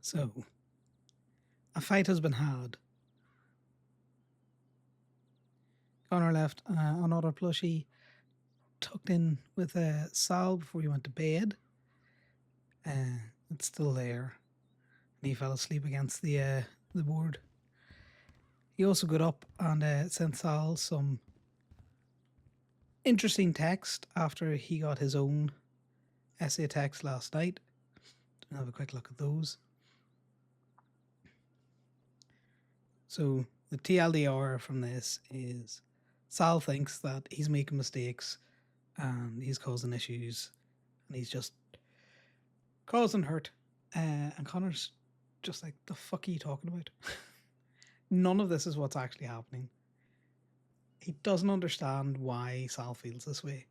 So, a fight has been had. Connor left another plushie tucked in with Sal before he went to bed. It's still there. And he fell asleep against the board. He also got up and sent Sal some interesting text after he got his own essay text last night. I'll have a quick look at those. So the TLDR from this is Sal thinks that he's making mistakes and he's causing issues and he's just causing hurt. And Connor's just like, the fuck are you talking about? None of this is what's actually happening. He doesn't understand why Sal feels this way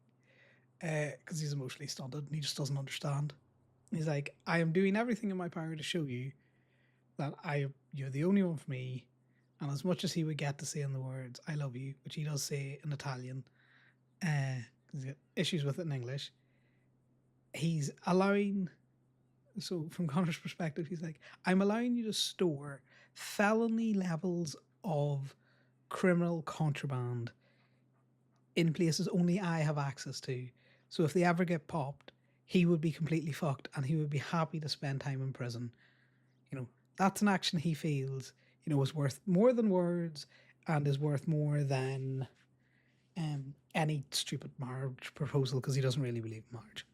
because he's emotionally stunted and he just doesn't understand. He's like, I am doing everything in my power to show you that you're the only one for me. And as much as he would get to say in the words, I love you, which he does say in Italian, he's got issues with it in English, he's allowing, so from Connor's perspective, he's like, I'm allowing you to store felony levels of criminal contraband in places only I have access to. So if they ever get popped, he would be completely fucked and he would be happy to spend time in prison. You know, that's an action he feels, you know, is worth more than words and is worth more than any stupid marriage proposal because he doesn't really believe in marriage.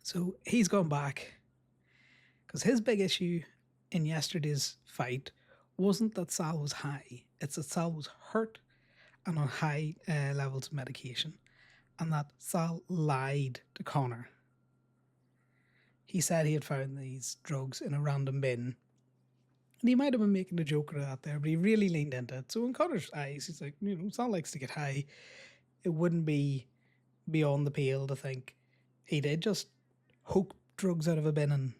So he's gone back because his big issue in yesterday's fight wasn't that Sal was high, it's that Sal was hurt and on high levels of medication, and that Sal lied to Connor. He said he had found these drugs in a random bin, and he might have been making a joke of that there, but he really leaned into it. So in Connor's eyes, he's like, you know, Sal likes to get high. It wouldn't be beyond the pale to think he did just hook drugs out of a bin and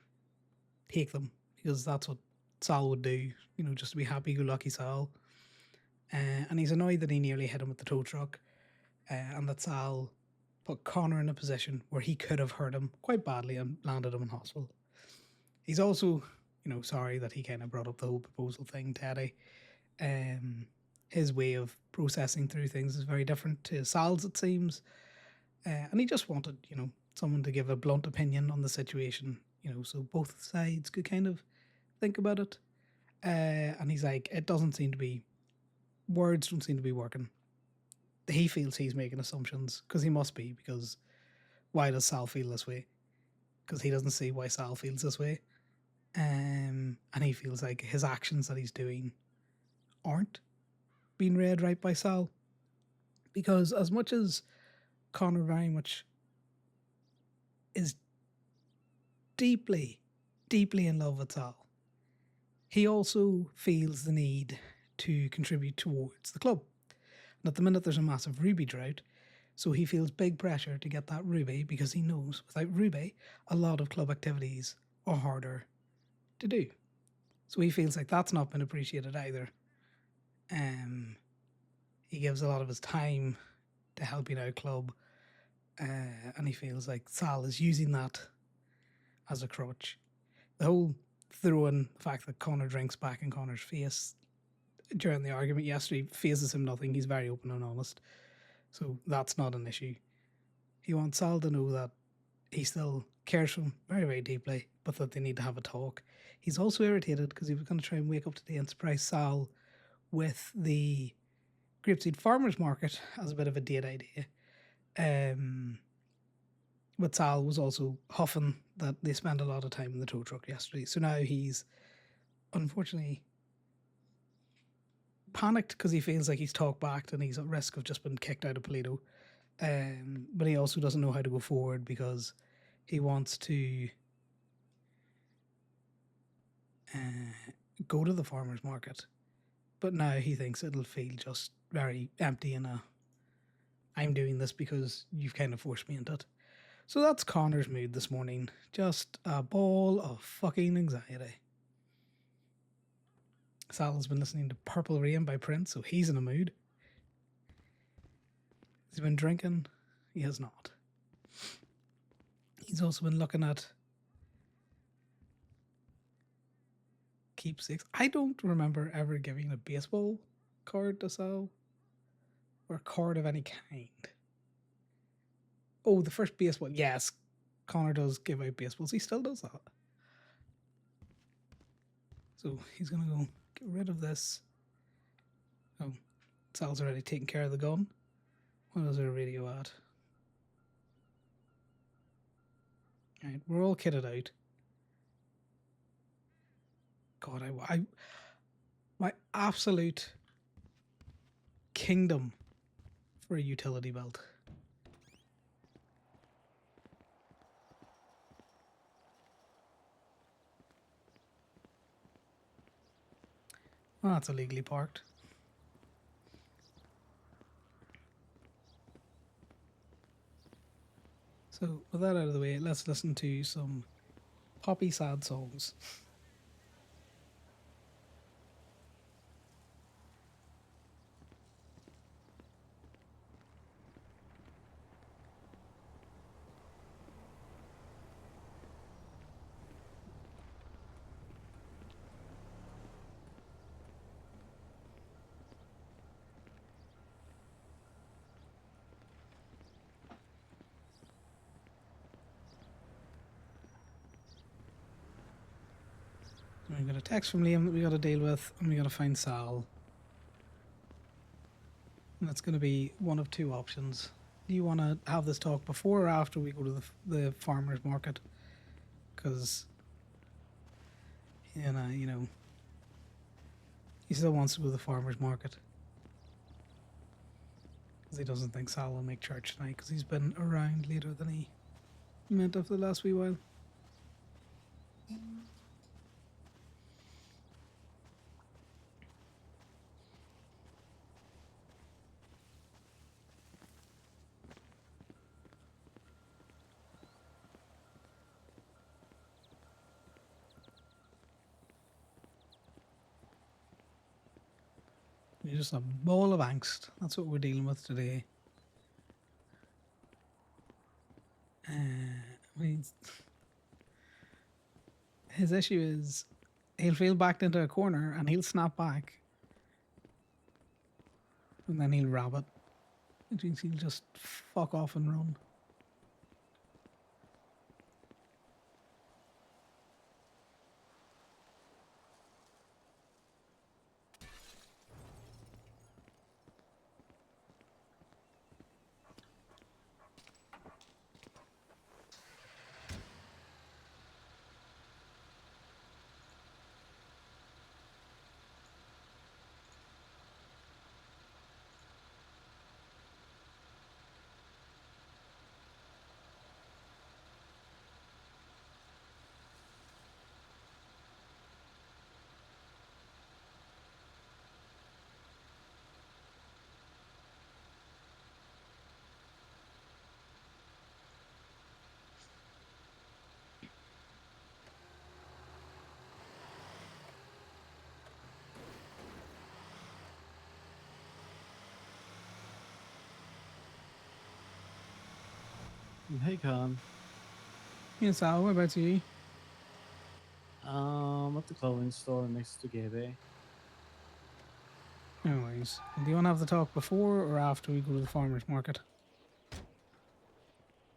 take them, because that's what Sal would do, you know, just to be happy-go-lucky Sal. And he's annoyed that he nearly hit him with the tow truck, and that Sal put Connor in a position where he could have hurt him quite badly and landed him in hospital. He's also, you know, sorry that he kind of brought up the whole proposal thing, Teddy. His way of processing through things is very different to Sal's, it seems. And he just wanted, you know, someone to give a blunt opinion on the situation, you know, so both sides could kind of think about it. And he's like, it doesn't seem to be, words don't seem to be working. He feels he's making assumptions because he must be, because why does Sal feel this way? Because he doesn't see why Sal feels this way. And he feels like his actions that he's doing aren't being read right by Sal. Because as much as Connor very much is deeply, deeply in love with Sal, he also feels the need to contribute towards the club. And at the minute there's a massive Ruby drought, so he feels big pressure to get that Ruby because he knows without Ruby, a lot of club activities are harder to do. So he feels like that's not been appreciated either. He gives a lot of his time to helping out club, and he feels like Sal is using that as a crutch. The whole throwing the fact that Connor drinks back in Connor's face during the argument yesterday phases him nothing. He's very open and honest, so that's not an issue. He wants Sal to know that he still cares for him very, very deeply, but that they need to have a talk. He's also irritated because he was going to try and wake up today and surprise Sal with the Grapeseed Farmers Market as a bit of a date idea. But Sal was also huffing that they spent a lot of time in the tow truck yesterday. So now he's unfortunately panicked because he feels like he's talked back and he's at risk of just being kicked out of Polito. But he also doesn't know how to go forward because he wants to go to the farmer's market. But now he thinks it'll feel just very empty and I'm doing this because you've kind of forced me into it. So that's Connor's mood this morning. Just a ball of fucking anxiety. Sal's been listening to Purple Rain by Prince, so he's in a mood. He's been drinking. He has not. He's also been looking at keepsakes. I don't remember ever giving a baseball card to Sal or a card of any kind. Oh, the first baseball. Yes, Connor does give out baseballs. He still does that. So he's going to go get rid of this. Oh, Sal's already taken care of the gun. What is our radio at? Right, we're all kitted out. God, my absolute kingdom for a utility belt. Oh, that's illegally parked. So with that out of the way, let's listen to some poppy sad songs. We got a text from Liam that we got to deal with, and we got to find Sal. And that's going to be one of two options. Do you want to have this talk before or after we go to the farmer's market? Because, you know, he still wants to go to the farmer's market. Because he doesn't think Sal will make church tonight, because he's been around later than he meant of the last wee while. He's just a ball of angst. That's what we're dealing with today. His issue is he'll feel backed into a corner and he'll snap back. And then he'll rabbit. Which means he'll just fuck off and run. Hey, Con. Yes, Al, what about you? At the clothing store next to Gabe. Anyways, do you want to have the talk before or after we go to the farmer's market?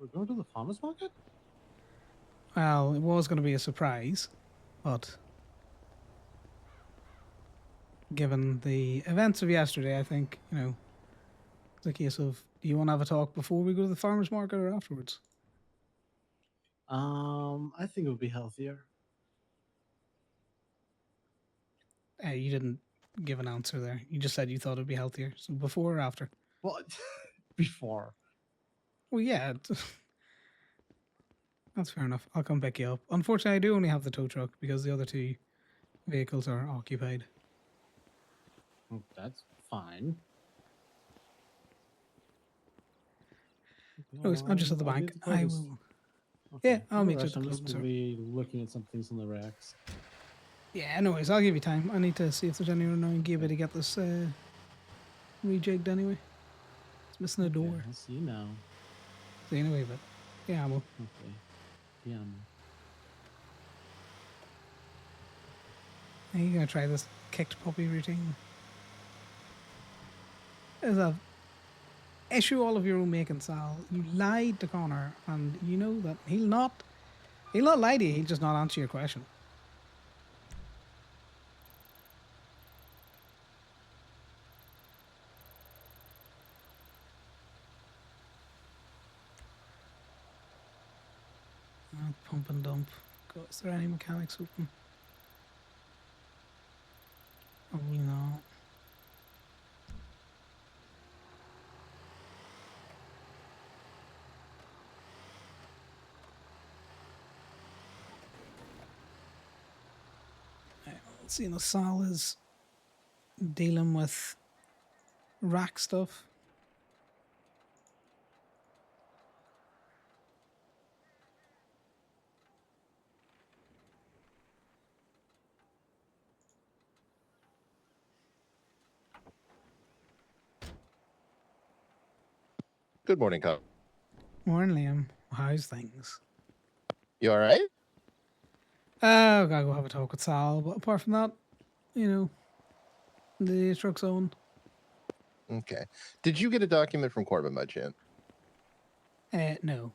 We're going to the farmer's market? Well, it was going to be a surprise, but given the events of yesterday, I think, it's a case of do you want to have a talk before we go to the farmer's market or afterwards? I think it would be healthier. You didn't give an answer there. You just said you thought it'd be healthier. So before or after? What? Before. Well, yeah, that's fair enough. I'll come pick you up. Unfortunately, I do only have the tow truck because the other two vehicles are occupied. That's fine. Anyways, I'm just at the I'll be bank. at the I clothes. will. Okay. Yeah, I'll No meet you at rush. the I'm just clothes. going to be looking at some things on the racks. Yeah, anyways, I'll give you time. I need to see if there's anyone around Gabe to get this rejigged anyway. It's missing a door. I'll see you now. So anyway, but yeah, ammo. Okay. Yeah. Are you gonna try this kicked puppy routine? There's a issue all of your own making, Sal. You lied to Connor, and you know that he'll not lie to you. He'll just not answer your question. Pump and dump. Is there any mechanics open? Probably not. Let's see, Sal is dealing with rack stuff. Good morning, Con. Morning, Liam. How's things? You all right? Oh, gotta go have a talk with Sal. But apart from that, the truck's on. Okay. Did you get a document from Corbin by chance? No.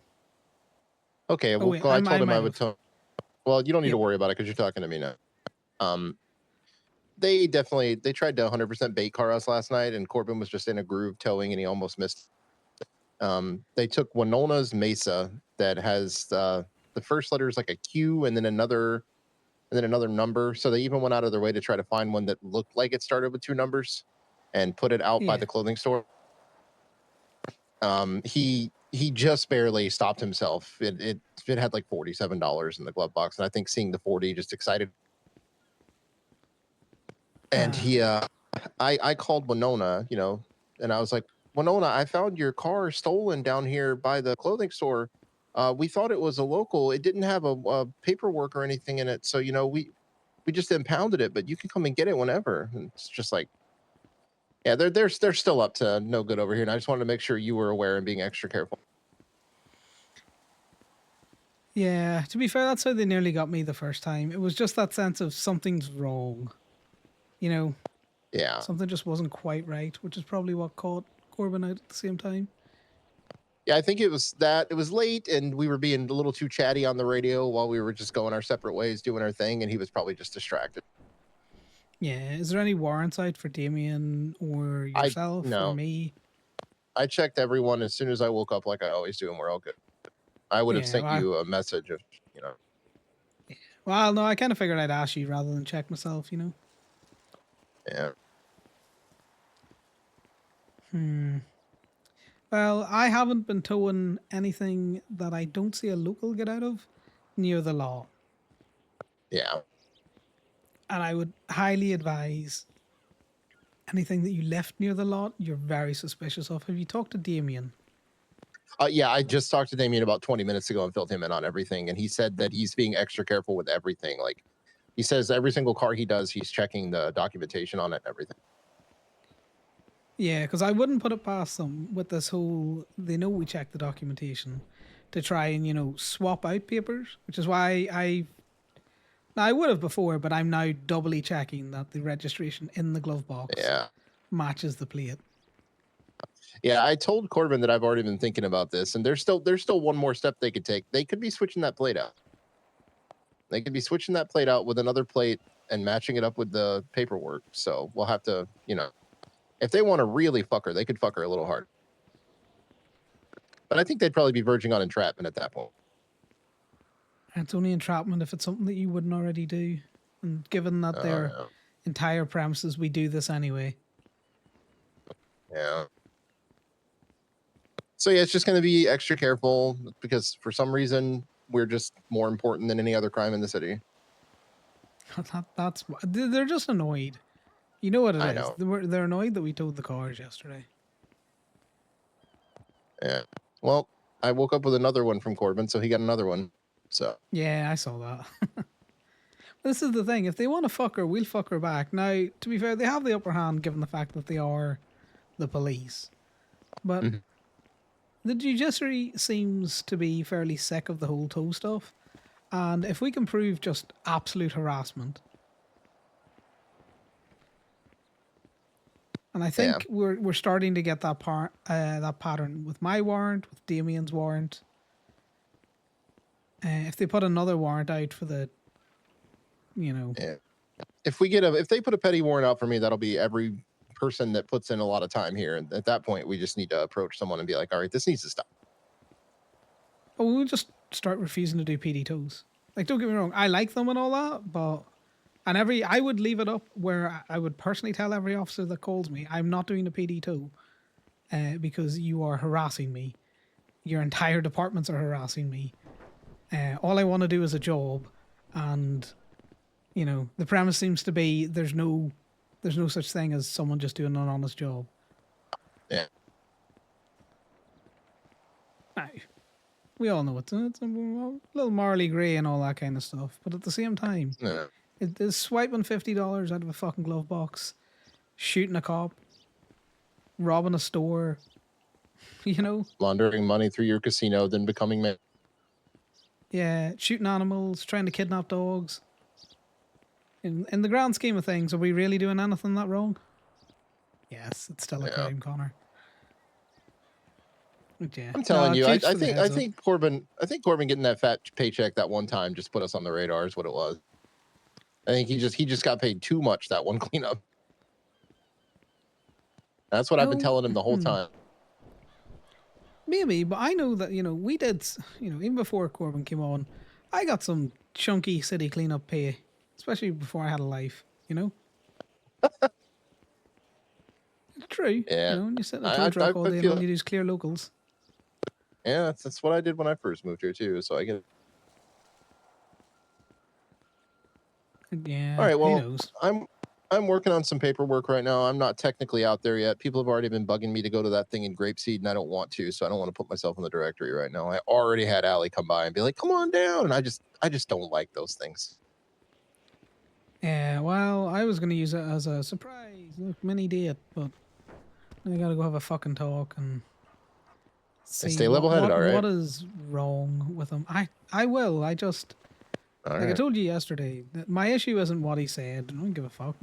Okay. Oh Well, wait, I told him might I have. would tell. Well, you don't need Yep. to worry about it because you're talking to me now. They tried to 100% bait car us last night, and Corbin was just in a groove towing, and he almost missed. They took Winona's Mesa that has the first letter is like a Q and then another number. So they even went out of their way to try to find one that looked like it started with two numbers, and put it out by Yeah. the clothing store. He just barely stopped himself. It had like $47 in the glove box, and I think seeing the 40 just excited. And I called Winona, and I was like, Winona, I found your car stolen down here by the clothing store. We thought it was a local. It didn't have a paperwork or anything in it, so we just impounded it. But you can come and get it whenever. And it's just like, yeah, they're still up to no good over here, and I just wanted to make sure you were aware and being extra careful. Yeah, to be fair, that's how they nearly got me the first time. It was just that sense of something's wrong. Yeah. Something just wasn't quite right, which is probably what caught Corbin out at the same time. Yeah, I think it was that. It was late, and we were being a little too chatty on the radio while we were just going our separate ways, doing our thing, and he was probably just distracted. Yeah, is there any warrants out for Damien or yourself or No. me? I checked everyone as soon as I woke up, like I always do, and we're all good. I would have Yeah, sent you a message of, Yeah. Well, no, I kind of figured I'd ask you rather than check myself, Yeah. Well, I haven't been towing anything that I don't see a local get out of near the law. Yeah. And I would highly advise anything that you left near the lot, you're very suspicious of. Have you talked to Damien? Yeah, I just talked to Damien about 20 minutes ago and filled him in on everything, and he said that he's being extra careful with everything. Like, he says every single car he does, he's checking the documentation on it and everything. Yeah, because I wouldn't put it past them with this whole, they know we check the documentation to try and, swap out papers, which is why I would have before, but I'm now doubly checking that the registration in the glove box matches the plate. Yeah, I told Corbin that I've already been thinking about this, and there's still one more step they could take. They could be switching that plate out. They could be switching that plate out with another plate and matching it up with the paperwork. So we'll have to, if they want to really fuck her, they could fuck her a little hard. But I think they'd probably be verging on entrapment at that point. It's only entrapment if it's something that you wouldn't already do. And given that their entire premises, we do this anyway. Yeah. So yeah, it's just going to be extra careful because for some reason we're just more important than any other crime in the city. That's they're just annoyed. You know what it I is? know. They're annoyed that we towed the cars yesterday. Yeah. Well, I woke up with another one from Corbin, so he got another one. So yeah, I saw that. This is the thing. If they want to fuck her, we'll fuck her back. Now, to be fair, they have the upper hand given the fact that they are the police. But the judiciary seems to be fairly sick of the whole tow stuff. And if we can prove just absolute harassment, And I Yeah. think we're starting to get that that pattern with my warrant, with Damien's warrant. If they put another warrant out for the, Yeah. If they put a petty warrant out for me, that'll be every person that puts in a lot of time here. And at that point, we just need to approach someone and be like, all right, this needs to stop. oh, we'll just start refusing to do PD tows. Like, don't get me wrong, I like them and all that, but I would leave it up where I would personally tell every officer that calls me, I'm not doing a PD tow, because you are harassing me. Your entire departments are harassing me. All I want to do is a job, and the premise seems to be there's no such thing as someone just doing an honest job. Yeah. Now, we all know it's a little morally grey and all that kind of stuff, but at the same time, No. it is swiping $50 out of a fucking glove box, shooting a cop, robbing a store, Laundering money through your casino, then becoming man. Yeah, shooting animals, trying to kidnap dogs. In the grand scheme of things, are we really doing anything that wrong? Yes, it's still a crime, Connor. But yeah. I'm telling you, I cheers for the think heads up. Corbin getting that fat paycheck that one time just put us on the radar is what it was. I think he just got paid too much that one cleanup. That's what I've been telling him the whole time. Maybe, but I know that, we did, even before Corbin came on, I got some chunky city cleanup pay, especially before I had a life, It's true. Yeah. When you sit in a tow truck all day and all you do is clear locals. Yeah, that's what I did when I first moved here too. So I get. Yeah. All right. Well, who knows? I'm working on some paperwork right now. I'm not technically out there yet. People have already been bugging me to go to that thing in Grapeseed, and I don't want to. So I don't want to put myself in the directory right now. I already had Allie come by and be like, "Come on down," and I just don't like those things. Yeah. Well, I was going to use it as a surprise, look, mini date, but I got to go have a fucking talk and see stay level-headed, all right? what is wrong with him. I will. I just I told you yesterday that my issue isn't what he said. I don't give a fuck.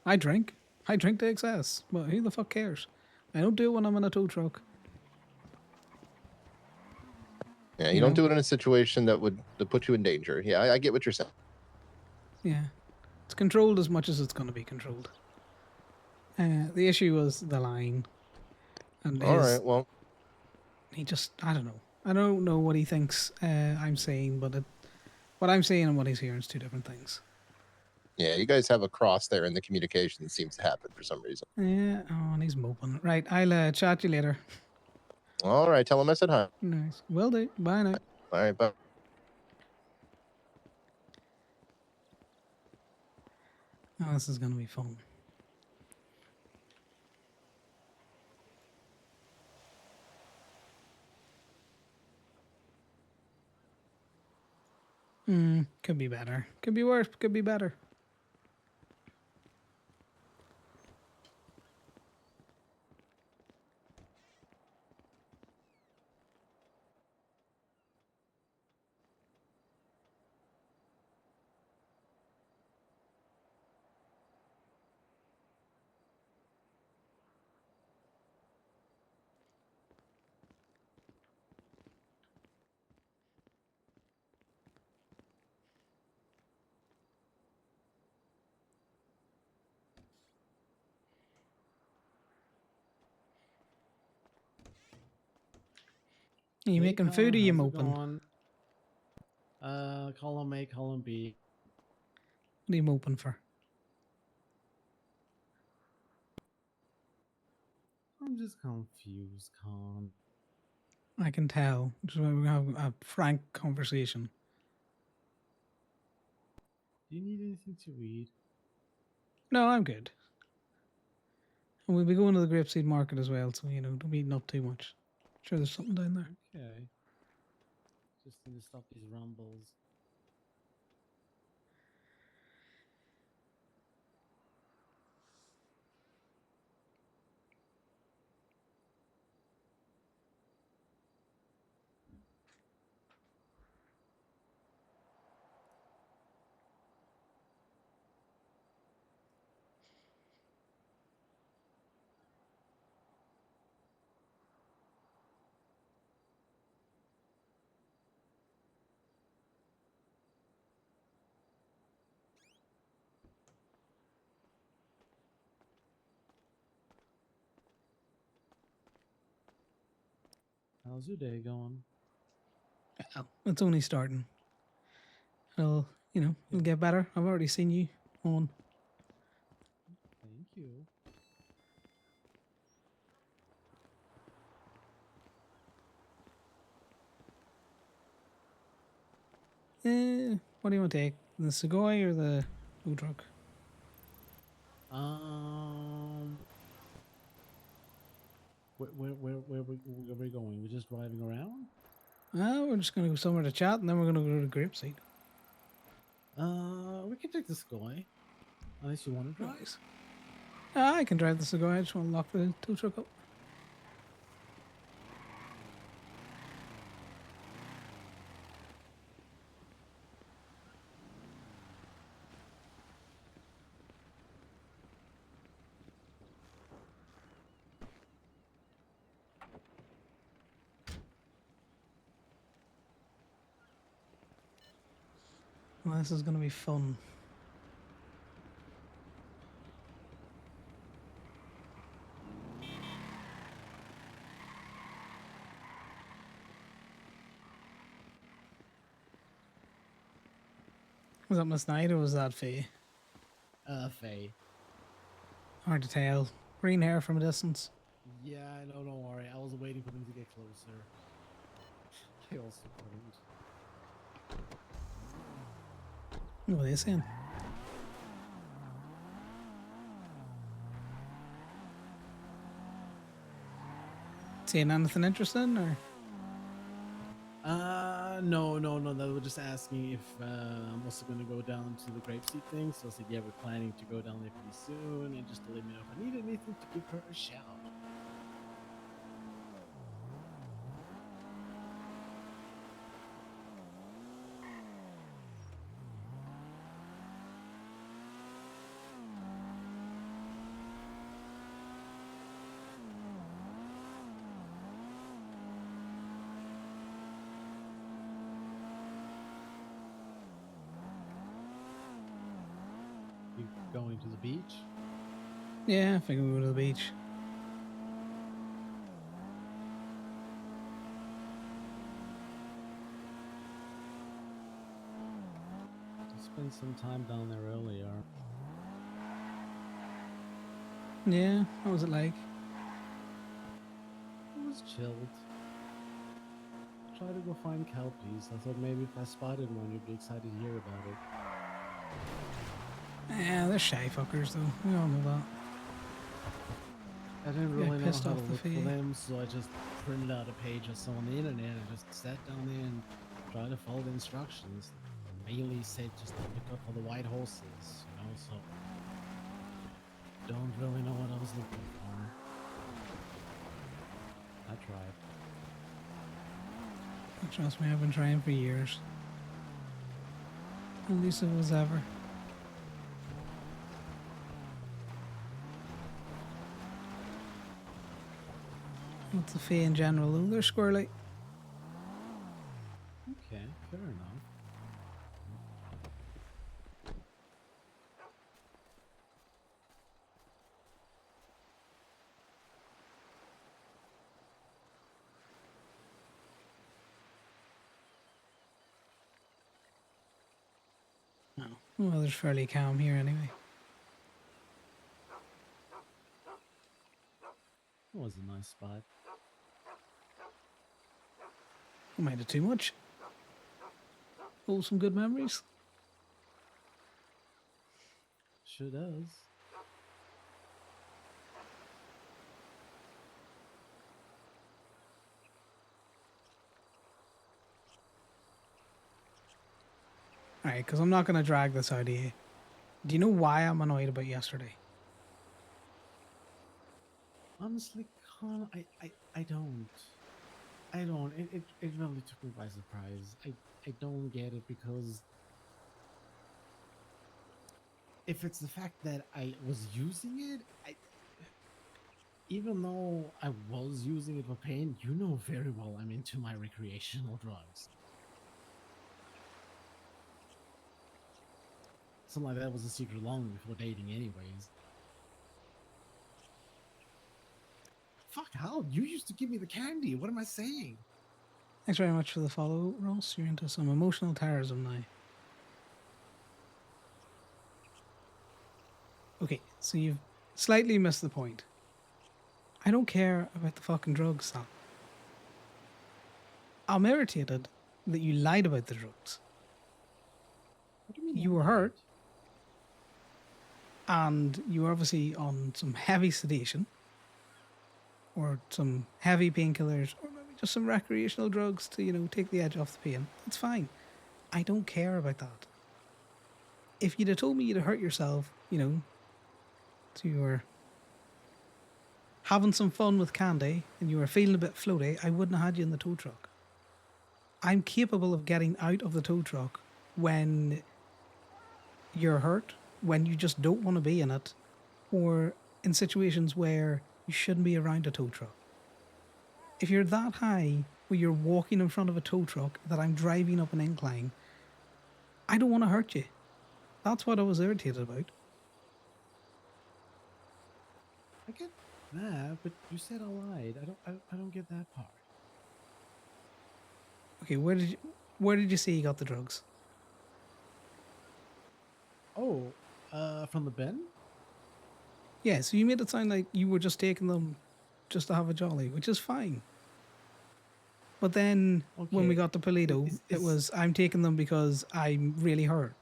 I drink to excess, but who the fuck cares? I don't do it when I'm in a tow truck. Yeah, you don't do it in a situation that would put you in danger. Yeah, I get what you're saying. Yeah, it's controlled as much as it's going to be controlled. The issue was the line, and all right, well, he just I don't know what he thinks I'm saying, but what I'm saying and what he's hearing is two different things. Yeah, you guys have a cross there, and the communication seems to happen for some reason. Yeah, oh, and he's moping. Right, I'll chat you later. All right, tell him I said hi. Nice, will do. Bye now. All right, bye. Oh, this is gonna be fun. Could be better. Could be worse. Could be better. Are you making food or you moping? Column A, column B. What are you moping for? I'm just confused, Con. I can tell. Which is why we're going to have a frank conversation. Do you need anything to read? No, I'm good. And we'll be going to the grapeseed market as well, so, don't be eating up too much. Sure, there's something down there. Okay. Just need to stop these rumbles. How's your day going? Well, it's only starting. It'll get better. I've already seen you on. Thank you. What do you want to take? The Segoy or the food truck? Um, where we going? We're just driving around. We're just gonna go somewhere to chat, and then we're gonna go to the grapeseed. We can take this guy, unless you want to drive. Nice. I can drive the Segoy. I just want to lock the tow truck up. Well, this is gonna be fun. Was that Miss Knight or was that Faye? Faye. Hard to tell. Green hair from a distance. Yeah, I know. Don't worry. I was waiting for them to get closer. I also couldn't. What are they saying? Seeing anything interesting or? No. They were just asking if I'm also going to go down to the grapeseed thing. So I said, yeah, we're planning to go down there pretty soon, and just to let me know if I need anything to give her a shout. You going to the beach? Yeah, I think we'll go to the beach. I spent some time down there earlier. Yeah, what was it like? It was chilled. Try to go find kelpies. I thought maybe if I spotted one, you'd be excited to hear about it. Yeah, they're shy fuckers though. We all know that. I didn't Yeah, really know pissed how to off the look for fee. them, so I just printed out a page or so on the internet and just sat down there and tried to follow the instructions. Mainly said just to look up for the white horses, so don't really know what I was looking for. I tried. Trust me, I've been trying for years. At least it was ever. What's the fee in general? Oh, they're squirrely. Okay, fair enough. No. Well, it's fairly calm here anyway. It was a nice spot. I might have too much. Oh, some good memories. Sure does. Alright, because I'm not going to drag this out of you. Do you know why I'm annoyed about yesterday? Honestly, Con, I don't. I don't. It really took me by surprise. I don't get it because if it's the fact that I was using it, even though I was using it for pain, you know very well I'm into my recreational drugs. Something like that was a secret long before dating, anyways. Fuck, Hal, you used to give me the candy. What am I saying? Thanks very much for the follow, Ross. You're into some emotional terrorism now. Okay, so you've slightly missed the point. I don't care about the fucking drugs, Sam. I'm irritated that you lied about the drugs. What do you mean You were lied? hurt, and you were obviously on some heavy sedation, or some heavy painkillers, or maybe just some recreational drugs to, take the edge off the pain. That's fine. I don't care about that. If you'd have told me you'd have hurt yourself, so you were having some fun with candy and you were feeling a bit floaty, I wouldn't have had you in the tow truck. I'm capable of getting out of the tow truck when you're hurt, when you just don't want to be in it, or in situations where you shouldn't be around a tow truck. If you're that high where you're walking in front of a tow truck that I'm driving up an incline, I don't want to hurt you. That's what I was irritated about. I get that, but you said I lied. I don't get that part. Okay, where did you say you got the drugs? Oh, from the bin? Yeah, so you made it sound like you were just taking them just to have a jolly, which is fine. But then when we Okay, got to Polito, it was I'm taking them because I'm really hurt.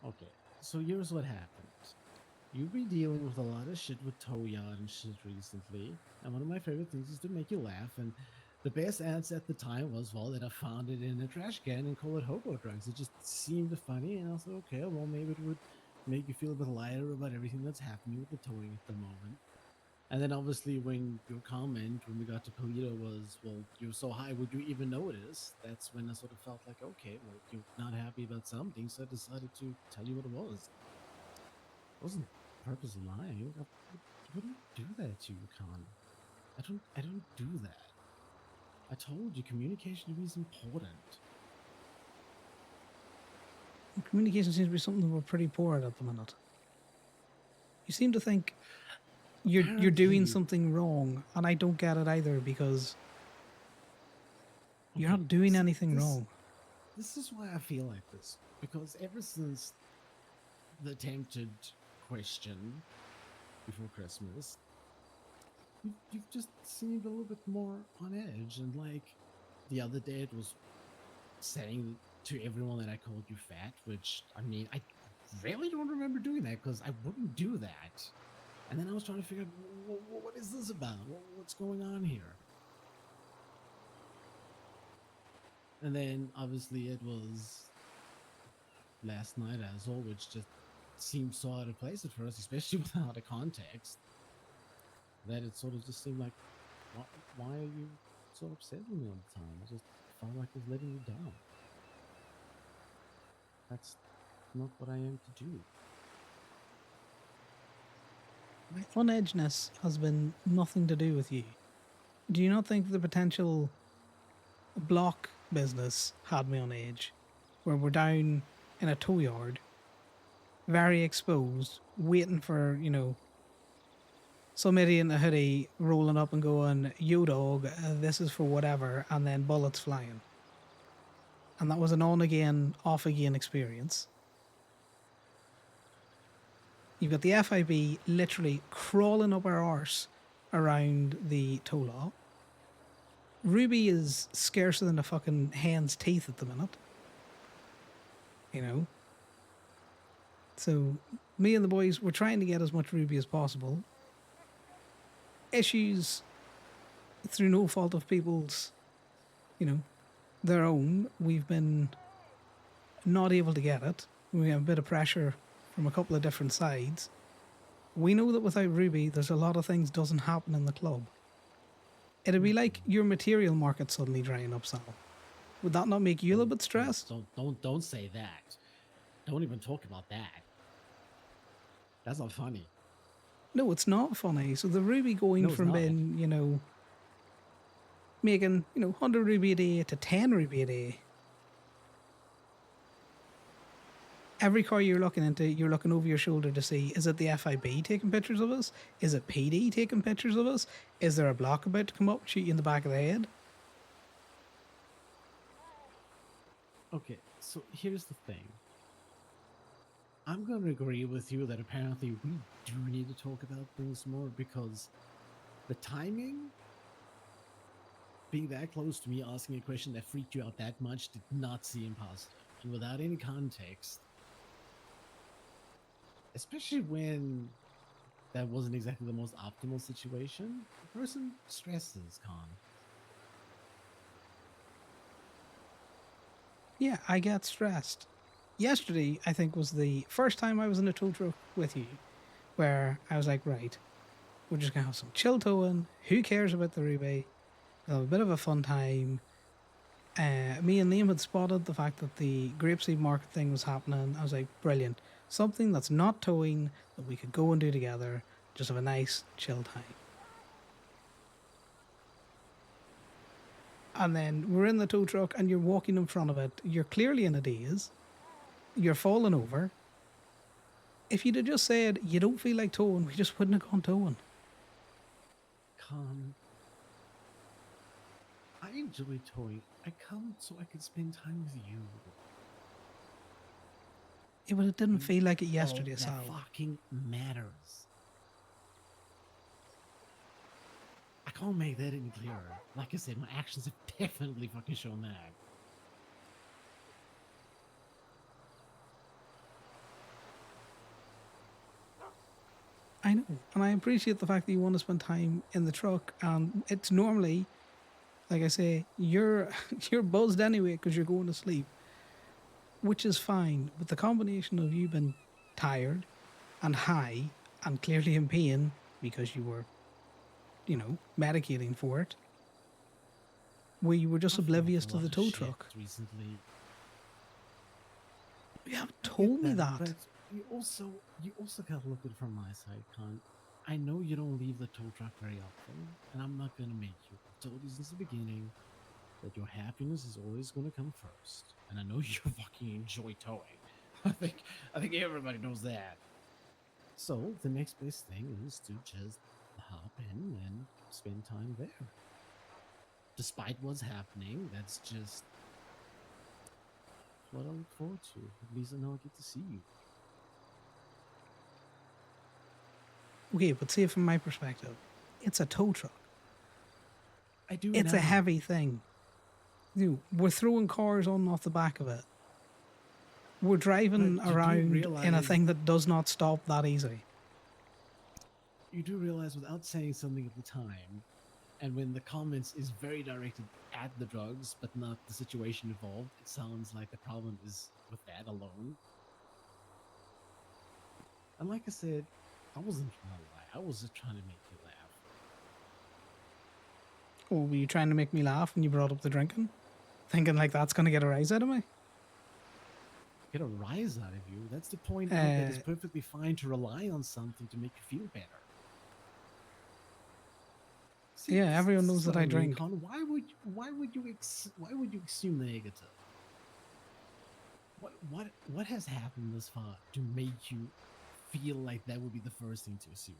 Okay, so here's what happened. You've been dealing with a lot of shit with Toyard and shit recently, and one of my favorite things is to make you laugh, and the best answer at the time was, well, that I found it in a trash can and call it hobo drugs. It just seemed funny, and I was like, okay, well, maybe it would make you feel a bit lighter about everything that's happening with the towing at the moment. And then obviously when your comment when we got to Polito was, well, you're so high, would you even notice? That's when I sort of felt like, okay, well, you're not happy about something, so I decided to tell you what it was. It wasn't purposely lying. I wouldn't do that to you, Khan. I don't do that. I told you communication to me is important. Communication seems to be something we're pretty poor at the minute. You seem to think you're doing Apparently- something wrong, and I don't get it either because you're Okay, not doing anything this- wrong. This is why I feel like this. Because ever since the attempted question before Christmas, you've just seemed a little bit more on edge. And like the other day, it was saying to everyone that I called you fat, which I mean, I really don't remember doing that because I wouldn't do that. And then I was trying to figure out what is this about? What's going on here? And then obviously it was last night as all, which just seemed so out of place at first, especially without a context, that it sort of just seemed like, why are you so upset with me all the time? I just felt like I was letting you down. That's not what I am to do. My unedgeness has been nothing to do with you. Do you not think the potential block business had me on edge, where we're down in a tow yard, very exposed, waiting for, some idiot in a hoodie rolling up and going, yo dog, this is for whatever, and then bullets flying. And that was an on again, off again experience. You've got the FIB literally crawling up our arse around the tow law. Ruby is scarcer than a fucking hen's teeth at the minute. So me and the boys were trying to get as much Ruby as possible. Issues through no fault of people's, their own. We've been not able to get it. We have a bit of pressure from a couple of different sides. We know that without Ruby, there's a lot of things doesn't happen in the club. It'd be like your material market suddenly drying up, Sal. Would that not make you a little bit stressed? Don't say that. Don't even talk about that. That's not funny. No, it's not funny. So the Ruby going No, it's from not. being, making, 100 Ruby a day to 10 Ruby a day. Every car you're looking into, you're looking over your shoulder to see, is it the FIB taking pictures of us? Is it PD taking pictures of us? Is there a block about to come up, shoot you in the back of the head? Okay, so here's the thing. I'm going to agree with you that apparently we do need to talk about things more, because the timing, being that close to me asking a question that freaked you out that much, did not seem positive. And without any context, especially when that wasn't exactly the most optimal situation, the person stresses, Con. Yeah, I get stressed. Yesterday, I think, was the first time I was in a tow truck with you, where I was like, right, we're just going to have some chill towing. Who cares about the rebate? We'll have a bit of a fun time. Me and Liam had spotted the fact that the grapeseed market thing was happening. I was like, brilliant. Something that's not towing that we could go and do together. Just have a nice, chill time. And then we're in the tow truck and you're walking in front of it. You're clearly in a daze. You're falling over. If you'd have just said you don't feel like towing, we just wouldn't have gone towing. Con, I enjoy towing. I come so I can spend time with you. Yeah, but it didn't And feel like it all yesterday, that Sal. fucking matters. I can't make that any clearer. Like I said, my actions have definitely fucking shown that. I know, and I appreciate the fact that you want to spend time in the truck. And it's normally, like I say, you're you're buzzed anyway because you're going to sleep, which is fine. But the combination of you being tired and high and clearly in pain because you were, medicating for it, where you were just I've felt oblivious a to lot the of tow shit truck. recently. You haven't I get told me that. but you also gotta look at it from my side, Con. I know you don't leave the tow truck very often, and I'm not gonna make you. I've told you since the beginning that your happiness is always gonna come first, and I know you fucking enjoy towing. I think everybody knows that. So the next best thing is to just hop in and spend time there. Despite what's happening, that's just what I look forward to. At least I know I get to see you. Okay, but see it from my perspective. It's a tow truck. I do It's know. a heavy thing. We're throwing cars on and off the back of it. We're driving But you do around in a realize- thing that does not stop that easy. You do realize without saying something at the time, and when the comments is very directed at the drugs, but not the situation involved, it sounds like the problem is with that alone. And like I said, I wasn't trying to lie. I was just trying to make you laugh. Oh, were you trying to make me laugh when you brought up the drinking? Thinking like that's going to get a rise out of me? Get a rise out of you. That's the point. That it's perfectly fine to rely on something to make you feel better. See, Yeah, everyone this knows is that what I mean, drink. Con. Why would you assume the negative? What has happened this far to make you feel like that would be the first thing to assume?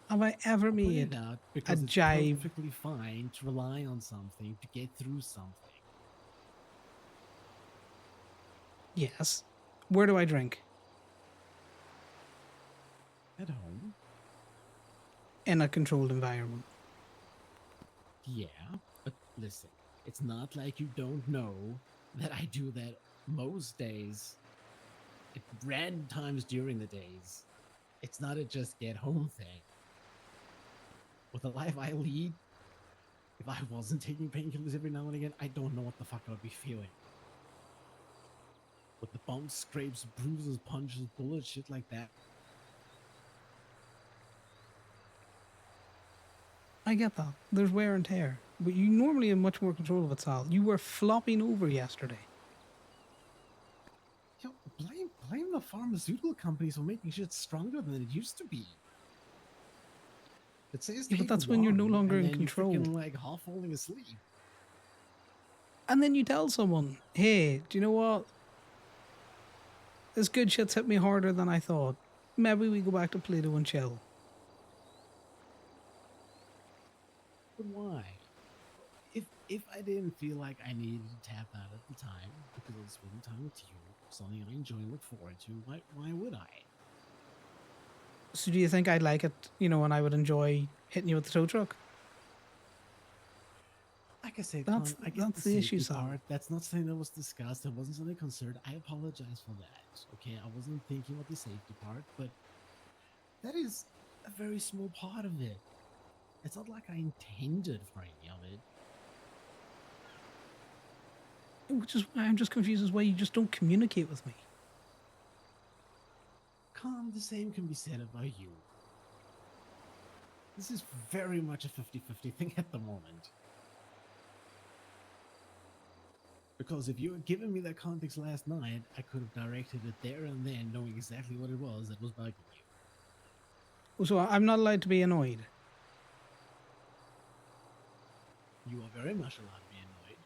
Have I ever I'll point made it out because it's jive? perfectly fine to rely on something to get through something. Yes. Where do I drink? At home, In a controlled environment. yeah, but listen, it's not like you don't know that I do that most days, at random times during the days. It's not a just get home thing. With the life I lead, if I wasn't taking painkillers every now and again, I don't know what the fuck I would be feeling. With the bumps, scrapes, bruises, punches, bullets, shit like that. I get that. There's wear and tear. But you normally have much more control of it, Sal. You were flopping over yesterday. Yo, blame the pharmaceutical companies for making shit stronger than it used to be. It says Yeah, but take that's when you're no one, longer and in then control. you're freaking like half falling asleep. And then you tell someone, hey, do you know what? This good shit's hit me harder than I thought. Maybe we go back to Play-Doh and chill. But why? If I didn't feel like I needed to tap out at the time because I was spending time with you, something I enjoy and look forward to, why would I? So do you think I'd like it, and I would enjoy hitting you with the tow truck? Like I said, That's Con, I get that's the the issue, safety Sal. part. That's not something that was discussed. It wasn't something concerned. I apologize for that. Okay, I wasn't thinking about the safety part, but that is a very small part of it. It's not like I intended for any of it. Which is why I'm just confused as why you just don't communicate with me. Con, the same can be said about you. This is very much a 50-50 thing at the moment. Because if you had given me that context last night, I could have directed it there and then, knowing exactly what it was that was bugging you. So I'm not allowed to be annoyed. You are very much allowed to be annoyed.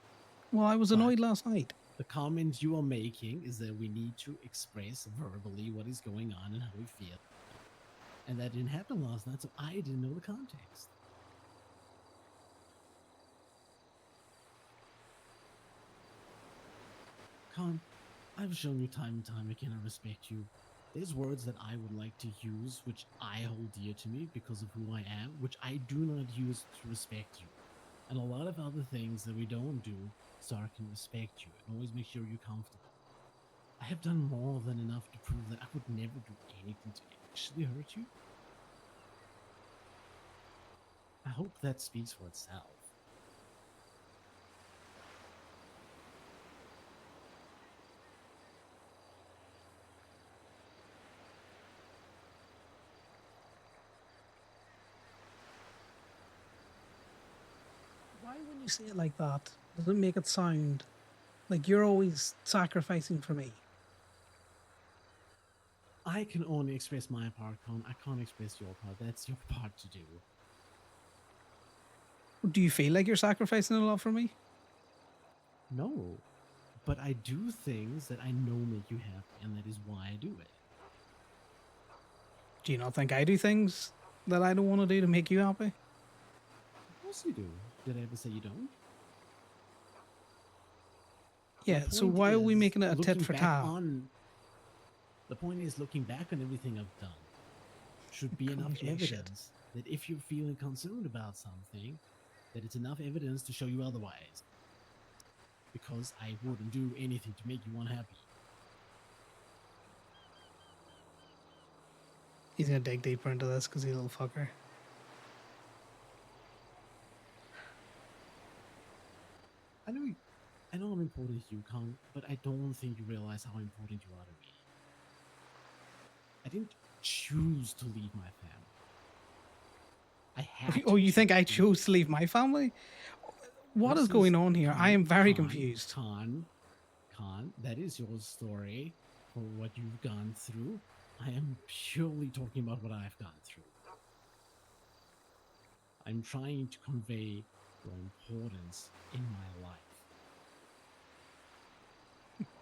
Well, I was annoyed last night. The comment you are making is that we need to express verbally what is going on and how we feel. And that didn't happen last night, so I didn't know the context. Con, I've shown you time and time again I respect you. There's words that I would like to use, which I hold dear to me because of who I am, which I do not use to respect you. And a lot of other things that we don't do so I can respect you and always make sure you're comfortable. I have done more than enough to prove that I would never do anything to actually hurt you. I hope that speaks for itself. Why, when you say it like that, does it make it sound like you're always sacrificing for me? I can only express my part, Con. I can't express your part. That's your part to do. Do you feel like you're sacrificing a lot for me? No. But I do things that I know make you happy, and that is why I do it. Do you not think I do things that I don't want to do to make you happy? Of course you do. Did I ever say you don't? Yeah, so why are we making it a tit for tat? The point is, looking back on everything I've done should be enough Crazy shit. evidence that if you're feeling concerned about something, that it's enough evidence to show you otherwise. Because I wouldn't do anything to make you unhappy. He's gonna dig deeper into this because he's a little fucker. I know I'm important to you, Kong, but I don't think you realize how important you are to me. I didn't choose to leave my family. I had Oh, you think I to. chose to leave my family? What is going on here? I am very confused. Khan, that is your story for what you've gone through. I am purely talking about what I've gone through. I'm trying to convey your importance in my life.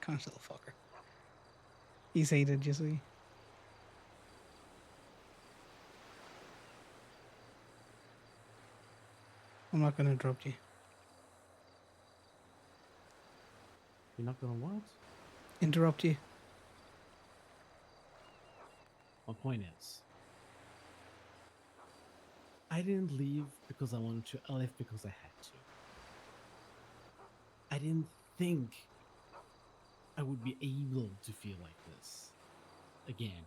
Gosh, little fucker. He's hated, you see. I'm not going to interrupt you. You're not gonna what? Interrupt you? My point is, I didn't leave because I wanted to. I left because I had to. I didn't think I would be able to feel like this again.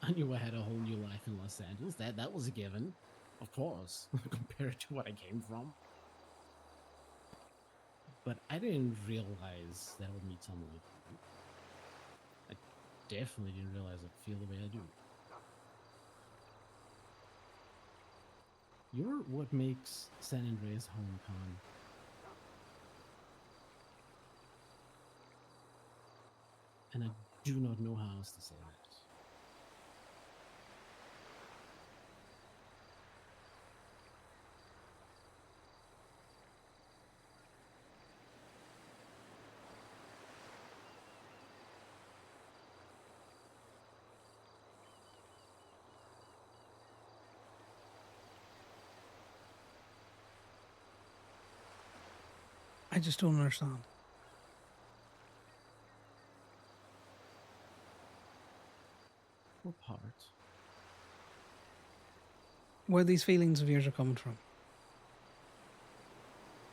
I knew I had a whole new life in Los Angeles. That was a given, of course, compared to what I came from. But I didn't realize that I would meet someone like you. I definitely didn't realize I'd feel the way I do. You're what makes San Andreas home, Con. And I do not know how else to say that. I just don't understand. What part? Where these feelings of yours are coming from.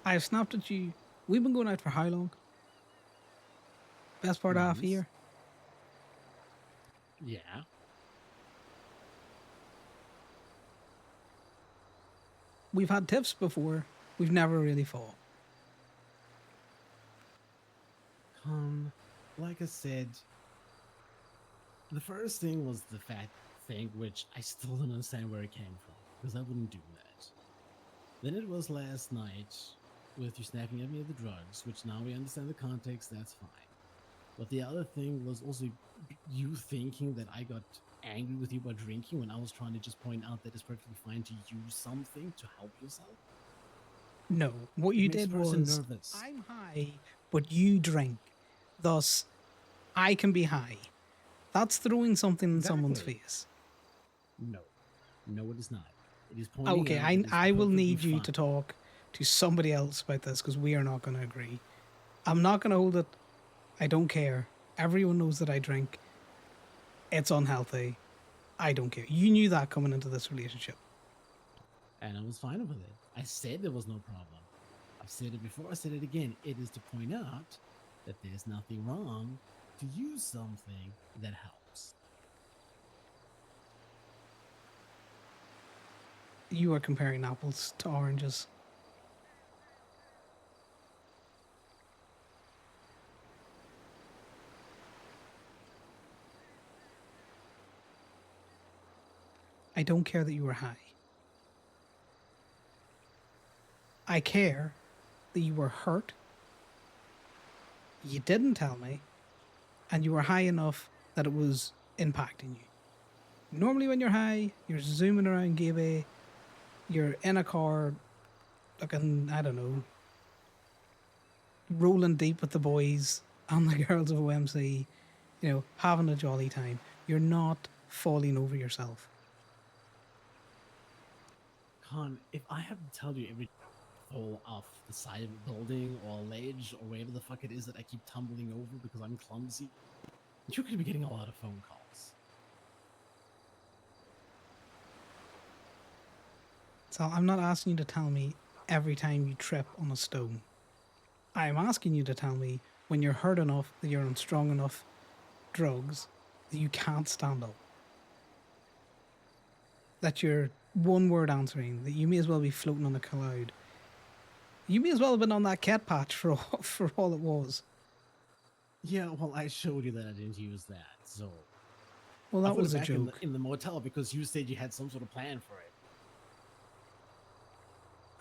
I have snapped at you. We've been going out for how long? Best part of half a Months. year. Yeah. We've had tiffs before. We've never really fought. Like I said, the first thing was the fat thing, which I still don't understand where it came from, because I wouldn't do that. Then it was last night with you snapping at me at the drugs, which now we understand the context, that's fine. But the other thing was also you thinking that I got angry with you by drinking when I was trying to just point out that it's perfectly fine to use something to help yourself. No, what It you makes a did person was, nervous. I'm high, but you drink. Thus, I can be high. That's throwing something in someone's Exactly. face. No. No, it is not. It is pointing Okay, out that it's I will perfectly need you fine. to talk to somebody else about this because we are not going to agree. I'm not going to hold it. I don't care. Everyone knows that I drink. It's unhealthy. I don't care. You knew that coming into this relationship. And I was fine with it. I said there was no problem. I've said it before, I said it again. It is to point out that there's nothing wrong to use something that helps. You are comparing apples to oranges. I don't care that you were high. I care that you were hurt. You didn't tell me, and you were high enough that it was impacting you. Normally, when you're high, you're zooming around Gay Bay, you're in a car, looking, I don't know, rolling deep with the boys and the girls of OMC, you know, having a jolly time. You're not falling over yourself. Con, if I have to tell you every fall off the side of a building or a ledge or wherever the fuck it is that I keep tumbling over because I'm clumsy, you're going to be getting a lot of phone calls. So I'm not asking you to tell me every time you trip on a stone. I'm asking you to tell me when you're hurt enough that you're on strong enough drugs that you can't stand up. That you're one word answering, that you may as well be floating on a cloud. You may as well have been on that cat patch for all it was. Yeah, well, I showed you that I didn't use that, so Well, I that put it was a back joke. in the motel because you said you had some sort of plan for it.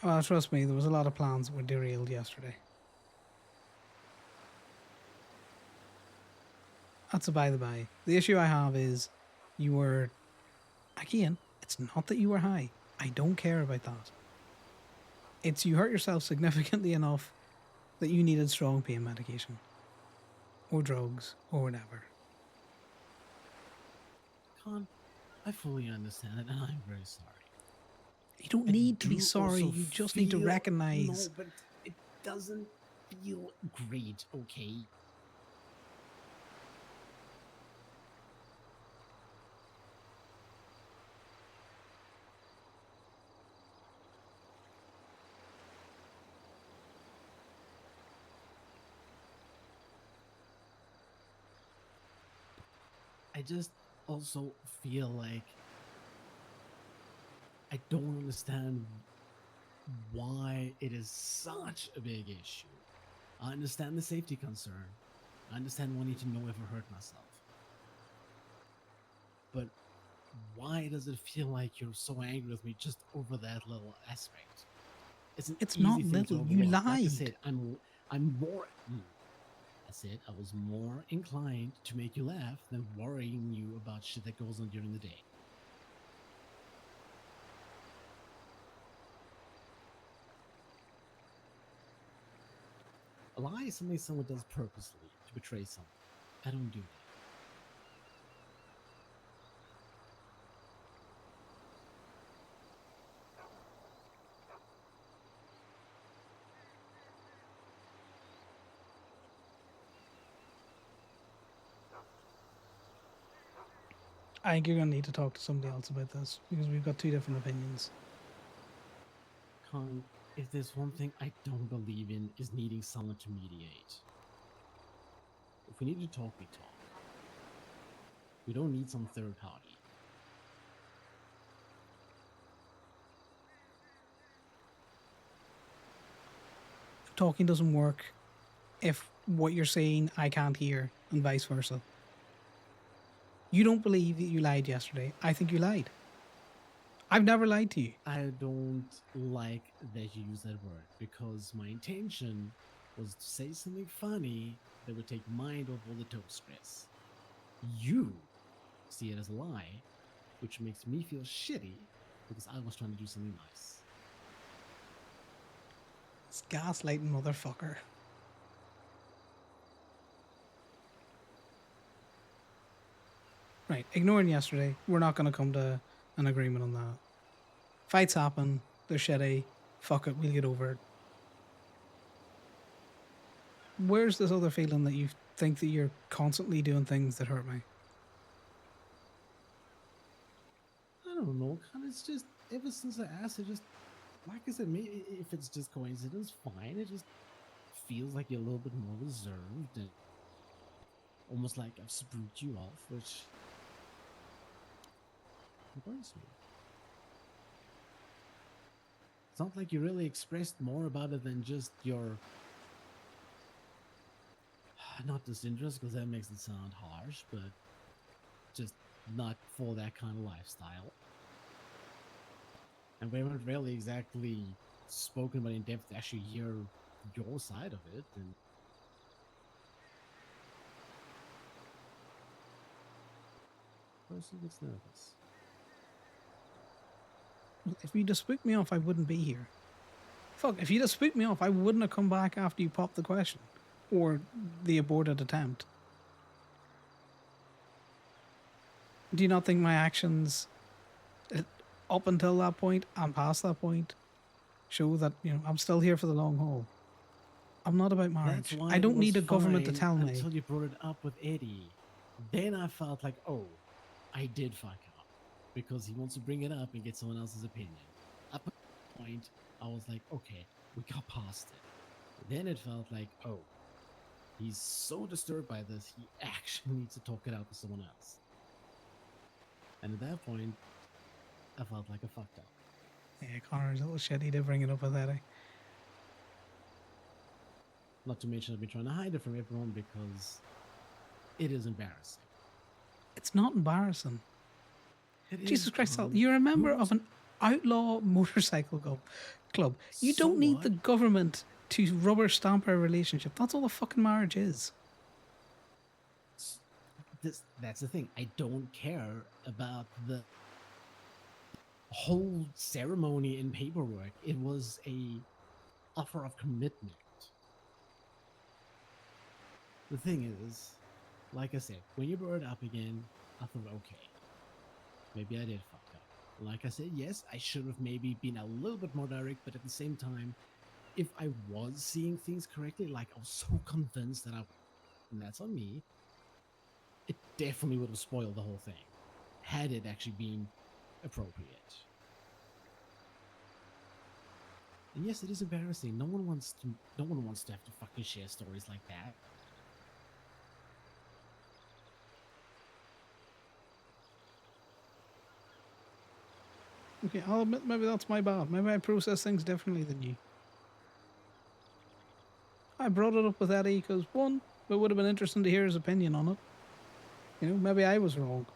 Well, trust me, there was a lot of plans that were derailed yesterday. That's a by the by. The issue I have is you were, again, it's not that you were high. I don't care about that. It's you hurt yourself significantly enough that you needed strong pain medication or drugs or whatever. Con, I fully understand it, and I'm very sorry. You don't I need to be do sorry. also You just need to feel recognize. no, but it doesn't feel great. Okay, I just also feel like I don't understand why it is such a big issue. I understand the safety concern. I understand wanting to know if I hurt myself. But why does it feel like you're so angry with me just over that little aspect? It's an It's easy not thing to little. You overlook. Like I lied. said, I'm more. I said I was more inclined to make you laugh than worrying you about shit that goes on during the day. A lie is something someone does purposely to betray someone. I don't do that. I think you're going to need to talk to somebody else about this because we've got two different opinions. Con, if there's one thing I don't believe in is needing someone to mediate. If we need to talk, we talk. We don't need some third party. Talking doesn't work if what you're saying I can't hear and vice versa. You don't believe that you lied yesterday. I think you lied. I've never lied to you. I don't like that you use that word because my intention was to say something funny that would take mind off all the toast stress. You see it as a lie, which makes me feel shitty because I was trying to do something nice. It's gaslighting motherfucker. Right, ignoring yesterday, we're not going to come to an agreement on that. Fights happen, they're shitty, fuck it, we'll get over it. Where's this other feeling that you think that you're constantly doing things that hurt me? I don't know, kind of, it's just, ever since I asked, it just, like I said, maybe if it's just coincidence, fine. It just feels like you're a little bit more reserved and almost like I've screwed you off, which worries me. It's not like you really expressed more about it than just your not disinterest, because that makes it sound harsh, but just not for that kind of lifestyle. And we haven't really exactly spoken about in depth to actually hear your side of it. And person gets nervous. If you'd have spooked me off, I wouldn't be here. Fuck, if you'd have spooked me off, I wouldn't have come back after you popped the question. Or the aborted attempt. Do you not think my actions up until that point and past that point show that, you know, I'm still here for the long haul? I'm not about marriage. That's why I don't it was need a government to fine tell me. until you brought it up with Eddie. Then I felt like, oh, I did fuck up because he wants to bring it up and get someone else's opinion. Up at that point, I was like, okay, we got past it. Then it felt like, oh, he's so disturbed by this, he actually needs to talk it out with someone else. And at that point, I felt like I fucked up. Yeah, Connor's a little shitty to bring it up with Eddie. Not to mention I've been trying to hide it from everyone because it is embarrassing. It's not embarrassing. It Jesus is, Christ, Tom. you're a member Who's- of an outlaw motorcycle club. You So don't need what? the government to rubber stamp our relationship. That's all a fucking marriage is. That's the thing. I don't care about the whole ceremony and paperwork. It was a offer of commitment. The thing is, like I said, when you brought it up again, I thought, okay, maybe I did fuck up. Like I said, yes, I should have maybe been a little bit more direct, but at the same time, if I was seeing things correctly, like I was so convinced that and that's on me, it definitely would have spoiled the whole thing, had it actually been appropriate. And yes, it is embarrassing. No one wants to have to fucking share stories like that. Okay, I'll admit maybe that's my bad. Maybe I process things differently than you. I brought it up with Eddie because, one, it would have been interesting to hear his opinion on it. You know, maybe I was wrong.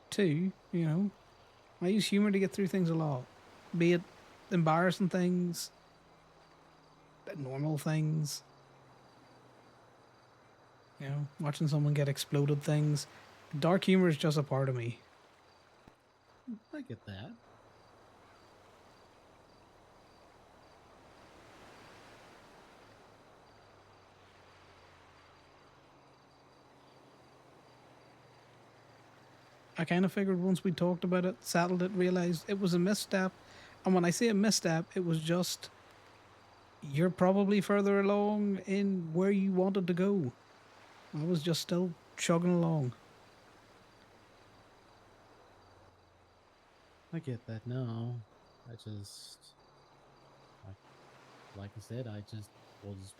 Two, you know, I use humor to get through things a lot. Be it embarrassing things, normal things. You know, watching someone get exploded things. Dark humor is just a part of me. I get that. I kind of figured once we talked about it, settled it, realized it was a misstep. And when I say a misstep, it was just you're probably further along in where you wanted to go. I was just still chugging along. I get that now. I just, like I said, I just was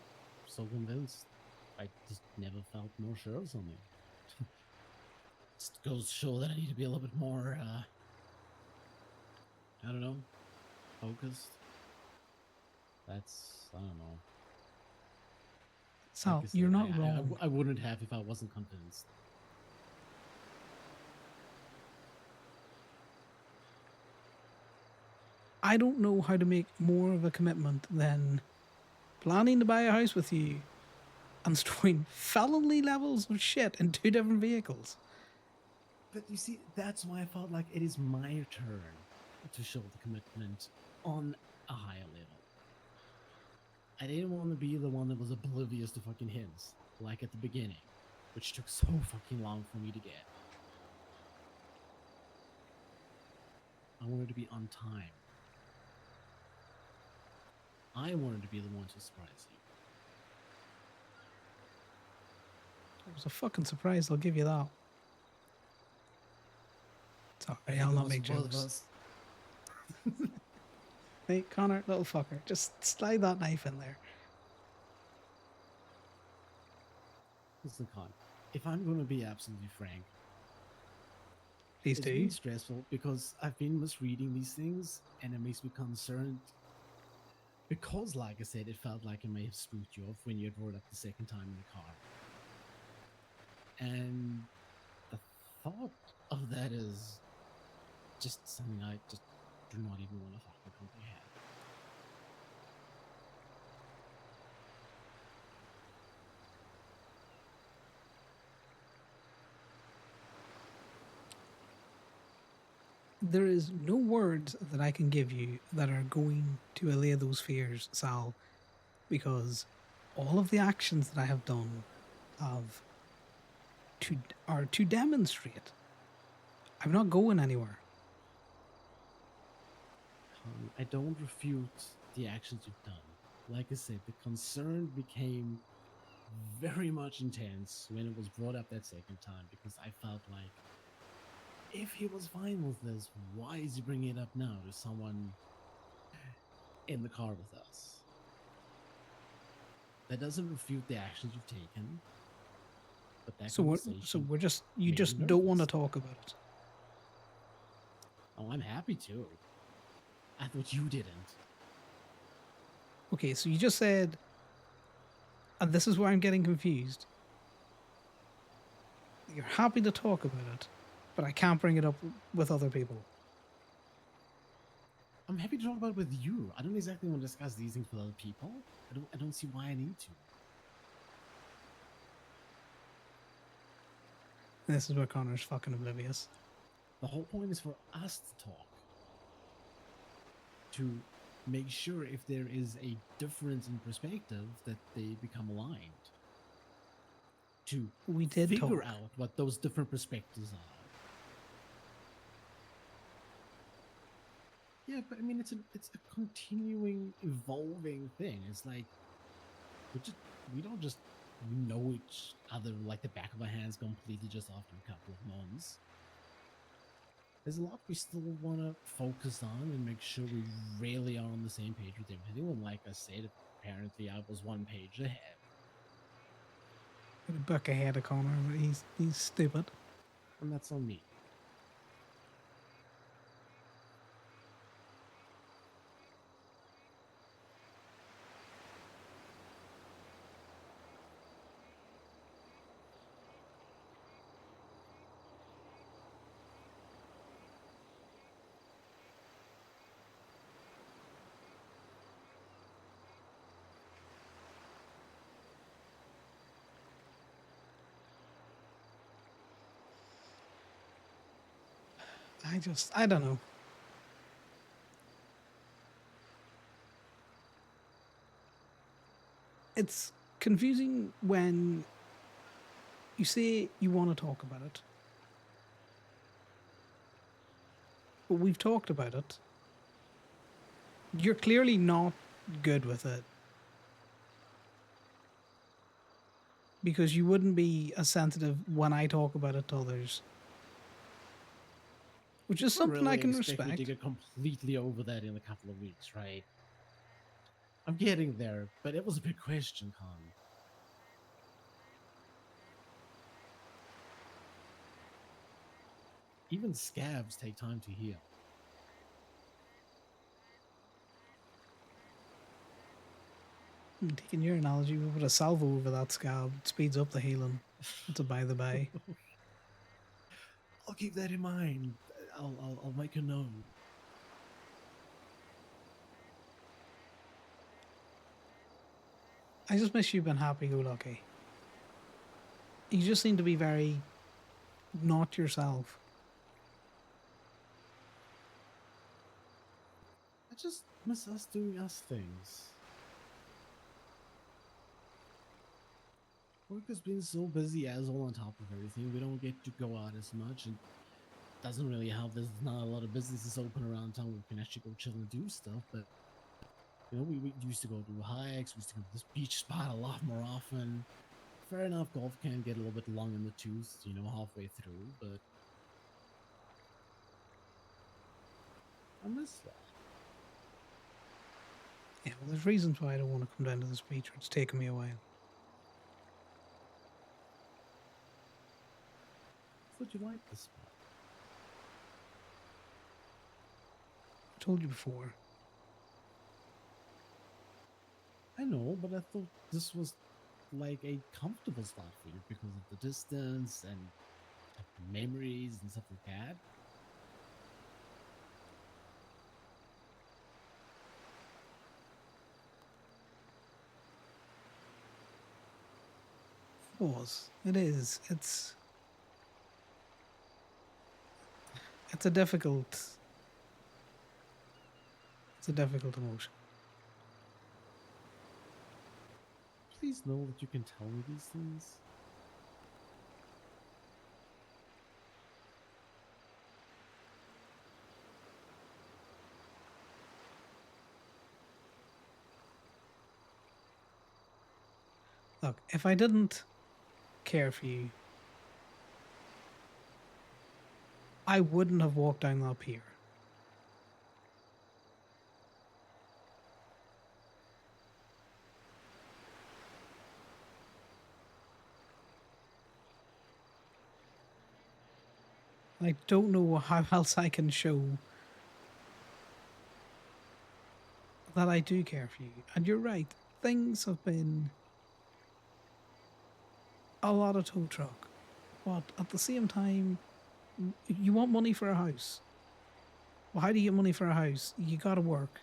so convinced. I just never felt more sure of something. Just goes to show that I need to be a little bit more, I don't know, focused. That's, I don't know. Sal, Like I you're said, not wrong. I wouldn't have if I wasn't convinced. I don't know how to make more of a commitment than planning to buy a house with you and storing felony levels of shit in 2 different vehicles. But you see, that's why I felt like it is my turn to show the commitment on a higher level. I didn't want to be the one that was oblivious to fucking hints, like at the beginning, which took so fucking long for me to get. I wanted to be on time. I wanted to be the one to surprise you. It was a fucking surprise, I'll give you that. Sorry, I think I'll it not was make both of jokes. us. Hey, Connor, little fucker, just slide that knife in there. Listen, Con, if I'm going to be absolutely frank, Please it's do. been stressful because I've been misreading these things and it makes me concerned. Because, like I said, it felt like it may have spooked you off when you had rolled up the second time in the car. And the thought of that is just something I just do not even want to fucking comprehend. There is no words that I can give you that are going to allay those fears, Sal, because all of the actions that I have done have are to demonstrate I'm not going anywhere. Con, I don't refute the actions you've done. Like I said, the concern became very much intense when it was brought up that second time because I felt like if he was fine with this, why is he bringing it up now to someone in the car with us? That doesn't refute the actions you've taken, but that So conversation we're just you made me just don't want to nervous. talk about it. Oh, I'm happy to. I thought you didn't. Okay, so you just said, and this is where I'm getting confused. You're happy to talk about it, but I can't bring it up with other people. I'm happy to talk about it with you. I don't exactly want to discuss these things with other people. I don't see why I need to. And this is where Connor's fucking oblivious. The whole point is for us to talk. To make sure if there is a difference in perspective that they become aligned. To We did figure talk. out what those different perspectives are. Yeah, but I mean it's a continuing, evolving thing. It's like we don't just know each other like the back of our hands completely just after a couple of months. There's a lot we still want to focus on and make sure we really are on the same page with everything. And like I said, apparently I was one page ahead. Got a book ahead of Connor, but he's stupid. And that's on me. I don't know. It's confusing when you say you want to talk about it, but we've talked about it. You're clearly not good with it. because you wouldn't be as sensitive when I talk about it to others, which You is don't something I really can expect me to respect. get completely over that in a couple of weeks, right? I'm getting there, but it was a big question, Con. Even scabs take time to heal. Taking your analogy, we put a salvo over that scab, it speeds up the healing. That's a by the by. I'll keep that in mind. I'll make a note. I just miss you being happy-go-lucky. You just seem to be very not yourself. I just miss us doing us things. Work has been so busy as all on top of everything. We don't get to go out as much, and doesn't really help. There's not a lot of businesses open around town where we can actually go chill and do stuff. But we used to go do hikes. We used to go to this beach spot a lot more often. Fair enough, golf can get a little bit long in the tooth, halfway through. But I miss that. Yeah, well, there's reasons why I don't want to come down to this beach, or it's taken me a while. I thought you liked this spot. I told you before. I know, but I thought this was like a comfortable spot for you because of the distance and memories and stuff like that. It was. It is. It's a difficult. It's a difficult emotion. Please know that you can tell me these things. Look, if I didn't care for you, I wouldn't have walked down that pier. I don't know how else I can show that I do care for you. And you're right, things have been a lot of tow truck. But at the same time, you want money for a house. Well, how do you get money for a house? You gotta work.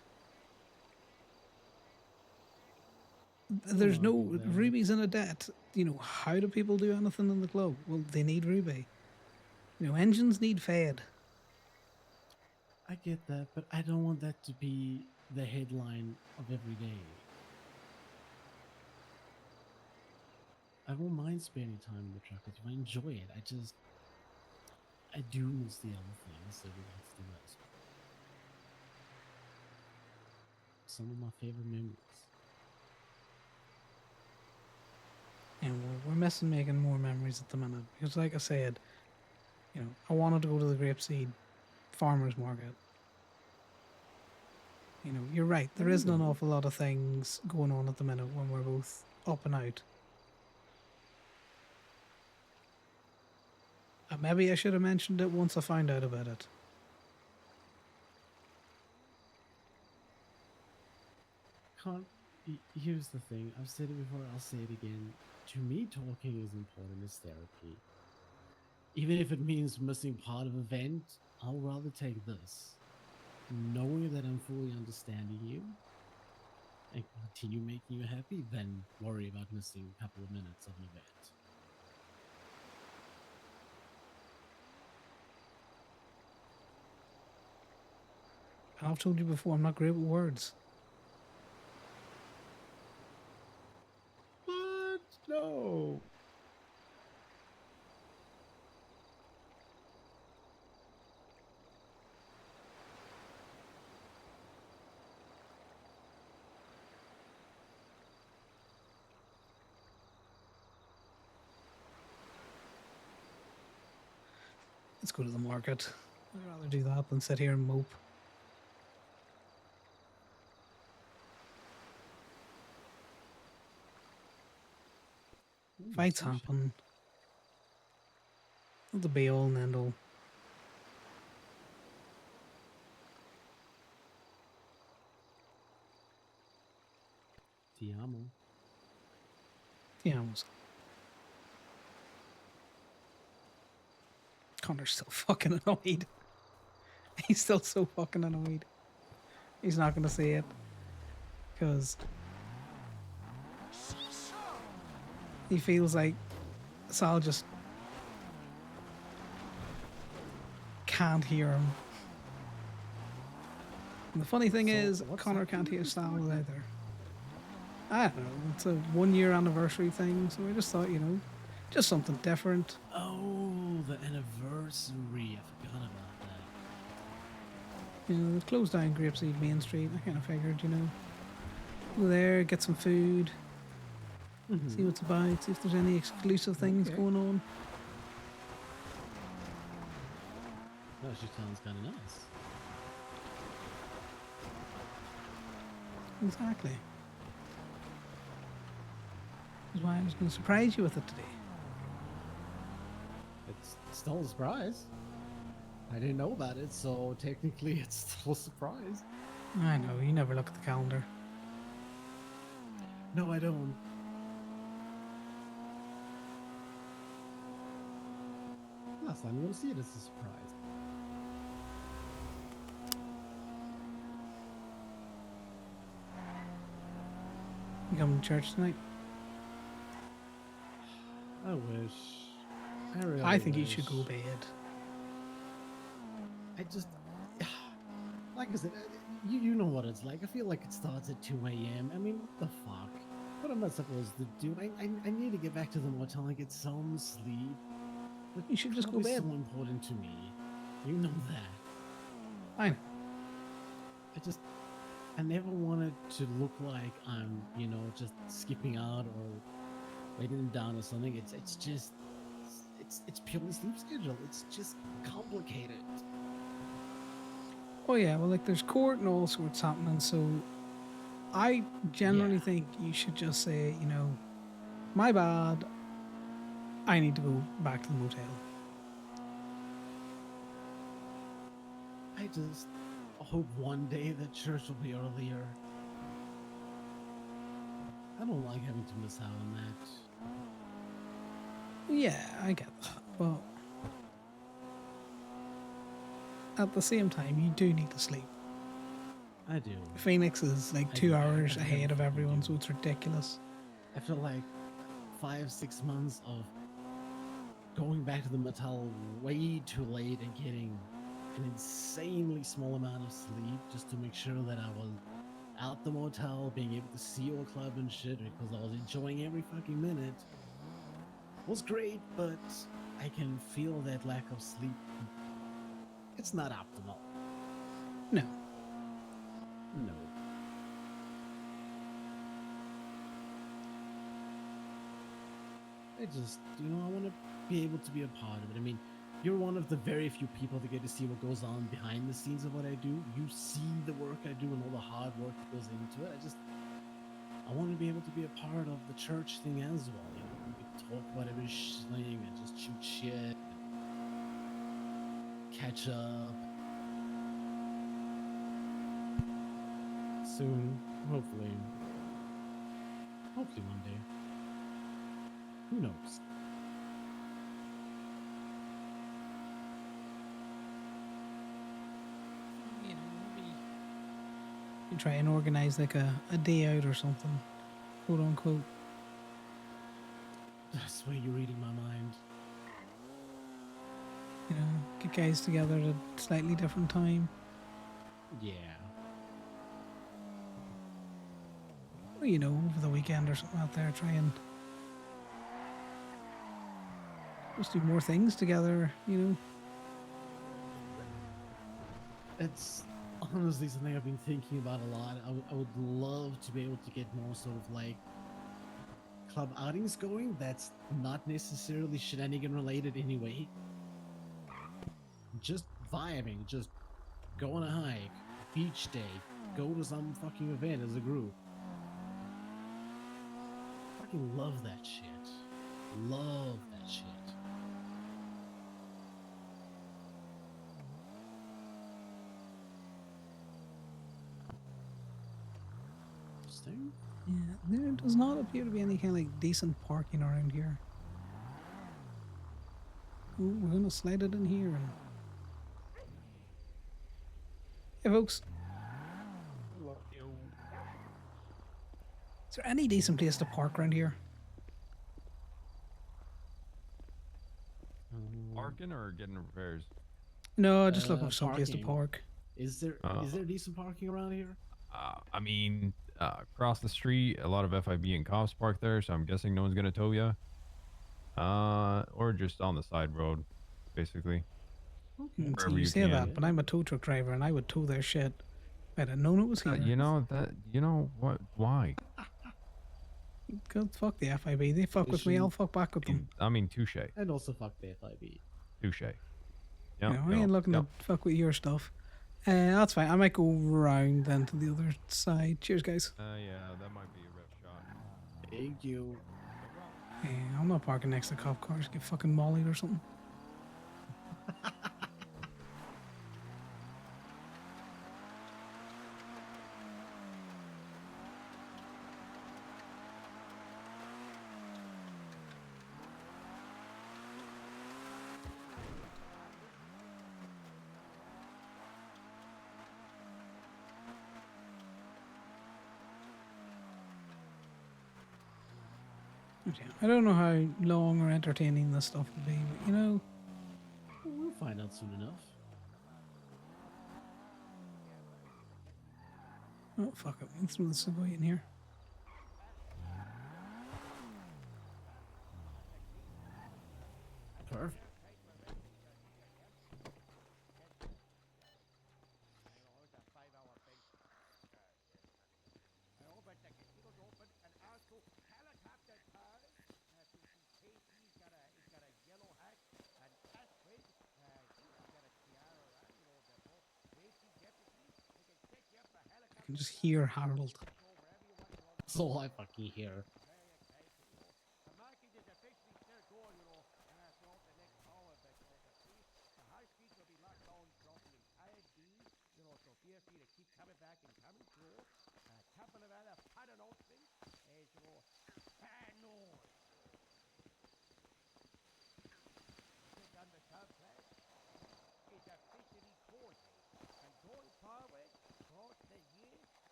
Don't There's argue no that. Ruby's in a debt. How do people do anything in the club? Well, they need Ruby. Engines need fed. I get that, but I don't want that to be the headline of every day. I won't mind spending time in the truck with you. I enjoy it. I do miss the other things that we got to do as well. Some of my favorite memories. And we're missing making more memories at the minute. Because, like I said, I wanted to go to the Grapeseed Farmers Market. You're right. There I isn't an know. awful lot of things going on at the minute when we're both up and out. Maybe I should have mentioned it once I found out about it. Here's the thing. I've said it before. I'll say it again. To me, talking is important as therapy. Even if it means missing part of an event, I'll rather take this, knowing that I'm fully understanding you and continue making you happy, than worry about missing a couple of minutes of an event. And I've told you before, I'm not great with words. What? No. Let's go to the market. I'd rather do that than sit here and mope. Ooh, Fights sushi. happen. Not the be all and end all. Ti amo. Yeah, almost. Connor's still fucking annoyed. He's still so fucking annoyed. He's not going to say it. Because he feels like Sal just can't hear him. And the funny thing So, is, what's Connor happening can't hear with this Sal party? either. I don't know. It's a 1 year anniversary thing, so I just thought, just something different. Oh, the anniversary. I forgot about that. They've closed down Grapeseed Main Street. I kind of figured, go there, get some food, see what's about, see if there's any exclusive things Okay. going on. That actually sounds kind of nice. Exactly. That's why I was going to surprise you with it today. It's still a surprise. I didn't know about it, so technically it's still a surprise. I know, you never look at the calendar. No, I don't. Last time I'm going to see it as a surprise. You coming to church tonight? I wish. I really I think you wish. should go bed. I just, like I said, you know what it's like. I feel like it starts at 2 a.m. I mean, what the fuck? What am I supposed to do? I need to get back to the motel and get some sleep. But You should just go club is bed. so important to me. You know that. I know. I never wanted to look like I'm, just skipping out or waiting them down or something. It's just, it's purely sleep schedule. It's just complicated. Oh yeah, well, like there's court and all sorts happening, so I generally Yeah. think you should just say, my bad, I need to go back to the motel. I just hope one day that church will be earlier. I don't like having to miss out on that. Yeah, I get that, but at the same time, you do need to sleep. I do. Phoenix is like I 2 do. I hours really ahead of fucking everyone, do. so it's ridiculous. I feel like 5-6 months of going back to the motel way too late and getting an insanely small amount of sleep just to make sure that I was out the motel, being able to see your club and shit because I was enjoying every fucking minute was great, but I can feel that lack of sleep. It's not optimal. No. No. I just, I want to be able to be a part of it. I mean, you're one of the very few people that get to see what goes on behind the scenes of what I do. You see the work I do and all the hard work that goes into it. I want to be able to be a part of the church thing as well. We can talk about everything and just shoot shit, catch up. Soon, hopefully. Hopefully one day. Who knows? You try and organize like a day out or something, quote unquote. I swear you're reading my mind. Get guys together at a slightly different time. Yeah. Or, over the weekend or something out there, try and just do more things together, It's honestly something I've been thinking about a lot. I would love to be able to get more sort of like club outings going that's not necessarily shenanigan related anyway. just vibing, just go on a hike, beach day, go to some fucking event as a group. Fucking love that shit. Love that shit. Interesting. Yeah, there does not appear to be any kind of like decent parking around here. Ooh, we're gonna slide it in here. And... Hey, folks, is there any decent place to park around here? Parking or getting repairs? No, just looking for some place to Parking. park. Is there decent parking around here? I mean, across the street, a lot of FIB and cops park there, so I'm guessing no one's gonna tow you. Or just on the side road, basically. Okay. So Wherever you you say can. that, but I'm a tow truck driver and I would tow their shit. If I'd have known it was here. You know what? Why? God, fuck the FIB. They fuck with me, I'll fuck back with them. I mean, touche, And also fuck the FIB. touche. You know, I ain't looking to fuck with your stuff. That's fine. I might go round then to the other side. Cheers, guys. Yeah, that might be a rough shot. Thank you. I'm not parking next to cop cars. Get fucking mollied or something. I don't know how long or entertaining this stuff will be, but you know. We'll find out soon enough. Oh, fuck it. Let's throw the Savoy in here. Perfect. I can just hear Harold. That's all I fucking hear.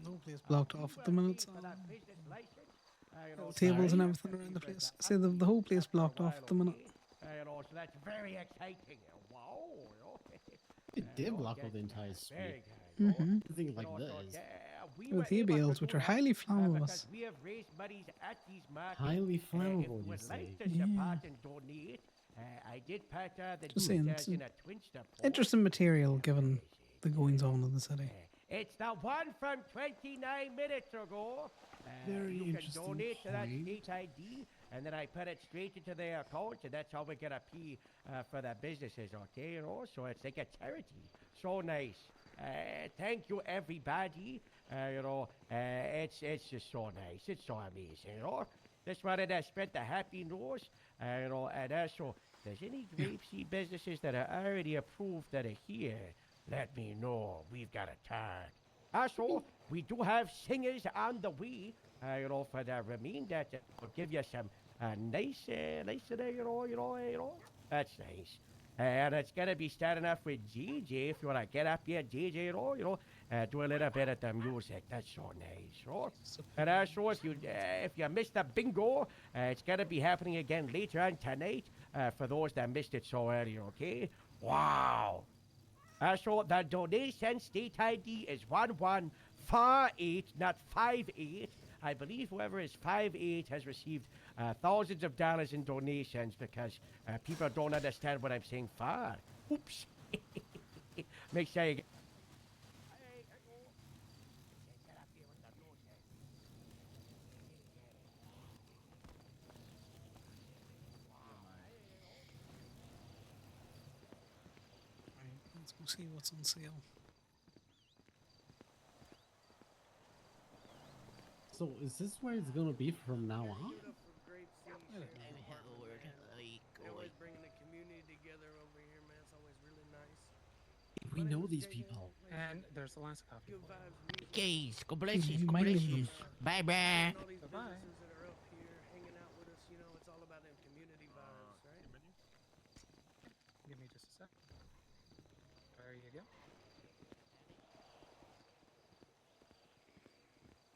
No place blocked off at the minute. So tables and everything around the place. Say the whole place blocked off at the minute. So that's very exciting. Wow. It did block all the entire street. Mm-hmm. Things like this. With e-bills, which are highly flammable. We have raised monies at these markets. Highly If flammable, you you would say. like to support and donate, I did put the Just saying, details it's in a Twinster post. interesting material given the goings on in the city. It's the one from 29 minutes ago. Very you can interesting donate to that point. state ID, and then I put it straight into their account, and that's how we get a P for the businesses, okay? You know, so it's like a charity. So nice. Thank you, everybody. It's just so nice. It's so amazing, you know. Just wanted to spread the happy news, and also, if there's any grapeseed businesses that are already approved that are here, let me know. We've got a tag. Also, we do have singers on the way, for the Ramin that will give you some nice, that's nice. And it's gonna be starting off with DJ. If you wanna get up here, DJ, do a little bit of the music. That's so nice, And also, if you missed the bingo, it's gonna be happening again later on tonight. For those that missed it so early, okay? Wow. So the donation state ID is 1148, not 58. I believe whoever is 58 has received thousands of dollars in donations because people don't understand what I'm saying. Far. Oops. Make sure you. Right, let's go see what's on sale. So is this where it's gonna be from now on? I don't know. They're always bringing the community together over here, man. It's always really nice. We know these people. And there's the last copy. Good vibes. music, Keys, God bless you, You God might bless leave you. them. Bye bye. and all these Bye-bye. businesses that are up here hanging out with us, it's all about them community vibes, right? Give me just a sec. There you go.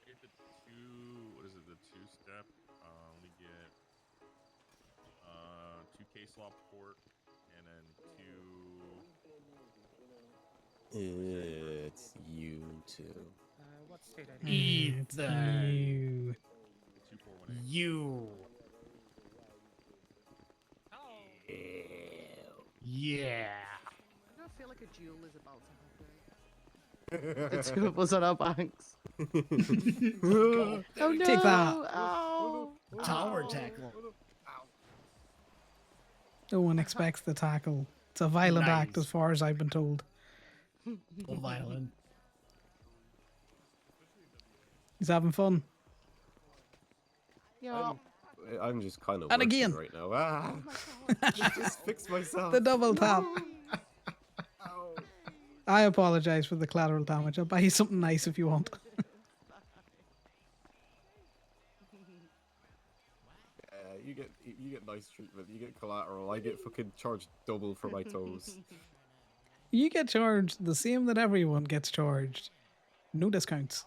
Get the two. What is it? The two-step. We get 2 case law pork and then 2. It's you two. What state ID? Eat It's that. you. 2418. You. Yeah. I don't feel like a duel is about to happen. The two of us on our banks. Oh no! Take that. Ow. Tower tackle. No one expects the tackle. It's a violent act, Nice. as far as I've been told. So violent. He's having fun. Yeah. I'm just kind of And working again. right now. Ah, just fix myself. The double tap. I apologize for the collateral damage. I'll buy you something nice if you want. You get nice treatment. You get collateral. I get fucking charged double for my toes. You get charged the same that everyone gets charged. No discounts.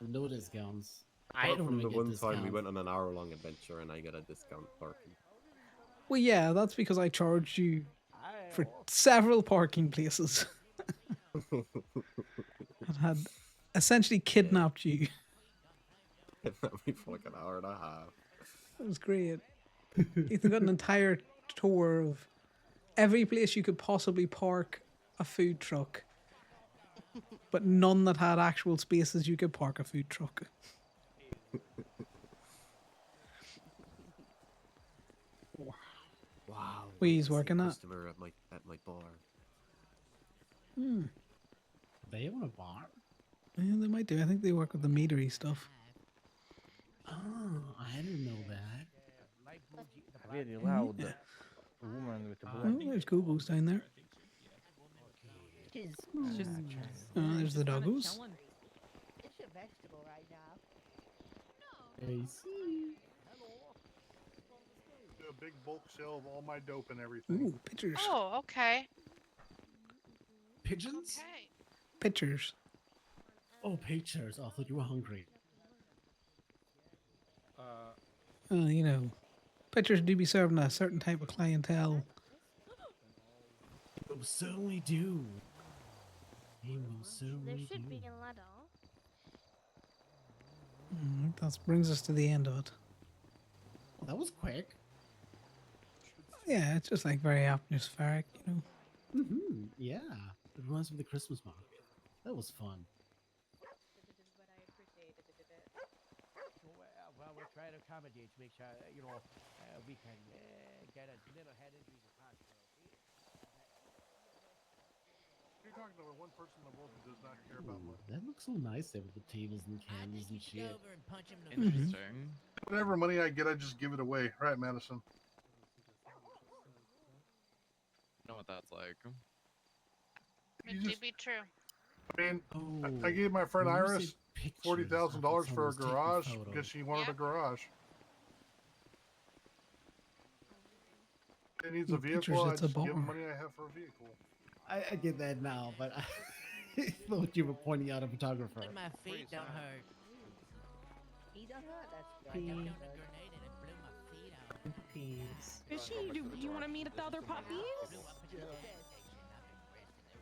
No discounts. I Apart don't from the even get one discounts. time we went on an hour-long adventure and I get a discount parking. Well, yeah, that's because I charged you for several parking places. And had essentially kidnapped you. That'd be for like an hour and a half. That was great. Ethan got an entire tour of every place you could possibly park a food truck, but none that had actual spaces you could park a food truck. Wow. Well, he's I see a working at. customer at my bar. They own a bar? Yeah, they might do. I think they work with the meadery stuff. Oh, I didn't know that. Really loud. The woman with the Oh, there's Googles down there. There's the doggos. It's a vegetable right now. I see. A big bulk sale of all my dope and everything. Ooh, pictures. Oh, okay. Pigeons? Okay. Pictures. Oh, pictures. I thought you were hungry. You know, pictures do be serving a certain type of clientele. They certainly do. They will certainly do. a ladder. That brings us to the end of it. Well, that was quick. Yeah, it's just like very atmospheric, you know. Mm-hmm. Yeah. It reminds me of the Christmas market. That was fun. Well, we're trying to accommodate to make sure, we can get as little head injuries as possible. You're talking to one person in the world who does not care about Ooh, money. that looks so nice there with the tables and candles and shit. Interesting. Whatever money I get, I just give it away. Right, Madison? Know what that's like. You It just, be true. I mean, Oh, I gave my friend when you Iris say pictures, I $40,000 thought for a someone was taking garage photos. because she wanted a garage. It needs a In pictures, vehicle. I it's a just give bar. money I have for a vehicle. I get that now, but I thought you were pointing out a photographer. But my feet don't hurt. He don't hurt. That's good. Pee. I jumped on a grenade and it blew my feet out. Peas. Fishy, do you want to meet the other puppies? Blew up into the gas station. I've been resting ever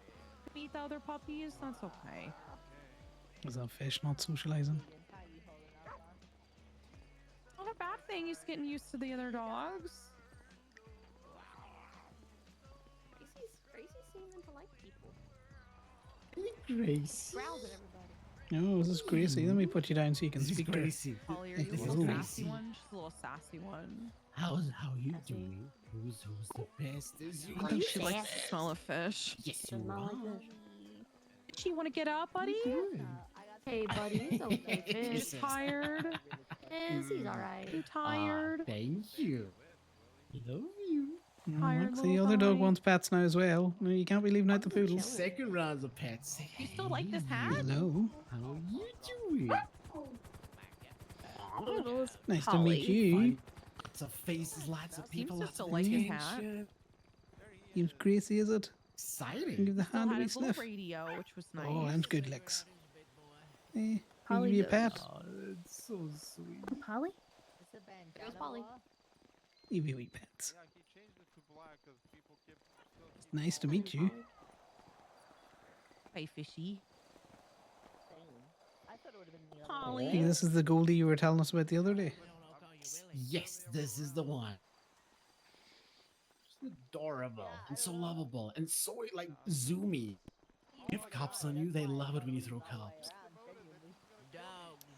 since. Meet the other puppies? That's okay. Is that fish not socializing? Not a bad thing. He's getting used to the other dogs. Gracie's seeming to like people. Grace. Growls at everybody. Oh, this is Gracie. Let me put you down so you can This is speak to her. Gracie. Holly, are you This a is little Gracie. sassy one? She's a little sassy one. How you doing? Who's the best? Is you? I think she likes the smell of fish. Yes, Does you not like are. fish. She want to get up, buddy? Hey, buddy. It's okay, You fish. tired? Yes, he's alright. You tired? Thank you. Love you. Tired Look, the little other dog guy. wants pets now as well. No, you can't be leaving out the poodles. Second round's of pets. You still like this hat? Hello. How you doing? Nice to meet you. Lots of faces, lots of Seems people, to lots still of like his things. hat. Seems Gracie, is it? Exciting. Give the Still hand a had wee his little sniff. radio, which was nice. Oh, them's good licks. Eh, Polly give you a goes. pet. Oh, that's so sweet. Polly? It's a bandana. There's Polly. Give you wee pets. It's nice to meet you. Hey, fishy. I thought it would have been the other Polly. Hey, this is the Goldie you were telling us about the other day. Yes, this is the one. Just adorable and so lovable and so like zoomy. You have cops on you, they love it when you throw cops.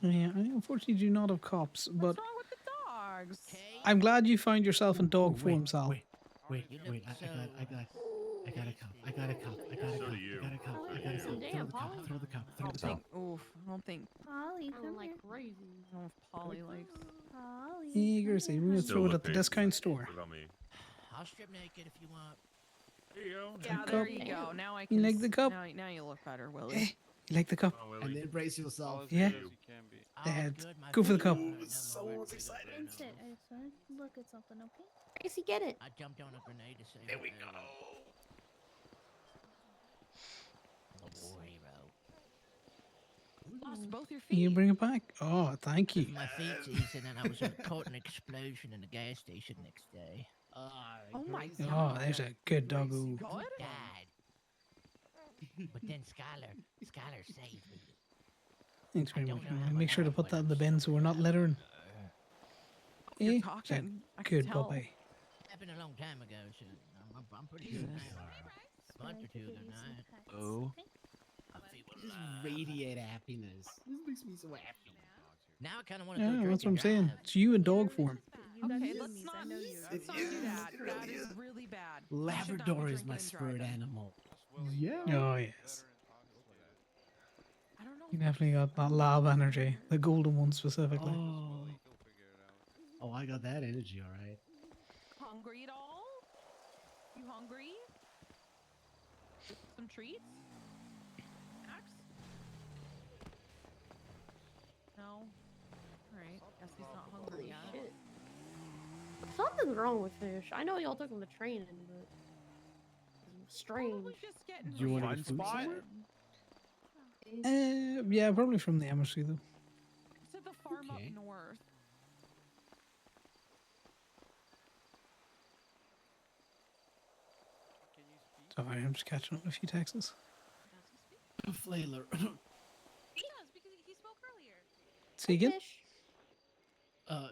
Yeah, I unfortunately do not have cops, but What's wrong with the dogs? I'm glad you found yourself in dog form, Sal. Wait, I got a cup. I got a cup. I got a cup. I got a cup. I got a cup. Throw the cup. Throw the cup. Throw the cup. Oof, I don't think Polly, I come like here. crazy. I don't know if Polly likes. Polly. Hey, Gracie, we're gonna Still throw it look at the basic, discount store. What about me? I'll strip naked if you want. Here you go. Yeah, cup. there you go. Now I You can. like the cup? Now you look better, Eh, Willie. you like the cup? Oh, And Willie. then brace yourself. Yeah. Oh, Dad, good, my go for the feet cup. hurt. So excited. Sit, son. Look at something, okay? Gracie, get it. I jumped on a grenade to save There we her. go. War hero. Lost both your feet. You bring it back? Oh, thank you. My feet season and I was caught in an explosion in a gas station next day. Oh my Gracie. Oh, there's a good doggo. Good. Died. But then Skylar saved me. Thanks very I much. don't know how Make I sure to got put what that I in the was bin so we're not littering. You're Eh, is that talking. I can good tell. puppy? Happened a long time ago, so I'm pretty good now. A month or two ago now. Oh. I feel Just alive. radiate happiness. This makes me so happy. Now I kind of want to Yeah, go drink that's what I'm and saying. drive. It's you in dog form. Okay, got let's zoomies, not. I know you. Let's not do that. That is really bad. We should not be Labrador is drinking my and spirit driving. animal. Yeah. Oh, yes. I don't know. You definitely got that lab energy. The golden one specifically. Oh, I got that energy, all right. Hungry at all? You hungry? Some treats? Max? No. Alright, guess he's not hungry yet. Shit. Something's wrong with fish. I know y'all took him to training, but it's strange. Probably just getting Do you want to react- get food somewhere? Yeah, probably from the emissary though. It's at the farm Okay. up north. Sorry, I'm just catching up with a few texts. Flailer. He does because he spoke earlier. See again? Fish.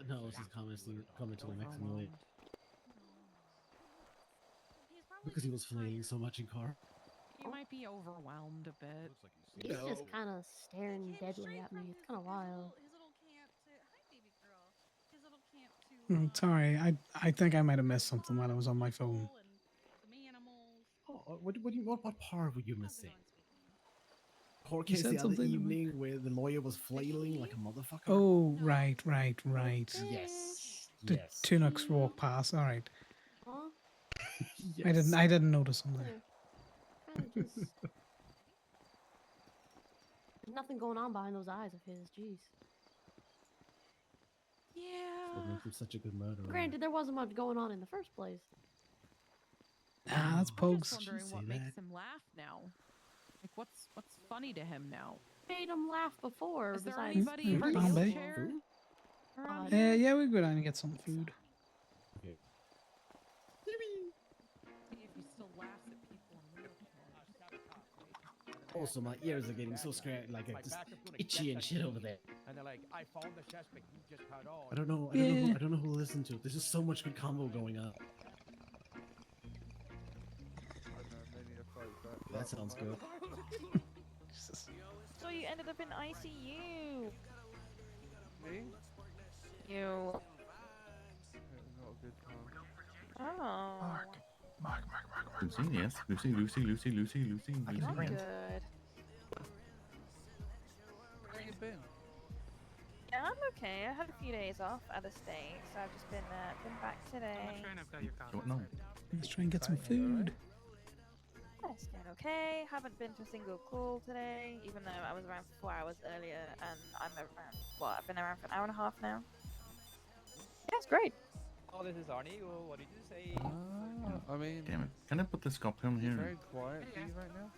No, this is commenting on Mexican late. Because he was flailing so much in car. You might be overwhelmed a bit. He's just kind of staring deadly at me. It's kind of wild. Sorry, I think I might have missed something while I was on my phone. Oh, what part were you missing? Court You case said the other something about- evening where the lawyer was flailing like a motherfucker? Oh, right. Yes. The Yes. Tunux walk past. All right. Huh? Yes. I didn't notice them there. Kind of just. There's nothing going on behind those eyes of his. Jeez. What Yeah. makes him such a good murderer? Granted, there wasn't much going on in the first place. Ah, that's I'm Pogues. just wondering Say what that. makes him laugh now. Like, what's funny to him now? Made him laugh before. Is there besides anybody in a Bombay. wheelchair around here? Yeah, we go down and get some food. Okay. See if he still laughs at people in wheelchairs. Also, my ears are getting so scared, like just itchy and shit over there. And they're like, I found the suspect you just had on. I don't know. I don't know who to listen to. There's just so much good combo going on. That sounds good. So you ended up in ICU. Me? You. Not a good time. Oh. Mark. Lucy, yes. Lucy. Not good. Where you been? Yeah, I'm okay. I had a few days off out of state, so I've just been back today. I've got your What? No. Let's try and get some food. Yeah, it's going okay. Haven't been to a single call today, even though I was around for 4 hours earlier, and I'm around. Well, I've been around for an hour and a half now. Yeah, it's great. Oh, this is Arnie. What did you say? I mean, Damn it. Can I put this cup in here? very quiet for you right now.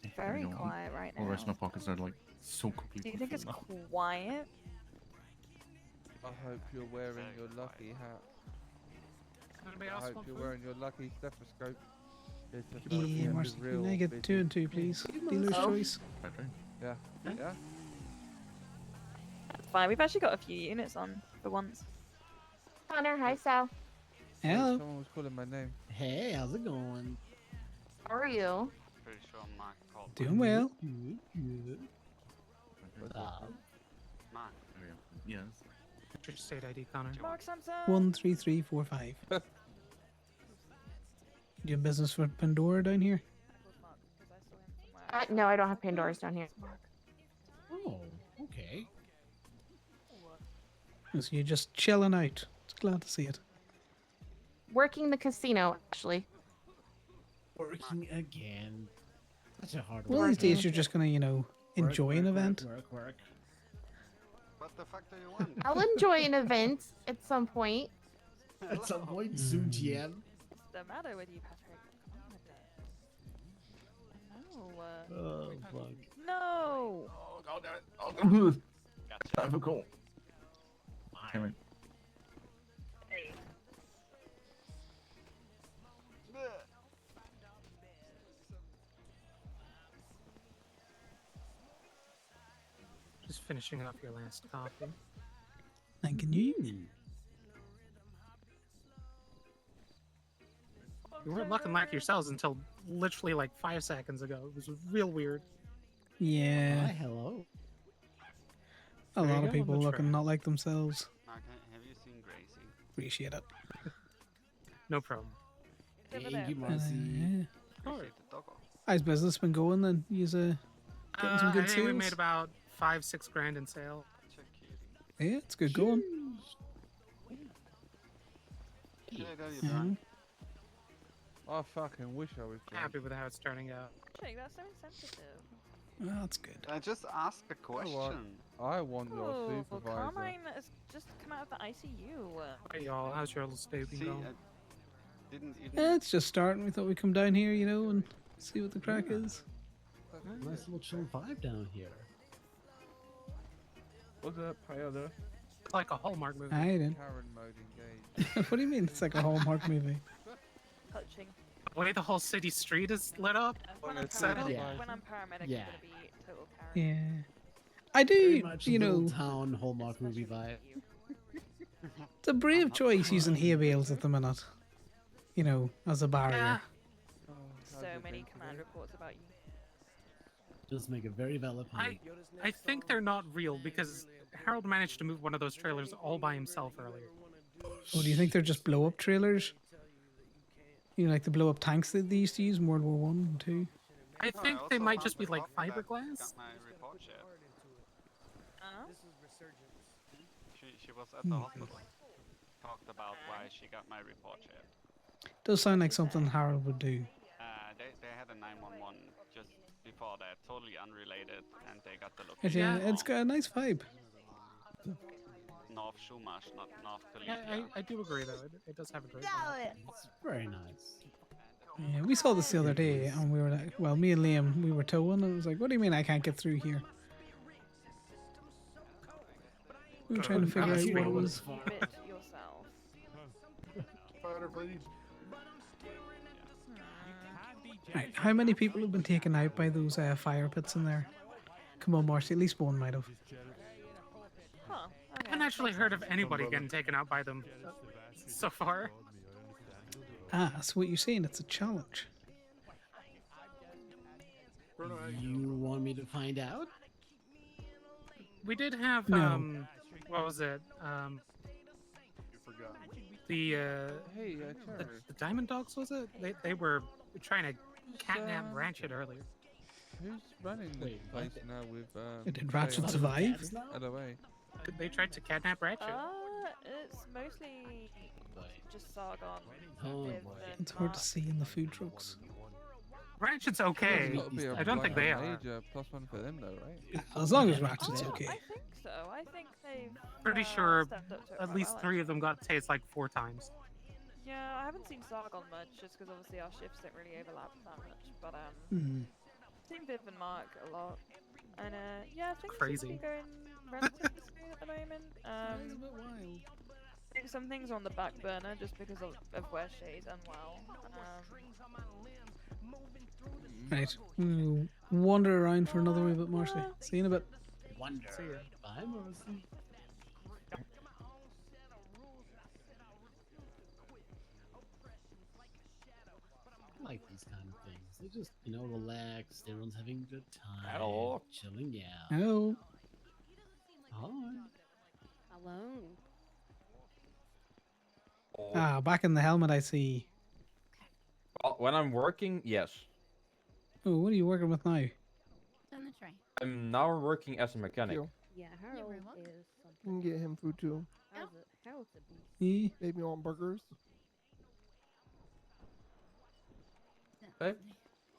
There Very we go. quiet right All the rest of now. my pockets are like so Do completely you think it's full now. quiet? I hope you're wearing your lucky hat. Anybody I else hope want you're food? wearing your lucky stethoscope. It's a Yeah, fucking Marcy, real can I get 2 and 2, please? Dealer's choice. Right. Yeah. Yeah. It's fine. We've actually got a few units on for once. Connor, hi Sal. Hello. Someone was calling my name. Hey, how's it going? How are you? Pretty sure Mark called. Doing well. Good. Mark. Yes. What's your state ID, Connor? Mark Samson. 13345. Do you have business for Pandora down here? No, I don't have Pandora's down here. Oh, okay. So you're just chilling out. It's glad to see it. Working the casino, actually. Working again. Such a hard Well, these days you're just gonna, enjoy an event. Work. What the fuck do you want? I'll enjoy an event at some point. At some point soon, GM. What's the matter with you, Patrick? Come on, Oh, fuck. No. Oh, God damn it. Oh, God. Gotcha. I have a call. Damn it. Just finishing off your last coffee. Thanking you. You weren't looking like yourselves until literally like 5 seconds ago. It was real weird. Yeah. Hi, hello. A There you lot go, of people on the looking track. not like themselves. Mark, have you seen Gracie? Appreciate it. No problem. Over Thank you, there. Marcy. Yeah. Appreciate the doggo. How's business been going then? You's getting some I good think we sales? made about 5-6 grand in sale. Check kitty. Yeah, it's good going. Yeah, there you Yeah. go. I fucking wish I was drunk. Happy with how it's turning out. Patrick, that's so insensitive. Well, that's good. I just asked a You know what? question. I want your Oh, supervisor. Carmine has just come out of the ICU. Hey y'all, how's your little stay been See, going? didn't even. Yeah, it's just starting. We thought we'd come down here, and see what the crack is. Nice little chill vibe down here. What's up, Payola? It's like a Hallmark movie. I didn't. Karen mode engaged. What do you mean? It's like a Hallmark movie. Touching. The way the whole city street is lit up. When I'm Set up. Yeah. when I'm paramedic, Yeah. I'm gonna be total Karen. Yeah. I Very do, much you little know, town Hallmark movie vibe. it's a brave choice using hay bales at the minute. As a barrier. Yeah. So many command reports about you. Just make a very valid point. I think they're not real because Harold managed to move one of those trailers all by himself earlier. Oh, do you think they're just blow up trailers? Like the blow up tanks that they used to use in World War One and Two? I think they might just be like fiberglass. Got my report yet. This is resurgence. She was at the hospital. Talked about why she got my report yet. Does sound like something Harold would do. They had a 911 just before that, totally unrelated, and they got the Actually, location it's got a nice vibe. North Shumash, not North Yeah, Galicia. I do agree though. It does have a great vibe. It's very nice. Yeah, we saw this the other day, and we were like, well, me and Liam, we were towing, and I was like, what do you mean I can't get through here? We were trying to figure out what it was. Bit yourself. Right, how many people have been taken out by those fire pits in there? Come on, Marcy, at least one might have. Huh. I haven't actually heard of anybody getting taken out by them so far. Ah, so what you're saying, it's a challenge. You want me to find out? We did have No. what was it? The Hey, the Diamond Dogs, was it? They were trying to catnap Ratchet earlier. Who's running the place now with Did Ratchet survive? LOA. They tried to kidnap Ratchet. It's mostly just Sargon. Oh, with boy. the It's hard to Mark. see in the food trucks. Ratchet's okay. There's gotta be a I don't think they are. major +1 for them though, right? As long as Ratchet's okay. I think so. I think they've Pretty sure stepped up to it at quite least well, 3 of them got tased like 4 times. Yeah, I haven't seen Sargon much, just because obviously our shifts don't really overlap that much. But seen Viv and Mark a lot, and yeah, things seem to Crazy. be going relatively smooth at the moment. I think some things are on the back burner just because of where Shay's unwell. Right, we'll wander around for another wee bit, Marcy. See you in a bit. Wonder. See ya. Bye, Marcy. I like these kind of things. They just, relaxed. Everyone's having a good time. Hello. Chilling out. Hello. Hi. Hello. Ah, back in the helmet I see. Well, when I'm working, yes. Oh, what are you working with now? On the tray. I'm now working as a mechanic. Yeah, Harold is You can get him food too. How's it? Harold's a beast. Yeah. Maybe you want burgers? Hey?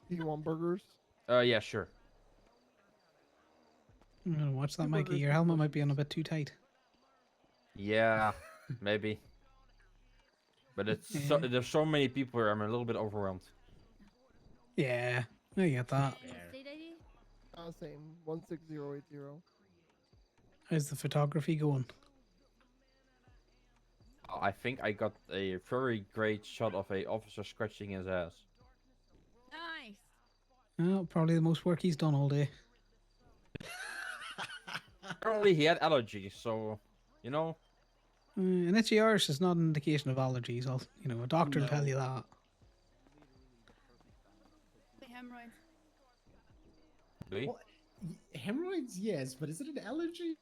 Do you want burgers? Yeah, sure. I'm gonna watch that, Two Mikey. burgers, Your two helmet might be on a bit too tight. Yeah, maybe. But there's so many people here. I'm a little bit overwhelmed. Yeah, I get that. State ID? Same. 16080. How's the photography going? I think I got a very great shot of a officer scratching his ass. Nice. Oh, probably the most work he's done all day. Apparently he had allergies, so An itchy arse is not an indication of allergies. A doctor will No. tell you that. The hemorrhoids. Do we? Well, hemorrhoids, yes, but is it an allergy?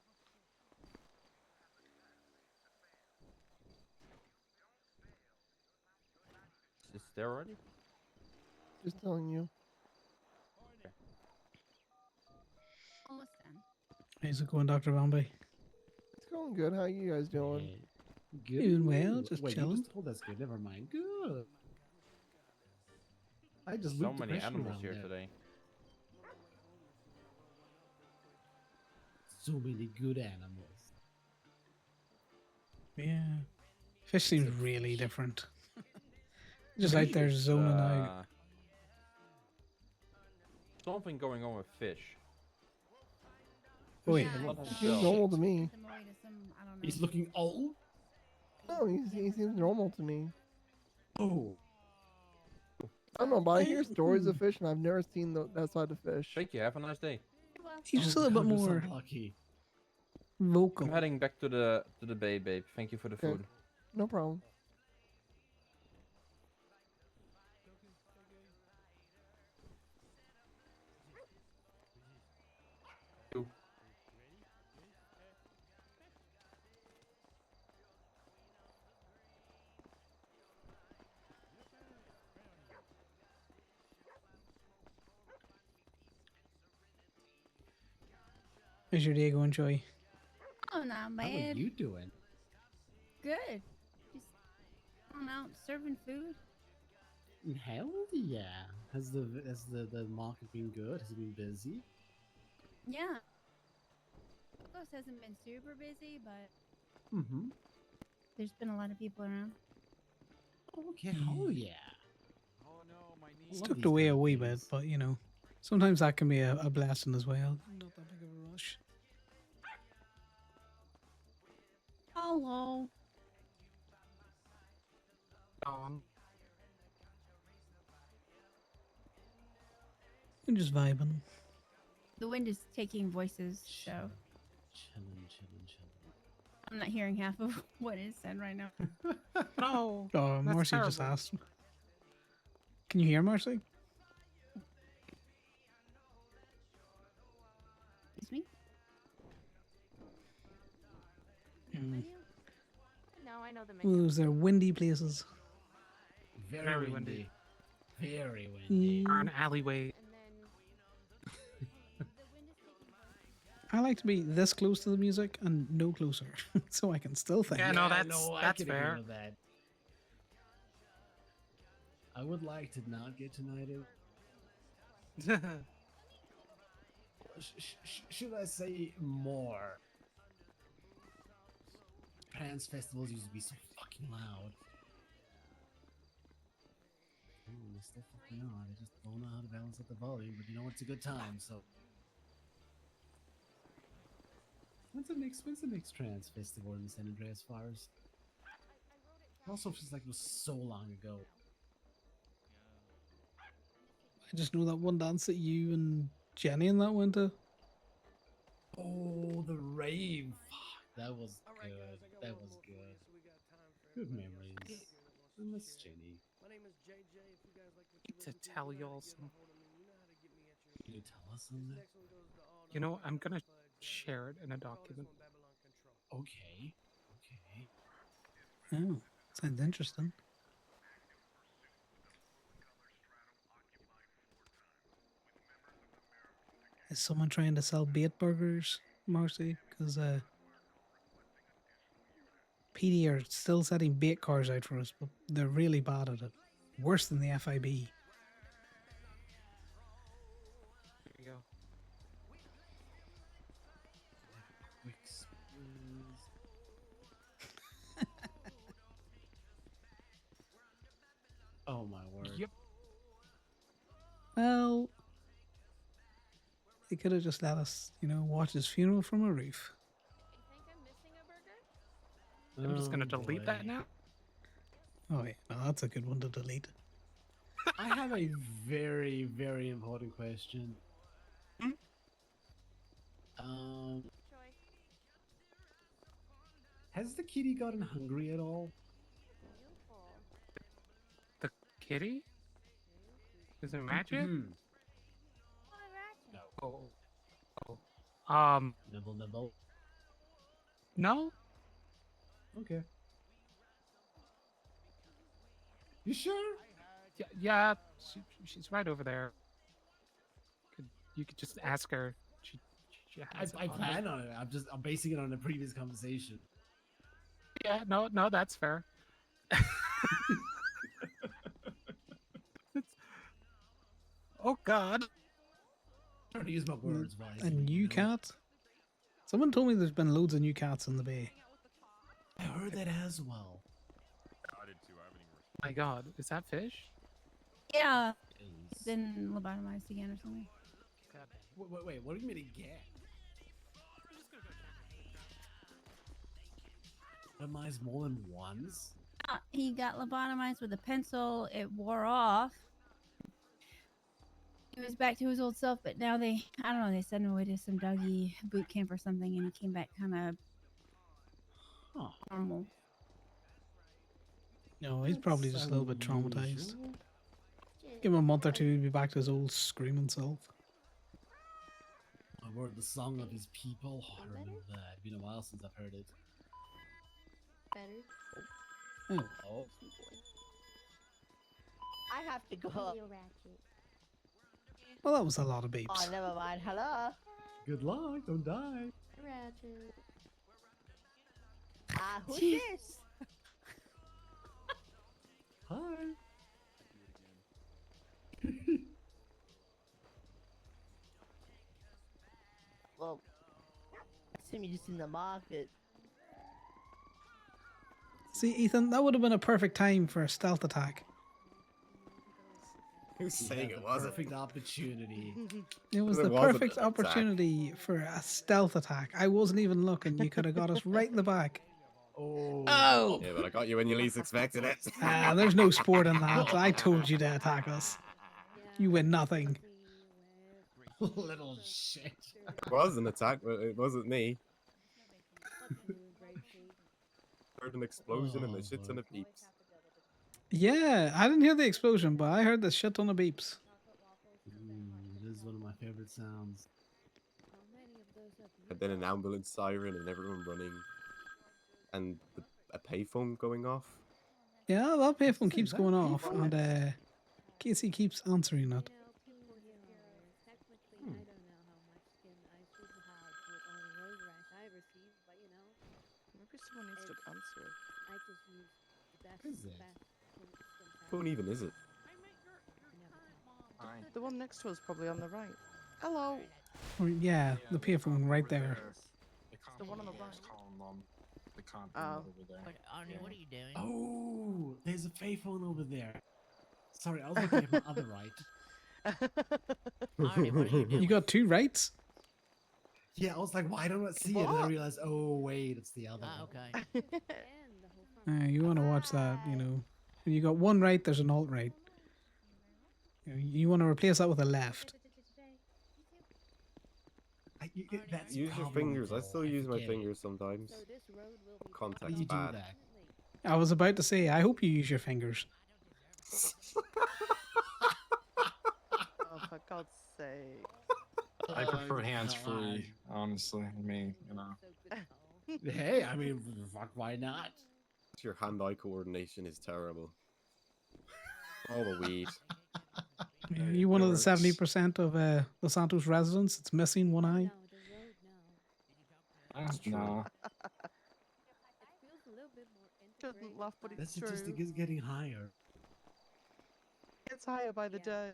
Is it there already? Just telling you. Almost done. How's it going, Dr. Bombay? It's going good. How you guys doing? Good. Doing well, just Wait, chilling. You just told us good. Never mind. Good. I just So moved the many question animals around here there. today. So many good animals. Yeah. Fish seems really different. Just out there zoning out. Something going on with fish. Wait. Seems normal to me. He's looking old. No, he seems normal to me. Oh. I don't know, but I hear stories of fish, and I've never seen that side of fish. Thank you. Have a nice day. He's just a little bit God, you're more so lucky. vocal. I'm heading back to the bay, babe. Thank you for the Okay. food. No problem. How's your day going, Joy? Oh, not How are bad. you doing? Good. Just, I don't know, serving food. Hell yeah. Has the market been good? Has it been busy? Yeah. Locos hasn't been super busy, but Mm-hmm. there's been a lot of people around. Okay, hell yeah. Oh no, my knee. It's love tucked these away kind a of wee bit, things. but you know, sometimes that can be a blessing as well. Not that big of a rush. Hello. I'm just vibing. The wind is taking voices, so Chillin'. I'm not hearing half of what is said right now. No. Oh, That's Marcy just terrible. asked. Can you hear Marcy? Excuse me? Mm. No, I know the Well, those are windy places. Very windy. Very windy. Or an alleyway. I like to be this close to the music and no closer, so I can still think. Yeah, no, I that's can agree fair. with that. I would like to not get tonighted. Should I say more? Trans festivals used to be so fucking loud. They still fucking are. They just don't know how to balance out the volume, but you know it's a good time, so. When's the next trans festival in the San Andreas Fires? It also feels like it was so long ago. I just know that one dance that you and Jenny and that went to. Oh, the rave. Fuck, that was good. That was good. Good memories. I miss Jenny. My name is JJ. If you guys like what you To tell y'all some. Can you tell us on that? You know, I'm gonna share it in a document. Okay. Okay. Oh, sounds interesting. Is someone trying to sell bait burgers, Marcy? Because PD are still setting bait cars out for us, but they're really bad at it. Worse than the FIB. There you go. Quick squeeze. Oh my word. Yep. Well, they could have just let us, watch his funeral from a roof. I'm just gonna Oh, delete boy. that now. Oh, yeah, no, that's a good one to delete. I have a very, very important question. Has the kitty gotten hungry at all? The kitty? Is it magic? Mhm. Oh. Nibble, nibble. No. Okay. You sure? Yeah. She's right over there. You could just ask her. She has it I on her. plan on it. I'm basing it on a previous conversation. Yeah. No, that's fair. Oh God. Trying to use my words wisely. A new cat? Someone told me there's been loads of new cats in the bay. I heard that as well. I did too. I haven't even. My God, is that fish? Yeah. Been lobotomized again or something. Wait, what do you mean again? Lobotomized more than once? He got lobotomized with a pencil. It wore off. He was back to his old self, but now I don't know, they sent him away to some doggy boot camp or something, and he came back kind of normal. No, he's probably just a little bit traumatized. unusual. Give him a month or two, he'll be back to his old screaming self. My word, the song of his people. Oh, I remember that. It's been a while since I've heard it. Better. Oh. I have to go. Well, that was a lot of beeps. Oh, never mind. Hello. Good luck. Don't die. Ratchet. Who's this? Hi. Well, assume you're just in the market. See, Ethan, that would have been a perfect time for a stealth attack. Who's saying the it wasn't? perfect opportunity. It was It the wasn't perfect an attack. opportunity for a stealth attack. I wasn't even looking. You could have got us right in the back. Oh! Yeah, but I got you when you least expected it. There's no sport in that. I told you to attack us. You win nothing. Little shit. It was an attack, but it wasn't me. Heard an explosion and the shit ton of beeps. Yeah, I didn't hear the explosion, but I heard the shit ton of beeps. It is one of my favorite sounds. And then an ambulance siren and everyone running. And a payphone going off. Yeah, that payphone keeps going off, and Casey keeps answering it. Maybe someone needs to answer it. Is it? Phone even is it? The one next to us, probably on the right. Hello. Or, yeah, the payphone right there. The one on the right. The comp Oh. over there. Arnie, what are you doing? Oh, there's a payphone over there. Sorry, I was looking at my other right. Arnie, what are you doing? You got two rights? Yeah, I was like, why don't I see it? And I realized, oh, wait, it's the other one. Okay. You want to watch that, you know. When you got one right, there's an alt right. You want to replace that with a left. That's Use your fingers. I still use my fingers sometimes. Contact's You do bad. that. I was about to say, I hope you use your fingers. Oh, for God's sake. I prefer hands-free, honestly. I mean, you know. Hey, I mean, fuck, why not? Your hand-eye coordination is terrible. All the weed. You one of the 70% of Los Santos residents that's missing one eye? No. Shouldn't laugh, but That it's true. statistic is getting higher. It's higher by the day.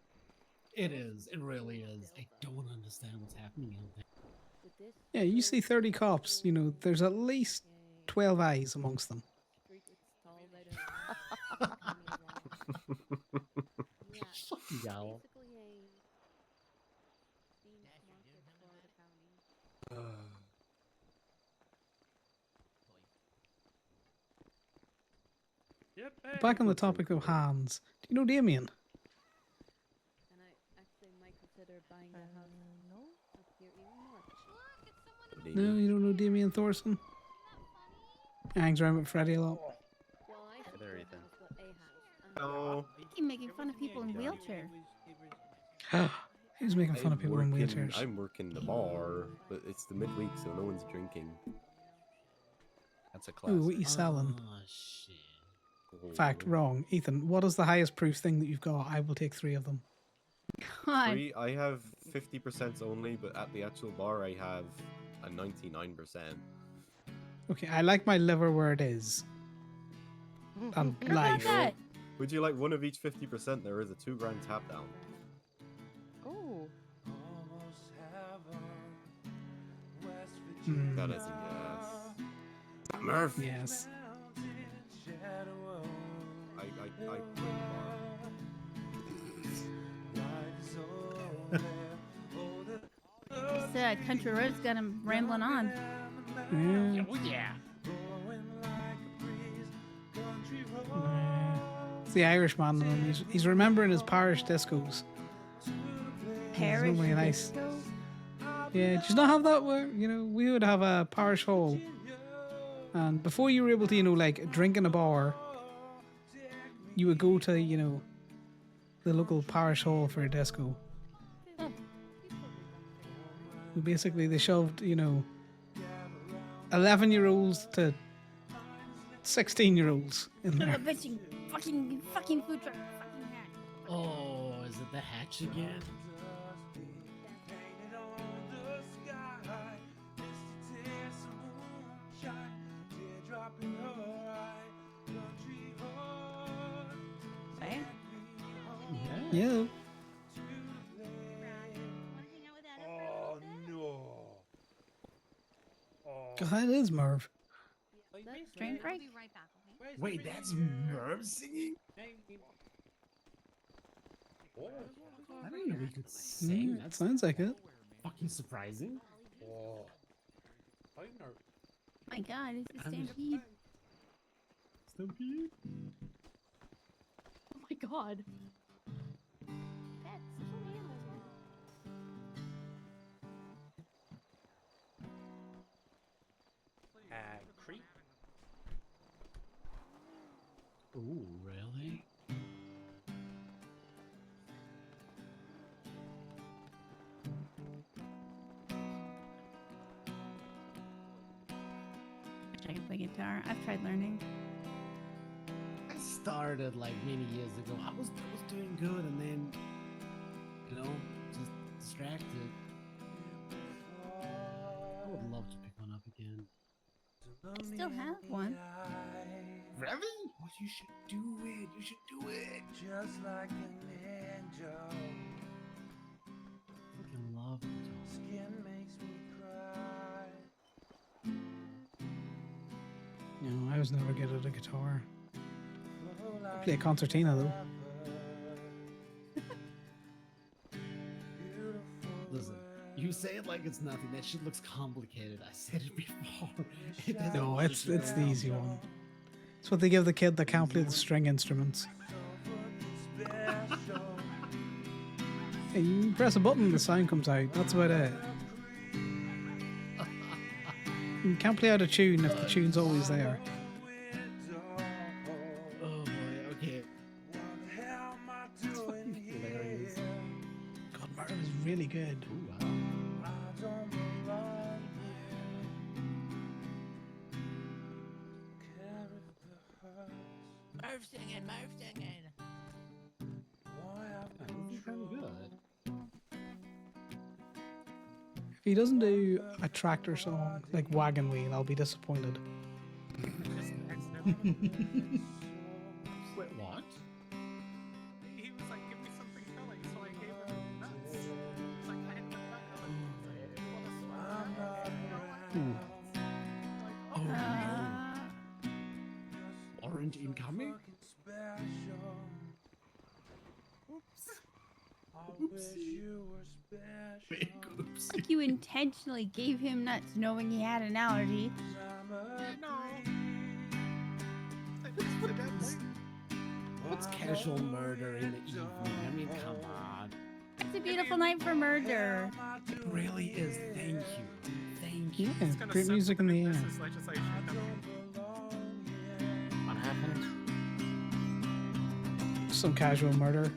It is. It really is. I don't understand what's happening out there. Yeah, you see 30 cops, you know, there's at least 12 eyes amongst them. Y'all. Back on the topic of hands, do you know Damien? No, you don't know Damien Thorson? Hangs around with Freddy a lot. There, Ethan. No. Keep making fun of people in wheelchairs. Who's making fun of people in wheelchairs? I'm working the bar, but it's the midweek, so no one's drinking. That's a class. Ooh, what you selling? Oh, shit. Fact, wrong. Ethan, what is the highest proof thing that you've got? I will take 3 of them. God. 3, I have 50% only, but at the actual bar I have a 99%. Okay, I like my liver where it is. And What about life. that? Would you like one of each 50%? There is a 2 grand tap down. Oh. Hmm. That is a yes. Murph. Yes. I quit the bar. Country Road's got him rambling on. Yeah. Oh, yeah. It's the Irishman in him. He's remembering his parish discos. Parish Really nice. disco? Yeah, did you not have that where, you know, we would have a parish hall. And before you were able to, you know, like drink in a bar, you would go to, you know, the local parish hall for a disco. Basically, they shoved, you know, 11-year-olds to 16-year-olds in there. Bitching, fucking food truck, fucking hat. Oh, is it the hatch again? Right? Yeah. God, that is Merv. Drink break. Wait, that's Merv singing? I didn't know he could sing. That's Sounds like it. fucking surprising. My God, it's a stampede. Stampede? Oh my god. Pets, kill animals. Creep. Ooh, really? I can play guitar. I've tried learning. I started like many years ago. I was doing good, and then, you know, just distracted. I would love to pick one up again. I still have one. Really? Oh, you should do it. You should do it. Just like an angel. Fucking love guitar. Skin makes me cry. No, I was never good at a guitar. I play a concertina though. Listen, you say it like it's nothing. That shit looks complicated. I said it before. It doesn't No, look it's the that easy one. It's what they give the kid that can't play the string instruments. Hey, you press a button and the sound comes out. That's about it. You can't play out a tune if the tune's always there. Oh boy, okay. Hilarious. God, Martin is really good. Ooh, wow. Merv singing, Merv singing. That's kind of good. If he doesn't do a tractor song like Wagon Wheel, I'll be disappointed. Wait, what? He was like, give me something filling, so I gave him nuts. It's like, I didn't Orange incoming? Big oops. Like you intentionally gave him nuts knowing he had an allergy. What's casual murder in the evening? I mean, come on. It's a beautiful night for murder. It really is. Thank you. Thank you. Yeah, great music in the air. What happened? Some casual murder.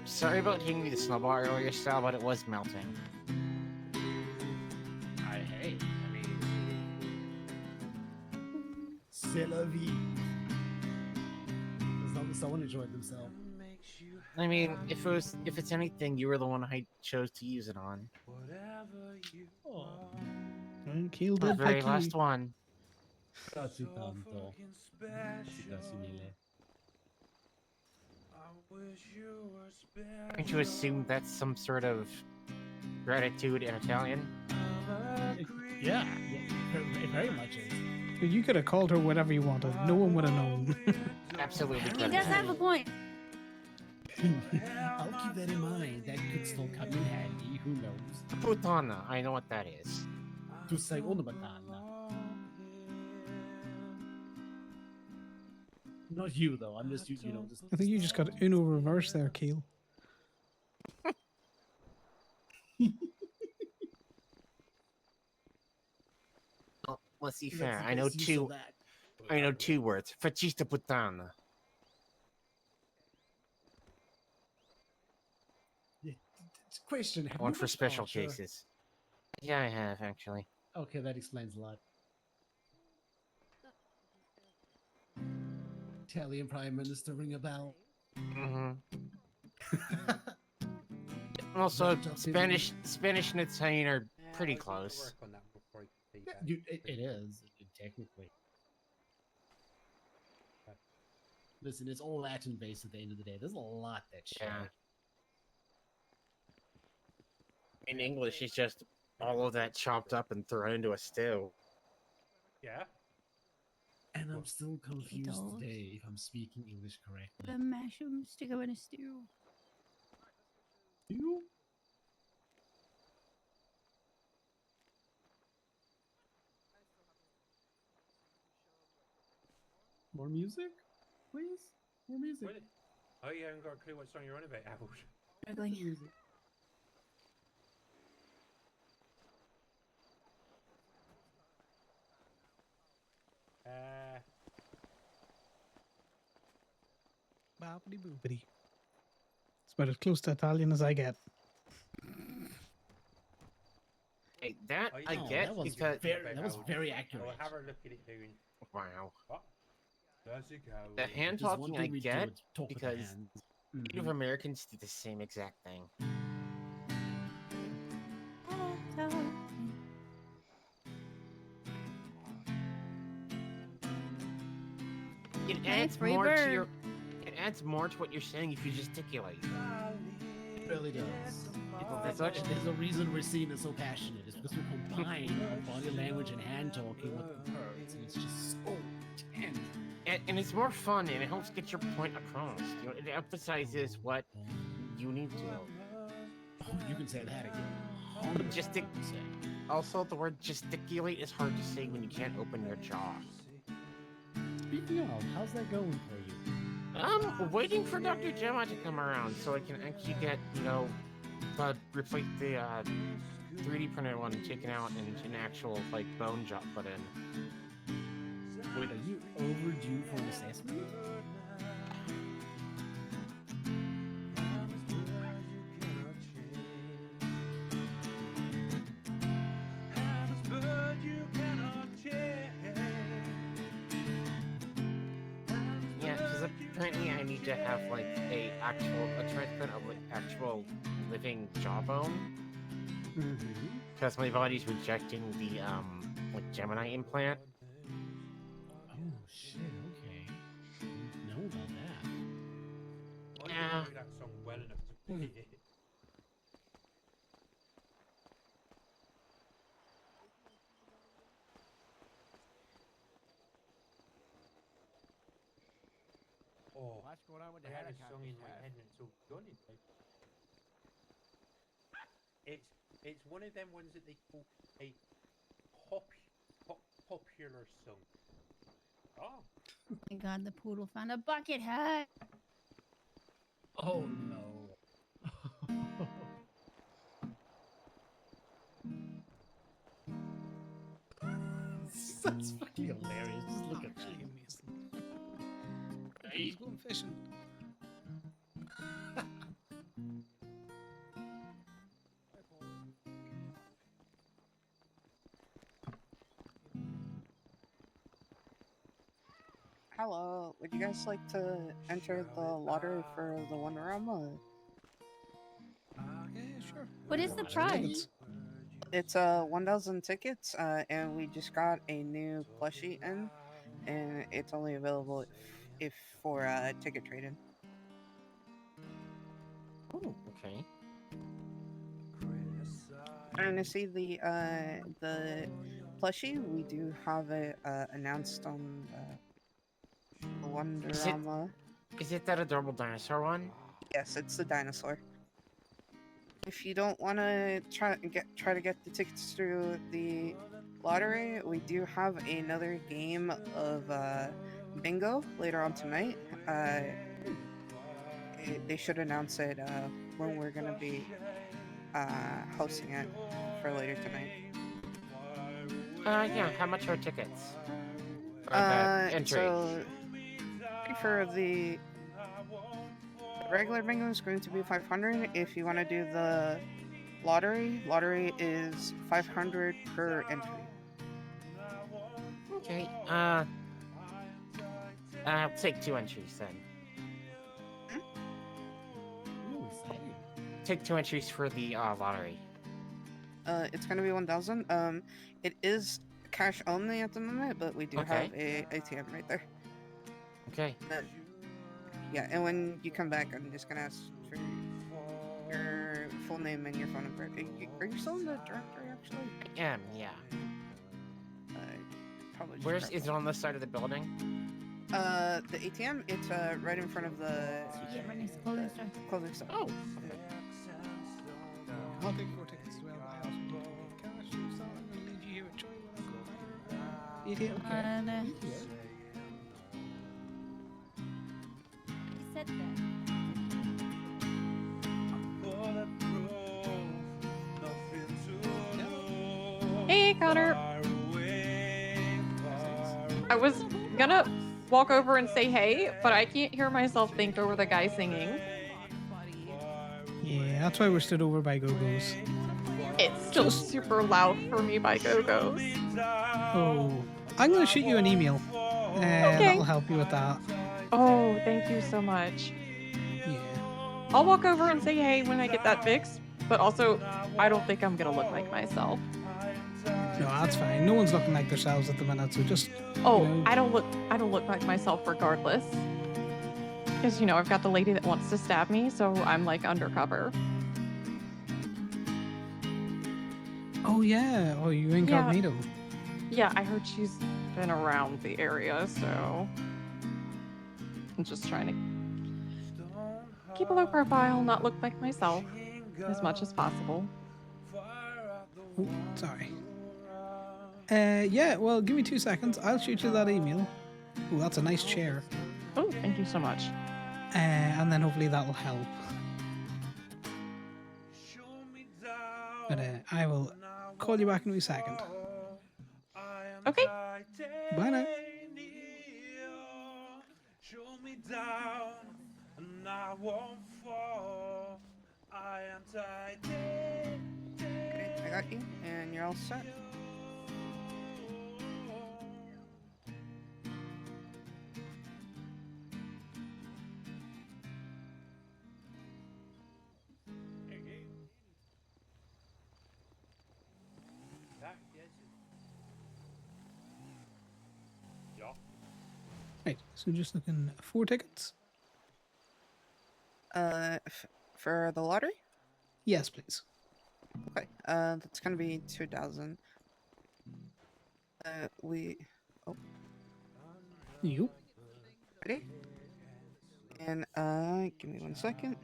Sorry about hitting the snowball earlier, Sal, but it was melting. Hey, I mean, c'est la vie. As long as someone enjoyed themselves. I mean, if it's anything, you were the one I chose to use it on. And killed The it very like last one. Grazie tanto. Grazie mille. Aren't you assume that's some sort of gratitude in Italian? Yeah, it very much is. But you could have called her whatever you wanted. No one would have known. Absolutely. He does have a point. I'll keep that in mind. That could still come in handy. Who knows? Putana, I know what that is. To say una banana. Not you though. I'm just you know just. I think you just got Uno reverse there, Keel. Well, let's be That's fair. the I know best use of two. that. I know two words. Fascista puttana. Question. have One you for watched special Archer? cases. Yeah, I have actually. Okay, that explains a lot. Italian Prime Minister ring a bell. Mm-hmm. Also, Spanish and Italian are pretty close. Yeah, it is technically. Listen, it's all Latin based at the end of the day. There's a lot that share. Yeah. In English, it's just all of that chopped up and thrown into a stew. Yeah. And I'm still confused Potatoes. today if I'm speaking English correctly. The mushrooms to go in a stew. You? More music, please. More music. Really? Oh, you haven't got a clue what song you're on about, Apple. Struggling. Music. Boppity boopity. It's about as close to Italian as I get. Hey, that Oh, I yeah. get that was because that was very I'll accurate. have a look at it doing. wow. What? Does it go? The hand Just one talking thing I we do get is talk with the because hands. Native Americans do the same exact thing. It adds free more to bird. your. It adds more to what you're saying if you gesticulate. It really does. That's actually There's a reason we're seeing it so passionate. It's because we combine our body language and hand talking with words, and it's just so intense. and it's more fun and it helps get your point across. You know, it emphasizes what you need to know. Oh, you can say that again. Also, the word gesticulate is hard to say when you can't open your jaw. Speaking of, how's that going for you? I'm waiting for Dr. Gemma to come around so I can actually get, replace the 3D printed one taken out and an actual, bone job put in. Wait, are you overdue for an assessment? Yeah, because apparently I need to have, a transplant of, actual living jawbone. Because my body's rejecting the, Gemini implant. Oh, shit, okay. Didn't know about that. I Yeah. don't know that song well enough to play it. Oh, What's going on with I the had a helicopter? song in my head and it's all gone. It's one of them ones that they call a popular song. Oh. Thank God the poodle found a bucket hat. Oh, no. That's fucking hilarious. Just look at you. He's going fishing. Hello, would you guys like to enter the lottery for the one room? Yeah, sure. What is the prize? It's 1,000 tickets, and we just got a new plushie in, and it's only available if for ticket trading. Oh, okay. And to see the plushie, we do have it announced on the Wonderama. Is it that adorable dinosaur one? Yes, it's the dinosaur. If you don't want to try to get the tickets through the lottery, we do have another game of bingo later on tonight. They should announce it when we're gonna be hosting it for later tonight. Yeah. How much are tickets? Or the entry? So for the regular bingo is going to be 500. If you want to do the lottery is 500 per entry. Okay. I'll take 2 entries then. Ooh, exciting. Take 2 entries for the lottery. It's gonna be 1,000. It is cash only at the moment, but we do Okay. have a ATM right there. Okay. Yeah, and when you come back, I'm just gonna ask for your full name and your phone number. Are you still in the directory, actually? Yeah. Probably just Where's grab is it on this side of the building? the ATM, it's right in front of the Yeah, right next to clothing store. clothing store. Oh. I'll take 4 tickets as well, but I also need to go get cash, so I'm gonna leave you here with Troy when I go back. ATM, okay. And he said that. Hey, Connor. I was gonna walk over and say hey, but I can't hear myself think over the guy singing. Yeah, that's why we're stood over by Go-Go's. It's still super loud for me by Go-Go's. Oh, I'm gonna shoot you an email. Okay. That'll help you with that. Oh, thank you so much. Yeah. I'll walk over and say hey when I get that fixed, but also, I don't think I'm gonna look like myself. No, that's fine. No one's looking like themselves at the minute, so just. Oh, you know, I don't look like myself regardless. Because, you know, I've got the lady that wants to stab me, so I'm like undercover. Oh yeah. Oh, you incognito. Yeah, I heard she's been around the area, so I'm just trying to keep a low profile, not look like myself as much as possible. Oh, sorry. Yeah. Well, give me 2 seconds. I'll shoot you that email. Oh, that's a nice chair. Oh, thank you so much. And then hopefully that'll help. But I will call you back in a second. Okay. Bye now. Okay, I got you, and you're all set. Right. So just looking 4 tickets. For the lottery? Yes, please. Okay. That's gonna be 2,000. Oh. You. Ready? And give me 1 second.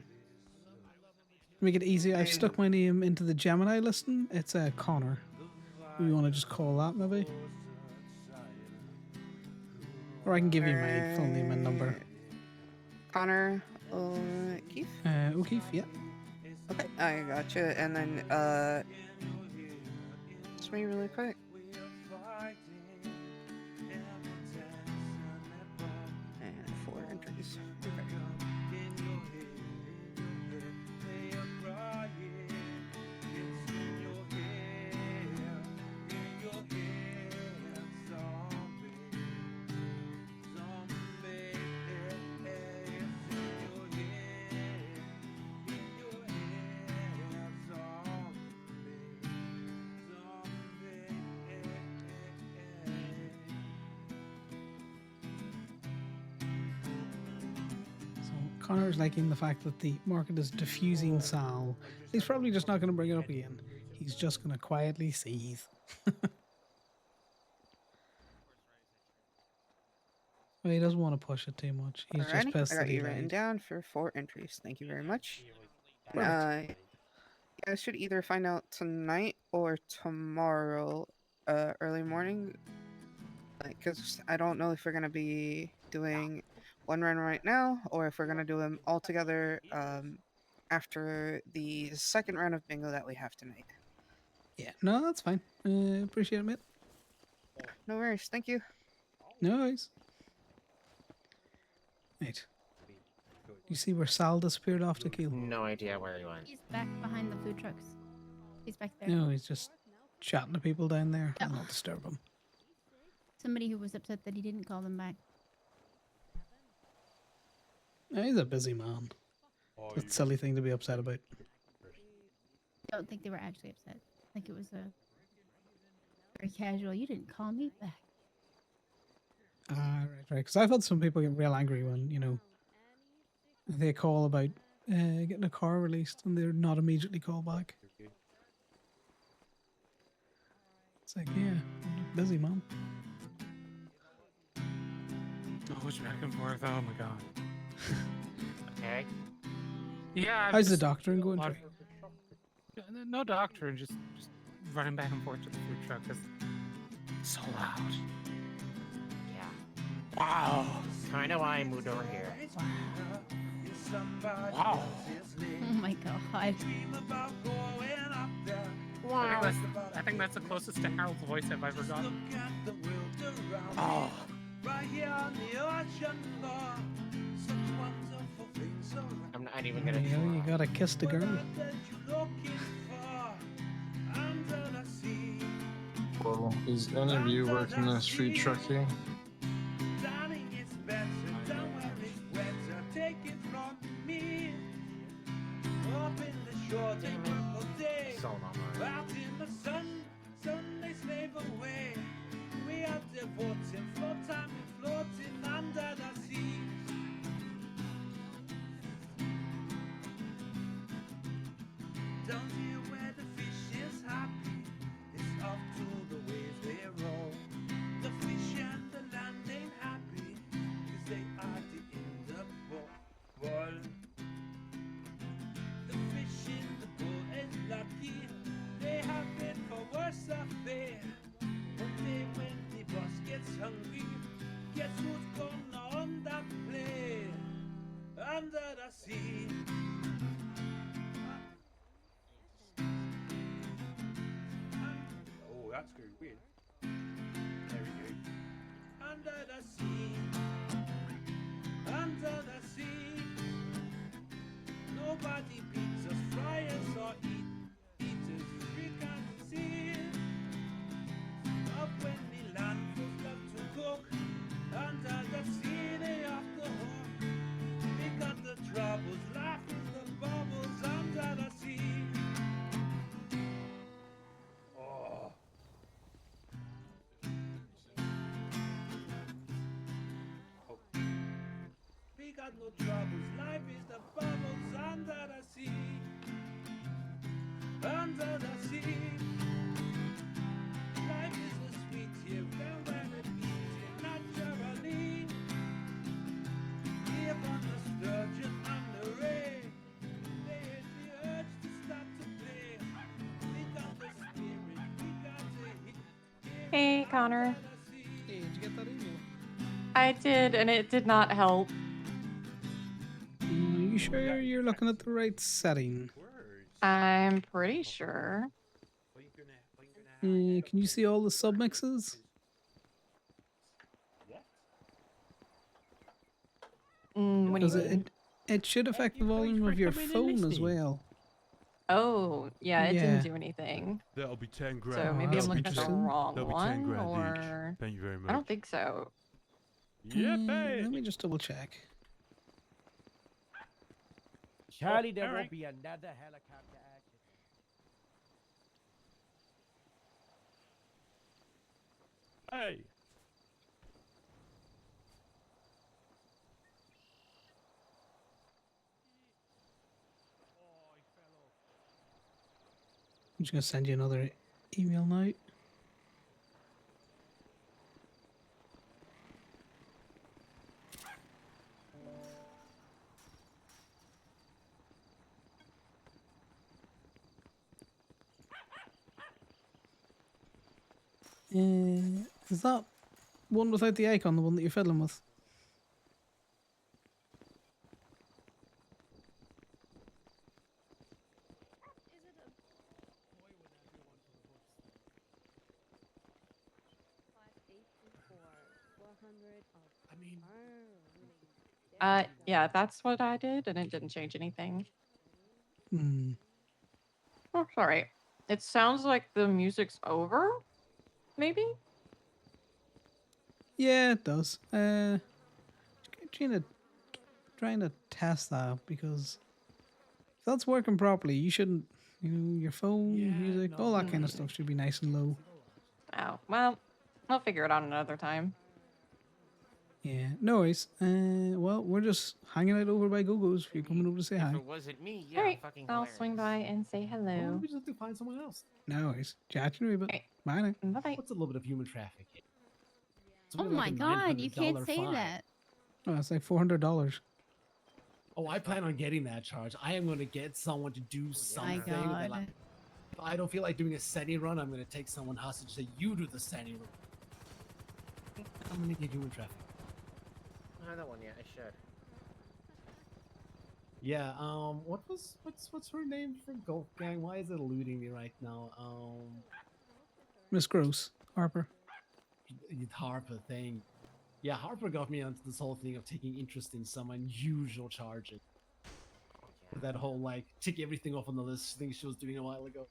Make it easy. I've stuck my name into the Gemini listing. It's Connor. You want to just call that maybe? Or I can give you my full name and number. Connor O'Keefe? O'Keefe, yeah. Okay, I gotcha. And then, just me really quick. And 4 entries. Connor's liking the fact that the market is diffusing Sal. He's probably just not going to bring it up again. He's just going to quietly seethe. Well, he doesn't want to push it too much. He's just Alrighty, pissed I that got he you written lied. down for 4 entries. Thank you very much. Perfect. You guys should either find out tonight or tomorrow, early morning. Because I don't know if we're gonna be doing one run right now, or if we're gonna do them all together after the second round of bingo that we have tonight. Yeah, no, that's fine. Appreciate it, mate. No worries. Thank you. No worries. Right. You see where Sal disappeared off the kill? No idea where he went. He's back behind the food trucks. He's back there. No, he's just chatting to people down there. I'll not disturb him. Somebody who was upset that he didn't call them back. Yeah, he's a busy man. It's a silly thing to be upset about. I don't think they were actually upset. I think it was a very casual. You didn't call me back. Right. Because I've had some people get real angry when, they call about getting a car released, and they're not immediately called back. It's like, yeah, I'm busy, mom. Always back and forth. Oh my god. Okay. Yeah. I've How's the just- doctoring going, lot Trey? of- No doctor, just running back and forth to the food truck because it's so loud. Yeah. Wow. Kind of why I moved over here. Wow. Oh my god. Wow. I think that's the closest to Harold's voice I've ever gotten. Oh. I'm not even gonna. You know, you gotta kiss the girl. Well, is any of you working in a street truck here? So not mine. Down here where the fish is happy, it's off to the ways they roll. The fish and the land ain't happy, 'cause they are in the bowl. The fish in the bowl is lucky, they have it for worse affair. One day when the boss gets hungry, guess who's gonna on that play? Under the sea. Oh, that's going weird. There we go. Under the sea. Under the sea. Nobody beats us, fryers or eaters. We can see. Up when the land goes up to cook. Under the sea, they off the hook. We got the troubles, laughing the bubbles under the sea. Oh. We got no troubles, life is the bubbles under the sea. Under the sea. Life is a sweet here, down where it beats here naturally. Here on the sturgeon and the ray. They had the urge to start to play. We got the spirit, we got the hit. Hey, Connor. Hey, did you get that email? I did, and it did not help. You sure you're looking at the right setting? I'm pretty sure. Can you see all the submixes? What do you Because mean? it should affect the volume of your phone as well. Oh, yeah, it Yeah. didn't do anything. That'll be 10 grand. So maybe that's I'm looking at the interesting. wrong That'll be 10 one, grand or each. Thank you very much. I don't think so. Let me just double check. Charlie, there won't be another helicopter accident. Hey. I'm just gonna send you another email now. Is that one without the icon the one that you're fiddling with? Yeah, that's what I did, and it didn't change anything. Hmm. Oh, sorry. It sounds like the music's over, maybe? Yeah, it does. Trying to test that, because if that's working properly, you shouldn't. You know, your phone, music, all that kind of stuff should be nice and low. Oh, well, I'll figure it out another time. Yeah, no worries. Well, we're just hanging out over by Go-Go's if you're coming over to say If hi. it wasn't me, yeah, Alright, fucking I'll hilarious. swing by and say Well, hello. we just have to find someone else. No worries. Chat you in a wee bit. Alright. Bye now. Bye-bye. What's a little bit of human trafficking? It's Oh only like my a god, you can't $900 say fine. that. Oh, it's like $400. Oh, I plan on getting that charge. I am going to get someone to do something. that, God. like, if I don't feel like doing a sending run, I'm going to take someone hostage. Say you do the sending run. I'm going to get human trafficking. Another one, yeah, I should. Yeah. What's her name from Golf Gang? Why is it eluding me right now? Miss Gross. Harper. Harper thing. Yeah, Harper got me onto this whole thing of taking interest in some unusual charges. That whole like tick everything off on the list thing she was doing a while ago.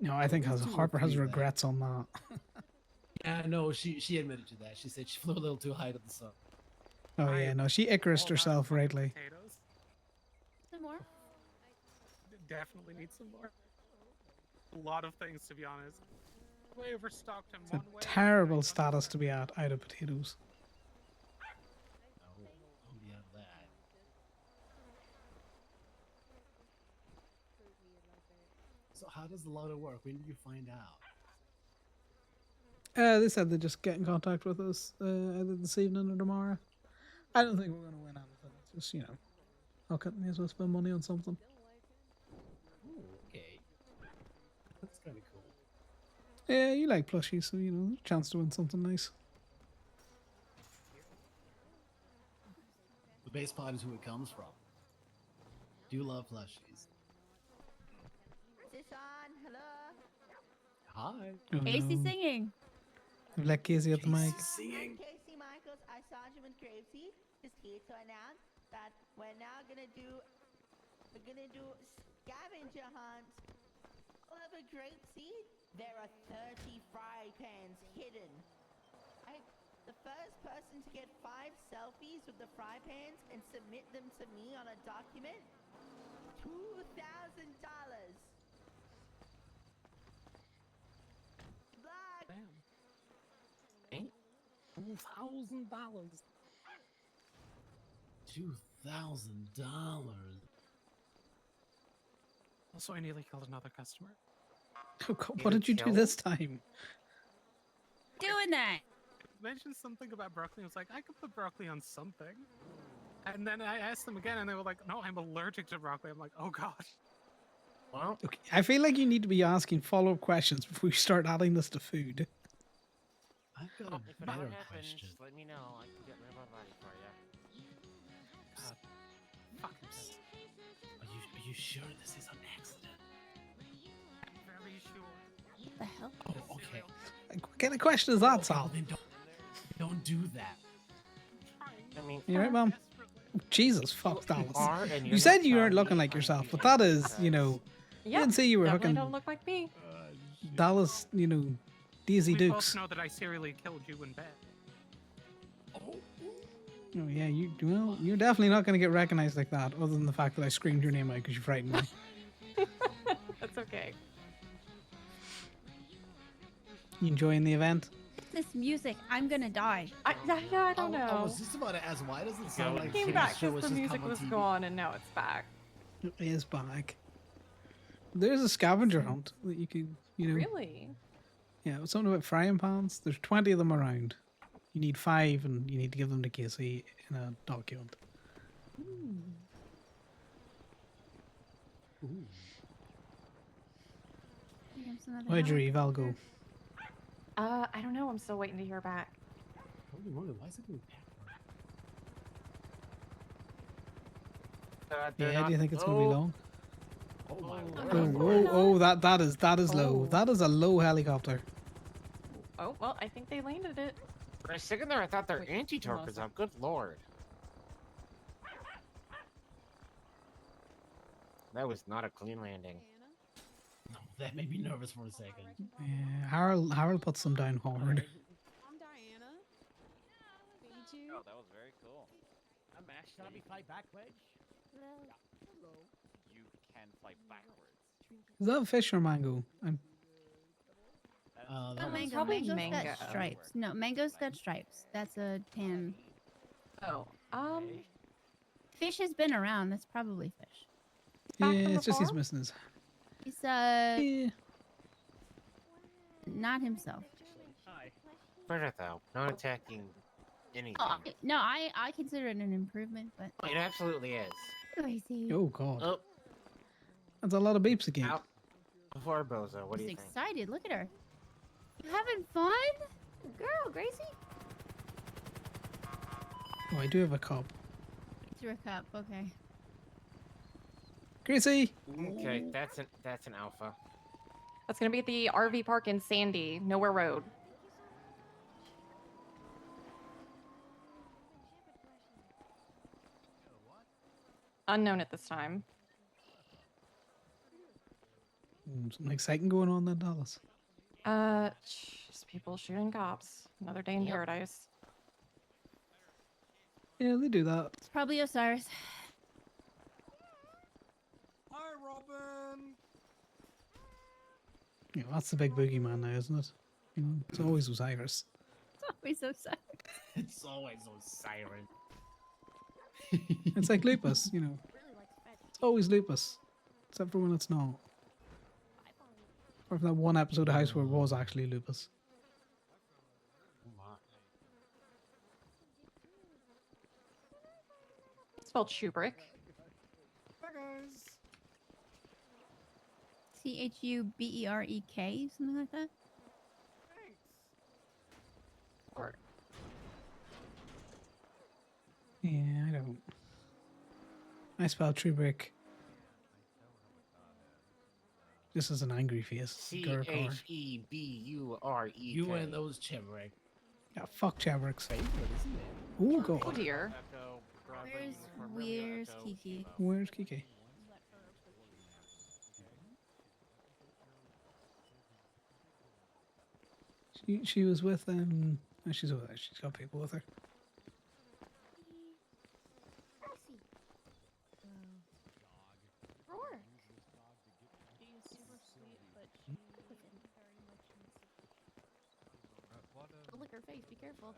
No, I think There's 2 or Harper has 3 that- regrets on that. Yeah, no, she admitted to that. She said she flew a little too high to the sun. Oh yeah, no, she Icarused herself rightly. Potatoes. Some more? Definitely need some more. A lot of things, to be honest. Way overstocked in It's a one way. terrible status to be at out of potatoes. I'll be out of that. So how does the loader work? When did you find out? They said they just get in contact with us either this evening or tomorrow. I don't think we're going to win anything. It's just, I'll may as well spend money on something. Oh, okay. That's kind of cool. Yeah, you like plushies, so, chance to win something nice. The base part is who it comes from. Do you love plushies? Hello. Hi. Oh, Casey no. singing. I've let Casey at the mic. Singing. Casey Michaels, I saw you in Gravesy is here to announce that we're now gonna do scavenger hunt. We'll have a grape seed. There are 30 fry pans hidden. The first person to get 5 selfies with the fry pans and submit them to me on a document, $2,000. Black. Damn. $2,000. $2,000. Also, I nearly killed another customer. Oh, God, what did you do this time? Doing that. Mentioned something about broccoli. I was like, I could put broccoli on something. And then I asked them again, and they were like, no, I'm allergic to broccoli. I'm like, oh, God. Well, Okay, I feel like you need to be asking follow-up questions before you start adding this to food. I've got if a it better ever happens, question. let me know. I can get rid of my body for you. Fuck. Are you sure this is an accident? Very sure. What the hell? Oh, okay. What kind of question is that, Sal? Then don't do that. I mean, You right, Mom? Jesus, fuck, Dallas. are, and You you're said not you weren't telling looking me like I'm yourself, but being that is, because- you didn't say you were definitely hooking don't look like me. Dallas, Daisy We Dukes. both know that I serially killed you in bed. Oh yeah, you're definitely not going to get recognized like that, other than the fact that I screamed your name out because you frightened me. That's okay. You enjoying the event? This music, I'm gonna die. I don't know. I was just about to ask, why does it sound like Came Tim's back show because is the just music come on was TV? gone and now it's back. It is back. There's a scavenger hunt that you could, Really? Yeah, it's something about frying pans. There's 20 of them around. You need 5, and you need to give them to Casey in a document. Why'd your eval go? I don't know. I'm still waiting to hear back. Holy moly, why is it going backward? Yeah, do you think it's going to be long? Oh my That is low. That is a low helicopter. Oh, well, I think they landed it. For a second there, I thought their anti-torque was up. Good lord. That was not a clean landing. No, that made me nervous for a second. Yeah, Harold puts them down hard. I'm Diana. Meet you. Oh, that was very cool. I'm Ash. Shall we fly backwards? Hello. You can fly backwards. Is that a fish or mango? that No, one's mango. probably Mango's mango. got stripes. No, mango's got stripes. That's a tan. Oh, Fish has been around. That's probably fish. Yeah, back from it's just he's before? missing his. He's Yeah. not himself. Better though. Not attacking anything. Oh, no, I consider it an improvement, but It absolutely is. crazy. Oh god. Oh, That's a lot of beeps again. out. Before Bozo, what do She's you think? excited. Look at her. You having fun, girl, Gracie? Oh, I do have a cop. It's your cup. Okay. Gracie! Okay, that's an alpha. That's gonna be at the RV park in Sandy, Nowhere Road. Unknown at this time. Something exciting going on then, Dallas. Just people shooting cops. Another day in paradise. Yeah, they do that. It's probably Osiris. Hi, Robin. Yeah, that's the big boogeyman now, isn't it? You know, it's always Osiris. It's always Osiris. It's always Osiris. It's like lupus, you know. It's always lupus, except for when it's not. Or for that one episode of House where it was actually lupus. It's spelled Shubrick. Hi, guys. CHUBEREK, something like that. Or Yeah, I don't. I spell Trubrick just as an angry face. Gurkar. CHEBUREK. You and those Chevrolet. Yeah, fuck Chabricks. Favorite, isn't it? Oh oh god. dear. Where's Kiki? Where's Kiki? She was with she's over there. She's got people with her. Lick her face. Be careful.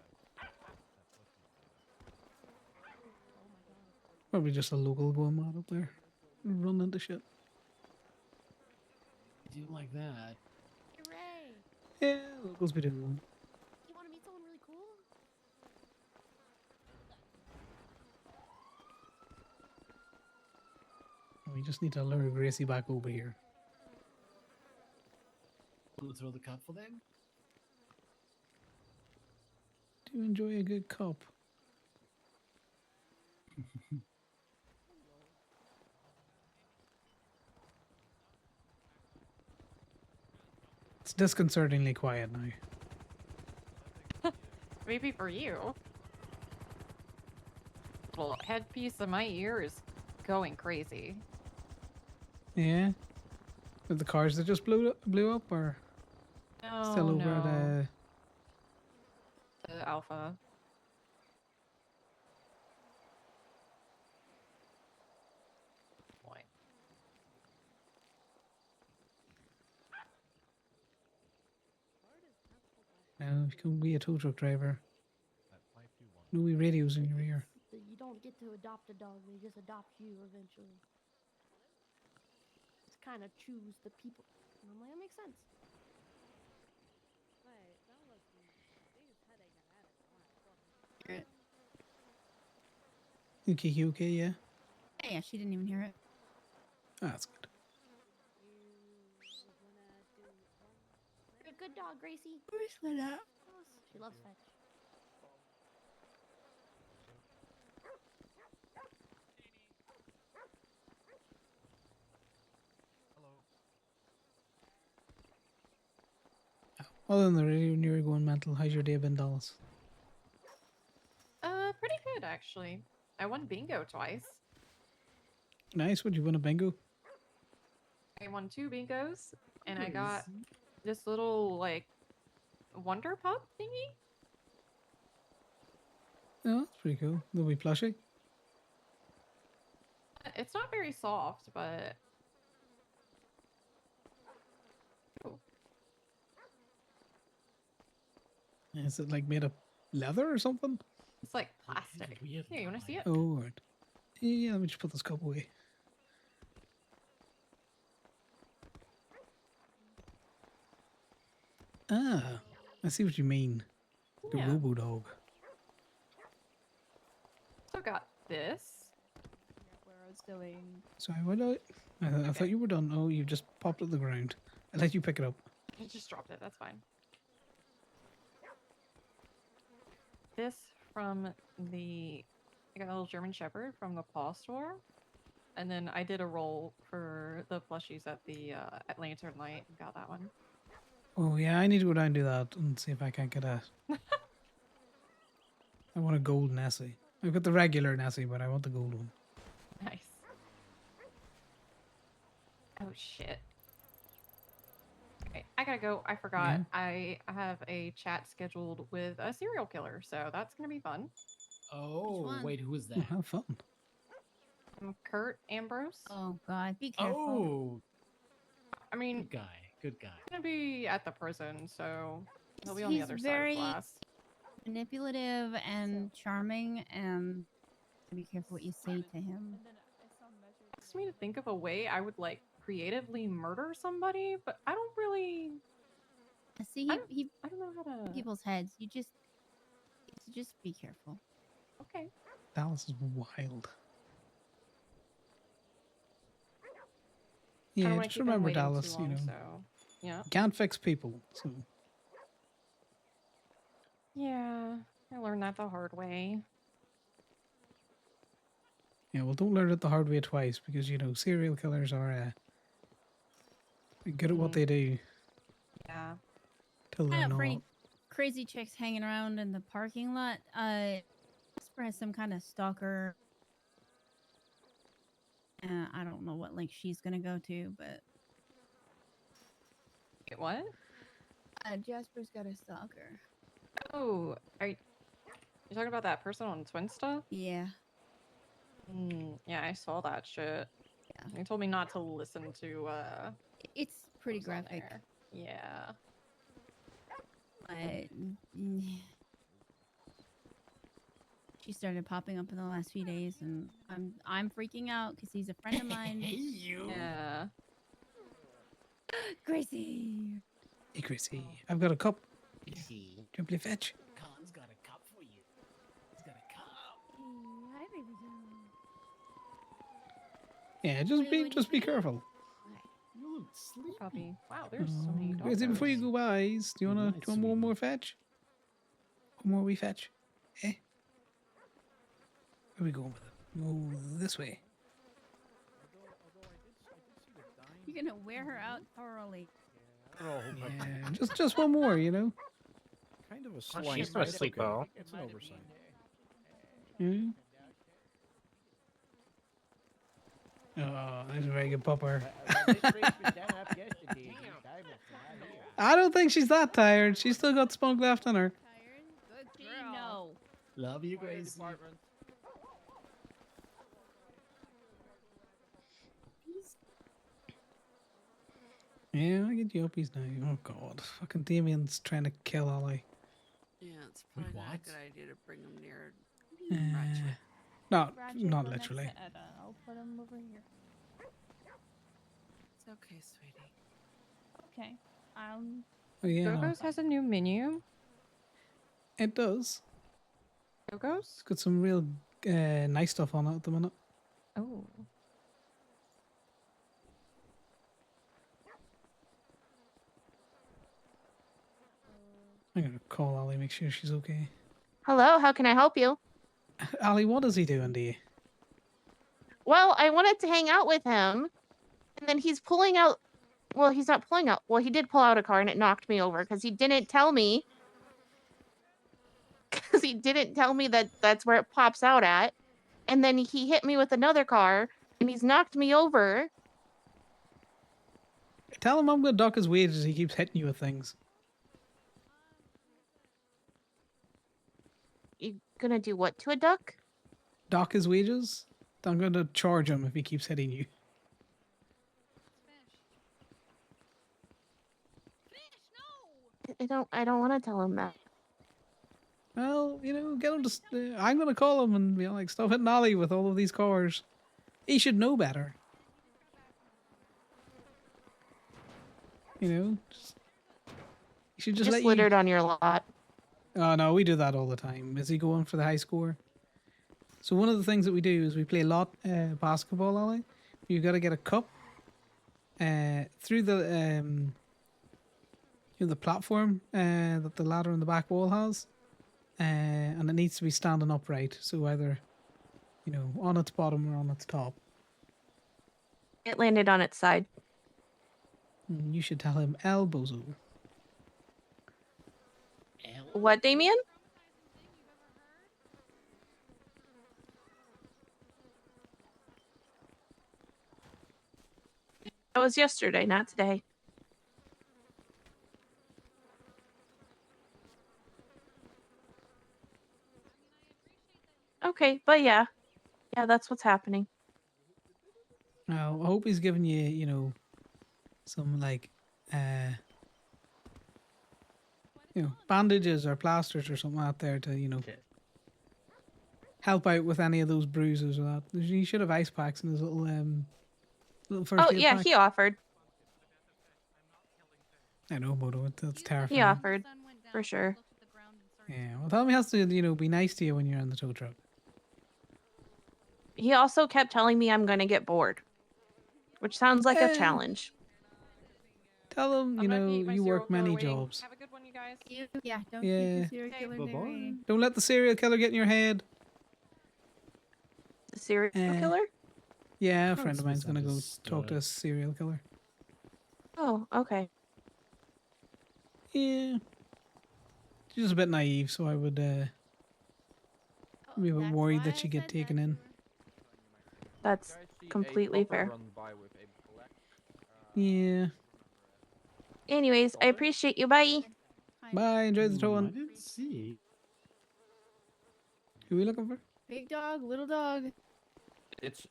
Probably just a local going mad up there. Run into shit. Do like that. Hooray! Yeah, locals be doing that. You want to meet someone really cool? We just need to lure Gracie back over here. Want to throw the cup for them? Do you enjoy a good cop? It's disconcertingly quiet now. Maybe for you. Little headpiece in my ear is going crazy. Yeah? With the cars that just blew up or No, still over no. at The Alpha. Boy. Now you can be a tow truck driver. No wee radios in your ear. You don't get to adopt a dog; they just adopt you eventually. Just kind of choose the people. And I'm like, that makes sense. You Kiki okay, yeah? Yeah, she didn't even hear it. Ah, that's good. You're a good dog, Gracie. Where's that? She loves fetch. Other than the radio and you're going mental, how's your day been, Dallas? Pretty good actually. I won bingo twice. Nice, would you win a bingo? I won 2 bingos, and I got this little like Wonder Pup thingy. Oh, that's pretty cool. They'll be plushy. It's not very soft, but Is it like made of leather or something? It's like plastic. Here, you want to see it? Oh, right. Yeah, let me just put this cup away. Ah, I see what you mean. The Yeah. Robo Dog. So got this. Where I was going. Sorry, what did I thought you were done. Oh, you just popped it to the ground. I let you pick it up. I just dropped it. That's fine. This from I got a little German Shepherd from the Paw Store, and then I did a roll for the plushies at the at Lantern Light and got that one. Oh yeah, I need to go down and do that and see if I can't get a. I want a gold Nessie. I've got the regular Nessie, but I want the gold one. Nice. Oh shit. Okay, I gotta go. I forgot. Yeah. I have a chat scheduled with a serial killer, so that's gonna be fun. Oh, one? wait, who is Oh, that? have fun. Kurt Ambrose. Oh God, be careful. Oh, I mean, good guy. Good guy. he's gonna be at the prison, so he'll be on the He's other very side of glass. manipulative and charming, and be careful what you say to him. Asks me to think of a way I would like creatively murder somebody, but I don't really. See, he I don't know how to. people's heads. You just be careful. Okay. Dallas is wild. I don't Yeah, wanna just keep him remember waiting too Dallas. long, You know, so yeah. you can't fix people. So Yeah, I learned that the hard way. yeah, well, don't learn it the hard way twice because you know serial killers are good at what they do. Yeah. Till I they're know for any not. crazy chicks hanging around in the parking lot. Jasper has some kind of stalker. I don't know what link she's gonna go to, but Wait, what? Jasper's got a stalker. Oh, are you talking about that person on Twinsta? Yeah. Yeah, I saw that shit. Yeah. They told me not to listen to It's pretty what was on graphic. there. Yeah. But she started popping up in the last few days, and I'm freaking out because he's a friend of mine. Hey, you. Yeah. Gracie. Hey, Chrissy, I've got a cup. Easy. Do you play fetch? Khan's got a cup for you. He's got a cup. Hi, baby girl. Yeah, just be careful. You look sleepy. Puppy. Wow, there's so many dogs. Gracie, before you go by, do you wanna Good night, do you want one more fetch? One more wee fetch? Eh? Where are we going with it? Go this way. You're gonna wear her out thoroughly. Yeah, just one more, you know. Kind of a Oh, slight. she's but it's asleep, okay. though. It's an oversight. Hmm? Oh, that's a very good pupper. I don't think she's that tired. She's still got spunk left in her. Good girl. Love you, Gracie. Yeah, I get you uppies now. Oh god, fucking Damien's trying to kill Ollie. Yeah, it's probably not a what? good idea to bring him near. Not Ratchet, not go next to literally. Etta. I'll put him over here. It's okay, sweetie. Okay. Oh yeah, no, Gogo's has a new menu. it does. Gogo's? It's got some real nice stuff on it at the minute. Oh. I'm gonna call Ollie, make sure she's okay. Hello, how can I help you? Ollie, what is he doing to you? Well, I wanted to hang out with him, and then he's pulling out. Well, he's not pulling out. Well, he did pull out a car, and it knocked me over because he didn't tell me. Because he didn't tell me that that's where it pops out at, and then he hit me with another car, and he's knocked me over. Tell him I'm gonna dock his wages. He keeps hitting you with things. You gonna do what to a duck? Dock his wages. I'm gonna charge him if he keeps hitting you. I don't want to tell him that. Well, you know, get him to. I'm gonna call him and be like, stop hitting Ollie with all of these cars. He should know better. You know, you should just let Just you. littered on your lot. Oh no, we do that all the time. Is he going for the high score? So one of the things that we do is we play a lot basketball, Ollie. You got to get a cup through the the platform that the ladder in the back wall has, and it needs to be standing upright. So either on its bottom or on its top. It landed on its side. You should tell him El Bozo. What, Damien? That was yesterday, not today. Okay, but yeah, that's what's happening. Now, I hope he's giving you, some like, bandages or plasters or something out there to, help out with any of those bruises or that. He should have ice packs in his little first aid Yeah, pack. he offered. I know, Moto. That's terrifying. He offered, for sure. Yeah, well, tell him he has to, be nice to you when you're in the tow truck. He also kept telling me I'm gonna get bored, which sounds like a challenge. Tell him, you work many jobs. Have a good one, you guys. Yeah, don't Yeah. keep the serial killer narrating. Don't let the serial killer get in your head. The serial killer? Yeah, a Oh, friend it's of mine's gonna go talk to a misunderstood. serial killer. Oh, okay. Yeah. She's just a bit naive, so I would be a bit worried that she'd get taken in. That's completely fair. Yeah. Anyways, I appreciate you. Bye. Bye. Enjoy the I towing. didn't see. Who are we looking for? Big dog, little dog. It's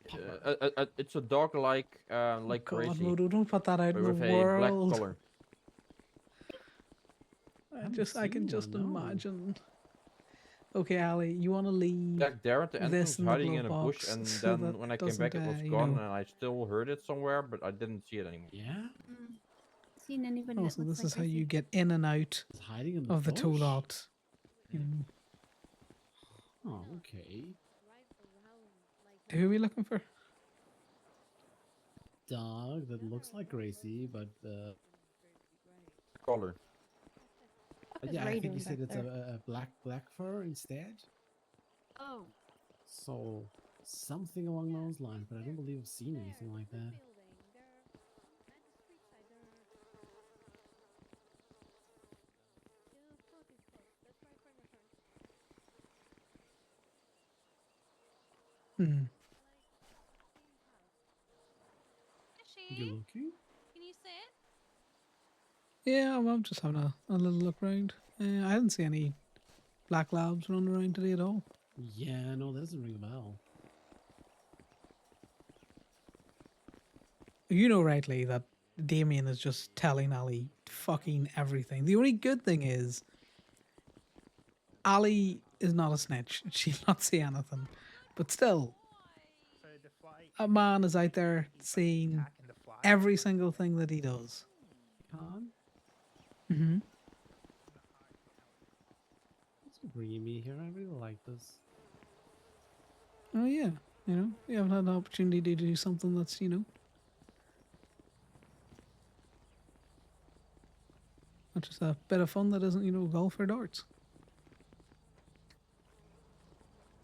it's a dog like God, Gracie, Moto, don't put that out in the with a black world. color. I can just imagine. Okay, Ali, you want to leave Back there at the this entrance, in the hiding glove in a box bush, and so that then when I came doesn't, back, it was you gone, know- and I still heard it somewhere, but I didn't see it anymore. Yeah. Seen anybody Oh, that so looks this like is how Gracie? you get in and out It's hiding in the of the tow bush? lot. You know. Oh, okay. Who are we looking for? Dog that looks like Gracie, but Color. yeah, I Ray think you doing said back it's there? a black fur instead. Oh. So something along those lines, but I don't believe I've seen anything like that. Hmm. You looking? Can you sit? Yeah, I'm just having a little look around. I didn't see any black labs running around today at all. Yeah, no, that doesn't ring a bell. You know rightly that Damien is just telling Ali fucking everything. The only good thing is Ali is not a snitch. She'll not say anything. But still, a man is out there seeing every single thing that he does. Con? Mm-hmm. Thanks for bringing me here. I really like this. Oh yeah, you haven't had an opportunity to do something that's not just a bit of fun that isn't golf or darts.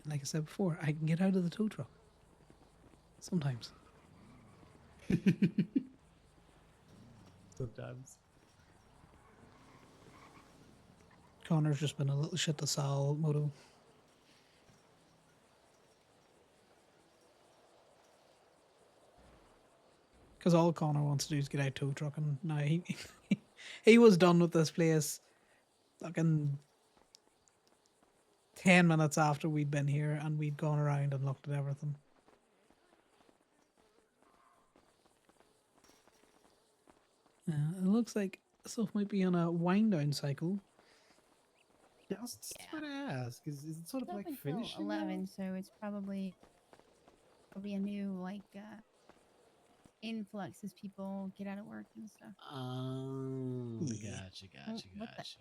Like I said before, I can get out of the tow truck. Sometimes. Sometimes. Connor's just been a little shit to Sal, Moto. Because all Connor wants to do is get out tow truck, and now he was done with this place fucking 10 minutes after we'd been here and we'd gone around and looked at everything. It looks like stuff might be on a wind down cycle. Yeah, I was just about to ask. Is it sort of It's like open till finishing? 11, so it's probably a new like influx as people get out of work and stuff. Oh, Yeah. gotcha, Oh, gotcha, what the- gotcha.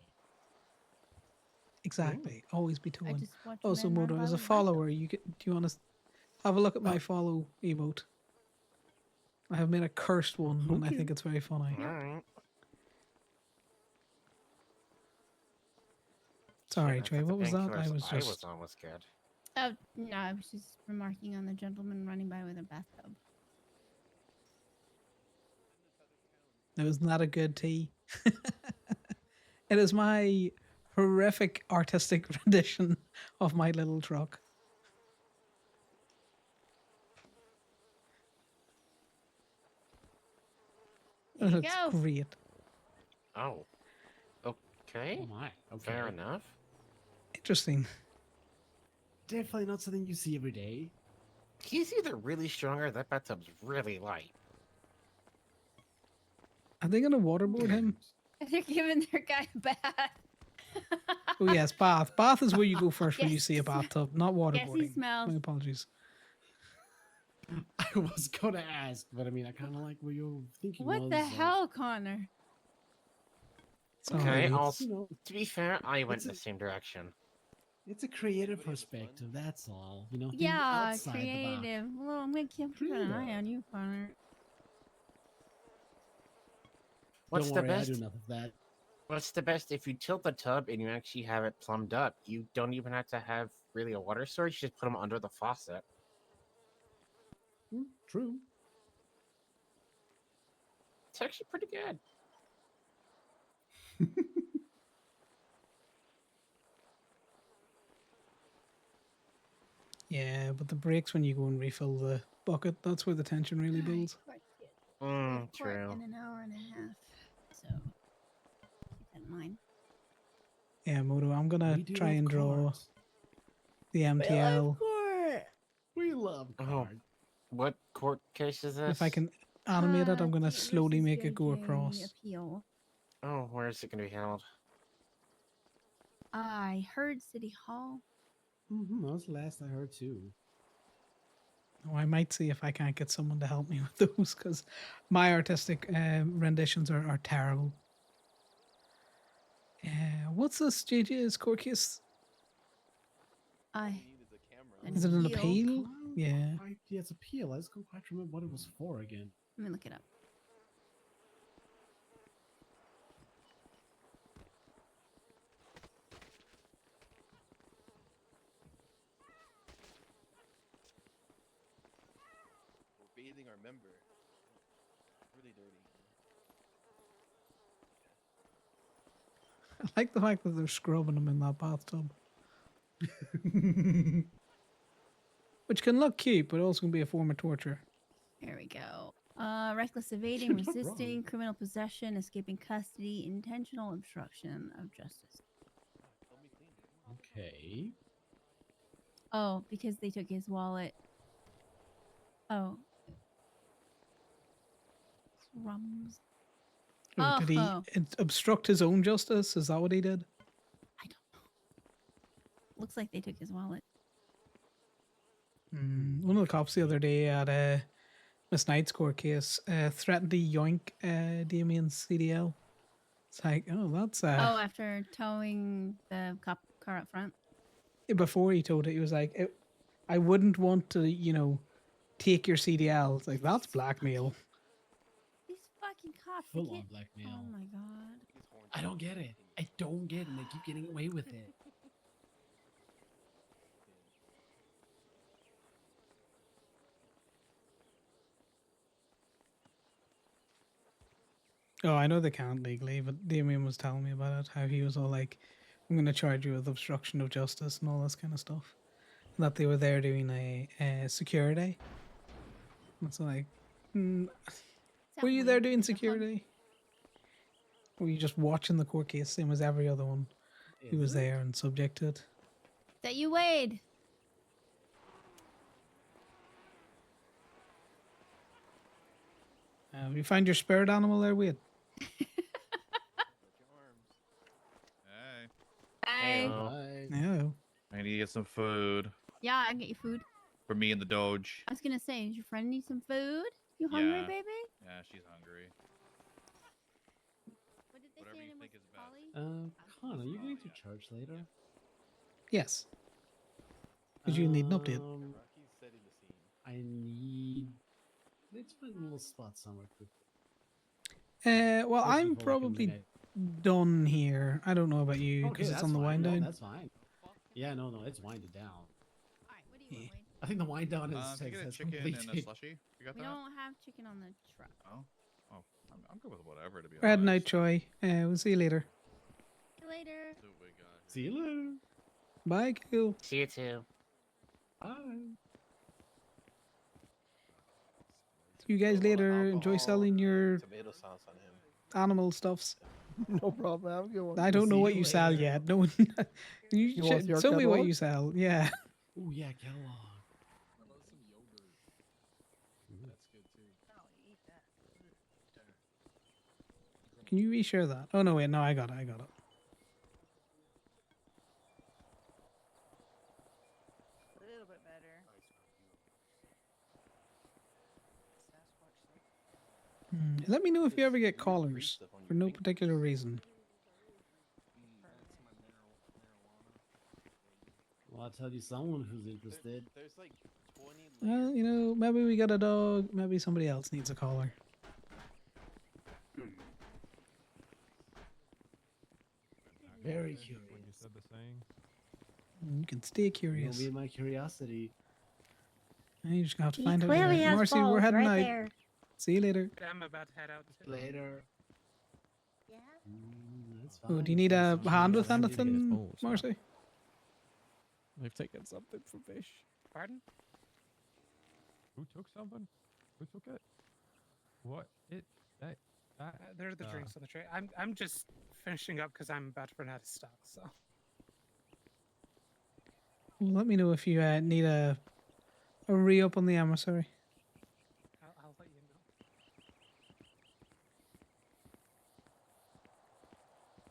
Exactly. Always be I towing. just watched Oh, a so man run Moto, by as a with a bathtub. follower, do you want to have a look at my follow emote? I have made a cursed one, and I Okay. think it's very funny. Alright. Sorry, Shit, I Trey. thought the What was that? painkillers I was I was just. on was good. Oh no, I was just remarking on the gentleman running by with a bathtub. It was not a good tea. It is my horrific artistic rendition of my little truck. There you It's go. great. Oh. Okay. Oh my. Okay. Fair enough. Interesting. Definitely not something you see every day. He's either really strong or that bathtub's really light. Are they going to waterboard him? They're giving their guy a bath. Oh, yes, bath. Bath is where you go first when you Guess see a he sm- bathtub, not Guess he waterboarding. smells. My apologies. I was gonna ask, but I mean, I kind of like what you're thinking. What was, the hell, Connor? Okay, Sorry. I'll. You know, To be fair, I went it's in a- the same direction. It's a creative perspective. That's all. You know, think Yeah, outside the box. creative. Well, I'm gonna keep an eye on you, Connor. What's Don't the worry, best? I do enough of that. What's the best? If you tilt the tub and you actually have it plumbed up, you don't even have to have really a water source. You just put them under the faucet. True. It's actually pretty good. Yeah, but the breaks when you go and refill the bucket, that's where the tension really builds. Court True. in an hour and a half, so keep that in mind. Yeah, Moto, I'm going We to do try love and draw cards. the MTL. We love cards. What court case is this? If I can animate it, I'm going to Tate slowly versus make it go JJ across. Appeal. Oh, where is it going to be held? I heard City Hall. That was the last I heard too. Oh, I might see if I can't get someone to help me with those, because my artistic renditions are terrible. What's this JJ's court case? Is it an appeal? Yeah. Yeah, it's appeal. I just can't quite remember what it was for again. Let me look it up. We're bathing our member. Really dirty. I like the fact that they're scrubbing him in that bathtub. Which can look cute, but also can be a form of torture. There we go. Reckless evading, You're not resisting, wrong. criminal possession, escaping custody, intentional obstruction of justice. Okay. Oh, because they took his wallet. Oh. Crumbs. Oh, did he obstruct his own justice? Is that what he did? Looks like they took his wallet. One of the cops the other day at Miss Knight's court case threatened to yoink Damien's CDL. It's like, oh, that's Oh, after towing the cop car up front. before he told it, he was like, I wouldn't want to, take your CDL. It's like, that's blackmail. These fucking cops. Full they on can't... blackmail. Oh my god. I don't get it. I don't get it. And they keep getting away with it. Oh, I know they can't legally, but Damien was telling me about it, how he was all like, I'm going to charge you with obstruction of justice and all this kind of stuff. And that they were there doing a security. It's like, were you there doing security? Or were you just watching the court case, same as every other one who was there and subject to it? That you Wade. You find your spirit animal there, Wade? Hey. Bye. Bye. No. I need to get some food Yeah, I can get you food. for me and the Doge. I was gonna say, does your friend need some food? You hungry, Yeah. baby? Yeah, she's hungry. What did they Whatever say you your name think was? is best. Polly? Connor, you going to church later? Yes. Because you need an update. Rocky's setting the scene. I need. Let's find a little spot somewhere quickly. Well, Especially I'm for, like, a probably minute. done here. I don't know about you Okay, because it's that's on the fine. wind No, down. that's fine. Yeah, no, it's winded down. Alright, what do you want, Wade? I think the wind down is Can I get a has chicken and a completed. slushie? You got We that? don't have chicken on the truck. Oh, I'm good with whatever, to be Red honest. night, Troy. We'll see you later. See you later. See what we got here. See you later. Bye, Keel. See you too. Bye. See you guys later. Enjoy selling your Tomato sauce on him. animal stuffs. No problem. Have a good one. I don't know See what you you sell later. yet. No one. You You want should your tell me what catalog? you sell. Yeah. Oh yeah, Kellogg. That's good too. Can you reshare that? Oh no, wait, no, I got it. I got it. A little bit better. Let me know if you ever get callers for no particular reason. Well, I'll tell you someone who's interested. There's like 20 Well, you know, maybe we got a dog. Maybe somebody else needs a caller. Very curious. When you said the saying. You can stay curious. You'll be my curiosity. You just have to He find out. clearly later. has Marcy, we're balls heading right out. there. See you later. I'm about to head out. Too. Later. Yeah. That's Oh, fine. do you need a hand with I need to get his anything, balls, man. Marcy? They've taken something from Fish. Pardon? Who took something? Who took it? What? That. There are the drinks on the tray. I'm just finishing up because I'm about to run out of stock. So Well, let me know if you need a re-up on the emissary. I'll let you know.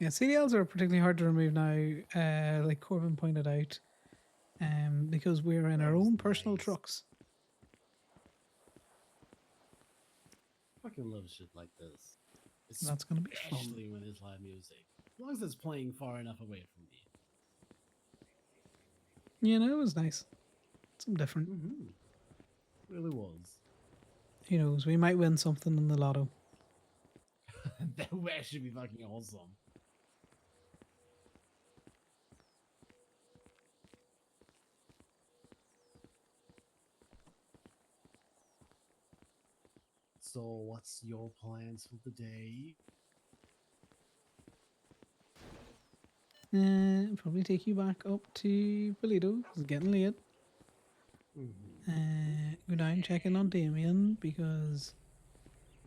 Yeah, CDLs are particularly hard to remove now, like Corbin pointed out, because we're in our own personal trucks. Fucking love shit like this. That's gonna be fun. Especially when it's live music. As long as it's playing far enough away from me. You know, it was nice. Something different. Really was. Who knows? We might win something in the lotto. That would actually be fucking awesome. So, what's your plans for the day? Probably take you back up to Polito. It's getting late. Go down, check in on Damien because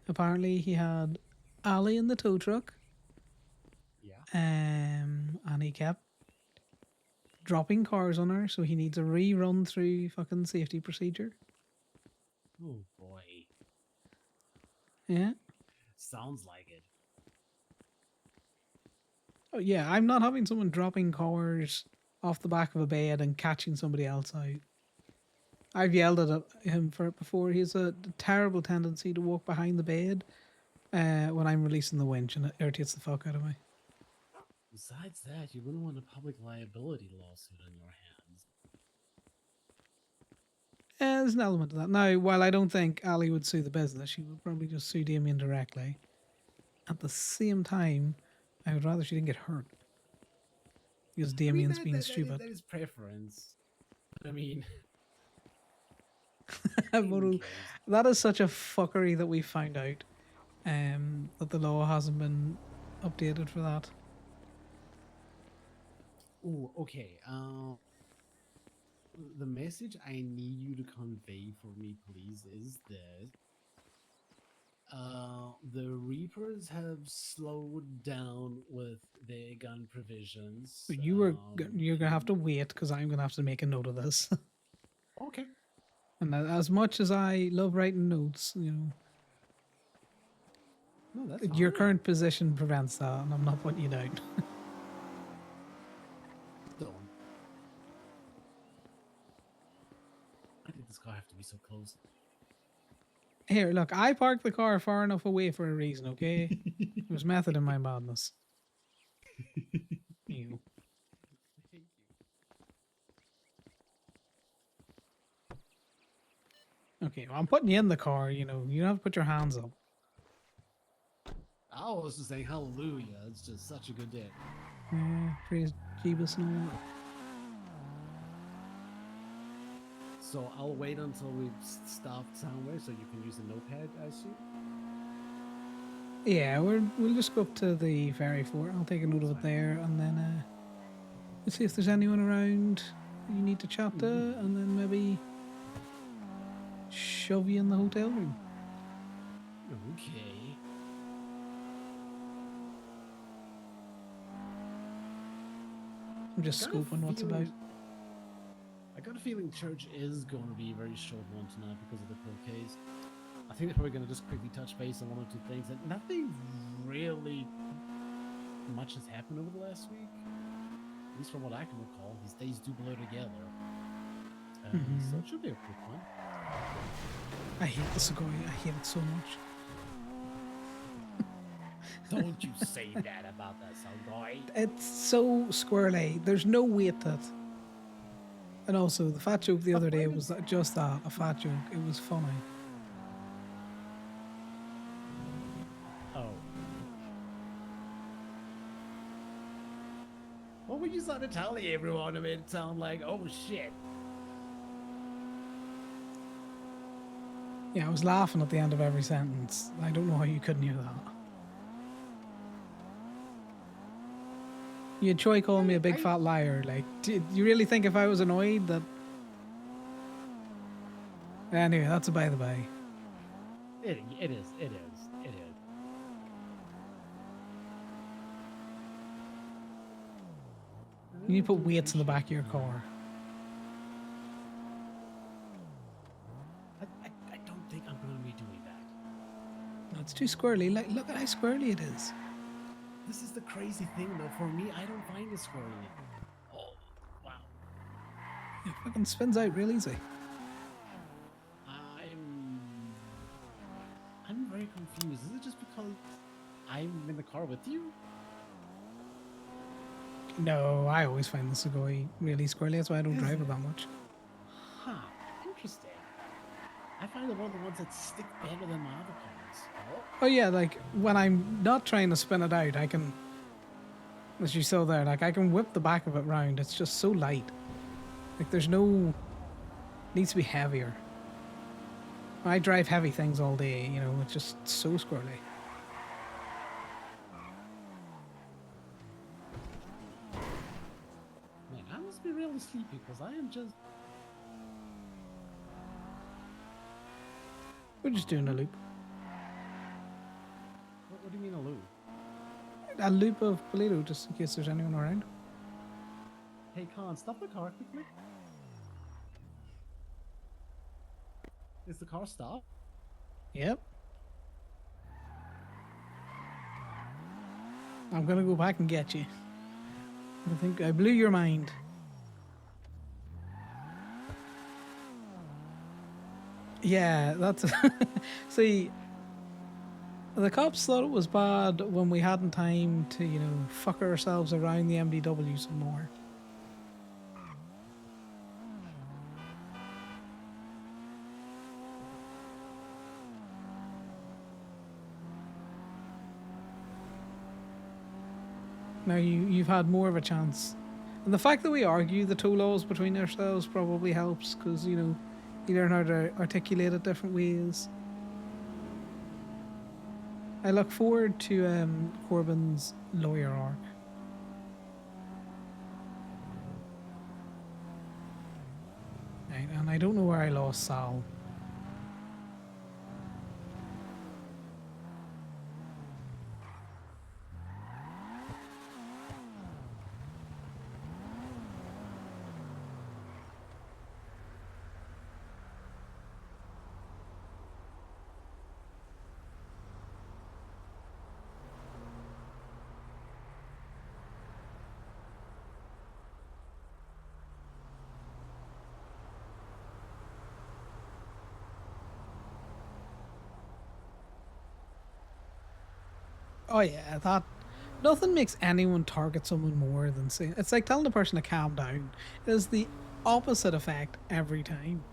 apparently he had Ali in the tow truck. Yeah. And he kept dropping cars on her, so he needs a rerun through fucking safety procedure. Oh boy. Yeah. Sounds like it. Oh yeah, I'm not having someone dropping cars off the back of a bed and catching somebody else out. I've yelled at him for it before. He has a terrible tendency to walk behind the bed when I'm releasing the winch, and it irritates the fuck out of me. Besides that, you wouldn't want a public liability lawsuit on your hands. There's an element of that. Now, while I don't think Ali would sue the business, she would probably just sue Damien directly. At the same time, I would rather she didn't get hurt. Because Damien's being stupid. That is preference. I mean, But that is such a fuckery that we found out. That the law hasn't been updated for that. oh, okay. The message I need you to convey for me, please, is this. The Reapers have slowed down with their gun provisions. But you're gonna have to wait because I'm gonna have to make a note of this. Okay. And as much as I love writing notes, you know, No, that's your fine. current position prevents that, and I'm not putting you down. be so close. Here, look, I parked the car far enough away for a reason, okay? There's method in my madness. You. Okay, well, I'm putting you in the car, you know. You don't have to put your hands up. I was just saying hallelujah. It's just such a good day. Praise Jeebus and all that. So I'll wait until we've stopped Soundwave so you can use the notepad, I assume? Yeah, we'll just go up to the ferry fort. I'll take a note of it there, and then let's see if there's anyone around you need to chat to, and then maybe shove you in the hotel room. Okay. I'm just Got a scoping what's about. feeling- I got a feeling church is going to be a very short one tonight because of the court case. I think they're probably going to just quickly touch base on one or two things, and nothing really much has happened over the last week. At least from what I can recall, these days do blur together. So it should be a quick one. I hate the Segoy. I hate it so much. Don't you say that about that Soundboy. It's so squirrely. There's no weight to it. And also, the fat joke the other day was just that, a fat joke. It was funny. Oh. What were you trying to tell everyone to make it sound like, oh shit? Yeah, I was laughing at the end of every sentence. I don't know how you couldn't hear that. You had Troy calling me a big fat liar. Like, do you really think if I was annoyed that... Anyway, that's a by the by. It is. You need to put weights in the back of your car. I don't think I'm going to be doing that. No, it's too squirrely. Like, look at how squirrely it is. This is the crazy thing, though. For me, I don't find it squirrely. Oh, wow. It fucking spins out real easy. I'm very confused. Is it just because I'm in the car with you? No, I always find the Segoy really squirrely. That's why I don't drive it that much. Huh. Interesting. I find it one of the ones that stick better than my other cars. Oh yeah, like when I'm not trying to spin it out, I can, as you saw there, like I can whip the back of it round. It's just so light. Like there's no, needs to be heavier. I drive heavy things all day, you know, it's just so squirrely. Man, I must be really sleepy because I am just... We're just doing a loop. What do you mean a loop? A loop of Polito, just in case there's anyone around. Hey, Con, stop the car quickly. Is the car stopped? Yep. I'm gonna go back and get you. I think I blew your mind. Yeah, that's... See, the cops thought it was bad when we hadn't time to, you know, fuck ourselves around the MDW some more. Now you've had more of a chance. And the fact that we argue the tow laws between ourselves probably helps, because, you know, you learn how to articulate it different ways. I look forward to Corbyn's lawyer arc. Right, and I don't know where I lost Sal. Oh yeah, that nothing makes anyone target someone more than saying it's like telling the person to calm down. It is the opposite effect every time.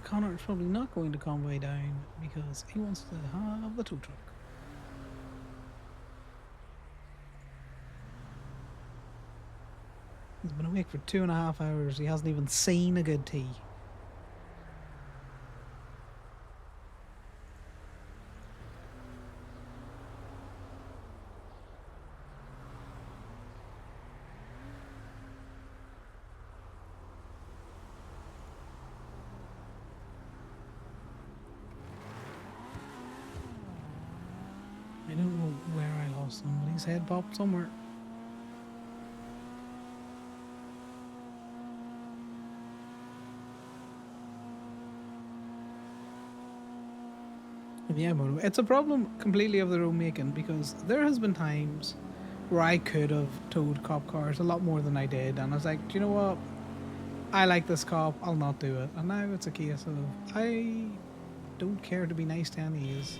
Connor is probably not going to convoy down because he wants to have the tow truck. He's been awake for 2.5 hours. He hasn't even seen a good tea. I don't know where I lost him, but his head popped somewhere. Yeah, Moto, it's a problem completely of their own making because there has been times where I could have towed cop cars a lot more than I did, and I was like, do you know what? I like this cop, I'll not do it. And now it's a case of I don't care to be nice to any of yous.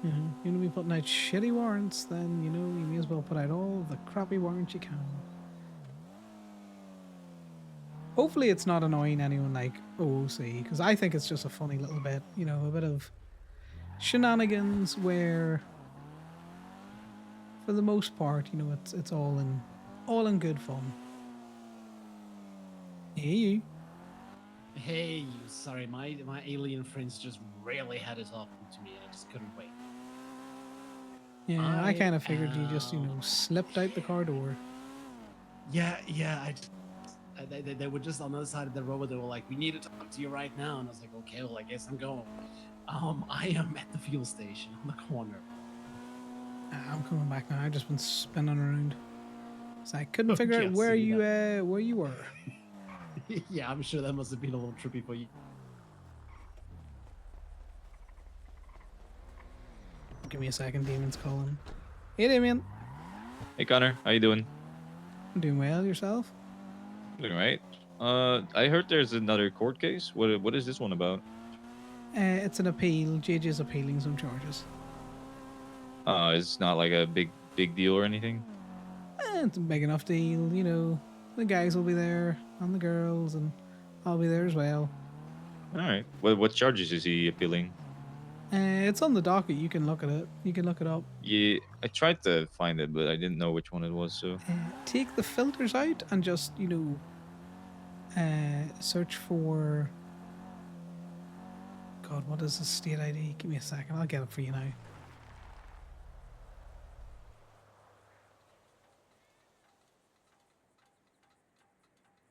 You know, you're gonna be putting out shitty warrants, then you know you may as well put out all the crappy warrants you can. Hopefully, it's not annoying anyone like OOC, because I think it's just a funny little bit, you know, a bit of shenanigans where, for the most part, you know, it's all in good fun. Hey, you. Hey, you. Sorry, my alien friends just really had it talking to me, and I just couldn't wait. Yeah, I kind of figured you just, you know, slipped out the car door. Yeah. They were just on the other side of the road. They were like, "We need to talk to you right now," and I was like, "Okay, well, I guess I'm going." I am at the fuel station on the corner. I'm coming back now. I've just been spinning around, so I couldn't Oh, figure out yeah, where see you were. Yeah, I'm sure that must have been a little trippy for you. Give me a second, Damon's calling. Hey, Damien. Hey, Connor. How you doing? I'm doing well. Yourself? Doing right. I heard there's another court case. What is this one about? It's an appeal. JJ's appealing some charges. It's not like a big deal or anything. It's a big enough deal, you know. The guys will be there, and the girls, and I'll be there as well. All right. What charges is he appealing? It's on the docket. You can look at it. You can look it up. Yeah, I tried to find it, but I didn't know which one it was. So Take the filters out and just, you know, search for. God, what is the state ID? Give me a second. I'll get it for you now.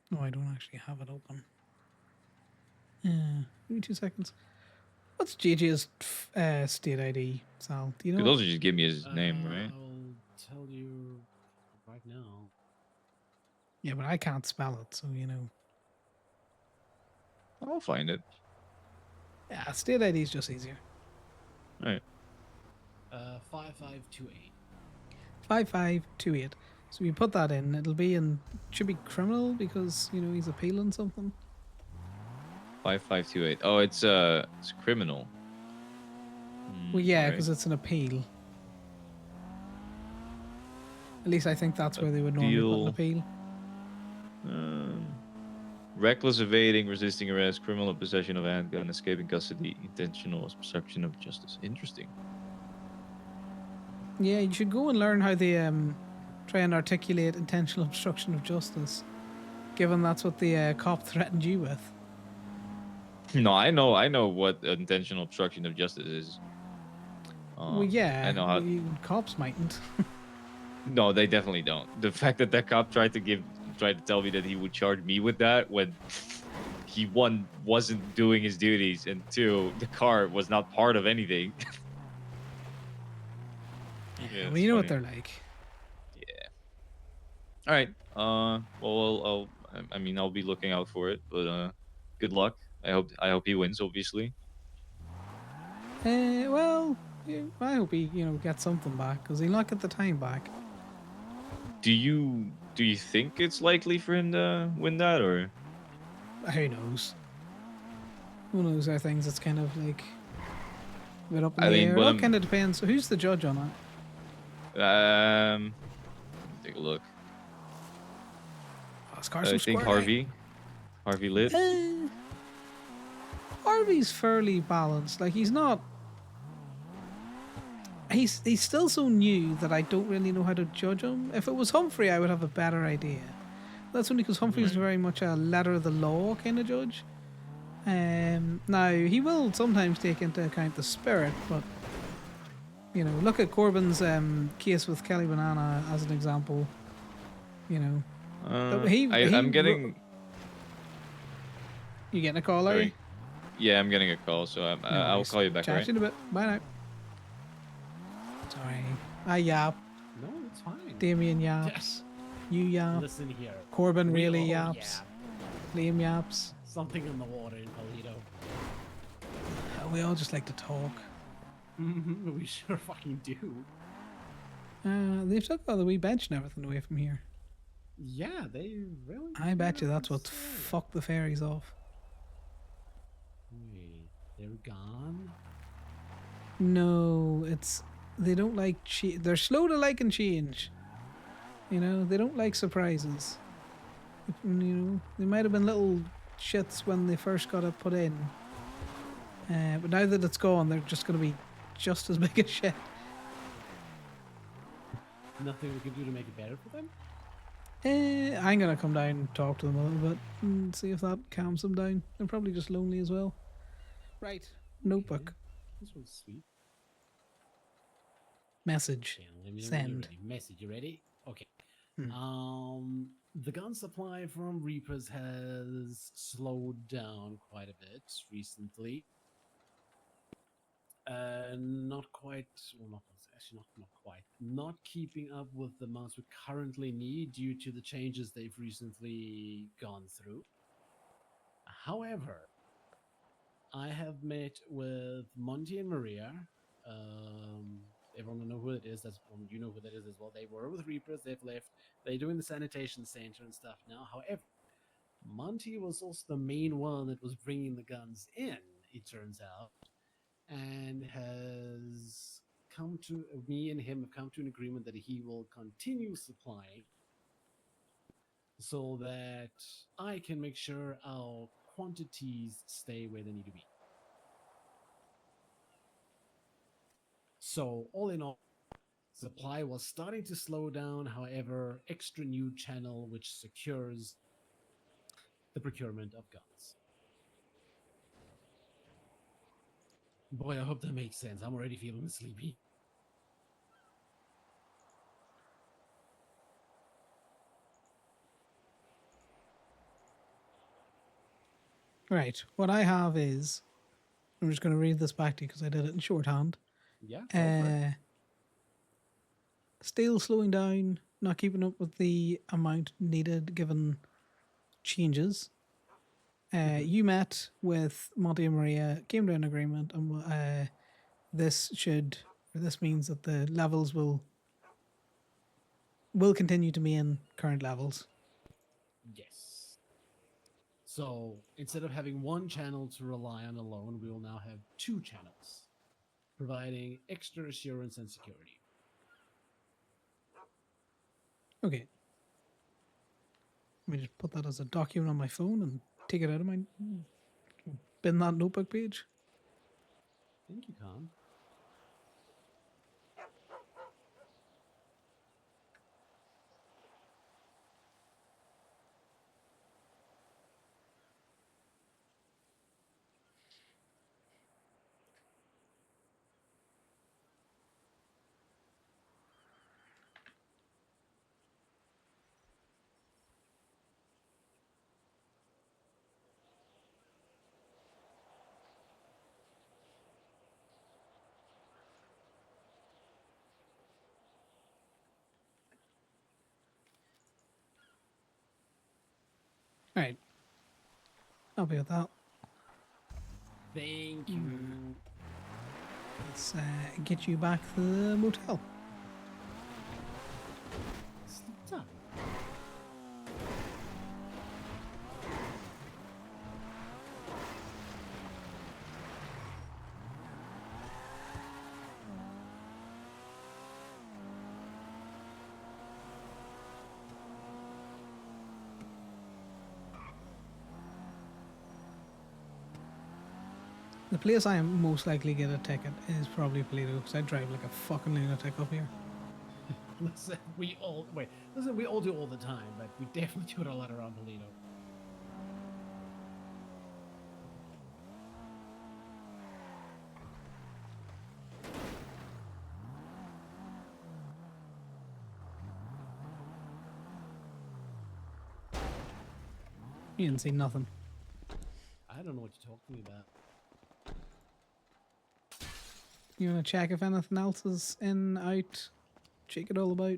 No, I don't actually have it open. Give me 2 seconds. What's JJ's state ID, Sal? Do you know? those just give me his name, right? I'll tell you right now. Yeah, but I can't spell it, so you know. I'll find it. Yeah, state ID is just easier. All right. 5528. 5528. So you put that in. It'll be in. Should be criminal because you know he's appealing something. 5528. Oh, it's criminal. Well, yeah, right. because it's an appeal. At least I think that's where they would normally put an appeal. reckless evading, resisting arrest, criminal possession of a handgun, escaping custody, intentional obstruction of justice. Interesting. Yeah, you should go and learn how they try and articulate intentional obstruction of justice, given that's what the cop threatened you with. No, I know what intentional obstruction of justice is. Well, yeah, I know how. cops mightn't. No, they definitely don't. The fact that that cop tried to tell me that he would charge me with that when he, one, wasn't doing his duties, and two, the car was not part of anything. Yeah, Well, it's you know what funny. they're like. Yeah. All right. Well, I mean, I'll be looking out for it, but good luck. I hope he wins, obviously. Well, yeah, I hope he, gets something back, because he'll not get the time back. Do you think it's likely for him to win that, or? Who knows? Who knows how things? It's kind of like a bit up in I the mean, air. but It all kind of depends. Who's the judge on it? Take a look. Oh, his car's so I think squirrely. Harvey Litt. Harvey's fairly balanced. Like, he's not. He's still so new that I don't really know how to judge him. If it was Humphrey, I would have a better idea. That's only because Humphrey's very much a letter of the law kind of judge. Now, he will sometimes take into account the spirit, but look at Corbyn's case with Kelly Banana as an example. I'm getting. You getting a call, are you? Sorry. Yeah, I'm getting a call, so I'll call you back. Chat Right? in a bit. Bye now. Sorry. I yap. No, it's fine. Damien yaps. You yap. Listen here. Corbin We really all yaps. yap. Liam yaps. Something in the water in Polito. We all just like to talk. We sure fucking do. They've took all the wee bench and everything away from here. Yeah, they really. I bet you that's what fucked the fairies off. Wait, they're gone? No, they don't like they're slow to like and change. They don't like surprises. They might have been little shits when they first got it put in. But now that it's gone, they're just going to be just as big as shit. Nothing we can do to make it better for them? I'm going to come down and talk to them a little bit and see if that calms them down. They're probably just lonely as well. Right. Notebook. This one's sweet. Message. Okay, let me know when you're Send. ready. Message, you ready? Okay. Hmm. The gun supply from Reapers has slowed down quite a bit recently. Not quite, well, not quite. Not keeping up with the amounts we currently need due to the changes they've recently gone through. However, I have met with Monty and Maria. Everyone will know who it is. You know who that is as well. They were with Reapers. They've left. They're doing the sanitation center and stuff now. However, Monty was also the main one that was bringing the guns in, it turns out, and has come to, me and him have come to an agreement that he will continue supplying so that I can make sure our quantities stay where they need to be. So all in all, supply was starting to slow down. However, extra new channel which secures the procurement of guns. Boy, I hope that makes sense. I'm already feeling sleepy. Right. What I have is, I'm just going to read this back to you because I did it in shorthand. Yeah. Go for it. Still slowing down, not keeping up with the amount needed given changes. You met with Monty and Maria, came to an agreement, and this means that the levels will continue to be in current levels. Yes. So instead of having one channel to rely on alone, we will now have two channels, providing extra assurance and security. Okay. Let me just put that as a document on my phone and take it out of my bin that notebook page. Thank you, Con. Alright. Happy with that. Thank you. Let's get you back to the motel. Sleep tight. The place I am most likely to get a ticket is probably Paleto, because I drive like a fucking lunatic up here. Listen, we all do it all the time, but we definitely do it a lot around Polito. You didn't see nothing. I don't know what you're talking about. You want to check if anything else is in, out? Check it all about.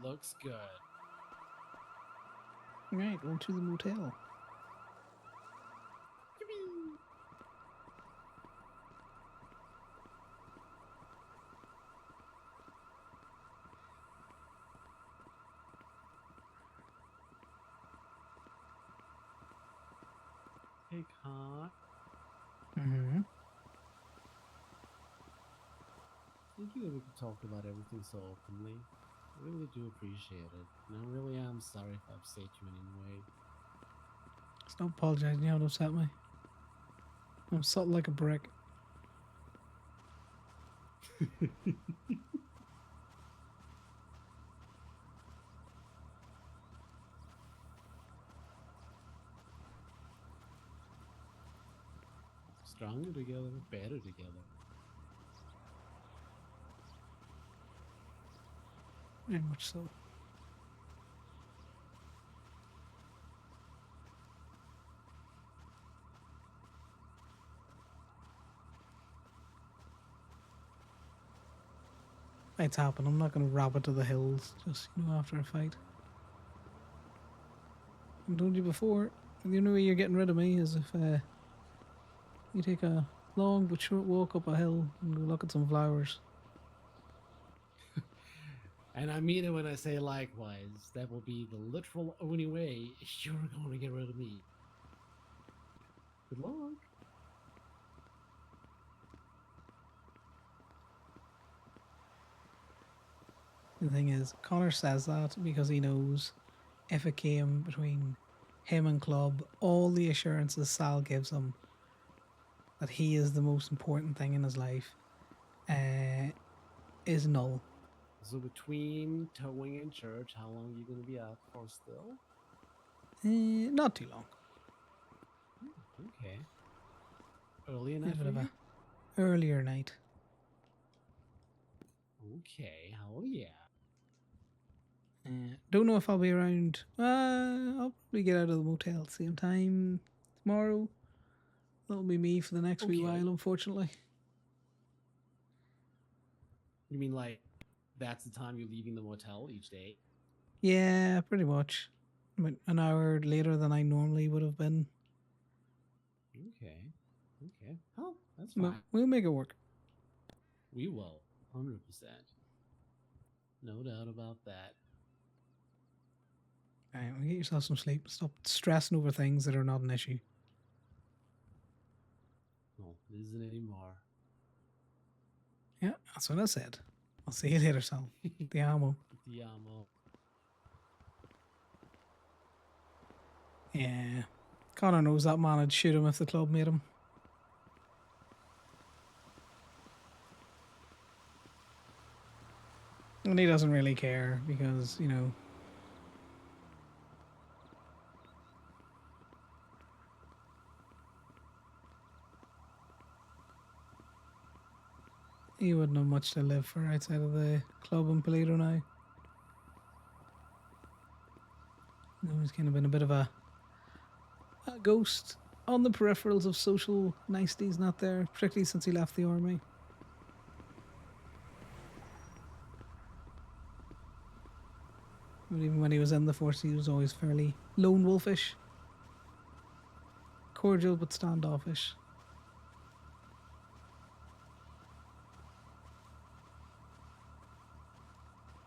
Looks good. Right, on to the motel. Hey, Con. Mm-hmm. Thank you that we could talk about everything so openly. I really do appreciate it. And I really am sorry if I upset you in any way. Stop apologizing, you haven't upset me. I'm subtle like a brick. Stronger together, better together. Very much so. Fights happen. I'm not going to rabbit to the hills just, after a fight. I told you before, the only way you're getting rid of me is if you take a long but short walk up a hill and go look at some flowers. And I mean it when I say likewise. That will be the literal only way you're going to get rid of me. Good luck. The thing is, Connor says that because he knows if it came between him and Club, all the assurances Sal gives him that he is the most important thing in his life is null. So between towing and church, how long are you going to be out for still? Not too long. Okay. Early A enough bit for of you? a earlier night. Okay, hell yeah. Don't know if I'll be around. I'll probably get out of the motel at the same time tomorrow. That'll be me for the next wee while, unfortunately. You mean that's the time you're leaving the motel each day? Yeah, pretty much. About an hour later than I normally would have been. Okay. Okay. Oh, that's But fine. we'll make it work. We will. 100%. No doubt about that. Alright, well, get yourself some sleep. Stop stressing over things that are not an issue. No, it isn't anymore. Yeah, that's what I said. I'll see you later, Sal. The ammo. The ammo. Yeah. Connor knows that man would shoot him if the club made him. And he doesn't really care because, you know, he wouldn't have much to live for outside of the club in Polito now. You know, he's kind of been a bit of a ghost on the peripherals of social niceties, not there, particularly since he left the army. But even when he was in the force, he was always fairly lone wolfish. Cordial but standoffish.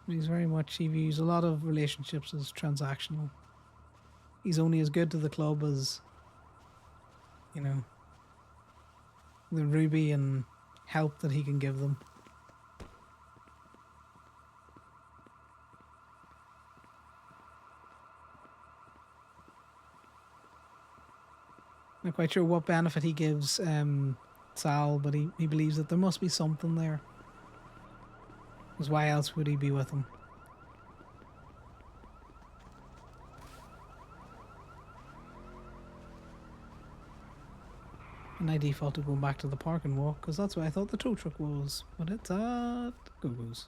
He's very much, he views a lot of relationships as transactional. He's only as good to the club as, you know, the ruby and help that he can give them. Not quite sure what benefit he gives Sal, but he believes that there must be something there. Because why else would he be with him? And I defaulted going back to the park and walk because that's where I thought the tow truck was. But it's at Go-Go's.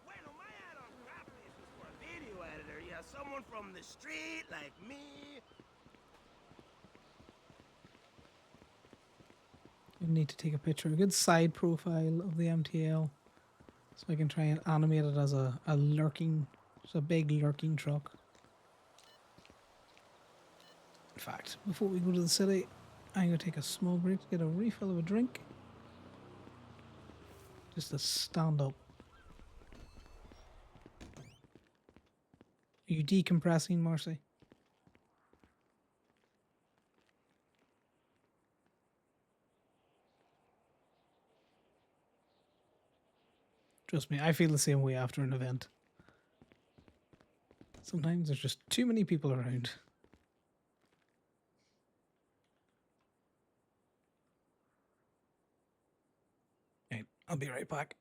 Bueno, my ad on Crapless was for a video editor. Yeah, someone from the street like me. I need to take a picture, a good side profile of the MTL, so I can try and animate it as a lurking, just a big lurking truck. In fact, before we go to the city, I'm going to take a small break to get a refill of a drink. Just to stand up. Are you decompressing, Marcy? Trust me, I feel the same way after an event. Sometimes there's just too many people around. Okay, I'll be right back.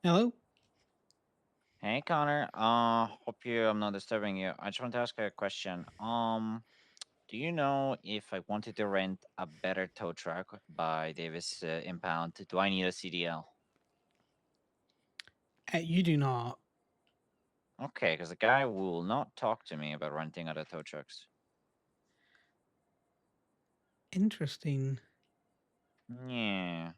Hello? Hey Connor, hope I'm not disturbing you. I just want to ask you a question. Do you know if I wanted to rent a better tow truck by Davis Impound, do I need a CDL? You do not. Okay, because the guy will not talk to me about renting other tow trucks. Interesting. Yeah.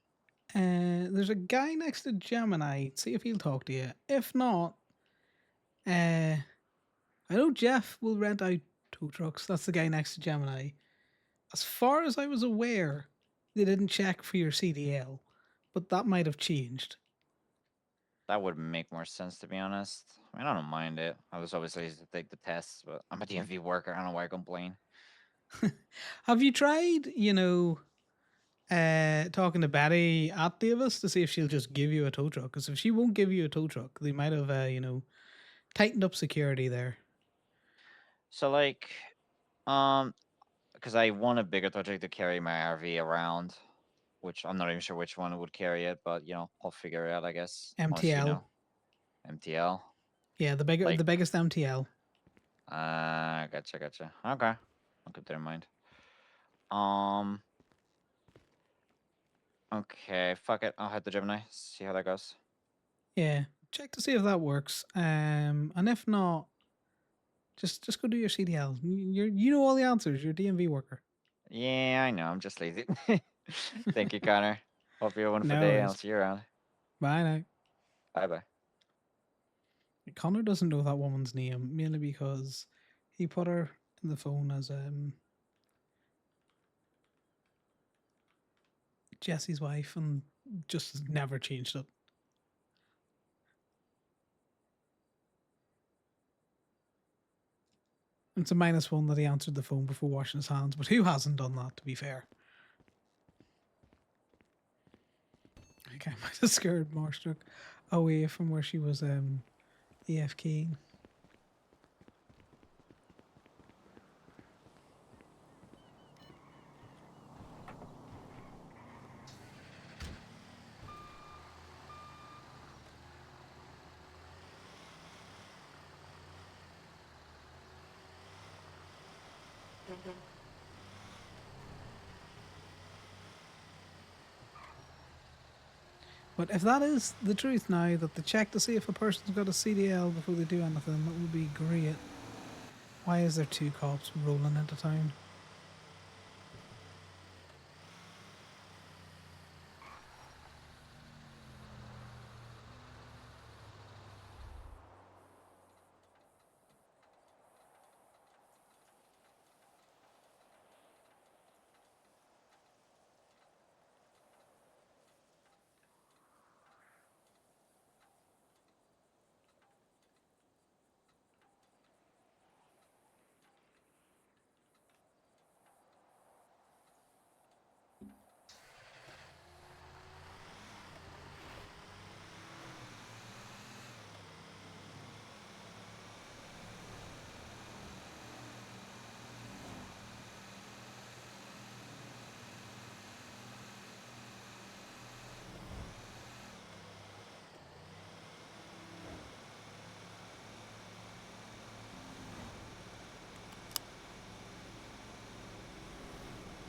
There's a guy next to Gemini. See if he'll talk to you. If not, I know Jeff will rent out tow trucks. That's the guy next to Gemini. As far as I was aware, they didn't check for your CDL, but that might have changed. That would make more sense, to be honest. I mean, I don't mind it. I was obviously used to take the tests, but I'm a DMV worker. I don't know why I complain. Have you tried, talking to Betty at Davis to see if she'll just give you a tow truck? Because if she won't give you a tow truck, they might have, tightened up security there. So, like, because I want a bigger tow truck to carry my RV around, which I'm not even sure which one would carry it, but I'll figure it out, I guess. Unless you MTL. know. MTL. Yeah, the biggest MTL. Gotcha. Okay, I'll keep that in mind. Okay, fuck it. I'll head to Gemini. See how that goes. Yeah, check to see if that works. And if not, just go do your CDL. You know all the answers. You're a DMV worker. Yeah, I know. I'm just lazy. Thank you, Connor. Hope you have a wonderful No day. worries. I'll see you around. Bye now. Bye. Connor doesn't know that woman's name mainly because he put her in the phone as Jesse's wife and just has never changed it. It's a -1 that he answered the phone before washing his hands, but who hasn't done that, to be fair? I think I might have scared Marstruck away from where she was AFK. But if that is the truth now, that they check to see if a person's got a CDL before they do anything, that would be great. Why is there 2 cops rolling into town?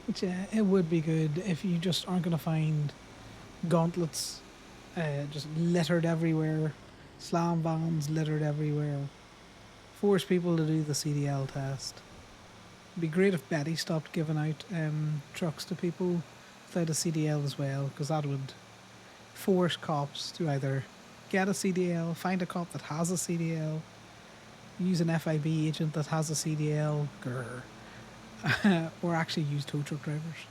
Which it would be good if you just aren't going to find gauntlets just littered everywhere, slam vans littered everywhere. Force people to do the CDL test. It'd be great if Betty stopped giving out trucks to people without a CDL as well, because that would force cops to either get a CDL, find a cop that has a CDL, use an FIB agent that has a CDL, or actually use tow truck drivers.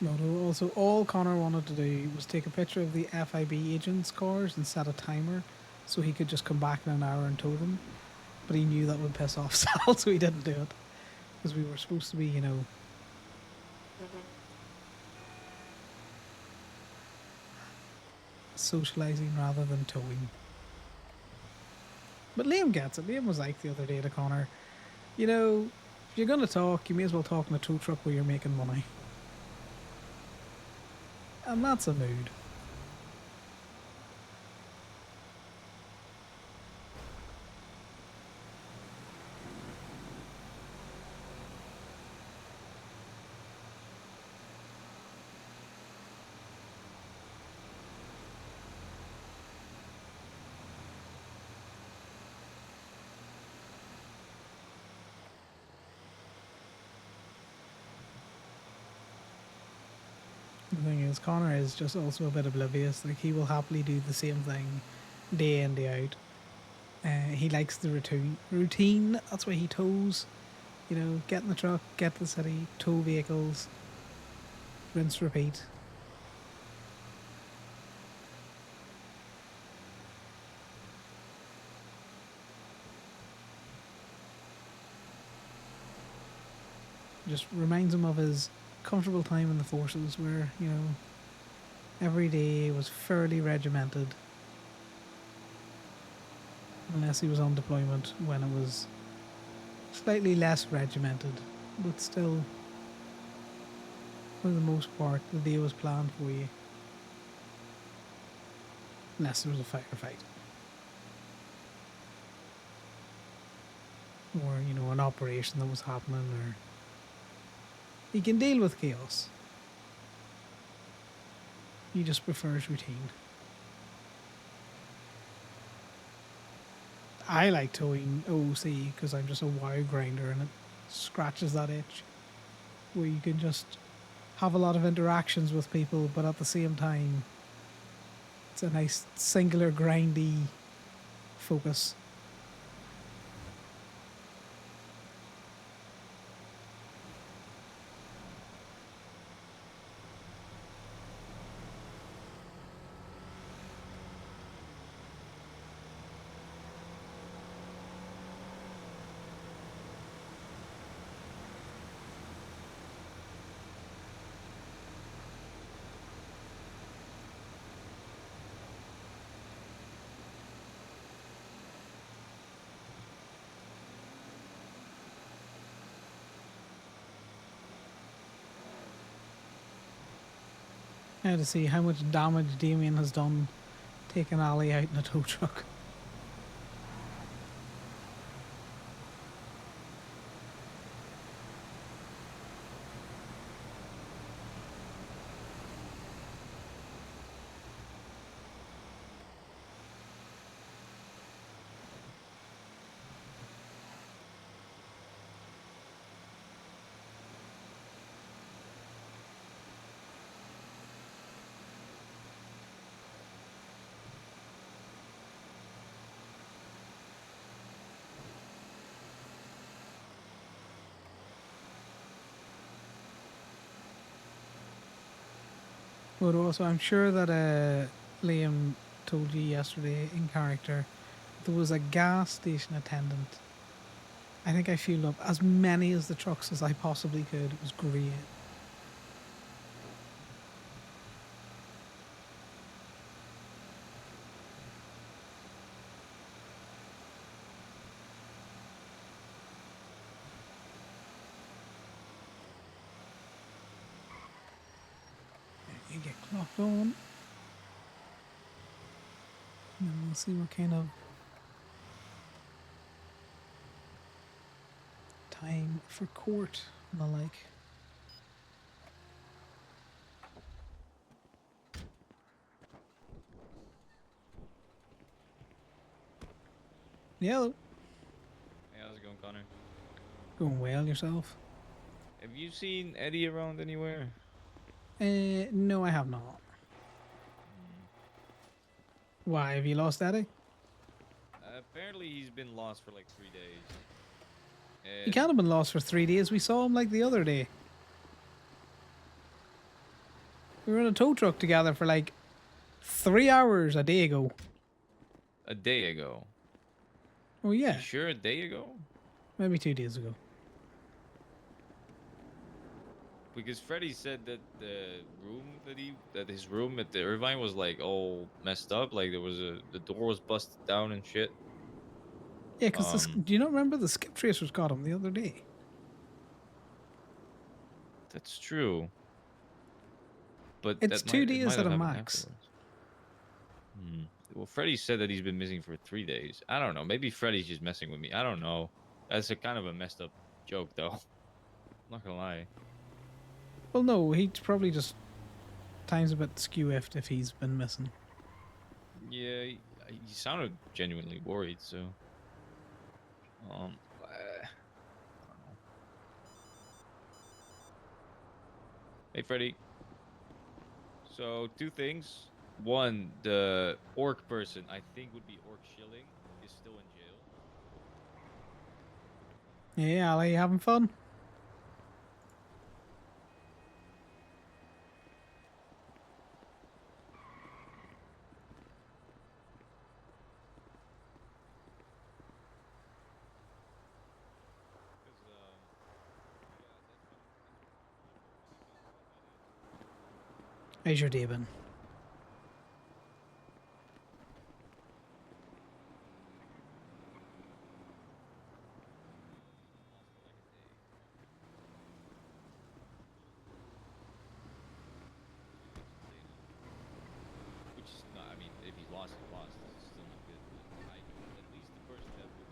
No, also all Connor wanted to do was take a picture of the FIB agents' cars and set a timer so he could just come back in an hour and tow them. But he knew that would piss off Sal, so he didn't do it. Because we were supposed to be, you know, socializing rather than towing. But Liam gets it. Liam was like the other day to Connor, you know, if you're going to talk, you may as well talk in a tow truck where you're making money. And that's a mood. The thing is, Connor is just also a bit oblivious. Like, he will happily do the same thing day in, day out. He likes the routine. That's why he tows. You know, get in the truck, get to the city, tow vehicles, rinse, repeat. Just reminds him of his comfortable time in the forces where, you know, every day was fairly regimented. Unless he was on deployment when it was slightly less regimented. But still, for the most part, the day was planned for you. Unless there was a firefight. Or, you know, an operation that was happening, or... He can deal with chaos. He just prefers routine. I like towing OC because I'm just a wire grinder and it scratches that itch. Where you can just have a lot of interactions with people, but at the same time, it's a nice singular grindy focus. I had to see how much damage Damien has done taking Ali out in a tow truck. But also, I'm sure that Liam told you yesterday in character, there was a gas station attendant. I think I fueled up as many as the trucks as I possibly could. It was great. You get clocked on. And then we'll see what kind of time for court and the like. Hello. Hey, how's it going, Connor? Going well yourself? Have you seen Eddie around anywhere? No, I have not. Why, have you lost Eddie? Apparently he's been lost for like 3 days. He can't have been lost for 3 days. We saw him like the other day. We were in a tow truck together for like 3 hours a day ago. A day ago? Oh yeah. You sure a day ago? Maybe 2 days ago. Because Freddy said that the room that his room at the Irvine was like all messed up, like there was the door was busted down and shit. Yeah, because do you not remember the skip tracers got him the other day? That's true. But It's that 2 it days might at have a happened max. afterwards. Well, Freddy said that he's been missing for 3 days. I don't know. Maybe Freddy's just messing with me. I don't know. That's a kind of a messed up joke, though. I'm not gonna lie. Well, no, he's probably just time's a bit skew if he's been missing. Yeah, he sounded genuinely worried. So, I don't know. Hey, Freddy. So, 2 things. One, the orc person, I think would be Orc Shilling, is still in jail. Yeah, Ali, having fun? How's your day been? Which is not, I mean, if he's lost, he's lost. It's still not good. But at least the person that would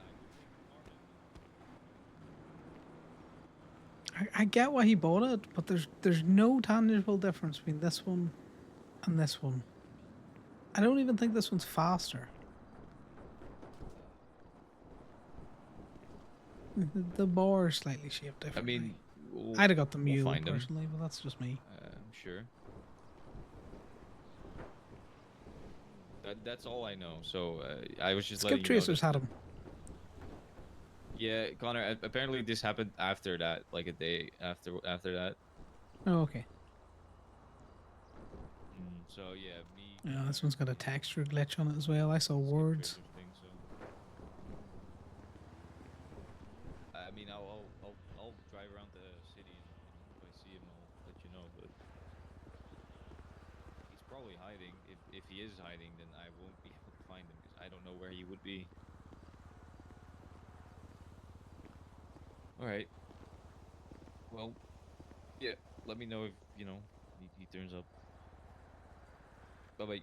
I would think I get why he bought it, but there's no tangible difference between this one and this one. I don't even think this one's faster. The bar is slightly shaped I differently. mean, I'd have got the we'll mule find him. personally, but that's just me. I'm sure. That's all I know. So I was just letting Skip you know tracers that- had him. Yeah, Connor. Apparently, this happened after that, like a day after that. Oh, okay. So yeah, me. Yeah, this one's got a texture glitch on it as well. I saw words. Thing, so. I mean, I'll drive around the city, and if I see him, I'll let you know. But he's probably hiding. If he is hiding, then I won't be able to find him because I don't know where he would be. All right. Well, yeah. Let me know if he turns up. Bye bye.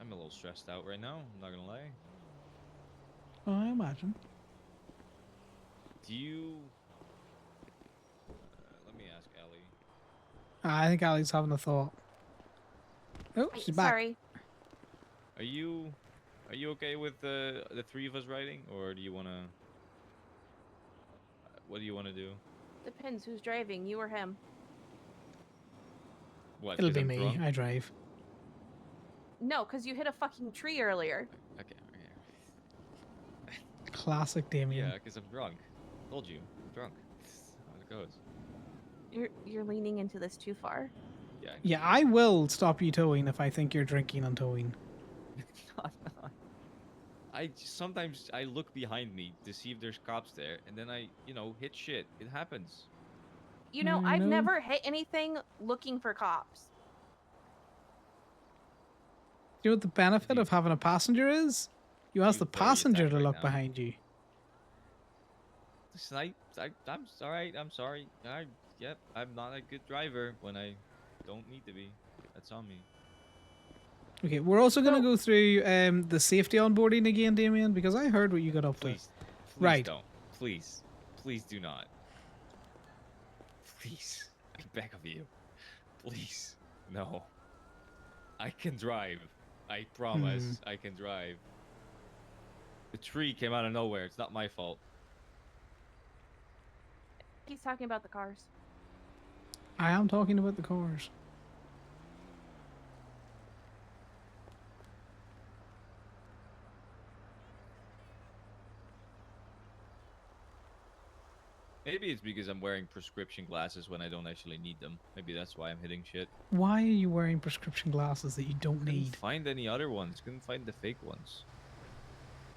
I'm a little stressed out right now. I'm not gonna lie. Oh, I imagine. Do you? Let me ask Ellie. I think Ali's having a thought. Oh, she's back. Sorry. Are you okay with the 3 of us riding, or do you wanna? What do you wanna do? Depends who's driving, you or him. What? It'll 'Cause be I'm me. drunk? I drive. No, because you hit a fucking tree earlier. Okay. Classic Damien. Yeah, because I'm drunk. Told you, I'm drunk. That's how it goes. You're leaning into this too far. Yeah. Yeah, I will stop you towing if I think you're drinking and towing. Sometimes I look behind me to see if there's cops there, and then I hit shit. It happens. You know, I I've know. never hit anything looking for cops. You know what the benefit of having a passenger is? You ask the passenger to look behind you. Listen, I'm sorry. I'm sorry. Yep, I'm not a good driver when I don't need to be. That's on me. Okay, we're also going to go through the safety onboarding again, Damien, because I heard what you got up Please, to. please Right. don't. Please do not. Please, I beg of you. Please, no. I can drive. I promise, I can drive. The tree came out of nowhere. It's not my fault. He's talking about the cars. I am talking about the cars. Maybe it's because I'm wearing prescription glasses when I don't actually need them. Maybe that's why I'm hitting shit. Why are you wearing prescription glasses that you don't Couldn't need? find any other ones. Couldn't find the fake ones.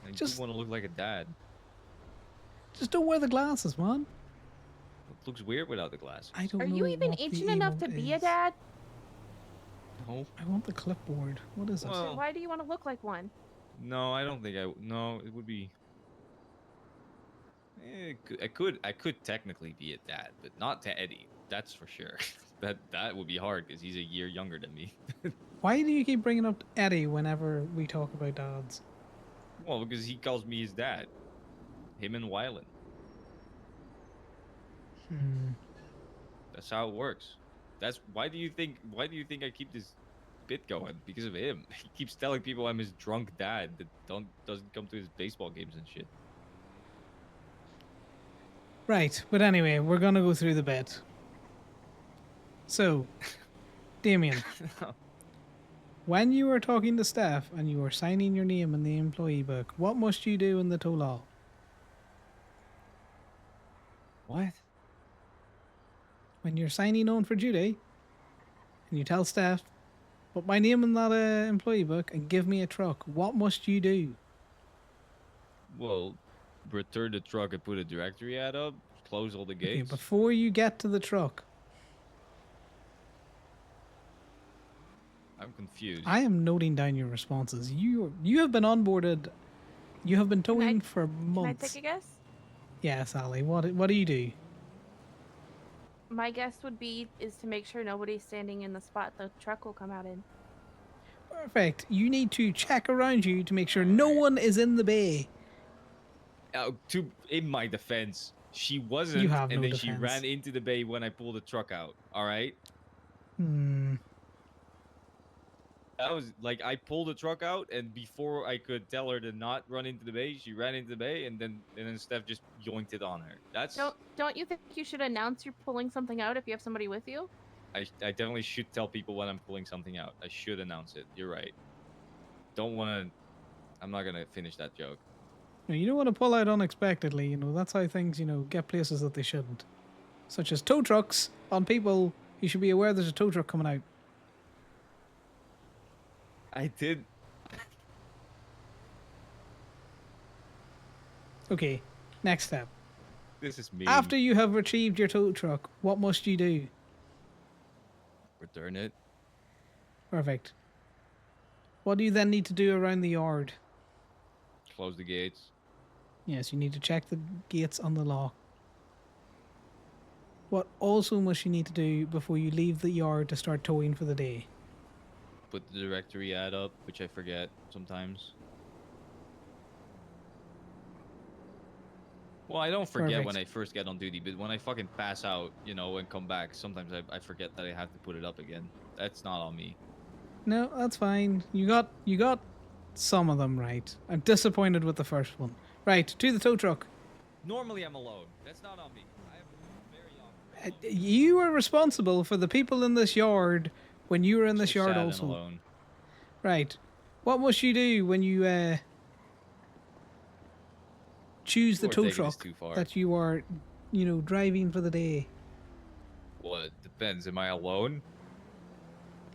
I Just- do want to look like a dad. Just don't wear the glasses, man. It looks weird without the glasses. I don't Are know you even what the ancient enough to emote be a is. dad? No. I want the clipboard. What is it? Then Well, why do you want to look like one? no, I don't think I. No, it would be. I could technically be a dad, but not to Eddie. That's for sure. that would be hard because he's a year younger than me. Why do you keep bringing up Eddie whenever we talk about dads? Well, because he calls me his dad. Him and Wylan. Hmm. That's how it works. That's why do you think I keep this bit going? Because of him. He keeps telling people I'm his drunk dad that doesn't come to his baseball games and shit. Right, but anyway, we're gonna go through the bit. So, Damien, when you are talking to staff and you are signing your name in the employee book, what must you do in the tow law? What? When you're signing on for duty, and you tell staff, put my name in that employee book and give me a truck, what must you do? Well, return the truck and put a directory ad up, close all the Okay, gates. before you get to the truck, I'm confused. I am noting down your responses. You have been onboarded. You have been towing for months. Can I take a guess? Yeah, Sally. What do you do? My guess would be is to make sure nobody's standing in the spot the truck will come out in. Perfect. You need to check around you to make sure no one is in the bay. In my defense, she wasn't, You have and no then she defense. ran into the bay when I pulled the truck out. All right. Hmm. That was like I pulled the truck out, and before I could tell her to not run into the bay, she ran into the bay, and then Steph just yoinked it on her. That's Don't you think you should announce you're pulling something out if you have somebody with you? I definitely should tell people when I'm pulling something out. I should announce it. You're right. Don't want to. I'm not gonna finish that joke. No, you don't want to pull out unexpectedly. You know that's how things get places that they shouldn't, such as tow trucks on people. You should be aware there's a tow truck coming out. I did. Okay, next step. This is me. After you have retrieved your tow truck, what must you do? Return it. Perfect. What do you then need to do around the yard? Close the gates. Yes, you need to check the gates on the lock. What also must you need to do before you leave the yard to start towing for the day? Put the directory ad up, which I forget sometimes. Well, I don't forget when I first get on duty, but when I fucking pass out, and come back, sometimes I forget that I have to put it up again. That's not on me. No, that's fine. You got some of them right. I'm disappointed with the first one. Right, to the tow truck. Normally I'm alone. That's not on me. You are responsible for the people in this yard when you were in this yard sad and also. alone. Right. What must you do when you choose the You are tow taking this truck too far. that you are, driving for the day? Well, it depends. Am I alone?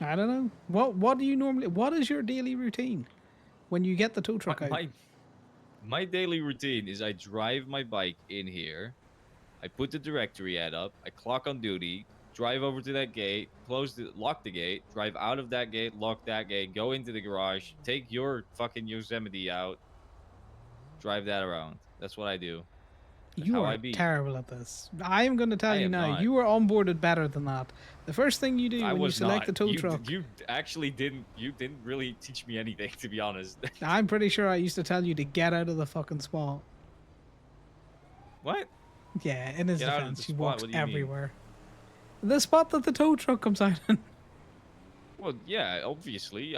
I don't know. What do you normally? What is your daily routine when you get the tow truck out? My daily routine is I drive my bike in here, I put the directory ad up, I clock on duty, drive over to that gate, lock the gate, drive out of that gate, lock that gate, go into the garage, take your fucking Yosemite out, drive that around. That's what I do. That's You how are I be. terrible at this. I am going to tell I you am now. not. You were onboarded better than that. The first thing you do I when you was select not. the tow you, truck. You actually didn't. You didn't really teach me anything, to be honest. I'm pretty sure I used to tell you to get out of the fucking spot. What? Yeah, in his Get out of defense, the he spot? walks What do you mean? everywhere. The spot that the tow truck comes out in. Well, yeah, obviously.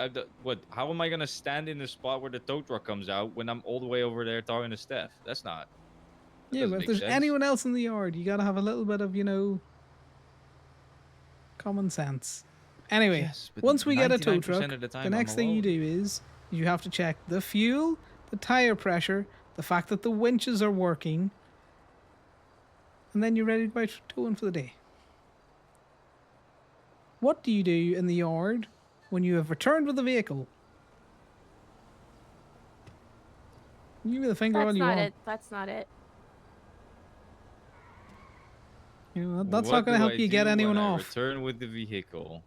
How am I gonna stand in the spot where the tow truck comes out when I'm all the way over there talking to Steph? That's not. That Yeah, doesn't but if make there's sense. anyone else in the yard, you gotta have a little bit of, common sense. Anyway, Yes, but once we get a tow 99% truck, of the time the I'm next thing you alone. do is you have to check the fuel, the tire pressure, the fact that the winches are working, and then you're ready to go towing for the day. What do you do in the yard when you have returned with the vehicle? Give me the finger all That's you not want. it. That's not it. You know, that's What not going to do help I you get do when anyone I off. Return with the vehicle.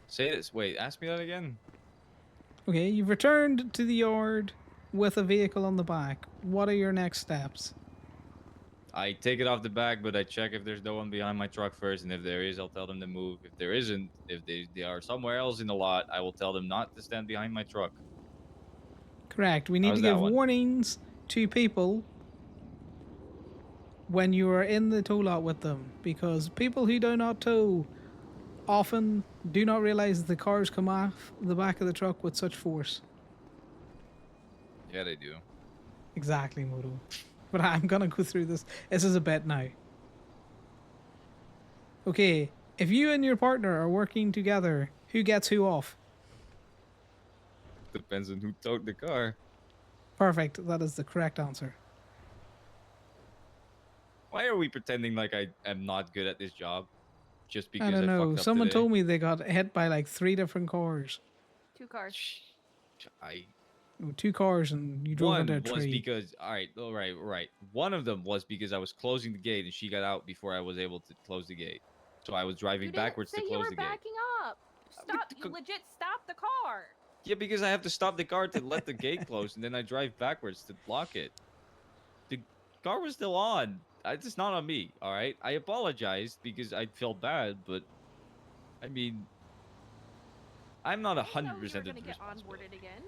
Say this. Wait, ask me that again. Okay, you've returned to the yard with a vehicle on the back. What are your next steps? I take it off the back, but I check if there's no one behind my truck first, and if there is, I'll tell them to move. If there isn't, if they are somewhere else in the lot, I will tell them not to stand behind my truck. Correct. We need How's to that give one? warnings to people when you are in the tow lot with them, because people who do not tow often do not realize that the cars come off the back of the truck with such force. Yeah, they do. Exactly, Moto. But I'm gonna go through this. This is a bet now. Okay, if you and your partner are working together, who gets who off? Depends on who towed the car. Perfect. That is the correct answer. Why are we pretending like I am not good at this job? Just because I don't know. fucked up Someone today? told me they got hit by like 3 different cars. 2 cars. I 2 cars, and you drove into a One was tree. because right. One of them was because I was closing the gate and she got out before I was able to close the gate. So I was driving You didn't backwards say to you close were the gate. backing up. Stop. You legit stopped the car. Yeah, because I have to stop the car to let the gate close, and then I drive backwards to block it. The car was still on. It's not on me, all right? I apologized because I felt bad, but I mean, I'm not 100% You're gonna get onboarded again.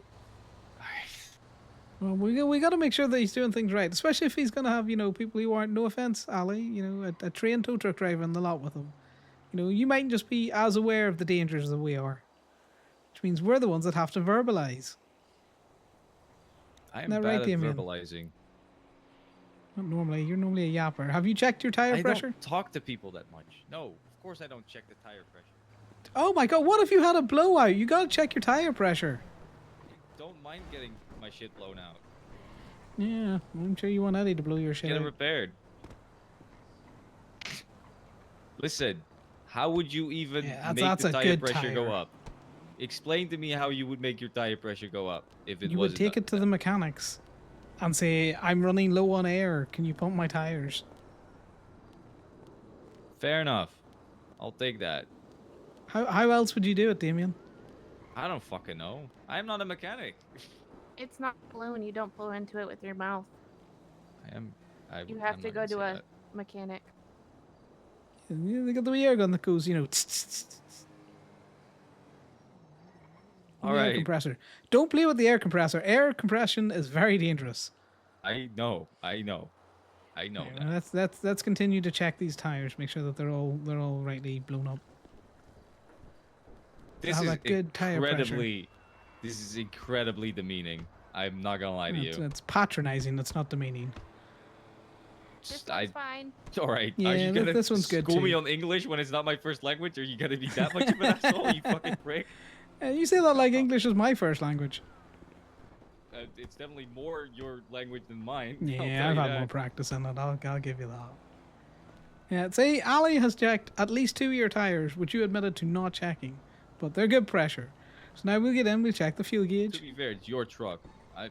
Well, we got to make sure that he's doing things right, especially if he's going to have, people who aren't, no offense, Ali, a trained tow truck driver in the lot with him. You mightn't just be as aware of the dangers as we are, which means we're the ones that have to verbalize. I am Isn't that bad right, at Damien? verbalizing. Not normally, you're normally a yapper. Have you checked your tire I pressure? don't talk to people that much. No, of course I don't check the tire pressure. Oh my god, what if you had a blowout? You got to check your tire pressure. Don't mind getting my shit blown out. Yeah, I'm sure you want Eddie to blow your shit Get it out. repaired. Listen, how would you even make that's the a tire good pressure go tire. up? Explain to me how you would make your tire pressure go up if it You would wasn't take it to the mechanics and say, I'm running low on air. Can you pump my tires? Fair enough. I'll take that. How else would you do it, Damien? I don't fucking know. I'm not a mechanic. It's not a balloon. You don't blow into it with your mouth. You have I'm to not go gonna to say a that. mechanic. They got the wee air gun that goes, All the air right. compressor. Don't play with the air compressor. Air compression is very dangerous. I know that. Let's continue to check these tires. Make sure that they're all rightly blown up. This have is a good tire pressure. This is incredibly demeaning. I'm not gonna lie to you. It's patronizing. That's not demeaning. That's fine. All right. Yeah, Are you gonna this one's good school me too. on English when it's not my first language? Are you gonna be that much of an asshole, you fucking prick? You say that like English is my first language. It's definitely more your language than mine. Yeah, I've had more practice in it. I'll give you that. Yeah, say Ali has checked at least 2 of your tires, which you admitted to not checking, but they're good pressure. So now we'll get in. We'll check the fuel To gauge. be fair, it's your truck. I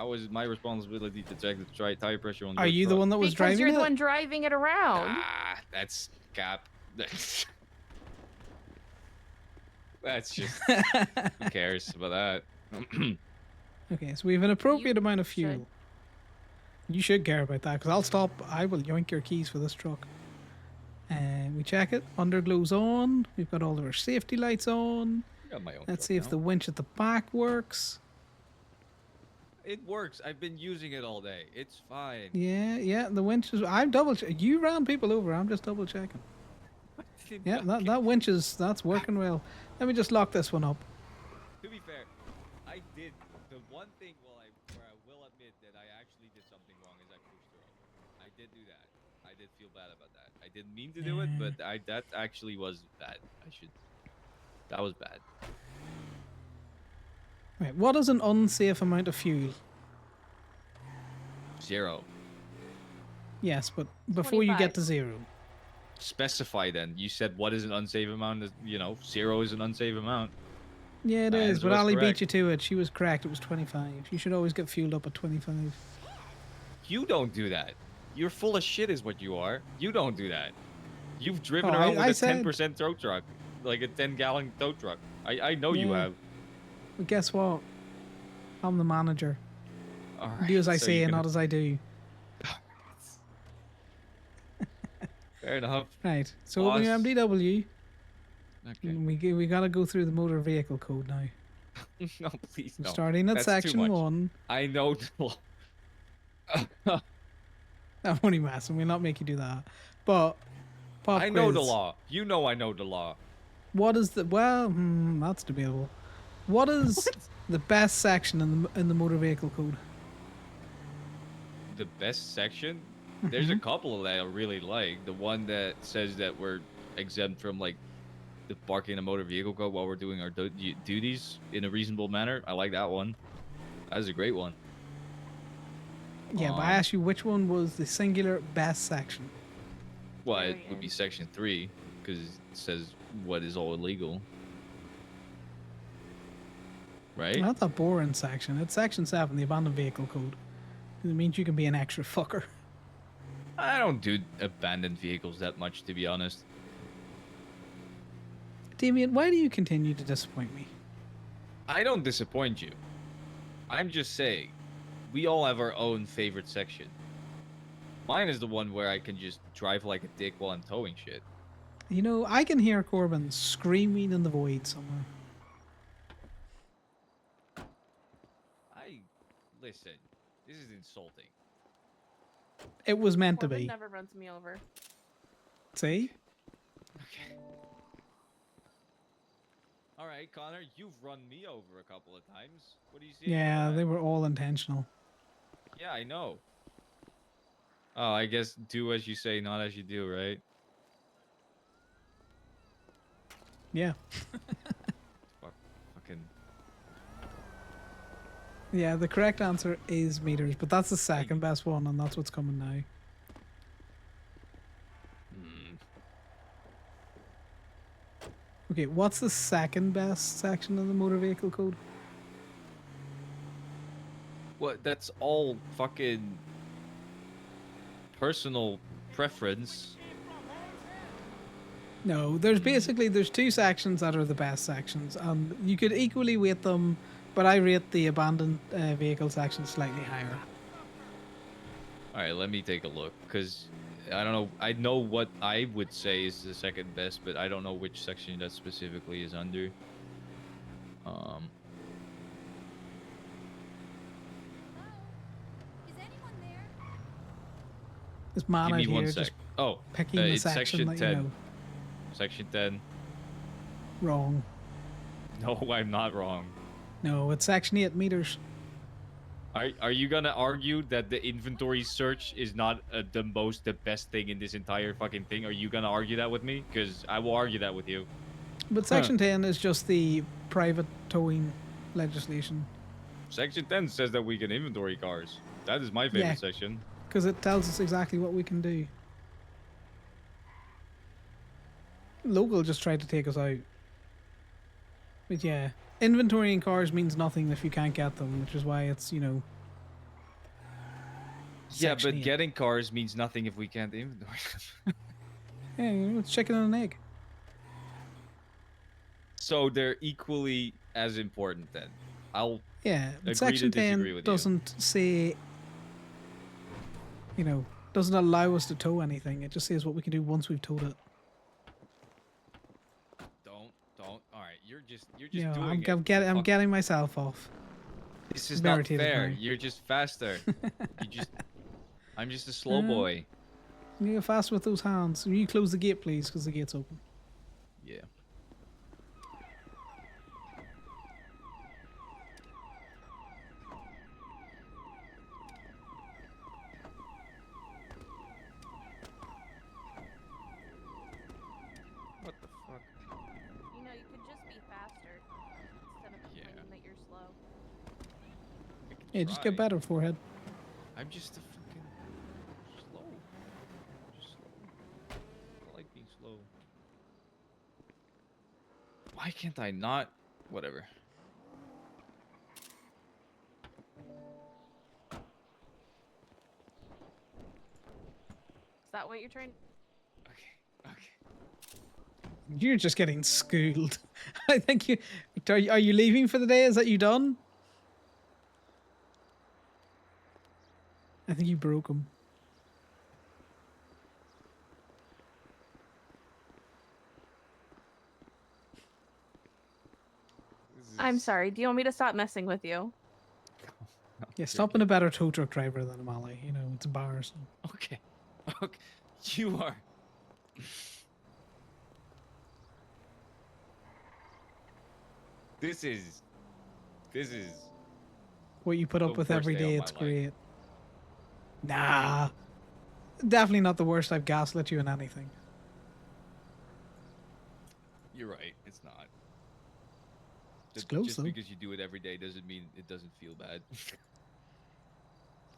was my responsibility to check the tire pressure on. Are your you the truck. one that was Because driving you're it? the one driving it around. That's cap. That's just. Who cares about that? Okay, so we have an appropriate amount of fuel. You should care about that, because I'll stop. I will yoink your keys for this truck. And we check it. Underglow's on. We've got all of our safety lights on. I got my own Let's truck see if now. the winch at the back works. It works. I've been using it all day. It's fine. Yeah, the winch is. I'm double. You ran people over. I'm just double checking. Yeah, that winch is. That's working well. Let me just lock this one up. To be fair, I did the one thing where I will admit that I actually did something wrong is I pushed her over. I did do that. I did feel bad about that. I didn't mean to do it, but that actually was bad. That was bad. Right, what is an unsafe amount of fuel? 0. Yes, but before you get to 0. Specify then. You said what is an unsafe amount? 0 is an unsafe amount. Yeah, it My is, answer but was Ali beat correct. you to it. She was correct. It was 25. You should always get fueled up at 25. You don't do that. You're full of shit, is what you are. You don't do that. You've driven Oh, around with I a said- 10% tow truck, like a 10-gallon tow truck. I know you Yeah. have. But guess what? I'm the manager. All Do as I so say you're and gonna- not as I do. Fair enough. Right. So opening Boss. MDW. Okay. We gotta go through the motor vehicle code now. No, please I'm no. starting at That's too section much. 1. I know the law. I'm only messing. We'll not make you do that. But pop I know the quiz. law. You know I know the law. What is the that's debatable. What is the best section in the motor vehicle code? The best section? There's a Mhm. couple that I really like. The one that says that we're exempt from like the barking a motor vehicle code while we're doing our duties in a reasonable manner. I like that one. That is a great one. Yeah, but I asked you which one was the singular best section. Well, it would be section 3 because it says what is all illegal. Right? Not that boring section. It's section 7, the abandoned vehicle code. It means you can be an extra fucker. I don't do abandoned vehicles that much, to be honest. Damien, why do you continue to disappoint me? I don't disappoint you. I'm just saying, we all have our own favorite section. Mine is the one where I can just drive like a dick while I'm towing shit. You know, I can hear Corbin screaming in the void somewhere. Listen, this is insulting. It was meant to Corbin be. never runs me over. See? Okay. All right, Connor, you've run me over a couple of times. What do you see? Yeah, they were all intentional. Yeah, I know. Oh, I guess do as you say, not as you do, right? Yeah. Fucking. Yeah, the correct answer is meters, but that's the second best one, and that's what's coming now. Okay, what's the second best section of the motor vehicle code? What? That's all fucking personal preference. No, there's two sections that are the best sections, and you could equally weight them, but I rate the abandoned vehicle section slightly higher. All right, let me take a look, because I don't know. I know what I would say is the second best, but I don't know which section that specifically is under. This man Give out me one here sec. just Oh, picking the it's section that you 10. know. Section 10. Wrong. No, I'm not wrong. No, it's section 8 meters. Are you gonna argue that the inventory search is not the best thing in this entire fucking thing? Are you gonna argue that with me? Because I will argue that with you. But section 10 is just the private towing legislation. Section 10 says that we can inventory cars. That is my favorite Yeah. section. Because it tells us exactly what we can do. Local just tried to take us out. But yeah, inventorying cars means nothing if you can't get them, which is why it's, you know... Yeah, Section but 8. getting cars means nothing if we can't inventory them. Yeah, you know, it's chicken and an egg. So they're equally as important then. I'll Yeah, but agree section to disagree 10 with you. doesn't say... You know, doesn't allow us to tow anything. It just says what we can do once we've towed it. Don't. All right, you're just Yeah, doing it. I'm getting myself off. This is I'm not irritated fair. now. You're just faster. I'm just a slow boy. You go fast with those hands. Will you close the gate, please, because the gate's open. Yeah. What the fuck? You know, you could just be faster instead of complaining that you're slow. Yeah, just get better, forehead. I'm just a fucking slow. Just slow. I like being slow. Why can't I not? Whatever. Is that what you're trying? You're just getting schooled. I think you are you leaving for the day? Is that you done? I think you broke him. I'm sorry. Do you want me to stop messing with you? Yeah, stop being a better tow truck driver than Molly. You know, it's embarrassing. Okay. Okay. You are. This is. What you put the up with worst every day of day, my it's life. great. Nah. Definitely not the worst. I've gaslit you in anything. You're right. It's not. It's close, Just though. because you do it every day doesn't mean it doesn't feel bad.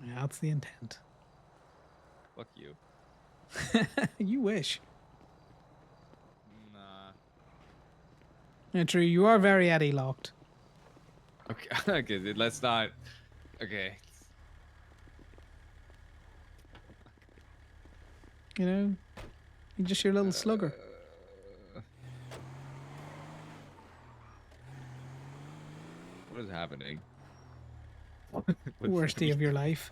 Yeah, that's the intent. Fuck you. You wish. Nah. Yeah, true. You are very Eddie locked. Okay. Okay. Let's not. Okay. You know, you're just your little slugger. What is happening? Worst day of your life.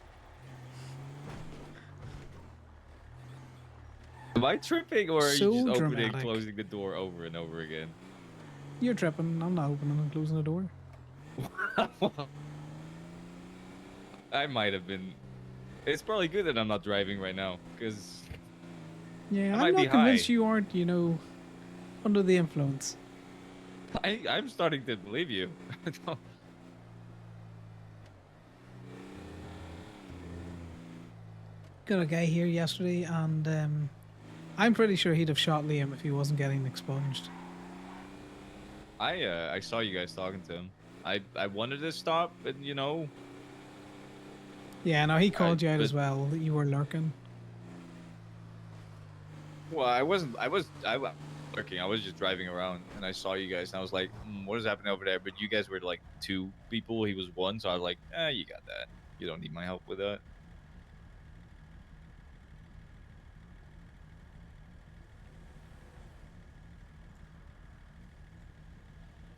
Am I tripping, or are So you just opening dramatic. and closing the door over and over again? You're tripping. I'm not opening and closing the door. I might have been. It's probably good that I'm not driving right now, because Yeah, I might I'm be not convinced high. you aren't, you know, under the influence. I'm starting to believe you. Got a guy here yesterday, and I'm pretty sure he'd have shot Liam if he wasn't getting expunged. I saw you guys talking to him. I wanted to stop, and you know. Yeah, no, he called you out but- as well that you were lurking. Well, I wasn't. I was lurking. I was just driving around, and I saw you guys, and I was like, "What is happening over there?" But you guys were like 2 people. He was 1, so I was like, you got that. You don't need my help with that."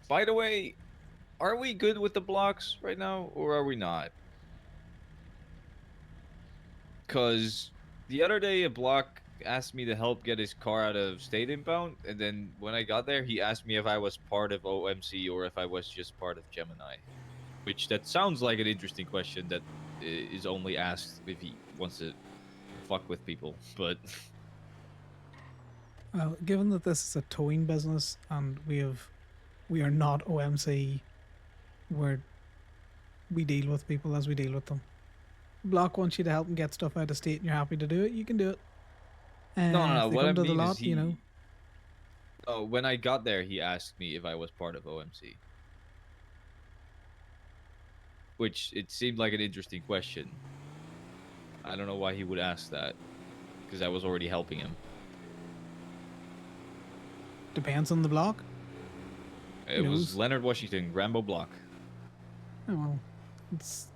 By the way, are we good with the blocks right now, or are we not? Because the other day, a block asked me to help get his car out of state impound, and then when I got there, he asked me if I was part of OMC or if I was just part of Gemini. Which, that sounds like an interesting question that is only asked if he wants to fuck with people, but... Well, given that this is a towing business and we are not OMC, we deal with people as we deal with them. Block wants you to help them get stuff out of state, and you're happy to do it. You can do it. No. If they What I come to the mean lot, is he... you know. Oh, when I got there, he asked me if I was part of OMC. Which, it seemed like an interesting question. I don't know why he would ask that. Because I was already helping him. Depends on the block. It was Leonard Washington, Rambo Block. Oh well, it's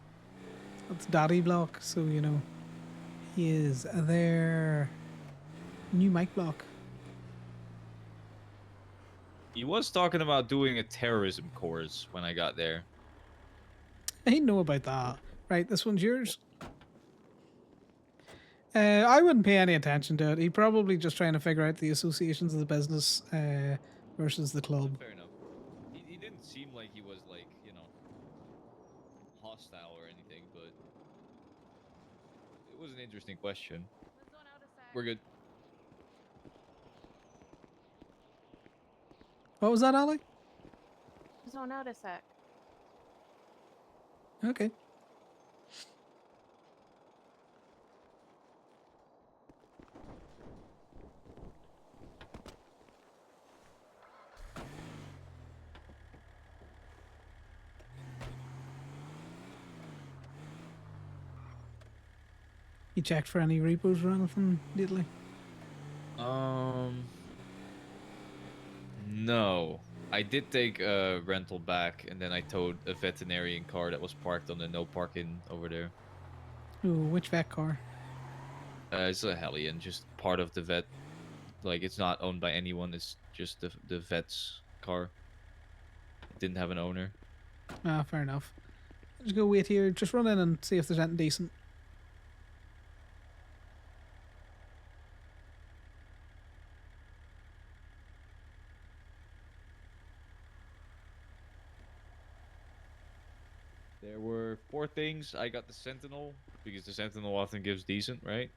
Daddy Block, so you know he is their new Mike Block. He was talking about doing a terrorism course when I got there. I didn't know about that. Right, this one's yours. I wouldn't pay any attention to it. He's probably just trying to figure out the associations of the business versus the club. Fair enough. He didn't seem like he was, like, you know, hostile or anything, but it was an interesting question. We're good. What was that, Ali? Zone out a sec. Okay. You checked for any repos or anything lately? No. I did take a rental back, and then I towed a veterinarian car that was parked on the no parking over there. Ooh, which vet car? It's a Hellion, just part of the vet. Like it's not owned by anyone. It's just the vet's car. It didn't have an owner. Ah, fair enough. Just go wait here. Just run in and see if there's anything decent. There were 4 things. I got the Sentinel because the Sentinel often gives decent, right?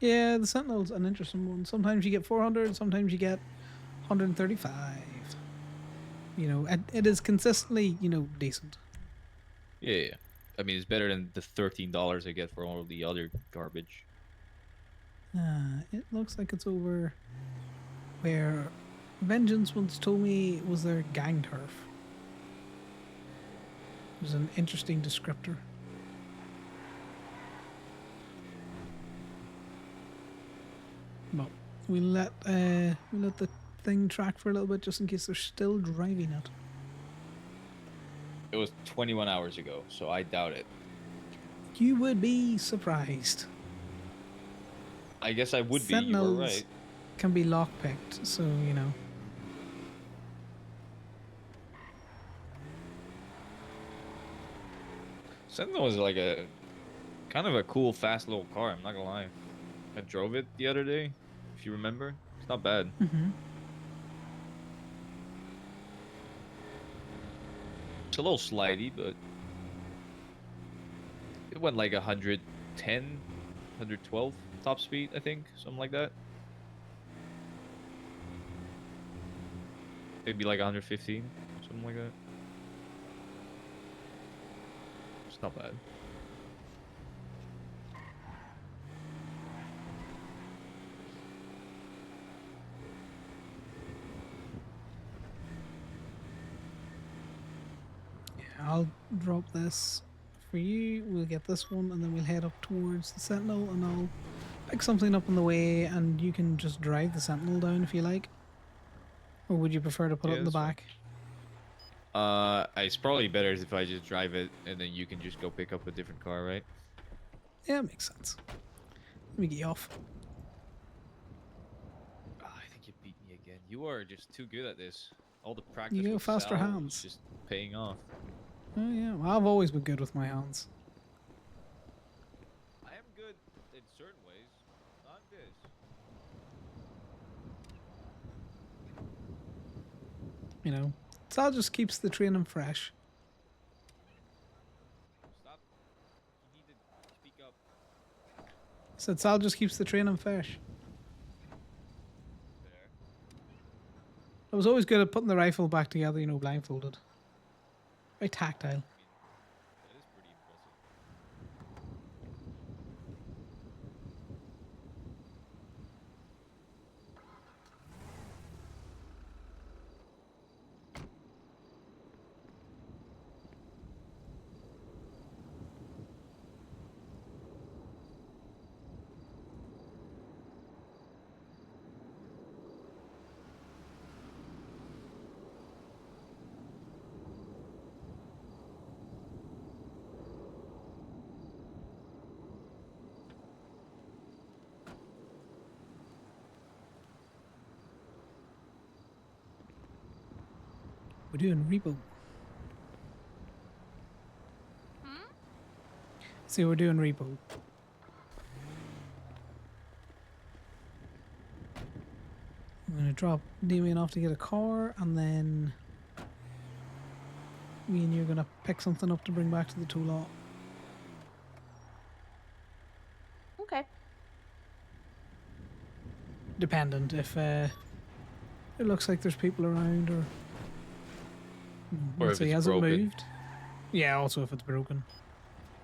Yeah, the Sentinel's an interesting one. Sometimes you get 400, sometimes you get 135. You know, it is consistently, you know, decent. Yeah. I mean, it's better than the $13 I get for all the other garbage. It looks like it's over where Vengeance once told me was their gang turf. It was an interesting descriptor. But we let the thing track for a little bit just in case they're still driving it. It was 21 hours ago, so I doubt it. You would be surprised. I guess I would be. You Sentinels were right. can be lockpicked, so you know. Sentinel is like a kind of a cool, fast little car. I'm not gonna lie. I drove it the other day. If you remember, it's not bad. It's a little slidey, but it went like 110, 112 top speed, I think, something like that. Maybe like 115, something like that. It's not bad. I'll drop this for you. We'll get this one, and then we'll head up towards the Sentinel, and I'll pick something up on the way, and you can just drive the Sentinel down if you like. Or would you prefer to put it in the back? It's probably better if I just drive it, and then you can just go pick up a different car, right? Yeah, makes sense. Let me get you off. I think you beat me again. You are just too good at this. All the practice You go with faster Sal hands. is just paying off. Oh yeah, well, I've always been good with my hands. I am good in certain ways, not this. You know, Sal just keeps the training fresh. Stop. You need to speak up. Said Sal just keeps the training fresh. There. I was always good at putting the rifle back together, you know, blindfolded. Very tactile. That is pretty impressive. We're doing repo. See, we're doing repo. I'm gonna drop Damien off to get a car, and then me and you're gonna pick something up to bring back to the tool lot. Okay. Dependent if it looks like there's people around, or Or if he it's hasn't broken. moved. Yeah, also if it's broken.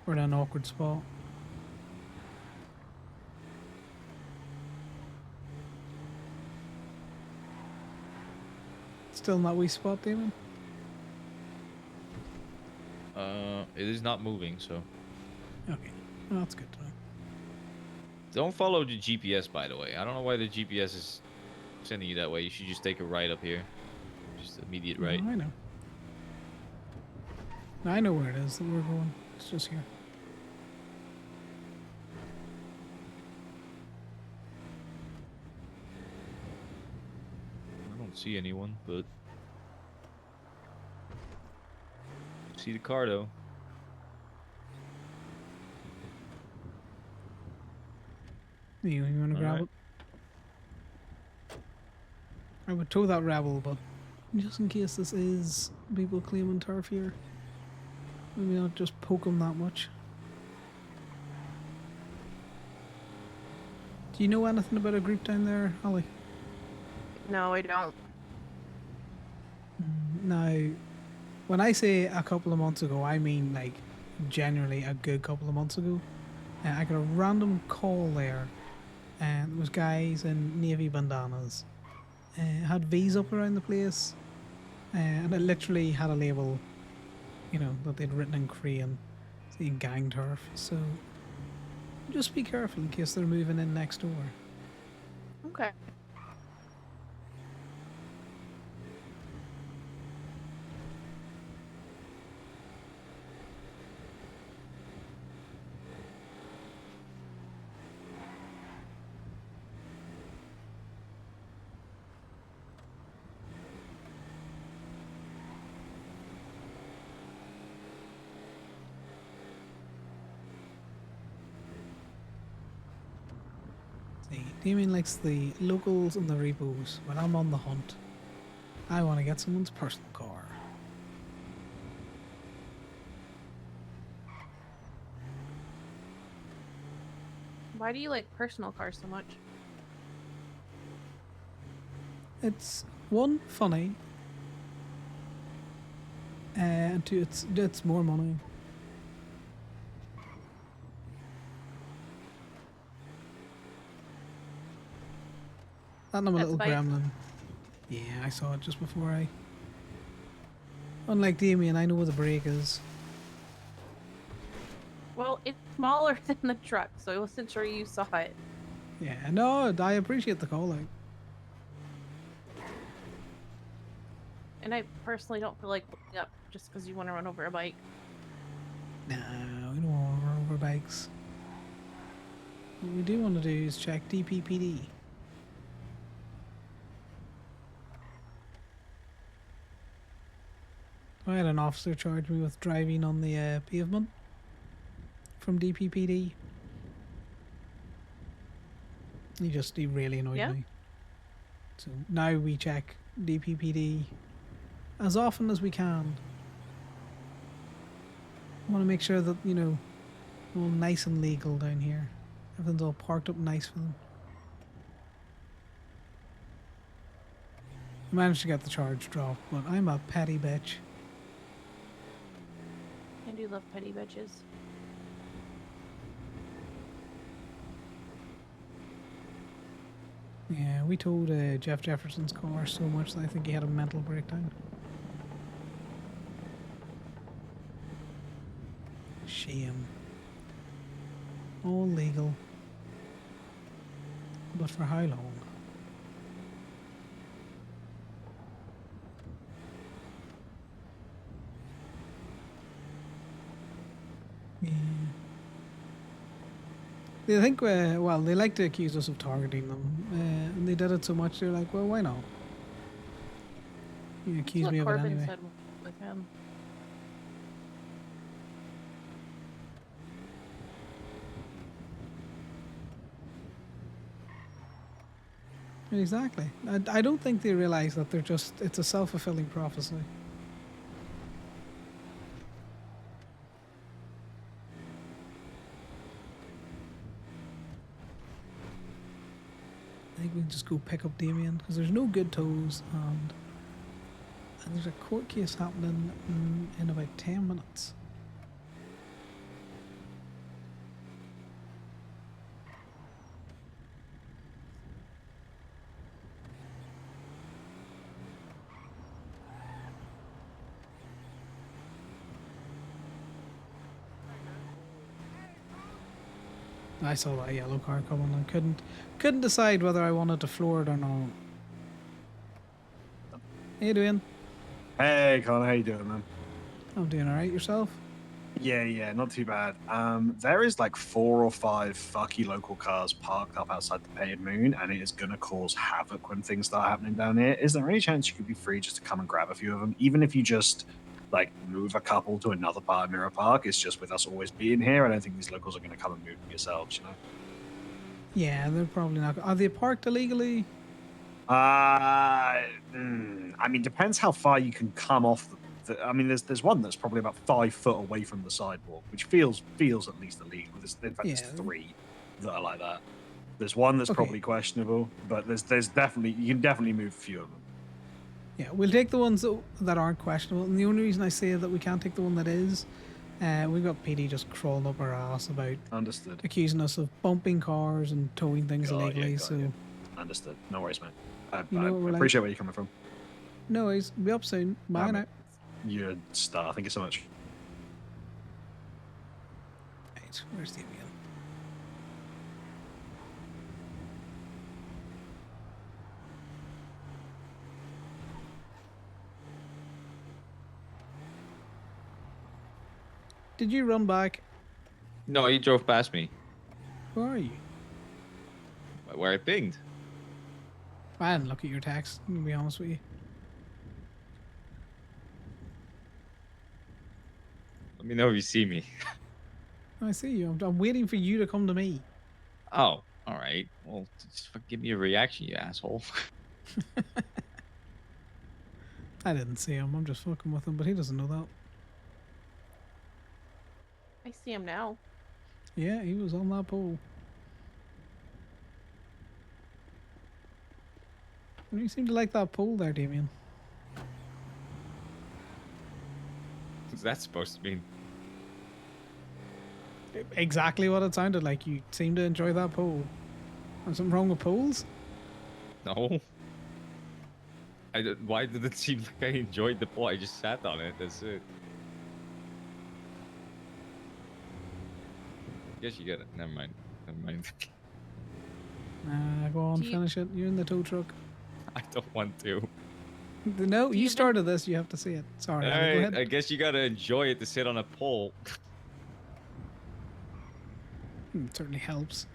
We're in an awkward spot. Still in that wee spot, Damon? It is not moving, so. Okay, well, that's good to know. Don't follow the GPS, by the way. I don't know why the GPS is sending you that way. You should just take a right up here. Just immediate right. I know. I know where it is that we're going. It's just here. see anyone, but see the car though. You want to grab Alright. it? I would tow that rebel, but just in case this is people claiming turf here, maybe not just poke them that much. Do you know anything about a group down there, Holly? No, I don't. Now, when I say a couple of months ago, I mean like generally a good couple of months ago. I got a random call there, and there was guys in navy bandanas, had V's up around the place, and it literally had a label, you know, that they'd written in crayon, saying gang turf. So just be careful in case they're moving in next door. Okay. See, Damien likes the locals and the repos. When I'm on the hunt, I want to get someone's personal car. Why do you like personal cars so much? It's one, funny, and two, it's more money. That and I'm a That's little a bike? gremlin. Yeah, I saw it just before I. Unlike Damien, I know where the brake is. Well, it's smaller than the truck, so I wasn't sure you saw it. Yeah, no, I appreciate the call out. And I personally don't feel like looking up just because you want to run over a bike. No, we don't want to run over bikes. What we do want to do is check DPPD. I had an officer charge me with driving on the pavement from DPPD. He really annoyed me. So now we check DPPD as often as we can. I want to make sure that, you know, all nice and legal down here. Everything's all parked up nice for them. I managed to get the charge dropped, but I'm a petty bitch. I do love petty bitches. Yeah, we towed Jeff Jefferson's car so much that I think he had a mental breakdown. Shame. All legal. But for how long? Yeah. They think, well, they like to accuse us of targeting them, and they did it so much, they're like, well, why not? You accuse That's me what of it Corbin anyway. said with him. Exactly. I don't think they realize that it's a self-fulfilling prophecy. I think we can just go pick up Damien because there's no good tows and there's a court case happening in about 10 minutes. I saw that yellow car coming and couldn't decide whether I wanted to floor it or not. How you doing? Hey, Colin, how you doing, man? I'm doing alright. Yourself? Yeah, not too bad. There is like 4 or 5 fucky local cars parked up outside the Painted Moon, and it is gonna cause havoc when things start happening down here. Is there any chance you could be free just to come and grab a few of them, even if you just like move a couple to another part of Mirror Park? It's just with us always being here, I don't think these locals are gonna come and move them yourselves, you know. Yeah, they're probably not. Are they parked illegally? I mean, depends how far you can come off I mean, there's one that's probably about 5 foot away from the sidewalk, which feels at least illegal. In fact, there's Yeah. 3 that are like that. There's one that's Okay. probably questionable, but there's definitely you can definitely move a few of them. Yeah, we'll take the ones that aren't questionable. And the only reason I say that we can't take the one that is, we've got PD just crawling up our ass about Understood. accusing us of bumping cars and towing things illegally. So Understood. No worries, man. I You know what we're like? appreciate where you're coming from. no worries. Be up soon. Bye Um, now. You're a star. Thank you so much. Right, where's the email? Did you run back? No, he drove past me. Where are you? Where I pinged. I didn't look at your text, to be honest with you. Let me know if you see me. I see you. I'm waiting for you to come to me. Oh, all right. Well, just give me a reaction, you asshole. I didn't see him. I'm just fucking with him, but he doesn't know that. I see him now. Yeah, he was on that pole. You seem to like that pole there, Damien. What's that supposed to mean? Exactly what it sounded like. You seem to enjoy that pole. There's something wrong with poles? No. Why did it seem like I enjoyed the pole? I just sat on it. That's it. Guess you get it. Never mind. Never mind. Go on, finish it. You're in the tow truck. I don't want to. No, you started this. You have to see it. Sorry, All Ali, go right, ahead. I guess you gotta enjoy it to sit on a pole. It certainly helps.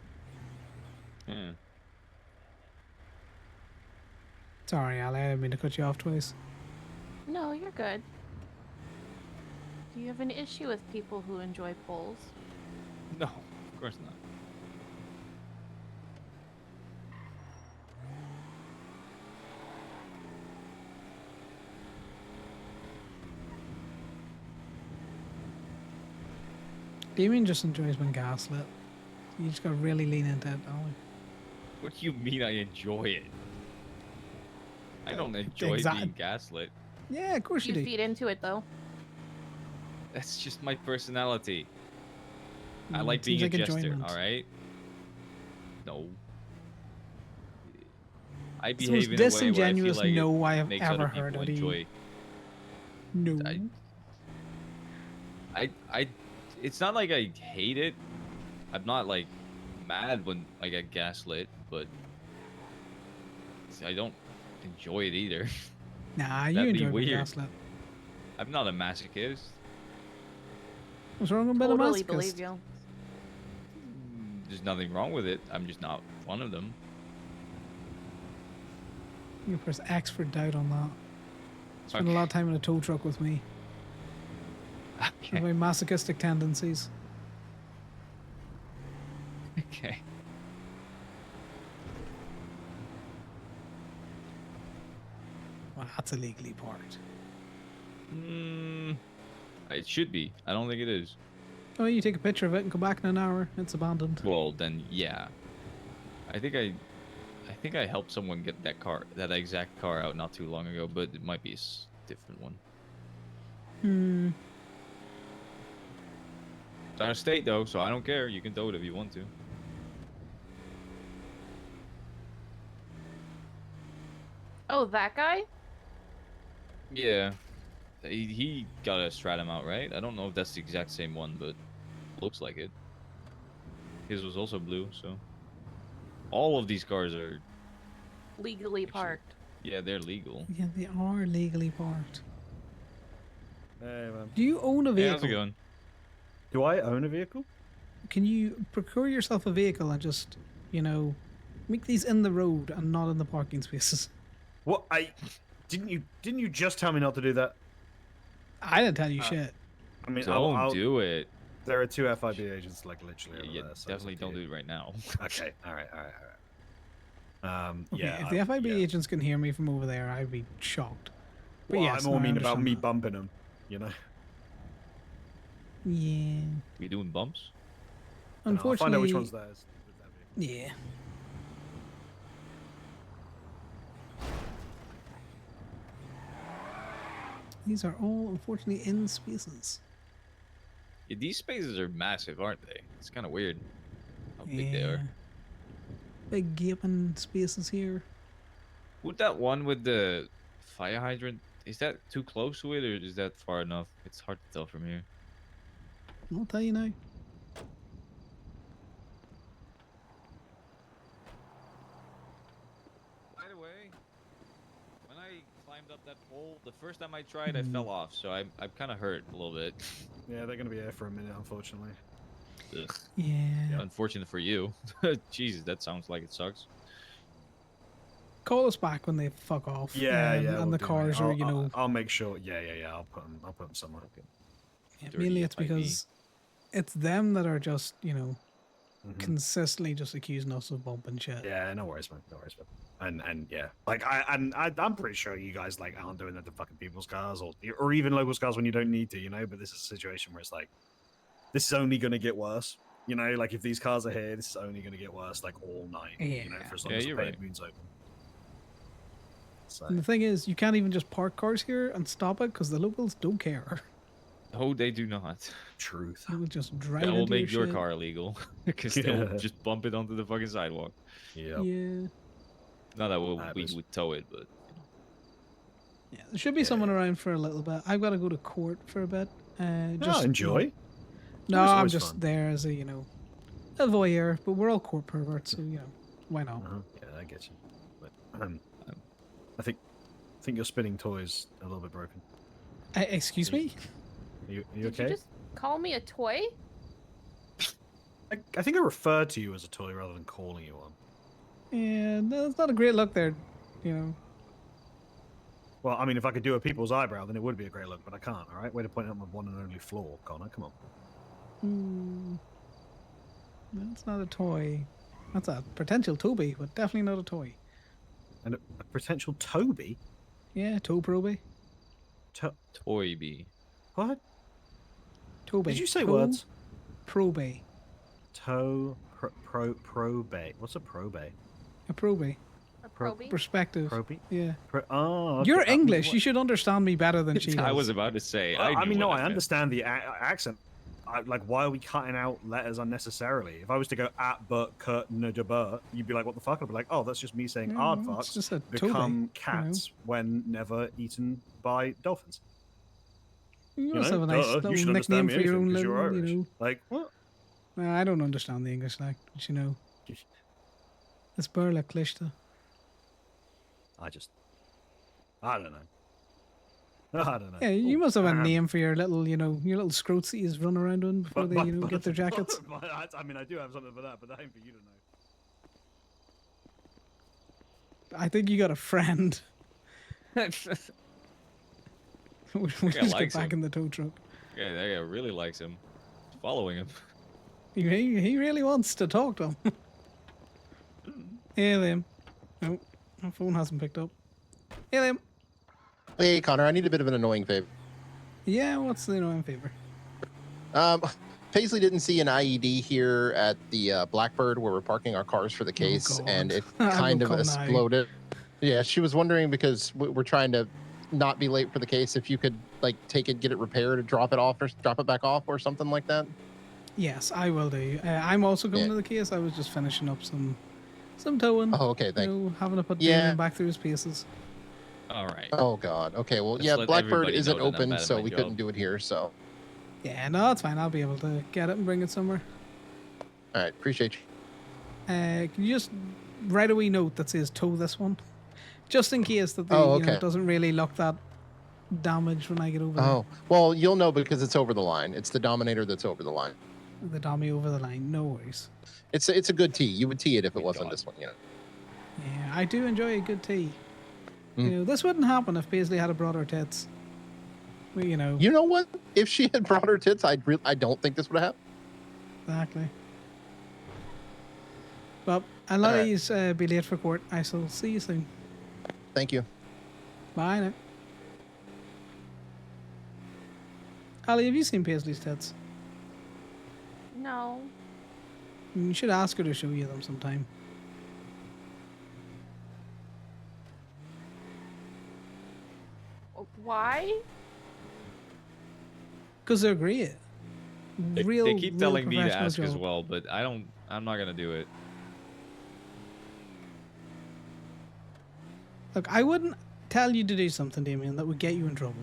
Yeah. Sorry, Ali, I didn't mean to cut you off twice. No, you're good. Do you have an issue with people who enjoy polls? No, of course not. Damien just enjoys being gaslit. You just gotta really lean into it, Ali. What do you mean I enjoy it? I don't enjoy being gaslit. Yeah, of course you You do. feed into it though. That's just my personality. I Mm, like seems being like a jester, enjoyment. alright? No. I It's the most behave in a way where I feel disingenuous like no it I have makes ever other heard people out of you. enjoy. No. It's not like I hate it. I'm not like mad when I get gaslit, but I don't enjoy it either. Nah, you That'd be enjoy being weird. gaslit. I'm not a masochist. What's wrong with being a Totally masochist? believe you. There's nothing wrong with it. I'm just not one of them. You press X for doubt on that. Spend a lot of time in a tow truck with me. Okay. My masochistic tendencies. Okay. Well, that's illegally parked. It should be. I don't think it is. Oh, you take a picture of it and come back in an hour. It's abandoned. Well, then yeah. I think I helped someone get that exact car out not too long ago, but it might be a different one. Hmm. It's out of state though, so I don't care. You can tow it if you want to. Oh, that guy? Yeah. He got a stratum out, right? I don't know if that's the exact same one, but looks like it. His was also blue, so all of these cars are Legally parked. yeah, they're legal. Yeah, they are legally parked. Hey, man. Do you own a Hey, vehicle? how's it going? Do I own a vehicle? Can you procure yourself a vehicle and just, you know, make these in the road and not in the parking spaces? What? Didn't you just tell me not to do that? I didn't tell you shit. I mean, Don't do it. There are 2 FIB agents like literally over Yeah, there. So definitely don't do it right now. Okay. All right. Okay, Yeah. if the FIB agents can hear me from over there, I'd be shocked. But Well, yes, I'm all no, I mean about understand me that. bumping them. You know. Yeah. We doing bumps? I'll find out which Unfortunately, one's theirs. yeah. These are all unfortunately in spaces. Yeah, these spaces are massive, aren't they? It's kind of weird how big they are. Big gaping spaces here. Would that one with the fire hydrant, is that too close to it or is that far enough? It's hard to tell from here. I'll tell you now. By the way, when I climbed up that pole, the first time I tried, I fell off, so I'm kind of hurt a little bit. Yeah, they're gonna be here for a minute, unfortunately. Ugh. Yeah. Unfortunate for you. Jesus, that sounds like it sucks. Call us back when they fuck off. Yeah, and we'll the do, cars mate. are, you know. I'll make sure. Yeah. I'll put them somewhere. Yeah, mainly it's because it's them that are just, you know, consistently just accusing us of bumping shit. Yeah, no worries, man. No worries, man. And yeah, like I'm pretty sure you guys like aren't doing that to fucking people's cars or even local cars when you don't need to, you know. But this is a situation where it's like, this is only gonna get worse. You know, like if these cars are here, this is only gonna get worse like all night. You know, for as long as the paid moon's open. So. And the thing is, you can't even just park cars here and stop it because the locals don't care. No, they do not. Truth. They will just drive That will into make your shit. car illegal because they'll just bump it onto the fucking sidewalk. Yep. Yeah. Not that we would tow it, but Yeah, there should be someone around for a little bit. I've got to go to court for a bit. Just enjoy. No, It's I'm always just fun. there as a, you know, a voyeur. But we're all court perverts, so you know, why not? Yeah, I get you. But I think you're spinning toys a little bit broken. Excuse me? Are you Did okay? you just call me a toy? I think I referred to you as a toy rather than calling you one. Yeah, no, it's not a great look there, you know. Well, I mean, if I could do a people's eyebrow, then it would be a great look, but I can't, all right? Way to point out my one and only flaw, Connor. Come on. That's not a toy. That's a potential Toby, but definitely not a toy. And a potential Toby? Yeah, toe proby. Toy bee. What? Toby. Did you say toe words? Probe. Probate. What's a probate? A probe. Probie? Perspective. Probie? Yeah. Oh, okay. You're English. You should understand me better than she does. I was about to say. I knew mean, no, what I meant. understand the accent. Like, why are we cutting out letters unnecessarily? If I was to go at but Kurt Nudabur, you'd be like, what the fuck? I'd be like, oh, that's just me saying Yeah, hard well, it's fucks just a become Toby, cats when never eaten by dolphins. You must have a nice duh, little you should nickname understand me for your anything own 'cause you're little, Irish. you know. Like, what? I don't understand the English language, you know. It's Burla Klishta. I don't know. I don't know. Yeah, you Ooh, must have a name for your little, you know, your little scroats that you run around in before they, you know, get their jackets. I mean, I do have something for that, but that ain't for you to know. I think you got a friend. we just get likes back him. in the tow truck. Yeah, that guy really likes him. He's following him. He really wants to talk to him. Hey, Liam. Nope, my phone hasn't picked up. Hey, Liam. Hey, Connor, I need a bit of an annoying favor. Yeah, what's the annoying favor? Paisley didn't see an IED here at the Blackbird where we're parking our cars for the case, and it kind of exploded. Yeah, she was wondering because we're trying to not be late for the case. If you could like take it, get it repaired, and drop it off or drop it back off or something like that. Yes, I will do. I'm also coming to the case. I was just finishing up some towing. Oh, okay, thanks. You know, having to put Yeah. Damien back through his paces. All right. Oh God. Okay. Well, Let's yeah, let Blackbird everybody isn't know that I'm open, bad at so my we job. couldn't do it here. So, Yeah, no, it's fine. I'll be able to get it and bring it somewhere. all right, appreciate you. Can you just write a wee note that says tow this one? Just in case that the Oh, you know, okay. it doesn't really look that damaged when I get over there. Oh, well, you'll know because it's over the line. It's the Dominator that's over the line. The dummy over the line. No worries. It's a good tee. You would tee it if it wasn't this one, you know. Yeah, I do enjoy a good tea. You know, this wouldn't happen if Paisley had a broader tits. Well, you know. You know what? If she had brought her tits, I don't think this would have happened. Exactly. Well, I'll let you be late for court. I shall see you soon. Thank you. Bye now. Ali, have you seen Paisley's tits? No. You should ask her to show you them sometime. Why? Because they're great. They keep telling me to professional ask as job. well, but I'm not gonna do it. Look, I wouldn't tell you to do something, Damien, that would get you in trouble.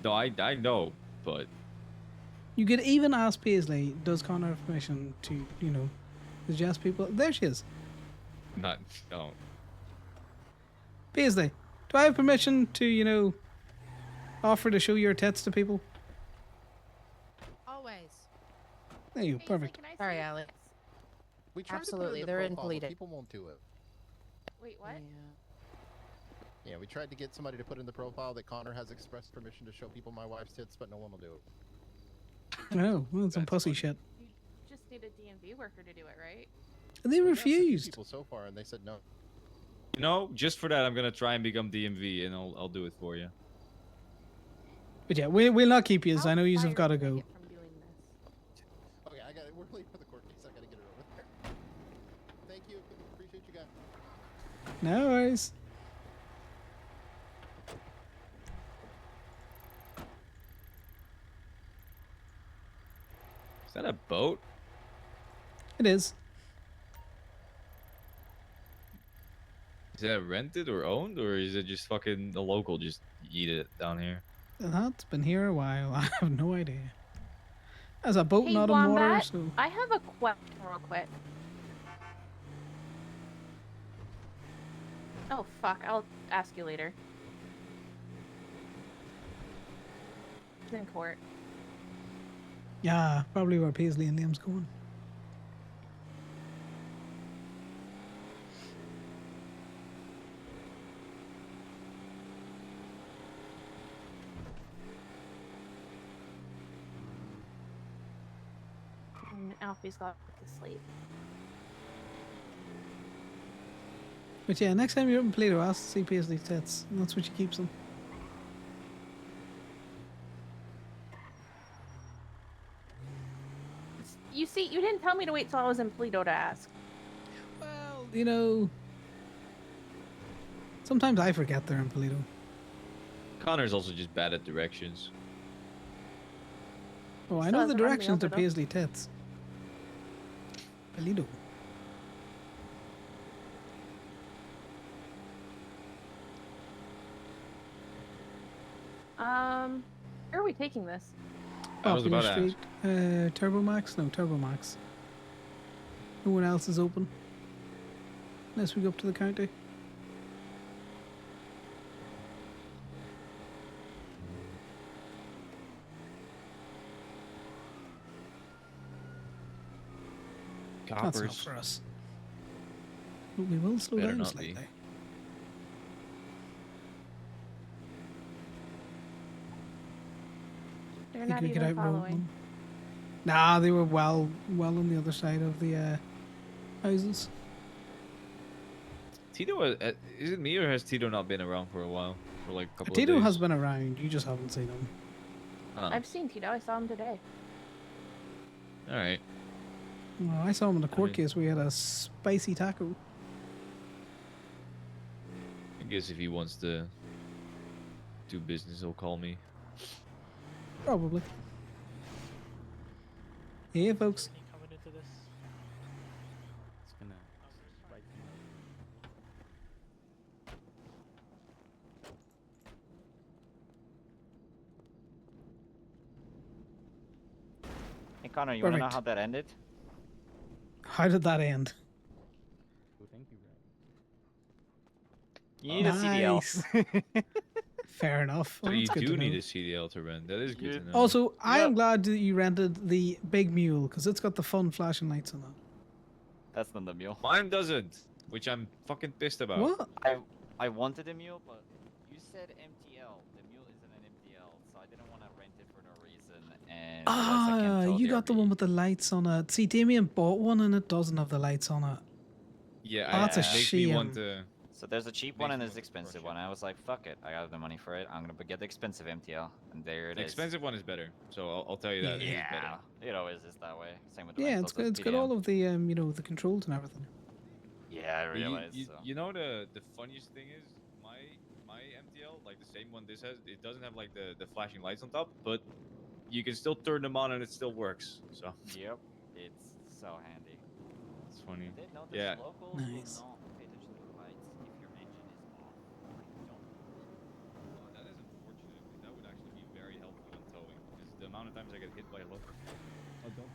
No, I know, but You could even ask Paisley, does Connor have permission to, you know, suggest people? There she is. no. Paisley, do I have permission to, you know, offer to show your tits to people? Always. There you go, perfect. Sorry, Alex. We tried Absolutely, to put they're it in the profile, but included. people won't do it. Wait, what? Yeah, we tried to get somebody to put in the profile that Connor has expressed permission to show people my wife's tits, but no one will do it. Oh, well, that's some pussy shit. You just need a DMV worker to do it, right? They Well, yes, a few refused. people so far, and they said no. You know, just for that, I'm gonna try and become DMV, and I'll do it for you. But yeah, we'll not keep you, I know you've got to go. Okay, I got it. We're late for the court case. I gotta get it over there. Thank you. Appreciate you guys. No worries. Is that a boat? It is. Is that rented or owned, or is it just fucking the local just eat it down here? That's been here a while. I have no idea. There's a boat Hey, not on water, Wombat, so... I have a question real quick. Oh, fuck. I'll ask you later. It's in court. Yeah, probably where Paisley and Liam's going. And Alfie's got to sleep. But yeah, next time you're up in Plato, ask to see Paisley's tits. And that's what she keeps them. You see, you didn't tell me to wait till I was in Pluto to ask. Well, you know... Sometimes I forget they're in Polito. Connor's also just bad at directions. Oh, I Still know the hasn't run me directions to over, though. Paisley tits. Polito. Where are we taking this? I was Off Main about to ask. Street. Turbomax? No, Turbomax. No one else is open. Unless we go up to the county. That's not Coppers. for us. But we will slow Better down not be. slightly. They're Think not we could even outroad following. them? Nah, they were well on the other side of the houses. Tito, is it me or has Tito not been around for a while? For like a couple Tito of days? has been around. You just haven't seen him. Oh, I've seen Tito. I saw him today. all right. Well, I saw him in the court mean- case. We had a spicy taco. I guess if he wants to do business, he'll call me. Probably. Hey, folks. Coming into this. It's gonna. Hey Connor, you wanna know Perfect. how that ended? How did that end? Thank you, Ray. You need a CDL. Fair enough. So Well, you that's good do to need know. a CDL to rent. That is good to know. Also, I am glad that you rented the big mule because it's got the fun flashing lights on it. That's not the mule. Mine doesn't, which I'm fucking pissed about. What? I wanted a mule, but you said MTL. The mule isn't an MTL, so I didn't want to rent it for no reason. And otherwise I can't tow You the got the RV. one with the lights on it. See, Damien bought one and it doesn't have the lights on it. Yeah, Oh, that's a makes me want shame. to. So there's a cheap one and there's an expensive one. I was like, fuck it, I got the money for it. I'm gonna get the expensive MTL, and there it The is. expensive one is better, so I'll tell you that. It is better. Yeah, it always is that way. Same with the Yeah, rentals. it's got all of the the controls and everything. Yeah, I But realize. you know the funniest thing is my MTL, like the same one this has, it doesn't have like the flashing lights on top, but you can still turn them on and it still works. So Yep, it's so handy. it's funny. I did notice Yeah. locals Nice. will not pay attention to the lights if your engine is off. Oh, that is unfortunate because that would actually be very helpful when towing. Because the amount of times I get hit by a local. Oh, don't.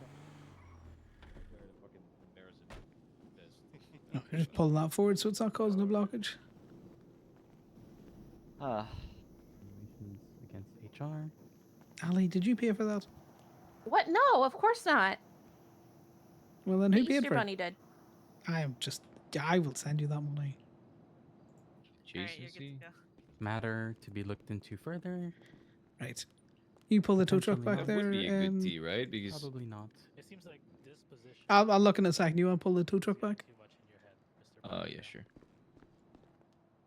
They're the fucking embarrassing. Okay, just pulling that forward so it's not causing a blockage. Against HR. Ali, did you pay for that? What? No, of course not. Well, then The who paid Easter for Bunny it? did. I will send you that money. Matter to be looked into further. Right. You pull the tow truck Potentially back not. That would there. be a good tea, right? Because Probably not. It seems like this position. I'll look in a second. You want to pull the tow truck back? oh yeah, sure.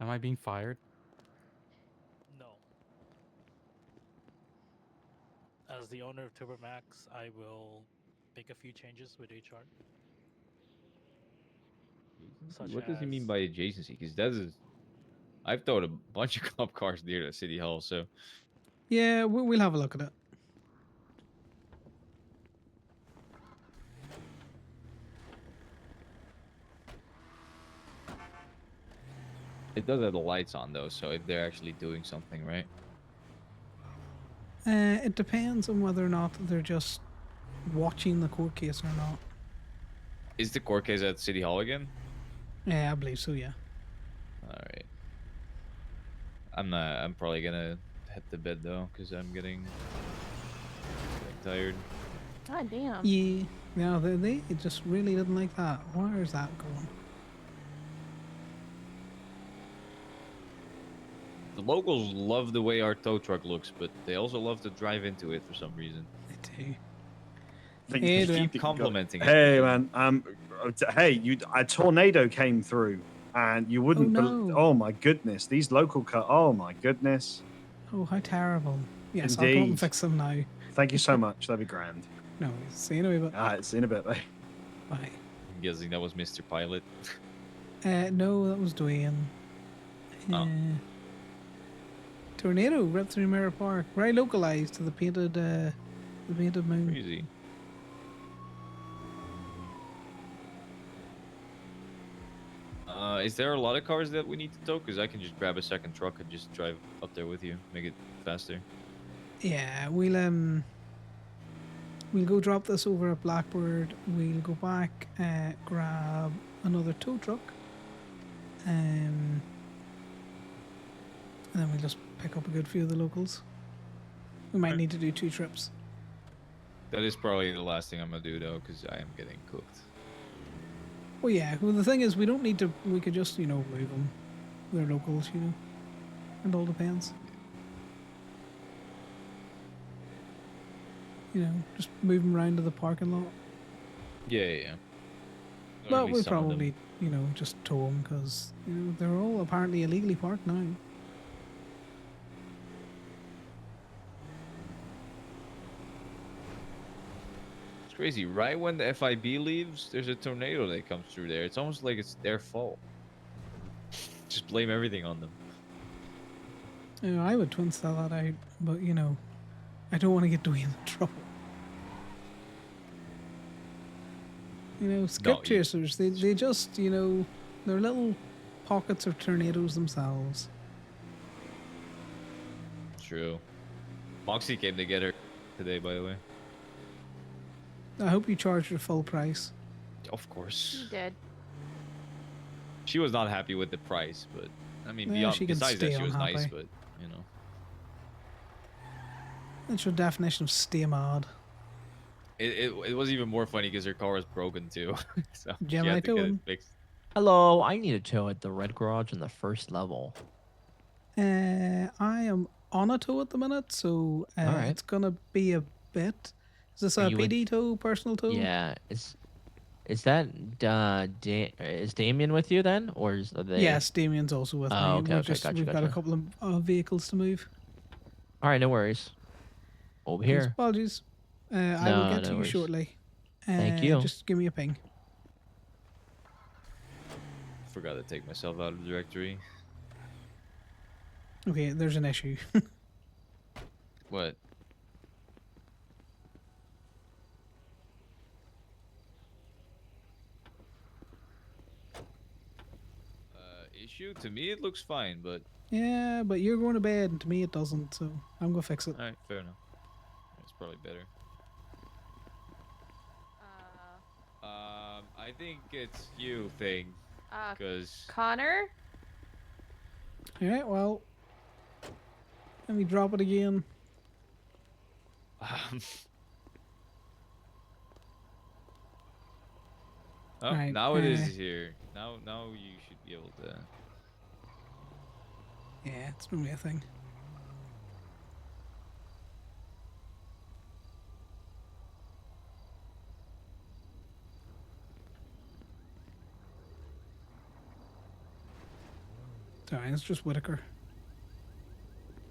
Am I being fired? No. As the owner of TurboMax, I will make a few changes with HR. Such What does he mean as- by adjacency? Because that is, I've towed a bunch of cop cars near the city hall, so Yeah, we'll have a look at it. it does have the lights on though. So if they're actually doing something, right? It depends on whether or not they're just watching the court case or not. Is the court case at city hall again? Yeah, I believe so. Yeah. All right. I'm probably gonna head to bed though, because I'm getting tired. God damn. Yeah. No, they just really didn't like that. Where is that going? The locals love the way our tow truck looks, but they also love to drive into it for some reason. They do. Think Hey, you Dan. keep Keep complimenting it. Hey man, hey, a tornado came through, and you wouldn't. no. Oh my goodness, these local oh my goodness. Oh, how terrible. Yes, I'll go up and Indeed. fix them now. Thank you so much. That'd be grand. No, see you in a wee bit. Alright, see you in a bit, mate. Bye. I'm guessing that was Mr. Pilot. No, that was Dwayne. Oh. Tornado ripped through Mirror Park. Very localized to the painted moon. Crazy. Is there a lot of cars that we need to tow? Because I can just grab a second truck and just drive up there with you, make it faster. Yeah, we'll go drop this over at Blackbird. We'll go back, grab another tow truck, and then we'll just pick up a good few of the locals. We might need to do 2 trips. That is probably the last thing I'm gonna do though, because I am getting cooked. Well, yeah. Well, the thing is, we don't need to. We could just, move them. They're locals, It all depends. Just move them around to the parking lot. Yeah, yeah. yeah. Or at Well, least we'll some of them. probably, just tow them because they're all apparently illegally parked now. It's crazy. Right when the FIB leaves, there's a tornado that comes through there. It's almost like it's their fault. Just blame everything on them. I would twin sell that out, but I don't want to get Dwayne in trouble. Skip you- chasers, they just, they're little pockets of tornadoes themselves. True. Moxie came to get her today, by the way. I hope you charged her full price. Of course. You did. She was not happy with the price, but I mean, Yeah, beyond she can besides that, stay she was nice. unhappy. you know. That's your definition of stay mad. It was even more funny because her car was broken too, so Jim, she I had to get it told. fixed. Hello, I need a tow at the red garage on the first level. I am on a tow at the minute, so Alright. it's gonna be a bit. Is this Are a you with- PD tow, personal tow? Yeah, is that is Damien with you then, or are they? Yes, Damien's also with me. Oh, okay, We're okay, just, gotcha, we've got a gotcha. couple of vehicles to move. All right, no worries. Over Please, here. apologies. I will No, get no to you worries. shortly. Thank you. Just give me a ping. Forgot to take myself out of the directory. Okay, there's an issue. What? Issue? To me, it looks fine, but Yeah, but you're going to bed, and to me it doesn't, so I'm gonna fix it. all right, fair enough. It's probably better. I think it's you thing, because Connor? Alright, well, let me drop it again. Oh, Right, now it is here. Now you should be able to. Yeah, it's normally a thing. Sorry, it's just Whitaker.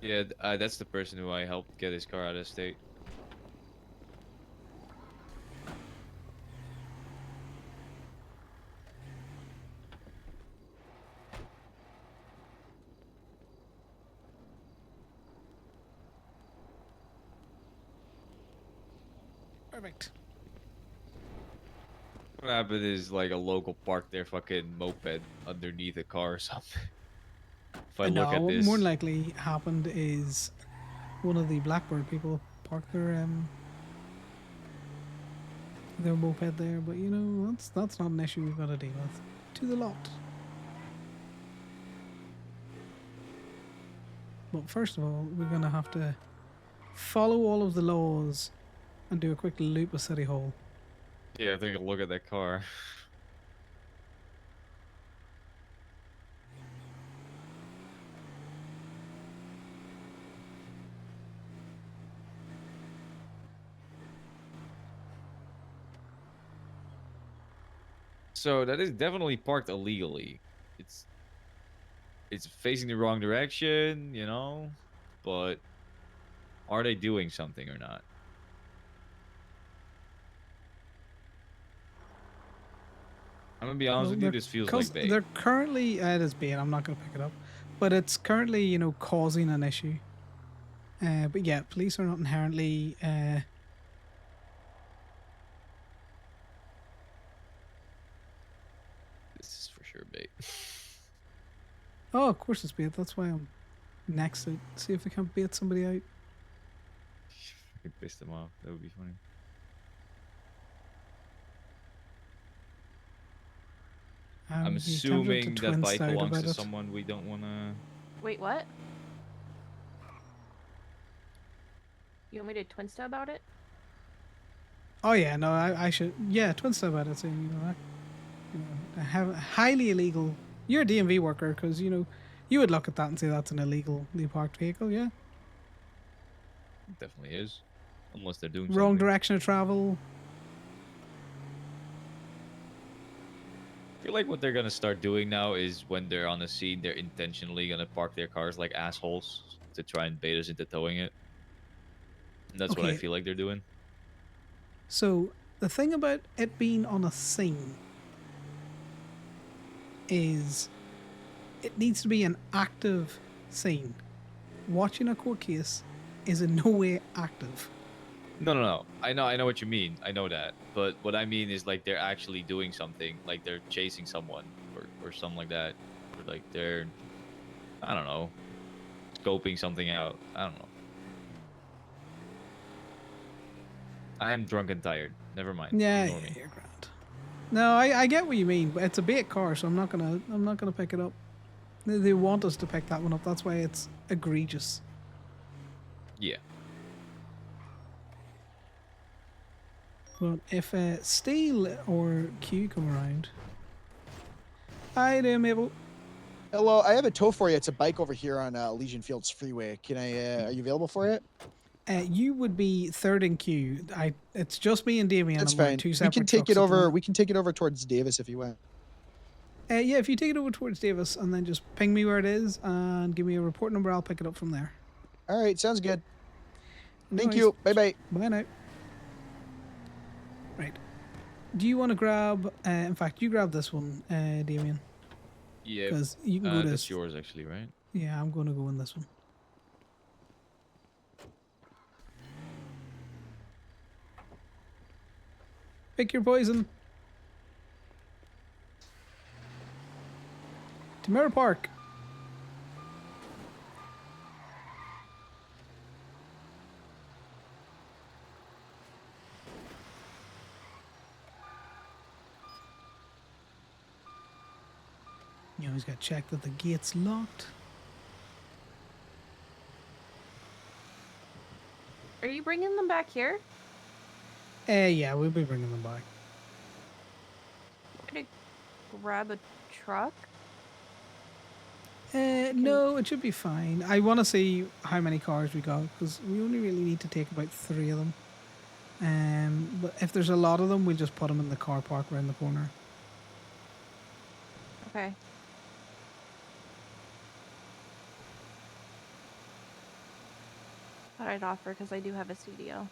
Yeah, that's the person who I helped get his car out of state. Perfect. What happened is like a local parked their fucking moped underneath a car or something. If I look at what this, more than likely happened is one of the Blackbird people parked their moped there, but you know that's not an issue we've got to deal with. To the lot. But first of all, we're gonna have to follow all of the laws and do a quick loop of City Hall. yeah, take a look at that car. So that is definitely parked illegally. It's facing the wrong direction, you know, but are they doing something or not? I'm gonna be honest with you. This feels like bait. They're currently it is bait. I'm not gonna pick it up, but it's currently causing an issue. But yeah, police are not inherently. This is for sure bait. Oh, of course it's bait. That's why I'm next to see if we can bait somebody out. I could piss them off. That would be funny. I'm he's tempted to assuming that twin bike stout belongs about to it. someone we don't wanna. Wait, what? You want me to twin stab about it? Oh yeah, no, I should. Yeah, twin stab about it. Saying I have highly illegal. You're a DMV worker, because you would look at that and say that's an illegally parked vehicle. Yeah. It definitely is, unless they're doing Wrong something. direction of travel. I feel like what they're gonna start doing now is when they're on the scene, they're intentionally gonna park their cars like assholes to try and bait us into towing it. And that's what I Okay. feel like they're doing. So the thing about it being on a scene is it needs to be an active scene. Watching a court case is in no way active. No. I know what you mean. I know that. But what I mean is like they're actually doing something, like they're chasing someone or something like that. Or like they're, I don't know, scoping something out. I don't know. I am drunk and tired. Never mind. Yeah, Ignore me. you're grand. No, I get what you mean, but it's a bait car, so I'm not gonna pick it up. They want us to pick that one up. That's why it's egregious. Yeah. But if Steel or Q come around, hi there, Mabel. Hello, I have a tow for you. It's a bike over here on Legion Fields Freeway. Can I? Are you available for it? You would be third in queue. It's just me and Damien. That's and we're fine. two We separate can take trucks it at the over. moment. We can take it over towards Davis if you want. Yeah, if you take it over towards Davis and then just ping me where it is and give me a report number, I'll pick it up from there. All right, sounds good. No Thank worries. you. Bye bye. Bye now. Right. Do you want to grab? In fact, you grab this one, Damien. Yeah. Because you can go to. That's yours actually, right? Yeah, I'm going to go in this one. Pick your poison. Tamara Park. You always got to check that the gate's locked. Are you bringing them back here? Yeah, we'll be bringing them back. Try to grab a truck. No, it should be fine. I want to see how many cars we got because we only really need to take about 3 of them. But if there's a lot of them, we'll just put them in the car park around the corner. Okay. Thought I'd offer because I do have a studio.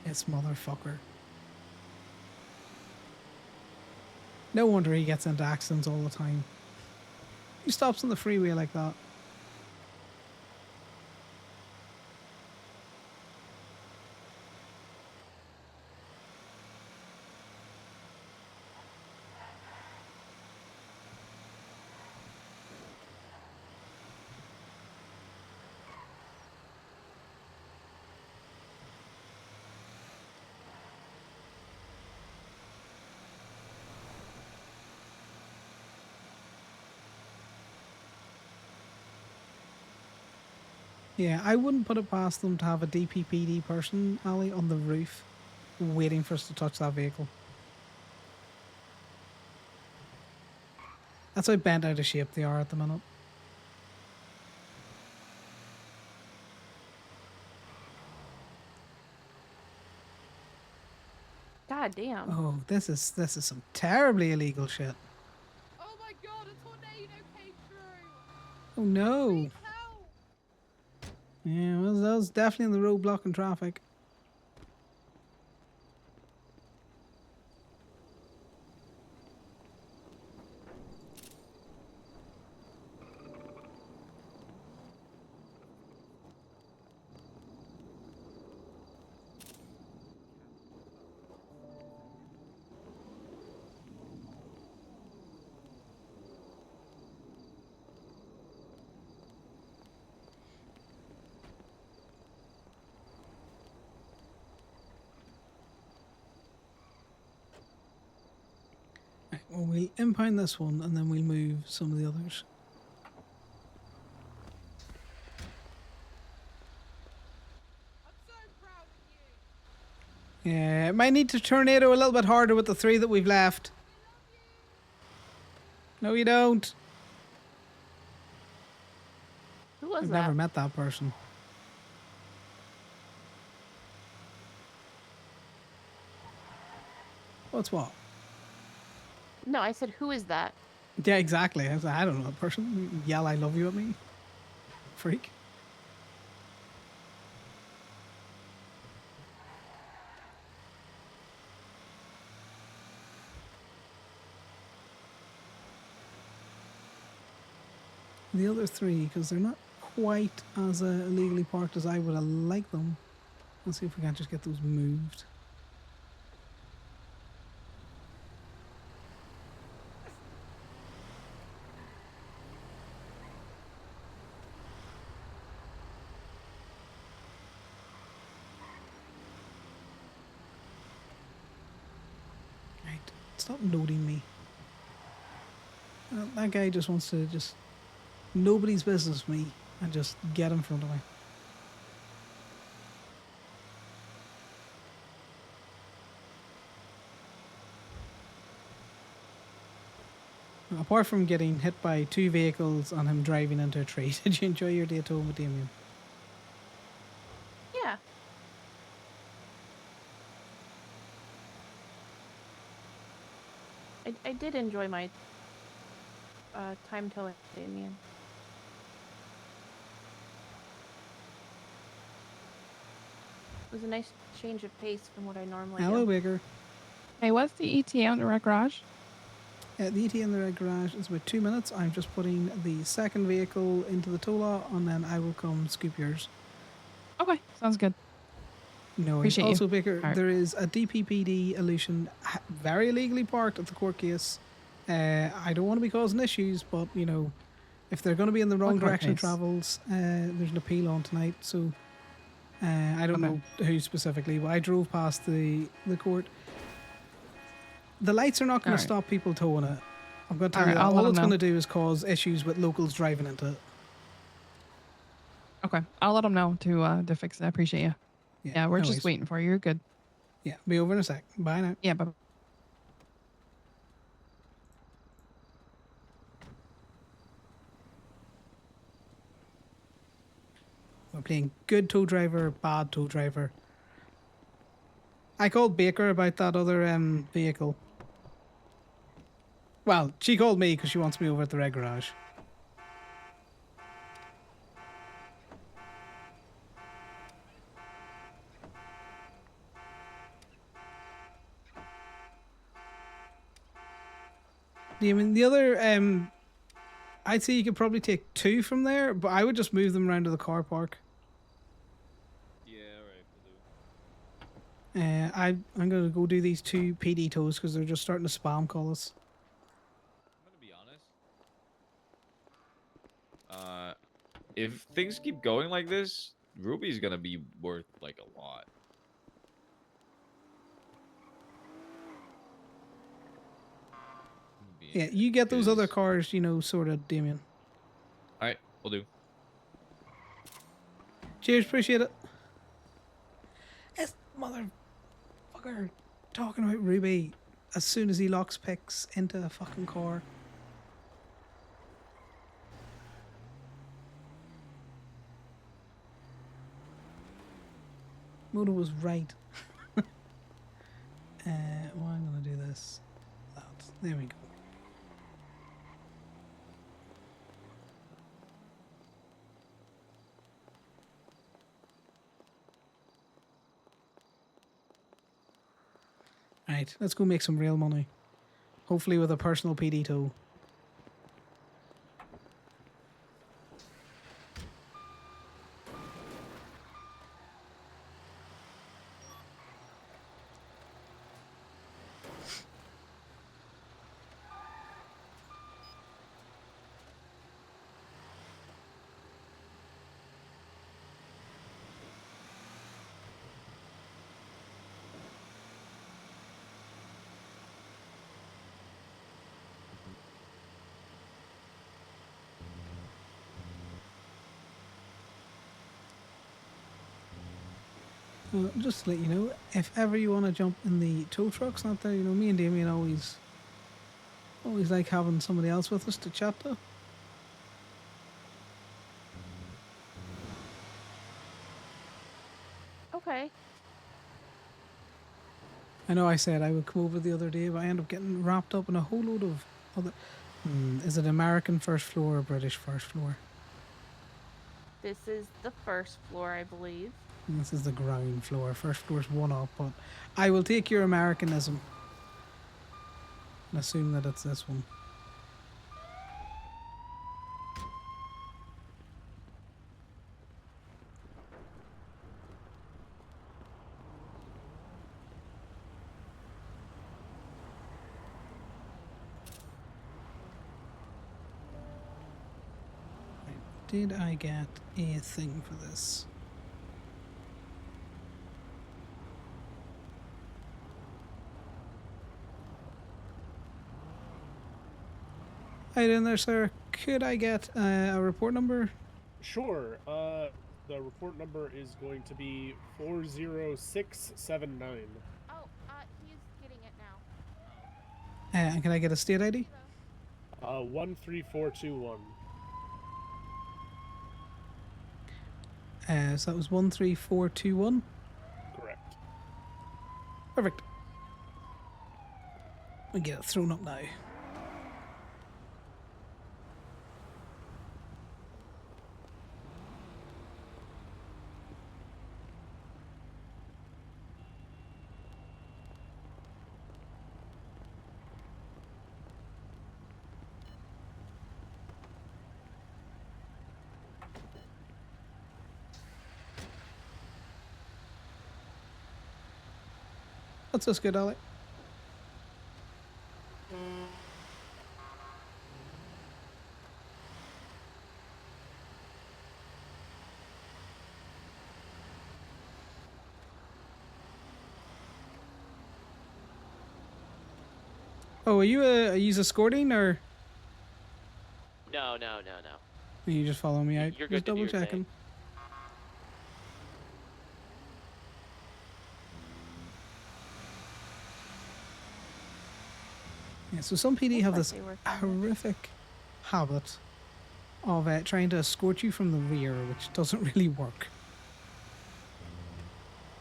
This motherfucker. No wonder he gets into accidents all the time. He stops on the freeway like that. Yeah, I wouldn't put it past them to have a DPPD person, Ali, on the roof, waiting for us to touch that vehicle. That's how bent out of shape they are at the minute. God damn. Oh, this is some terribly illegal shit. Oh my god, a tornado came through! Oh no. Help! Yeah, well, that was definitely in the road blocking traffic. Right, well, we'll impound this one and then we'll move some of the others. Yeah, it might need to tornado a little bit harder with the 3 that we've left. No, you don't. Who was I've that? never met that person. What's what? No, I said, who is that? Yeah, exactly. I was like, I don't know that person. Yell, I love you at me. Freak. The other 3, because they're not quite as illegally parked as I would have liked them. Let's see if we can just get those moved. stop noting me. That guy just wants to just nobody's business me and just get in front of me. Apart from getting hit by 2 vehicles and him driving into a tree, did you enjoy your Daytona, Damien? Yeah. I did enjoy my time towing Damien. It was a nice change of pace from what I normally Hello, do. Baker. Hey, what's the ETA on the red garage? The ETA in the red garage is about 2 minutes. I'm just putting the second vehicle into the tow lot, and then I will come scoop yours. Okay, sounds good. No, Appreciate you. also, Baker, All right. there is a DPPD illusion very illegally parked at the court case. I don't want to be causing issues, but you know, if they're going to be in the wrong What court direction of case? travels, there's an appeal on tonight. So I don't Okay. know who specifically, but I drove past the court. The lights are not going All to right. stop people towing it. I'm going to All tell right, you, I'll let all it's 'em going know. to do is cause issues with locals driving into it. Okay, I'll let them know to fix it. I appreciate you. Yeah, we're no just worries. waiting for you. You're good. Yeah, be over in a sec. Bye now. Yeah, but We're playing good tow driver, bad tow driver. I called Baker about that other vehicle. Well, she called me because she wants me over at the red garage. I mean, the other, I'd say you could probably take 2 from there, but I would just move them around to the car park. Yeah, alright, I'm going to go do these 2 PD tows because they're just starting to spam call us. I'm gonna be honest. If things keep going like this, Ruby's gonna be worth like a lot. Yeah, you get those other Because- cars, you know, sorted, Damien. Alright, we'll do. Cheers, appreciate it. This motherfucker talking about Ruby as soon as he locks picks into a fucking car. Moto was right. Well, I'm gonna do this. There we go. Right, let's go make some real money. Hopefully with a personal PD tow. Just to let you know, if ever you want to jump in the tow trucks, not there, you know, me and Damien always like having somebody else with us to chat to. Okay. I know I said I would come over the other day, but I end up getting wrapped up in a whole load of other. Is it American first floor or British first floor? This is the first floor, I believe. This is the ground floor. First floor's one up, but I will take your Americanism and assume that it's this one. Did I get a thing for this? How you doing there, sir? Could I get a report number? Sure. The report number is going to be 40679. Oh, he's getting it now. And can I get a state ID? 13421. So that was 13421. Correct. Perfect. We get it thrown up now. What's this good, Alec? Oh, are you escorting or No. are you just following me out? You're Just good to do double your thing. checking. Yeah, so some PD have this horrific habit of trying to escort you from the rear, which doesn't really work.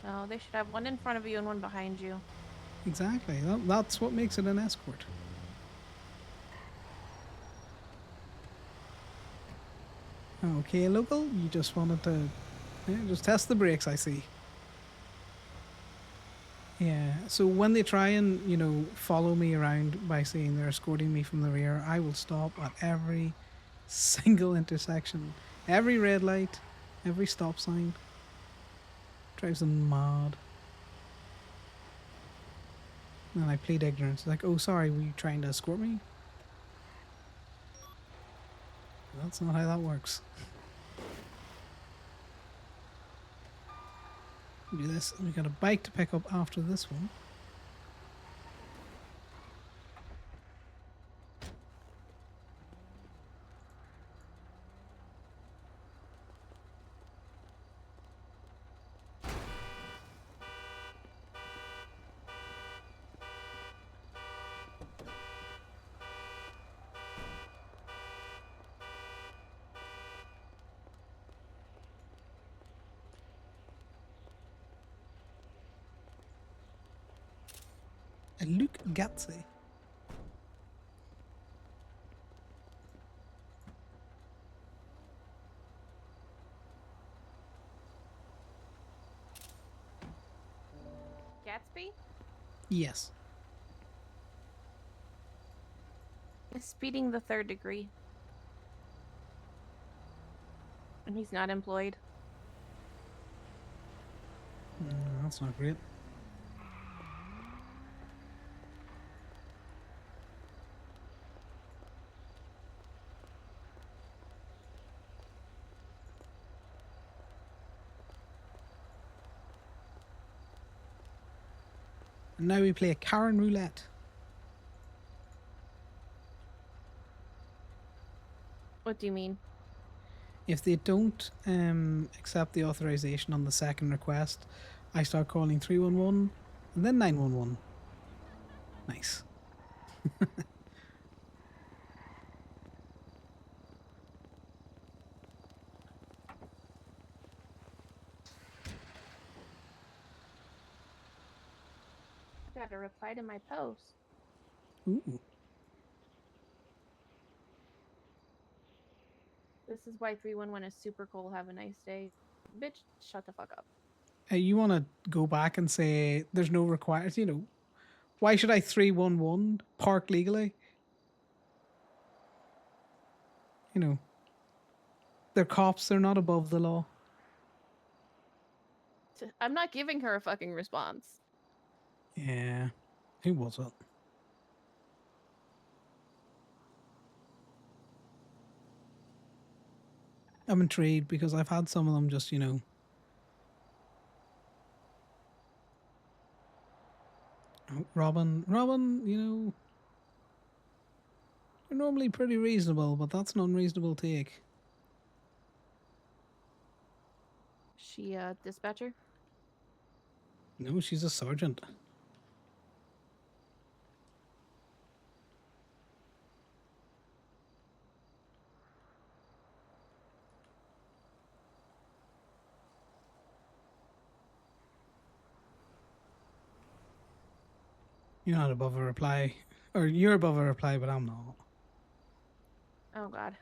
No, they should have one in front of you and one behind you. Exactly. That's what makes it an escort. Okay, local, you just wanted to just test the brakes, I see. Yeah, so when they try and, you know, follow me around by saying they're escorting me from the rear, I will stop at every single intersection, every red light, every stop sign. Drives them mad. And I plead ignorance. Like, oh, sorry, were you trying to escort me? That's not how that works. Do this. We got a bike to pick up after this one. And Luke Gatsy. Gatsby? Yes. Is speeding the 3rd degree. And he's not employed. That's not great. And now we play a Karen roulette. What do you mean? If they don't accept the authorization on the second request, I start calling 311 and then 911. Nice. Got a reply to my post. Ooh. This is why 311 is super cool. Have a nice day. Bitch, shut the fuck up. You want to go back and say there's no requirement, you know, why should I 311 park legally? You know, they're cops, they're not above the law. I'm not giving her a fucking response. Yeah. Who was it? I'm intrigued because I've had some of them just, you know, Robin, you know, You're normally pretty reasonable, but that's an unreasonable take. She a dispatcher? No, she's a sergeant. You're not above a reply. Or you're above a reply, but I'm not. Oh God.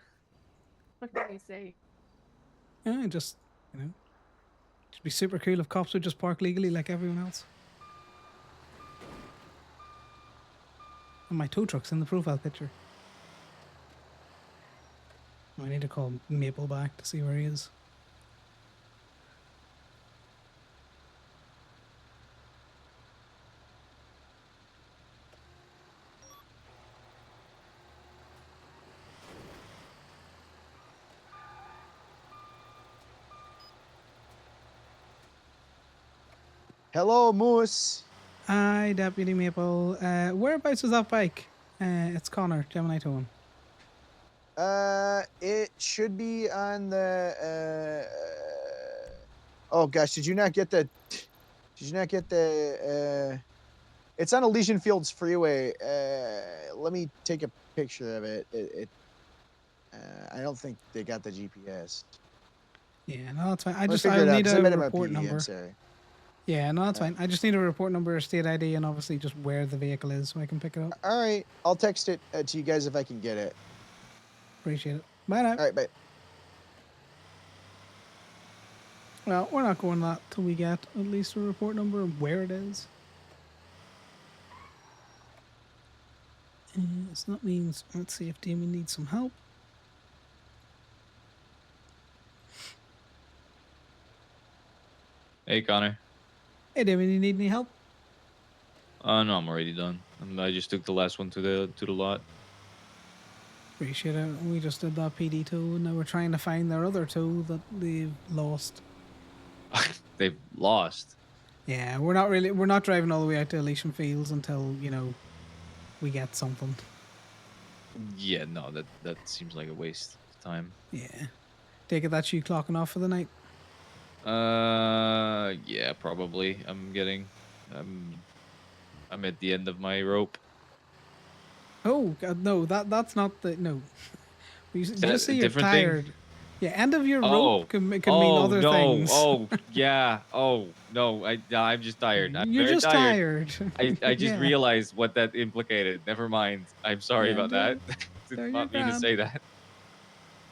What can I say? Yeah, just, it'd be super cool if cops would just park legally like everyone else. And my tow truck's in the profile picture. I need to call Maple back to see where he is. Hello, Moose. Hi, Deputy Maple. Whereabouts is that bike? It's Connor, Gemini Tone. It should be on the. Oh gosh, did you not get the? Did you not get the? It's on Elysian Fields Freeway. Let me take a picture of it. I don't think they got the GPS. Yeah, no, that's fine. Let me figure I'll it out, need 'cause I a met him at report PD, I'm number. sorry. Yeah, no, that's fine. I just need a report number, state ID, and obviously just where the vehicle is so I can pick it up. All right, I'll text it to you guys if I can get it. Appreciate it. Bye now. All right, bye. Well, we're not going that till we get at least a report number and where it is. So that means, let's see if Damien needs some help. Hey, Connor. Hey, Damien, you need any help? No, I'm already done. I just took the last one to the lot. Appreciate it. We just did that PD tow, and now we're trying to find their other tow that they've lost. They've lost. Yeah, we're not driving all the way out to Elysian Fields until, we get something. Yeah, no, that seems like a waste of time. Yeah. Take it that you clocking off for the night? Yeah, probably. I'm at the end of my rope. Oh, God, no, that's not the, no. You that just say a you're different thing? tired. Yeah, end of your Oh, rope can mean oh other no, things. oh yeah, oh no, I'm just tired. I'm You're very just tired. tired. I just Yeah. realized what that implicated. Never mind. I'm sorry Yeah, about no, that. Did no, you're not mean to grand. say that.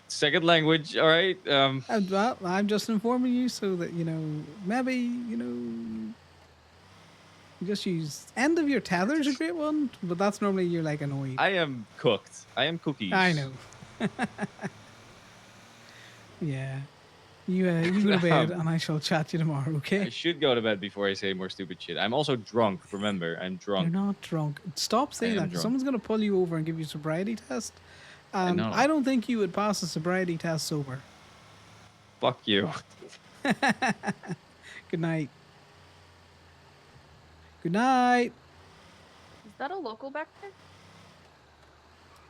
Second language, all right. Well, I'm just informing you so that, maybe, you just use end of your tether's a great one, but that's normally you're like annoyed. I am cooked. I am cookies. I know. Yeah. You go to bed and I shall chat to you tomorrow, okay? I should go to bed before I say more stupid shit. I'm also drunk. Remember, I'm drunk. You're not drunk. Stop saying that, am 'cause drunk. someone's going to pull you over and give you a sobriety test. And know. I don't think you would pass a sobriety test sober. Fuck you. Good night. Good night. Is that a local back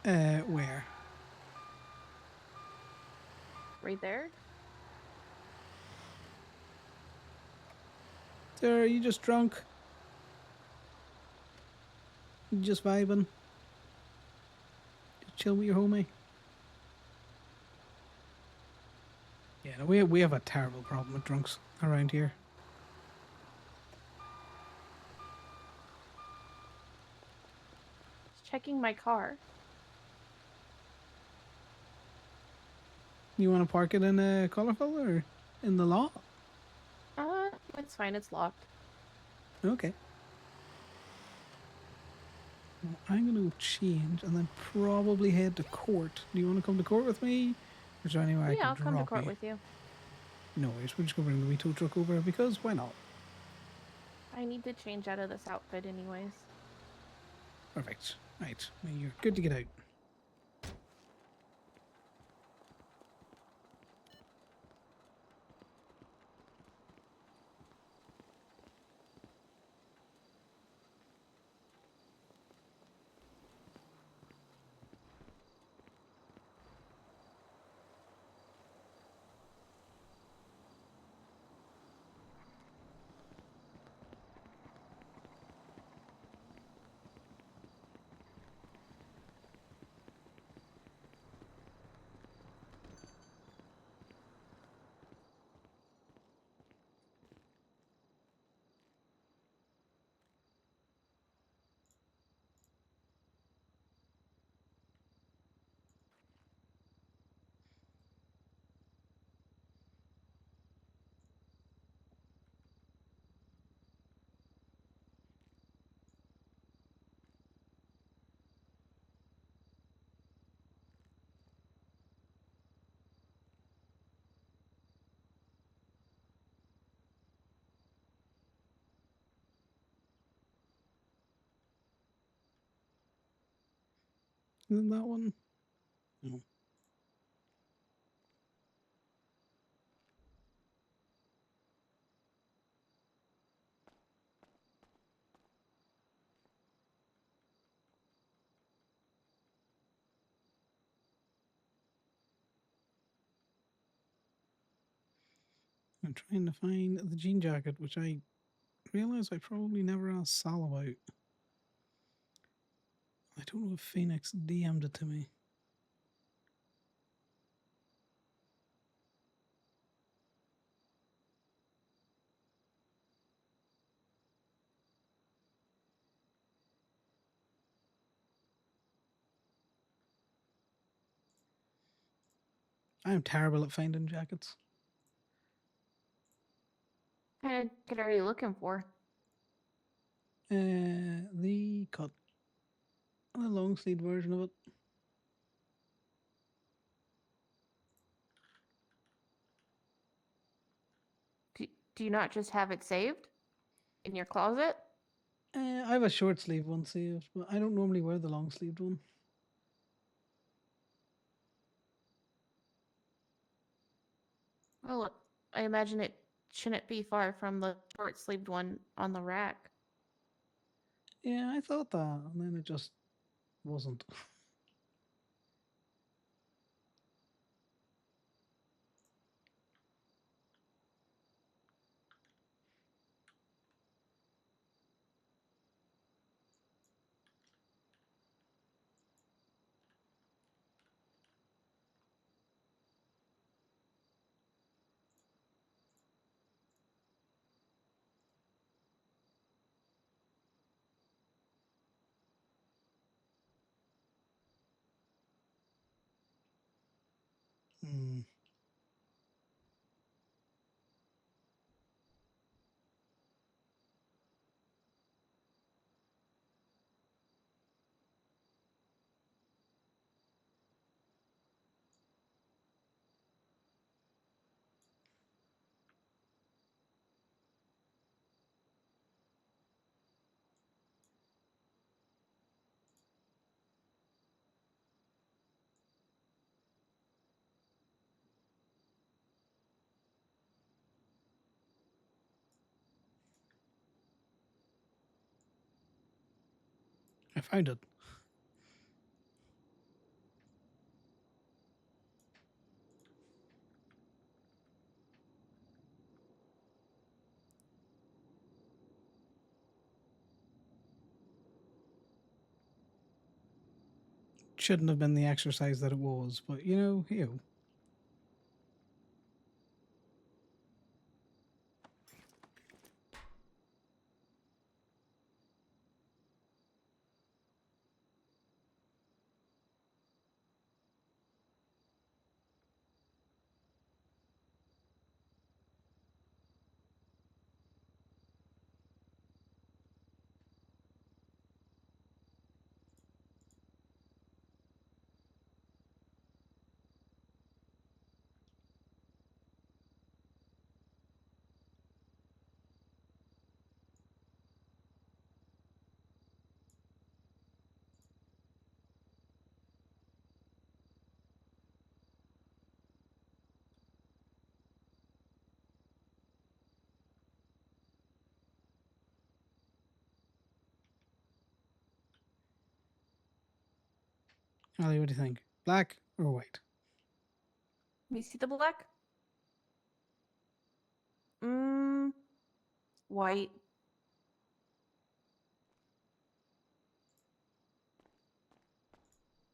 there? Where? Right there? Sir, are you just drunk? You just vibing? Just chill with your homie? Yeah, no, we have a terrible problem with drunks around here. Just checking my car. You want to park it in a colorful or in the lot? It's fine. It's locked. Okay. Well, I'm going to change and then probably head to court. Do you want to come to court with me? Or is there anywhere I Yeah, can I'll come to drop court you? with you. No worries, we're just going to bring the wee tow truck over because why not? I need to change out of this outfit anyways. Perfect. Right, now you're good to get out. Isn't that one? No. I'm trying to find the jean jacket, which I realize I probably never asked Sal about. I don't know if Phoenix DM'd it to me. I'm terrible at finding jackets. What kind of jacket are you looking for? The cut, the long sleeve version of it. Do you not just have it saved in your closet? I have a short sleeve one saved, but I don't normally wear the long sleeved one. Well, I imagine it shouldn't be far from the short sleeved one on the rack. Yeah, I thought that, and then it just wasn't. Hmm. I found it. Shouldn't have been the exercise that it was, but you know, you. Ali, what do you think? Black or white? You see the black? White.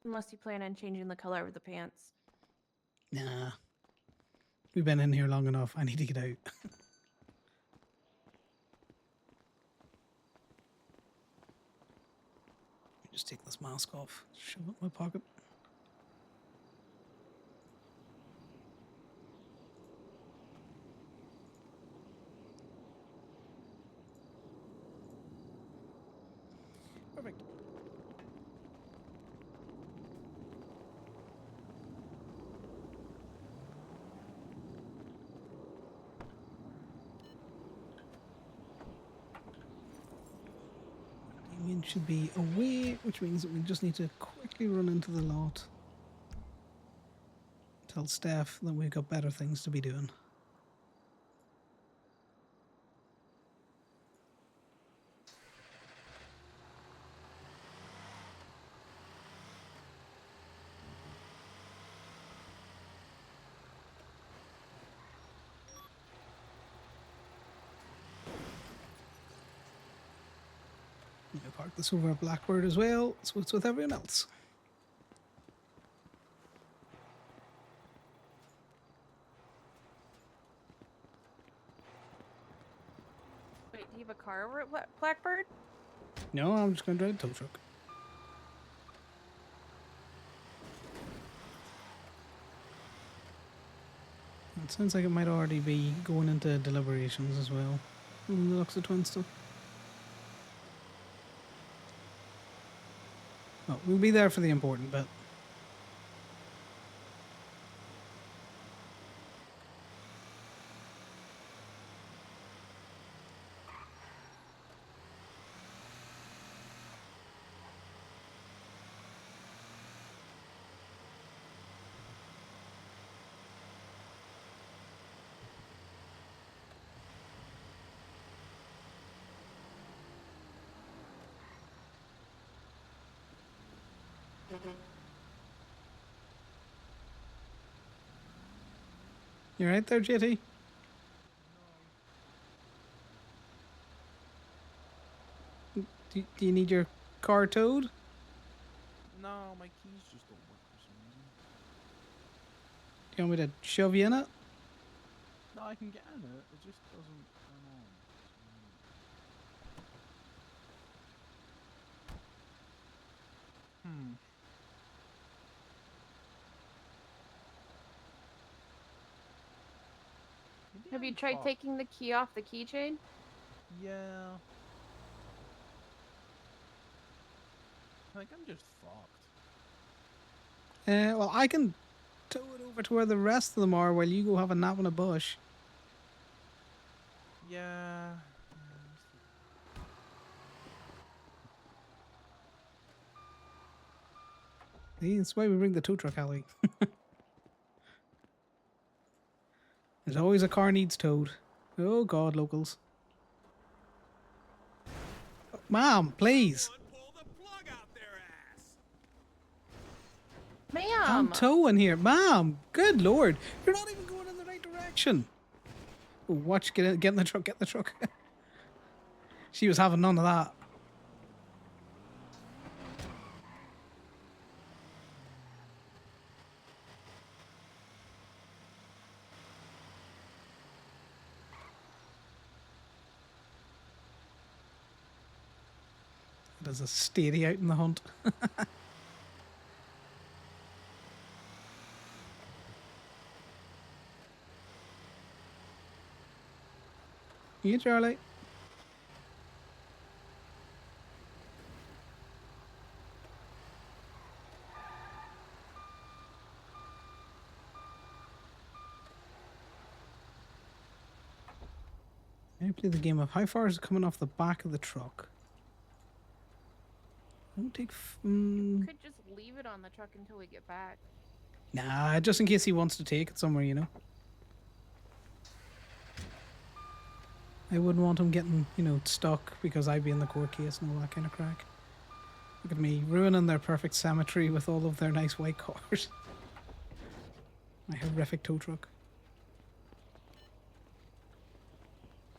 Unless you plan on changing the color of the pants. Nah. We've been in here long enough. I need to get out. Just take this mask off. Shove it in my pocket. Perfect. Damien should be away, which means that we just need to quickly quickly run into the lot. Tell Steph that we've got better things to be doing. I'll park this over at Blackbird as well, so it's with everyone else. Wait, do you have a car over at Blackbird? No, I'm just going to drive the tow truck. It sounds like it might already be going into deliberations as well. From the looks of Twinston. Well, we'll be there for the important bit. You right there, JT? Do you need your car towed? No, my keys just don't work for some reason. Do you want me to shove you in it? No, I can get in it. It just doesn't turn on. Hmm. Have you tried taking the key off the keychain? Yeah. I think I'm just fucked. Well, I can tow it over to where the rest of them are while you go have a nap in a bush. Yeah. See, that's why we bring the tow truck, Ellie. There's always a car needs towed. Oh God, locals. Mom, please. I'm Ma'am! towing here. Mom, good Lord. You're not even going in the right direction. Oh, watch, get in the truck, get in the truck. She was having none of that. There's a steady out in the hunt. You, Charlie. I play the game of how far is it coming off the back of the truck? Don't take. You could just leave it on the truck until we get back. Nah, just in case he wants to take it somewhere, you know. I wouldn't want him getting, stuck because I'd be in the court case and all that kind of crack. Look at me, ruining their perfect cemetery with all of their nice white cars. My horrific tow truck.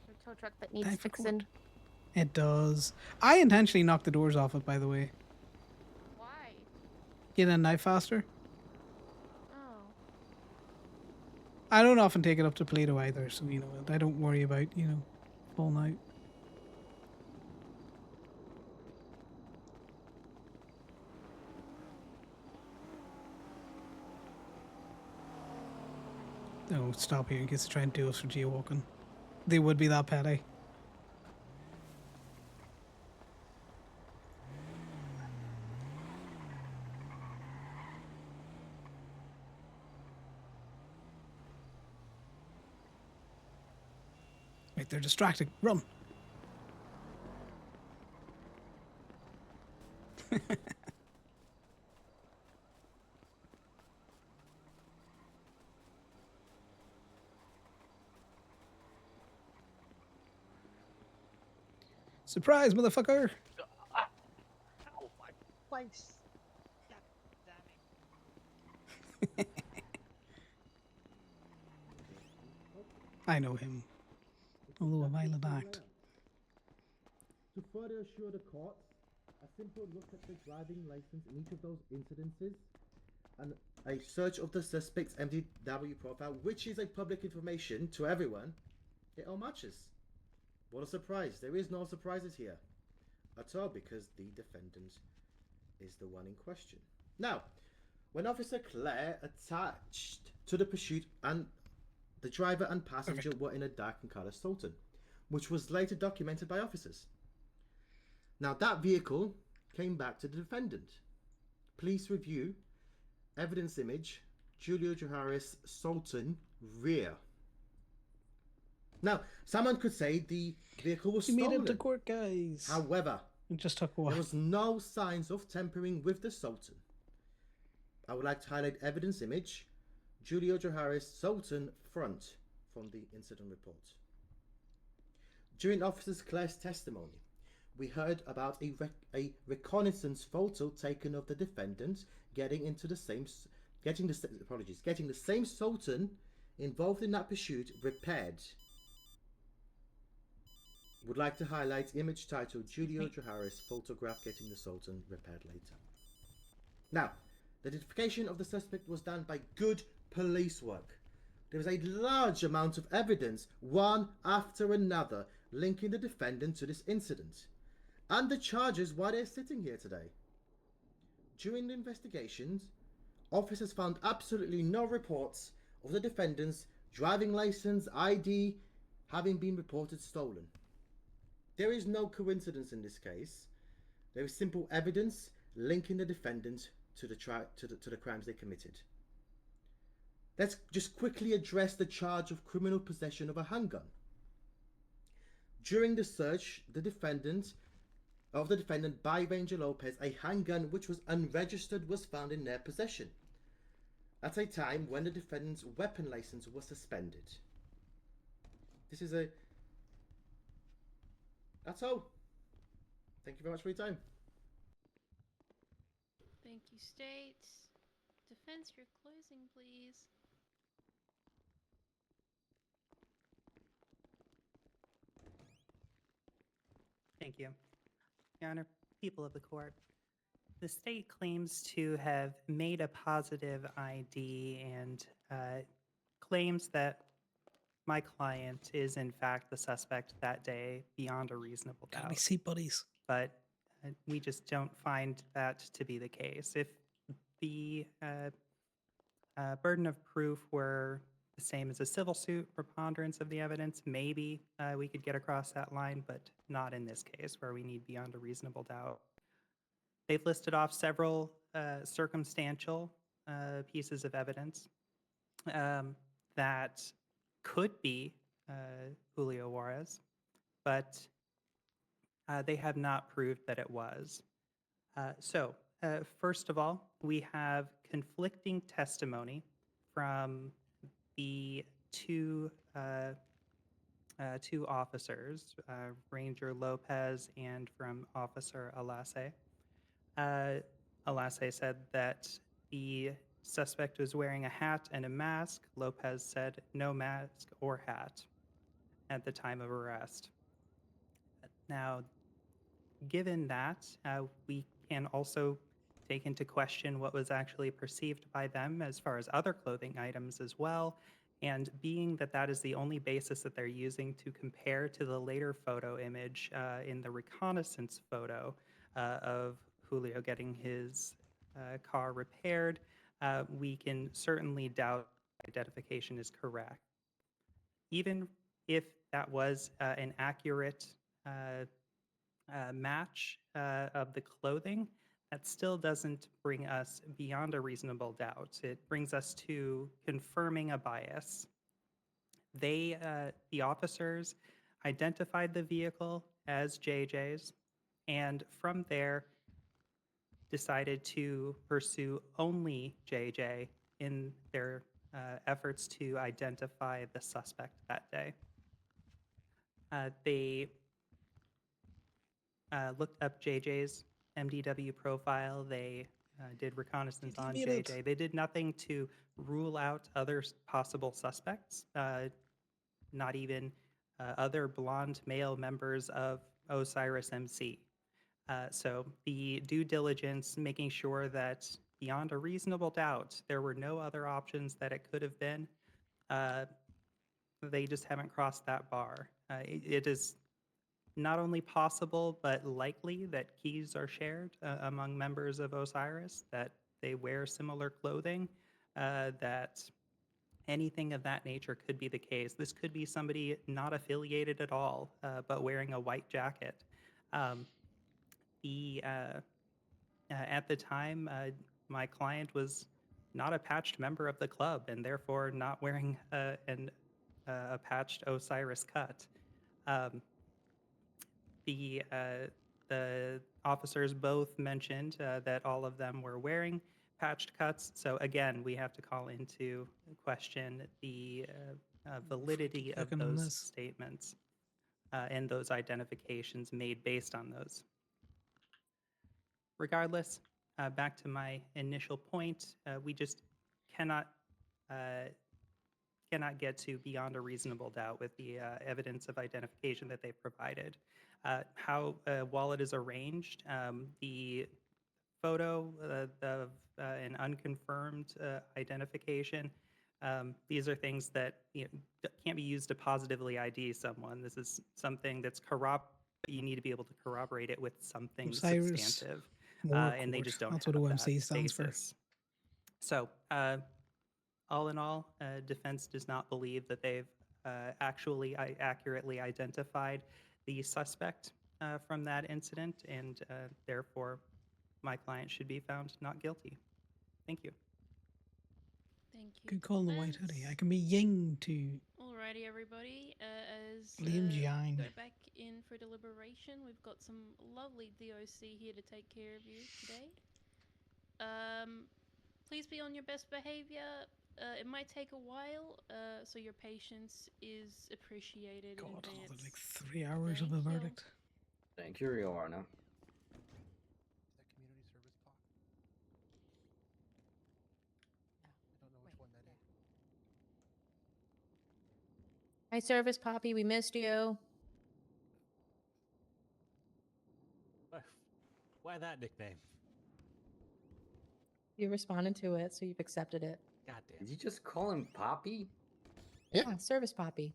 Your tow truck that needs fixing. It does. I intentionally knocked the doors off it, by the way. Why? Get in now faster. Oh. I don't often take it up to Plato either, so, I don't worry about, falling out. Oh, stop here in case they try and do us for jaywalking. They would be that petty. Right, they're distracting. Run! Surprise, motherfucker! Oh my place. I know him. Although a violent act. To further assure the court, a simple look at the driving license in each of those incidences, and a search of the suspect's MDW profile, which is a public information to everyone, it all matches. What a surprise. There is no surprises here at all, because the defendant is the one in question. Now, when Officer Claire attached to the pursuit, and the driver and passenger were in a dark and colored Sultan, which was later documented by officers. Now, that vehicle came back to the defendant. Police review evidence image, Julio Joharis Sultan rear. Now, someone could say the vehicle was stolen. Made it to court, guys. However, it just took a while. There was no signs of tampering with the Sultan. I would like to highlight evidence image, Julio Joharis Sultan front from the incident report. During Officer Claire's testimony, we heard about a reconnaissance photo taken of the defendant getting the same Sultan involved in that pursuit repaired. Would like to highlight image titled Julio Joharis photograph getting the Sultan repaired later. Now, the identification of the suspect was done by good police work. There was a large amount of evidence, one after another, linking the defendant to this incident, and the charges why they're sitting here today. During the investigations, officers found absolutely no reports of the defendant's driving license, ID having been reported stolen. There is no coincidence in this case. There is simple evidence linking the defendant to the crimes they committed. Let's just quickly address the charge of criminal possession of a handgun. During the search, the defendant by Ranger Lopez, a handgun which was unregistered was found in their possession at a time when the defendant's weapon license was suspended. That's all. Thank you very much for your time. Thank you, State. Defense, your closing, please. Thank you. Your Honor, people of the court, the state claims to have made a positive ID and claims that my client is in fact the suspect that day beyond a reasonable doubt. Can we see buddies? But we just don't find that to be the case. If the burden of proof were the same as a civil suit, preponderance of the evidence, maybe we could get across that line, but not in this case where we need beyond a reasonable doubt. They've listed off several circumstantial pieces of evidence that could be Julio Juarez, but they have not proved that it was. First of all, we have conflicting testimony from the two officers, Ranger Lopez and from Officer Alase. Alase said that the suspect was wearing a hat and a mask. Lopez said no mask or hat at the time of arrest. Now, given that, we can also take into question what was actually perceived by them as far as other clothing items as well. And being that that is the only basis that they're using to compare to the later photo image in the reconnaissance photo of Julio getting his car repaired, we can certainly doubt identification is correct. Even if that was an accurate match of the clothing, that still doesn't bring us beyond a reasonable doubt. It brings us to confirming a bias. The officers identified the vehicle as JJ's, and from there decided to pursue only JJ in their efforts to identify the suspect that day. They looked up JJ's MDW profile. They did reconnaissance on made it. JJ. They did nothing to rule out other possible suspects, not even other blonde male members of Osiris MC. So the due diligence, making sure that beyond a reasonable doubt, there were no other options that it could have been. They just haven't crossed that bar. It is not only possible, but likely that keys are shared among members of Osiris, that they wear similar clothing, that anything of that nature could be the case. This could be somebody not affiliated at all, but wearing a white jacket. At the time, my client was not a patched member of the club and therefore not wearing a patched Osiris cut. The officers both mentioned that all of them were wearing patched cuts. So again, we have to call into question the validity of clicking on those this. statements and those identifications made based on those. Regardless, back to my initial point, we just cannot get to beyond a reasonable doubt with the evidence of identification that they've provided. How a wallet is arranged, the photo of an unconfirmed identification, these are things that can't be used to positively ID someone. This is something that's you need to be able to corroborate it with something Osiris substantive, Moore and they Court. just don't That's have what that OMC stands for. basis. So, all in all, defense does not believe that they've actually accurately identified the suspect from that incident, and therefore, my client should be found not guilty. Thank you. Thank you. Good call on the white hoodie. I can be Ying to Alrighty, everybody. As Liam Jiang. go back in for deliberation, we've got some lovely DOC here to take care of you today. Please be on your best behavior. It might take a while, so your patience is appreciated in advance. like 3 hours of a verdict. Thank you, Your Honor. Hi, Service Poppy. We missed you. Why that nickname? You responded to it, so you've accepted it. Goddamn. Did you just call him Poppy? Yeah, Service Poppy.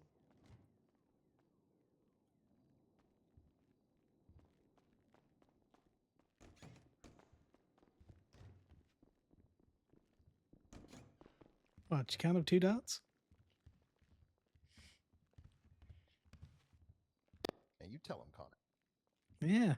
What, you can't have 2 dots? Yeah, you tell him, Connor. Yeah.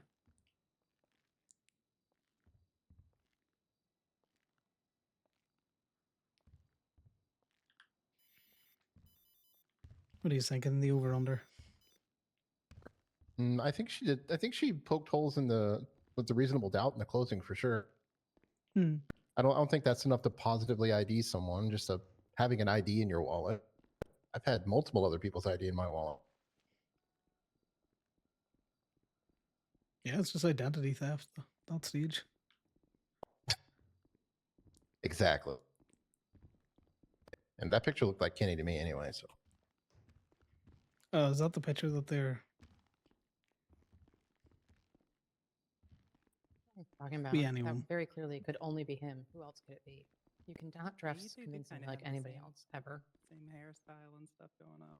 What are you thinking? The over/under? I think she did. I think she poked holes in with the reasonable doubt in the closing for sure. Hmm. I don't think that's enough to positively ID someone. Just having an ID in your wallet. I've had multiple other people's ID in my wallet. Yeah, it's just identity theft. That stage. Exactly. And that picture looked like Kenny to me anyway. So. Oh, is that the picture that they're Talking about Be that anyone. very clearly could only be him. Who else could it be? You cannot dress convincingly like anybody else ever. Same hairstyle and stuff going on.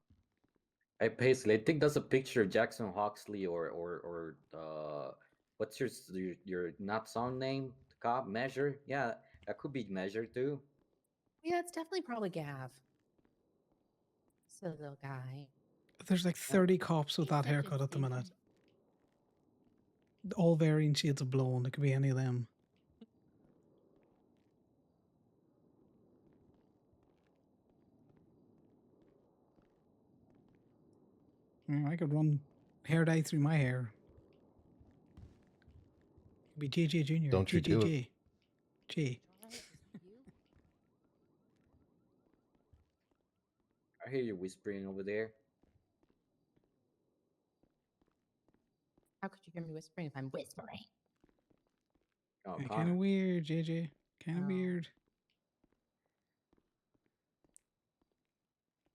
Hey, Paisley, I think that's a picture of Jackson Hawksley or what's your not song name? The cop Measure? Yeah, that could be Measure too. Yeah, it's definitely probably Gav. Silly little guy. There's like 30 cops with that haircut at the minute. All varying shades of blonde. It could be any of them. I could run hair dye through my hair. It could be JJ Jr. Don't you do it. JJJ. J. I hear you whispering over there. How could you hear me whispering if I'm whispering? Oh, Kind of Connor. weird, JJ. Kind of weird.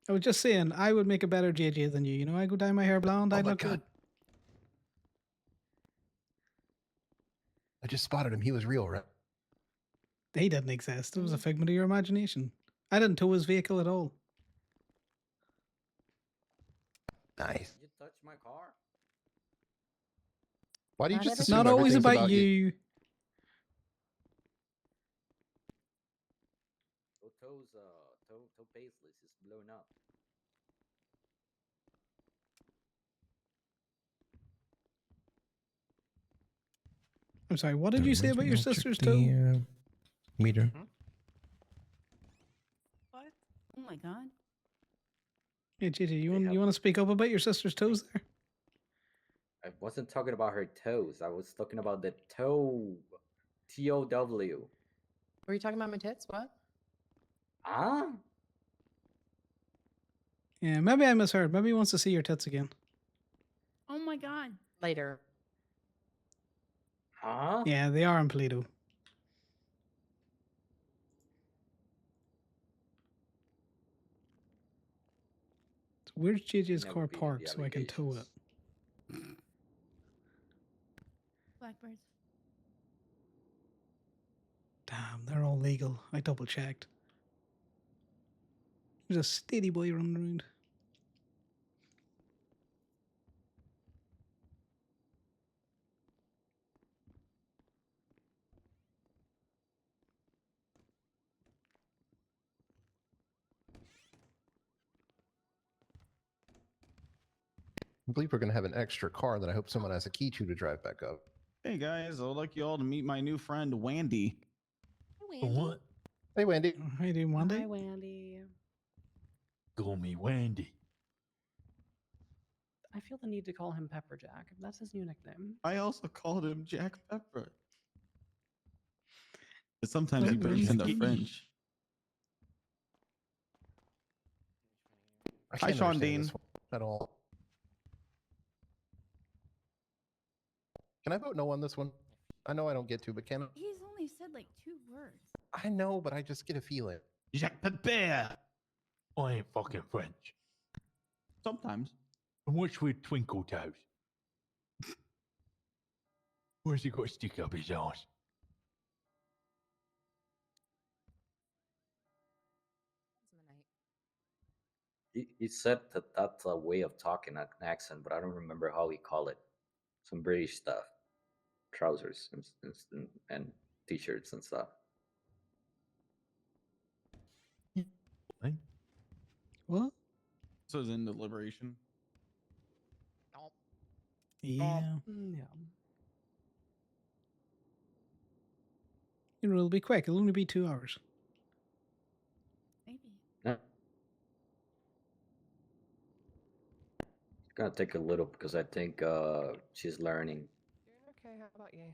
I was just saying, I would make a better JJ than you. You know, I go dye my hair blonde. Oh I my look God. good. I just spotted him. He was real, right? He didn't exist. It was a figment of your imagination. I didn't tow his vehicle at all. Nice. Did you touch my car? Why do you Not just It's assume not always everything's about you. Toe baseless is blown up. I'm sorry, what did you say about your sister's toe? The meter. What? Oh my god. Hey, JJ, you want to speak up about your sister's toes there? I wasn't talking about her toes. I was talking about the toe. TOW. Were you talking about my tits? What? Ah? Yeah, maybe I misheard. Maybe he wants to see your tits again. Oh my god. Later. Huh? Yeah, they are in Play-Doh. So where's JJ's car parked so I can tow it? Blackbirds. Damn, they're all legal. I double checked. There's a steady boy running around. I believe we're going to have an extra car that I hope someone has a key to drive back up. Hey guys, I would like you all to meet my new friend Wandy. What? Hey, Wendy. How you doing, Wendy? Hi, Wendy. Call me Wendy. I feel the need to call him Pepperjack. That's his new nickname. I also called him Jack Pepper. But sometimes he What breaks was into he? French. I Hi, can't Sean understand Dean. this one at all. Can I vote no on this one? I know I don't get to, but can I? He's only said like 2 words. I know, but I just get a feeling. Jacques Pepper. I ain't fucking French. Sometimes. And what's with Twinkle Toes? Where's he got to stick up his ass? He said that that's a way of talking, an accent, but I don't remember how he called it. Some British stuff. Trousers and t-shirts and stuff. What? So it's in deliberation. Yeah. Yeah. It'll be quick. It'll only be 2 hours. Maybe. Yeah. It's gonna take a little because I think she's learning. Okay, how about you?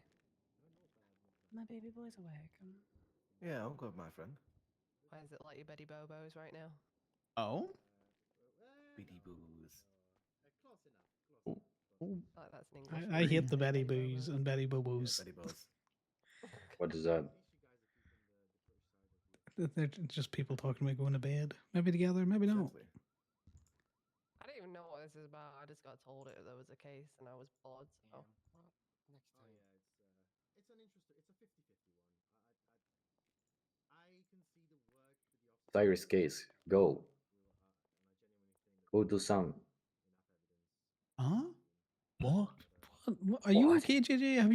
My baby boy's awake. Yeah, I'm good, my friend. Why is it like your Betty Bobo's right now? Oh? BD Boos. Oh, that's an English I hate the Betty Boos and Betty Bobos. Betty Boos. What is that? They're just people talking about going to bed. Maybe together, maybe not. I don't even know what this is about. I just got told it there was a case and I was bored. So. Next time. It's an interesting. It's a 50-50 one. I can see the work that the officer. Cyrus case. Go. Go do some. Huh? What? What? Are you okay, JJ?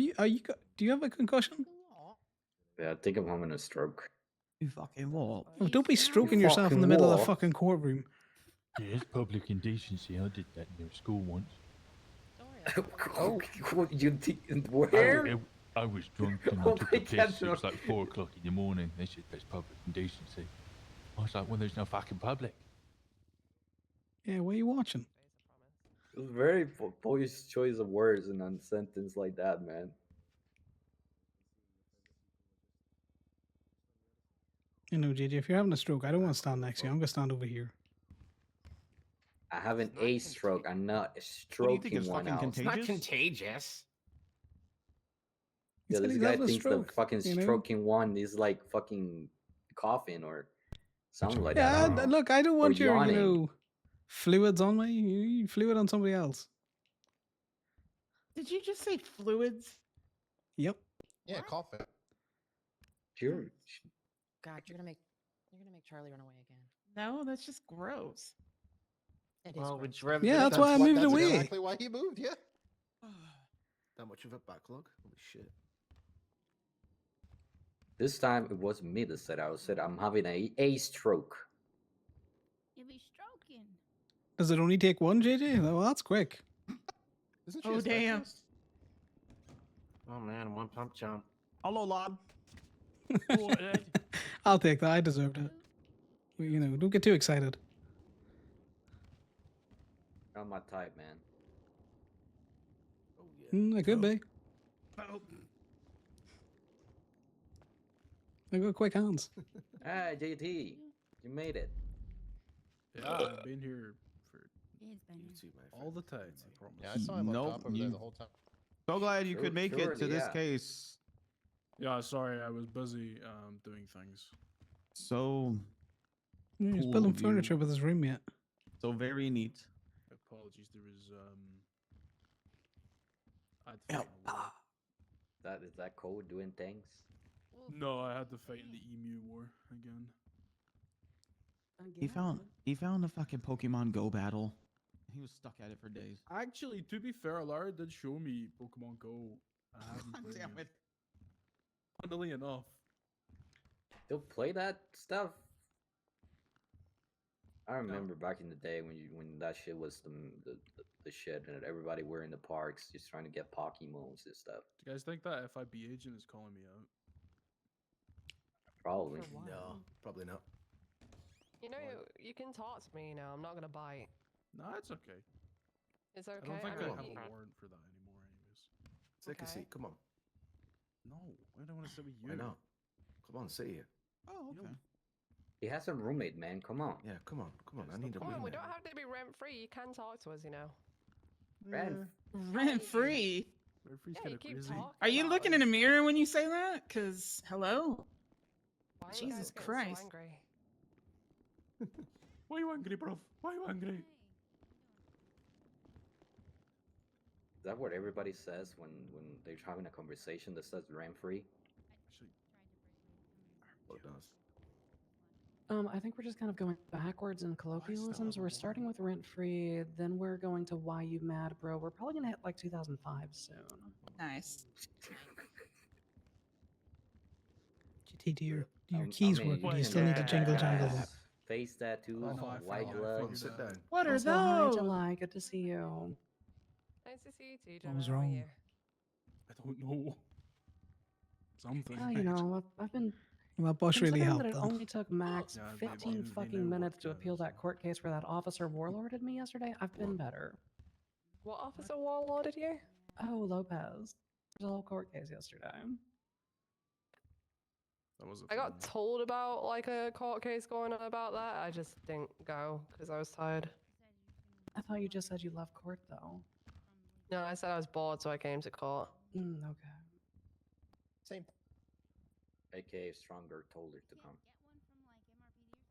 Do you have a concussion? Yeah, I think I'm having a stroke. You fucking what? Oh, don't be stroking You yourself in the fucking middle of the what? fucking courtroom. Yeah, it's public indecency. I did that in school once. Oh, you where? I was drunk and I Oh took my a piss. God, It was like 4 o'clock in the morning. They said that's public indecency. I was like, well, there's no fucking public. Yeah, what are you watching? It was very boyish choice of words in a sentence like that, man. You know, JJ, if you're having a stroke, I don't want to stand next to you. I'm going to stand over here. have an A stroke. I'm not What do you think? stroking It's one fucking out. contagious? Not contagious. He Yeah, said this he's guy having a thinks the stroke. fucking You know? stroking one is like fucking coughing or something like that. Yeah, I don't know. look, I don't Or want your, yawning. fluids on me. You fluid on somebody else. Did you just say fluids? Yep. Yeah, coughing. Sure. God, you're gonna make Charlie run away again. No, that's just gross. It is Well, gross. Yeah, that's why I moved That's away. exactly why he moved. Yeah. That much of a backlog? Holy shit. This time it was me that said I'm having a stroke. You'll be stroking. Does it only take one, JJ? Well, that's quick. Isn't Oh, a damn. specialist? Oh man, one pump jump. Hello, lad. I'll take that. I deserved it. Well, don't get too excited. Not my type, man. Oh yeah. I could be. Oh. I got quick hands. Ah, JT, you made it. Yeah, I've been here for He has been You here. too, my friend. all the time, I promise. Yeah, I saw him Nope, up top over there you- the whole time. So glad you could make it to Surely, this yeah. case. Yeah, sorry, I was busy doing things. So He's cool building of you. furniture with his roommate. So very neat. Apologies, there was I had to fight in a war. Is that code doing things? No, I had to fight in the Emu War again. He found a fucking Pokemon Go battle. He was stuck at it for days. Actually, to be fair, Lara did show me Pokemon Go. I haven't played Damn it. it. Funnily enough. Still play that stuff? I remember back in the day when that shit was the shit, and everybody were in the parks just trying to get Pokemons and stuff. Do you guys think that FIB agent is calling me out? Probably. No, probably not. You know, you can talk to me now. I'm not gonna bite. No, it's okay. It's okay. I don't think I mean, have you- a warrant for that anymore, anyways. Take a Okay. seat. Come on. No, I don't want to sit with you. Why not? Come on, sit here. Oh, okay. He has a roommate, man. Come on. Yeah, come on. Come on. I need a Come on, we roommate. don't have to be rent free. You can talk to us, you know. Rent free. Rent free's Yeah, kind you of keep crazy. talking. Are you about looking us. in a mirror when you say that? Cause hello. Why are you guys Jesus getting Christ. so angry? Why are you angry, bro? Why are you angry? Is that what everybody says when they're having a conversation that says rent free? What does? I think we're just kind of going backwards in colloquialisms. We're starting with rent free, then we're going to why you mad, bro. We're probably gonna hit like 2005 soon. Nice. GT, do your keys work? Or do you still need to jingle jangle them? Face tattoos, Oh, no, I white figured gloves. Sit down. What are Also, hi, those? July. Good to see you. Nice to see you too, What Gemma. was How are wrong? you? I don't know. Something. I've been. Well, that bush really Considering helped that it then. only took max Yeah, 15 they fucking never minutes worked to appeal together, that court case where that officer warlorded me yesterday, I've been better. What officer warlorded you? Oh, Lopez. There's a whole court case yesterday. That was a I got thing. told about like a court case going on about that. I just didn't go because I was tired. I thought you just said you left court, though. No, I said I was bored, so I came to court. Okay. Same. AKA Stronger told her to come.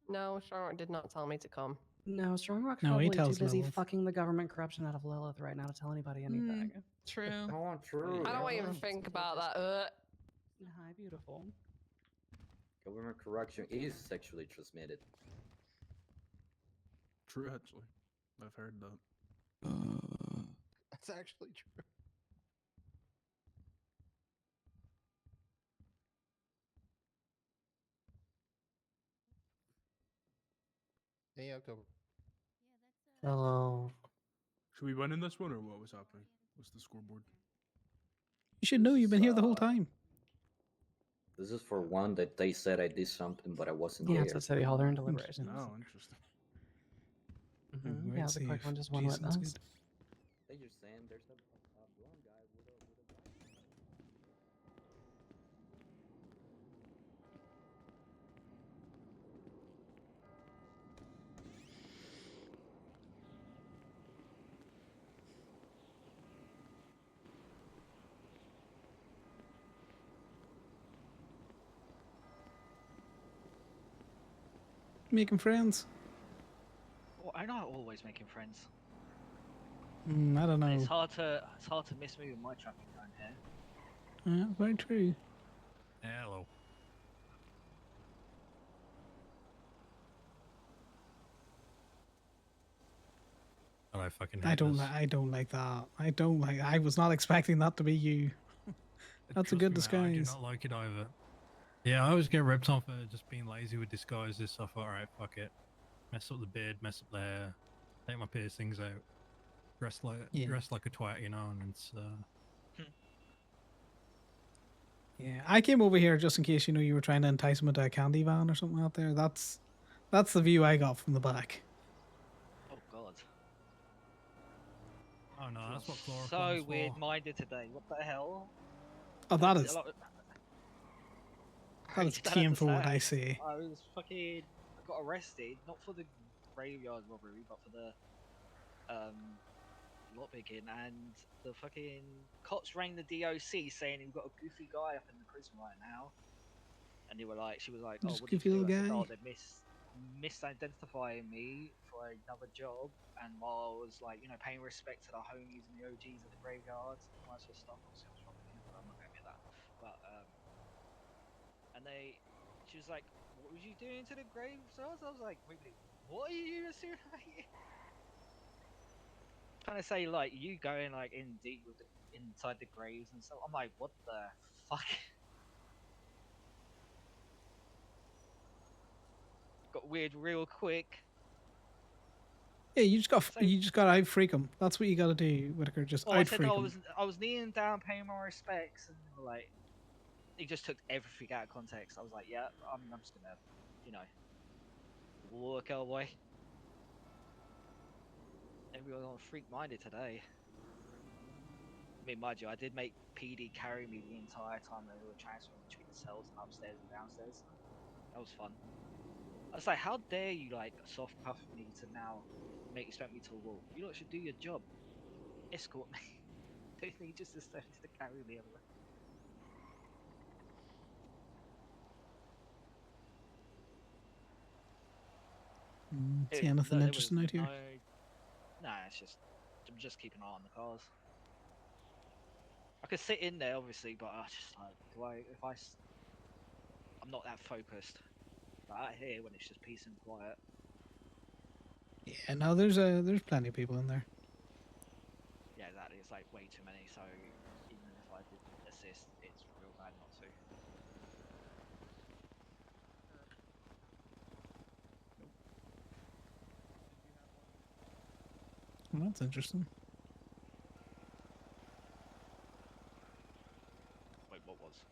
No, Charlotte did not tell me to come. No, Strong Rock's No, he probably too tells busy Lilith. fucking the government corruption out of Lilith right now to tell anybody anything. True. Oh, true. I don't even think about that. Hi, beautiful. Government corruption is sexually transmitted. True, actually. I've heard that. That's actually true. Hey, October. Hello. Should we win in this one, or what was happening? What's the scoreboard? You should know. You've been here the whole time. This is for one that they said I did something, but I wasn't Yeah, there. it's at City Hall. They're in deliberations. Oh, interesting. Mhm, Right, yeah, the see quick if one just one Jason's witness. good. They just saying there's a blonde guy with a Making friends? Well, I'm not always making friends. I don't And know. it's hard to miss me with my traffic down here. Very true. Hello. Oh, I fucking hate I don't this. like. I don't like that. I don't like. I was not expecting that to be you. That's a good Trust me, mate, I do disguise. not like it either. Yeah, I always get ripped on for just being lazy with disguises, so I thought, alright, fuck it. Mess up the beard, mess up the hair, take my piercings out, dress like a twat, you know, and it's Yeah, I came over here just in case you were trying to entice him into a candy van or something out there. That's the view I got from the back. Oh God. oh no, that's what So chloroform's for. weird-minded today. What the hell? Oh, that A is lot of- that is don't tame for what I understand. say. I was fucking. I got arrested not for the graveyard robbery, but for the lockpicking, and the fucking cops rang the DOC saying we've got a goofy guy up in the prison right now, and they were like, she was like, oh, Just what did goofy you do? little I said, oh, guy. they're misidentifying me for another job, and while I was like, paying respect to the homies and the OGs of the graveyards and all that sort of stuff. Obviously, I was robbing it, but I'm not going to admit that. But and she was like, what was you doing to the grave cells? I was like, wait, what are you assuming? Trying to say like you going like in deep with inside the graves and stuff. I'm like, what the fuck? Got weird real quick. Yeah, you just got So, you just got to out freak him. That's what you got to do, Whitaker. Just I out said freak no, him. I was kneeling down, paying my respects, and they were like, he just took everything out of context. I was like, yeah, I'm just gonna, walk away. Everyone on freak minded today. I mean, mind you, I did make PD carry me the entire time that we were transferring between the cells and upstairs and downstairs. That was fun. I was like, how dare you like soft cuff me to now expect me to walk? You lot should do your job. Escort me. Don't need just to carry me everywhere. See anything interesting out here? Nah, it's just I'm just keeping an eye on the cars. I could sit in there obviously, but I just like I'm not that focused. But out here when it's just peace and quiet. Yeah, no, there's plenty of people in there. Yeah, exactly. It's like way too many. So even if I did assist, it's real bad not to. Well, that's interesting. Wait, what was?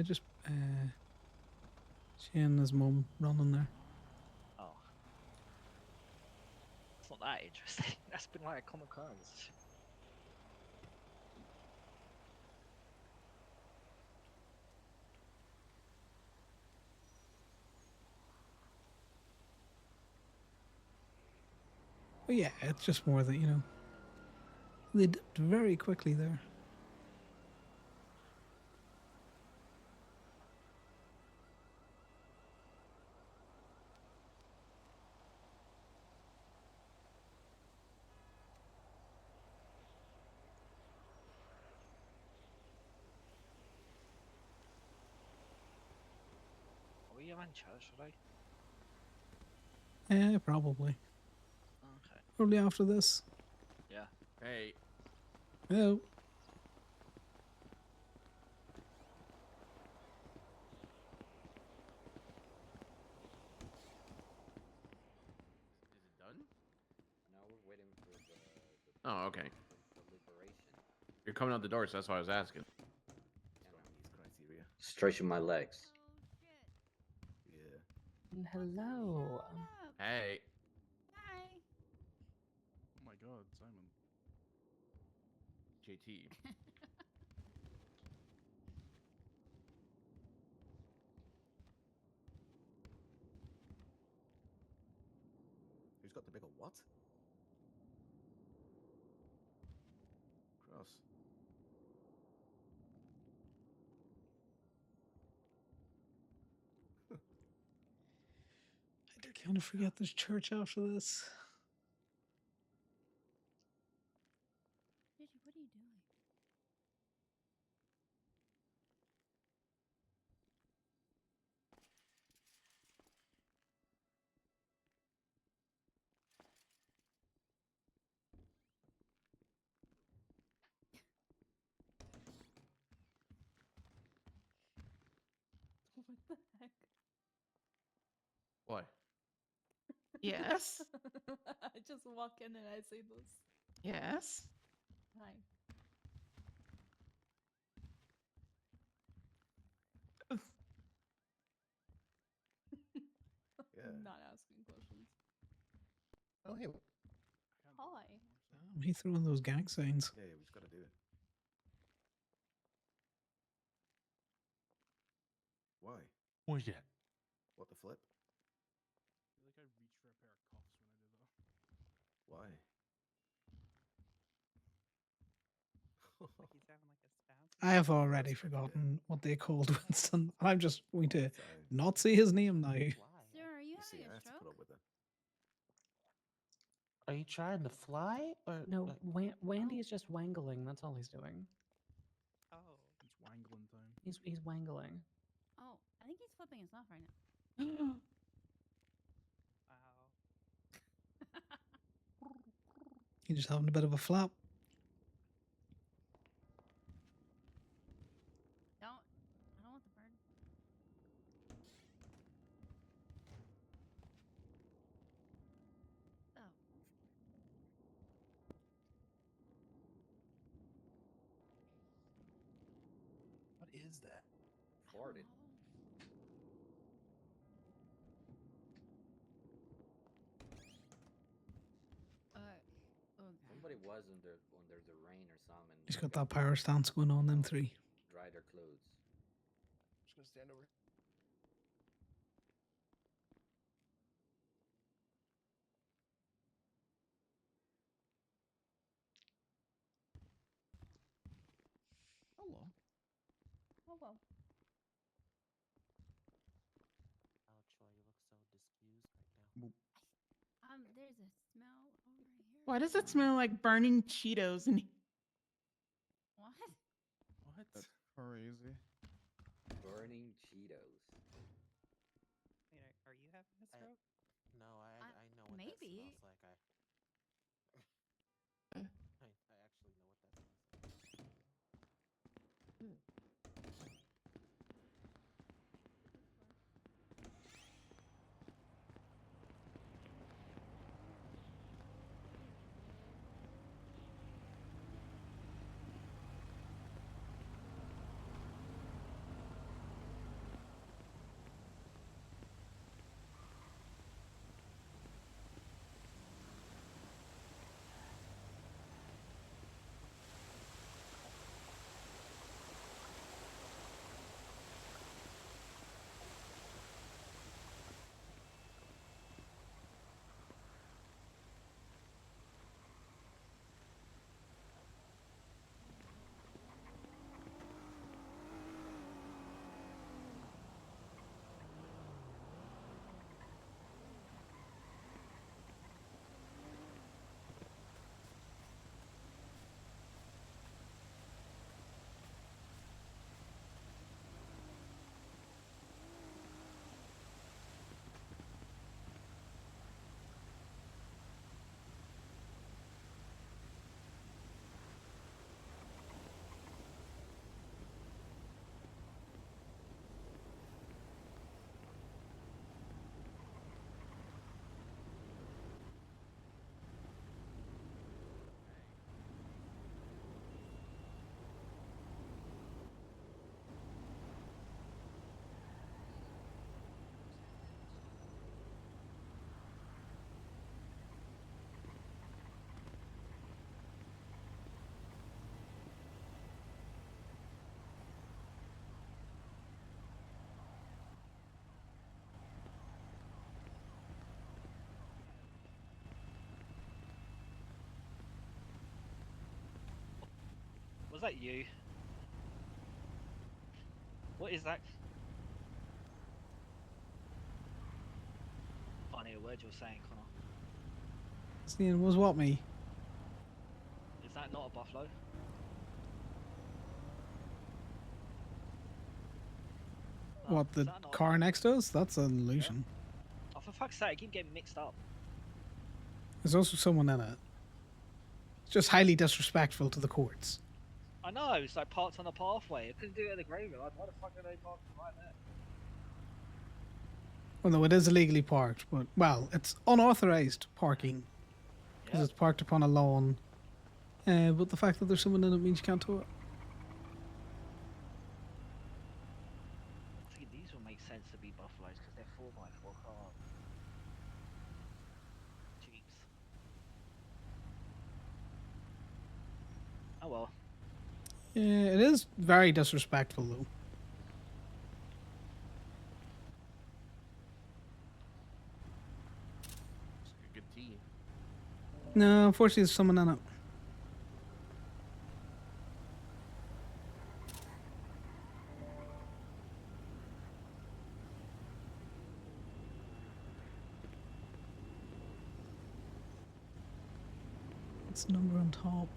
Just she and his mum running there. Oh. It's not that interesting. That's been like a common occurrence. But yeah, it's just more that they dipped very quickly there. Are we in church today? Probably. Okay. Probably after this. Yeah. Hey. Hello. Is it done? Now we're waiting for the Oh, okay. for liberation. You're coming out the door, so that's why I was asking. Stretching my legs. Yeah. Hello. Hey. Hi. Oh my God, Simon. JT. Who's got the bigger what? Cross. Kind of forget there's church after this. Digi, what are you doing? What the heck? Why? Yes. I just walk in and I see this. Yes. Hi. Yeah. I'm not asking questions. Oh, hey. Hi. He threw in those gang signs. Yeah, we just got to do it. Why? What's that? What, the flip? I feel like I reached for a pair of cuffs when I did that. Why? He's having like a spasm. I have already forgotten what they called Winston. I'm just going to not say his name now. Sir, are you See, having I a have to put stroke? up with it. Are you trying to fly or No, Wandy is just wangling. That's all he's doing. Oh. It's wangling time. He's wangling. Oh, I think he's flipping us off right now. Wow. He's just having a bit of a flap. I don't want the bird. Oh. What is that? Farted. Somebody was under the rain or something. He's got that power stance going on, them three. Dry their clothes. Just gonna stand over. Hello. Oh well. Oh, Troy, you look so discused right now. There's a smell over here. Why does it smell like burning Cheetos in here? What? What? That's crazy. Burning Cheetos. Wait, are you having a stroke? No, I know what maybe. that smells like. I actually know what that smells like. Was that you? What is that? Fine. can't hear a word you're saying, Connor. It was what, me? Is that not a buffalo? What, the is that not a car next to us? That's an illusion. Oh, for fuck's sake, I keep getting mixed up. There's also someone in it. It's just highly disrespectful to the courts. I know, it's like parked on a pathway. I couldn't do it at the graveyard. Why the fuck are they parking right there? Although it is illegally parked, but, well, it's unauthorized parking. Because it's parked upon a lawn. But the fact that there's someone in it means you can't tow it. See, these will make sense to be buffaloes because they're 4x4 cars. Jeeps. Oh well. Yeah, it is very disrespectful, though. It's like a good tea. No, unfortunately, there's someone in it. What's the number on top?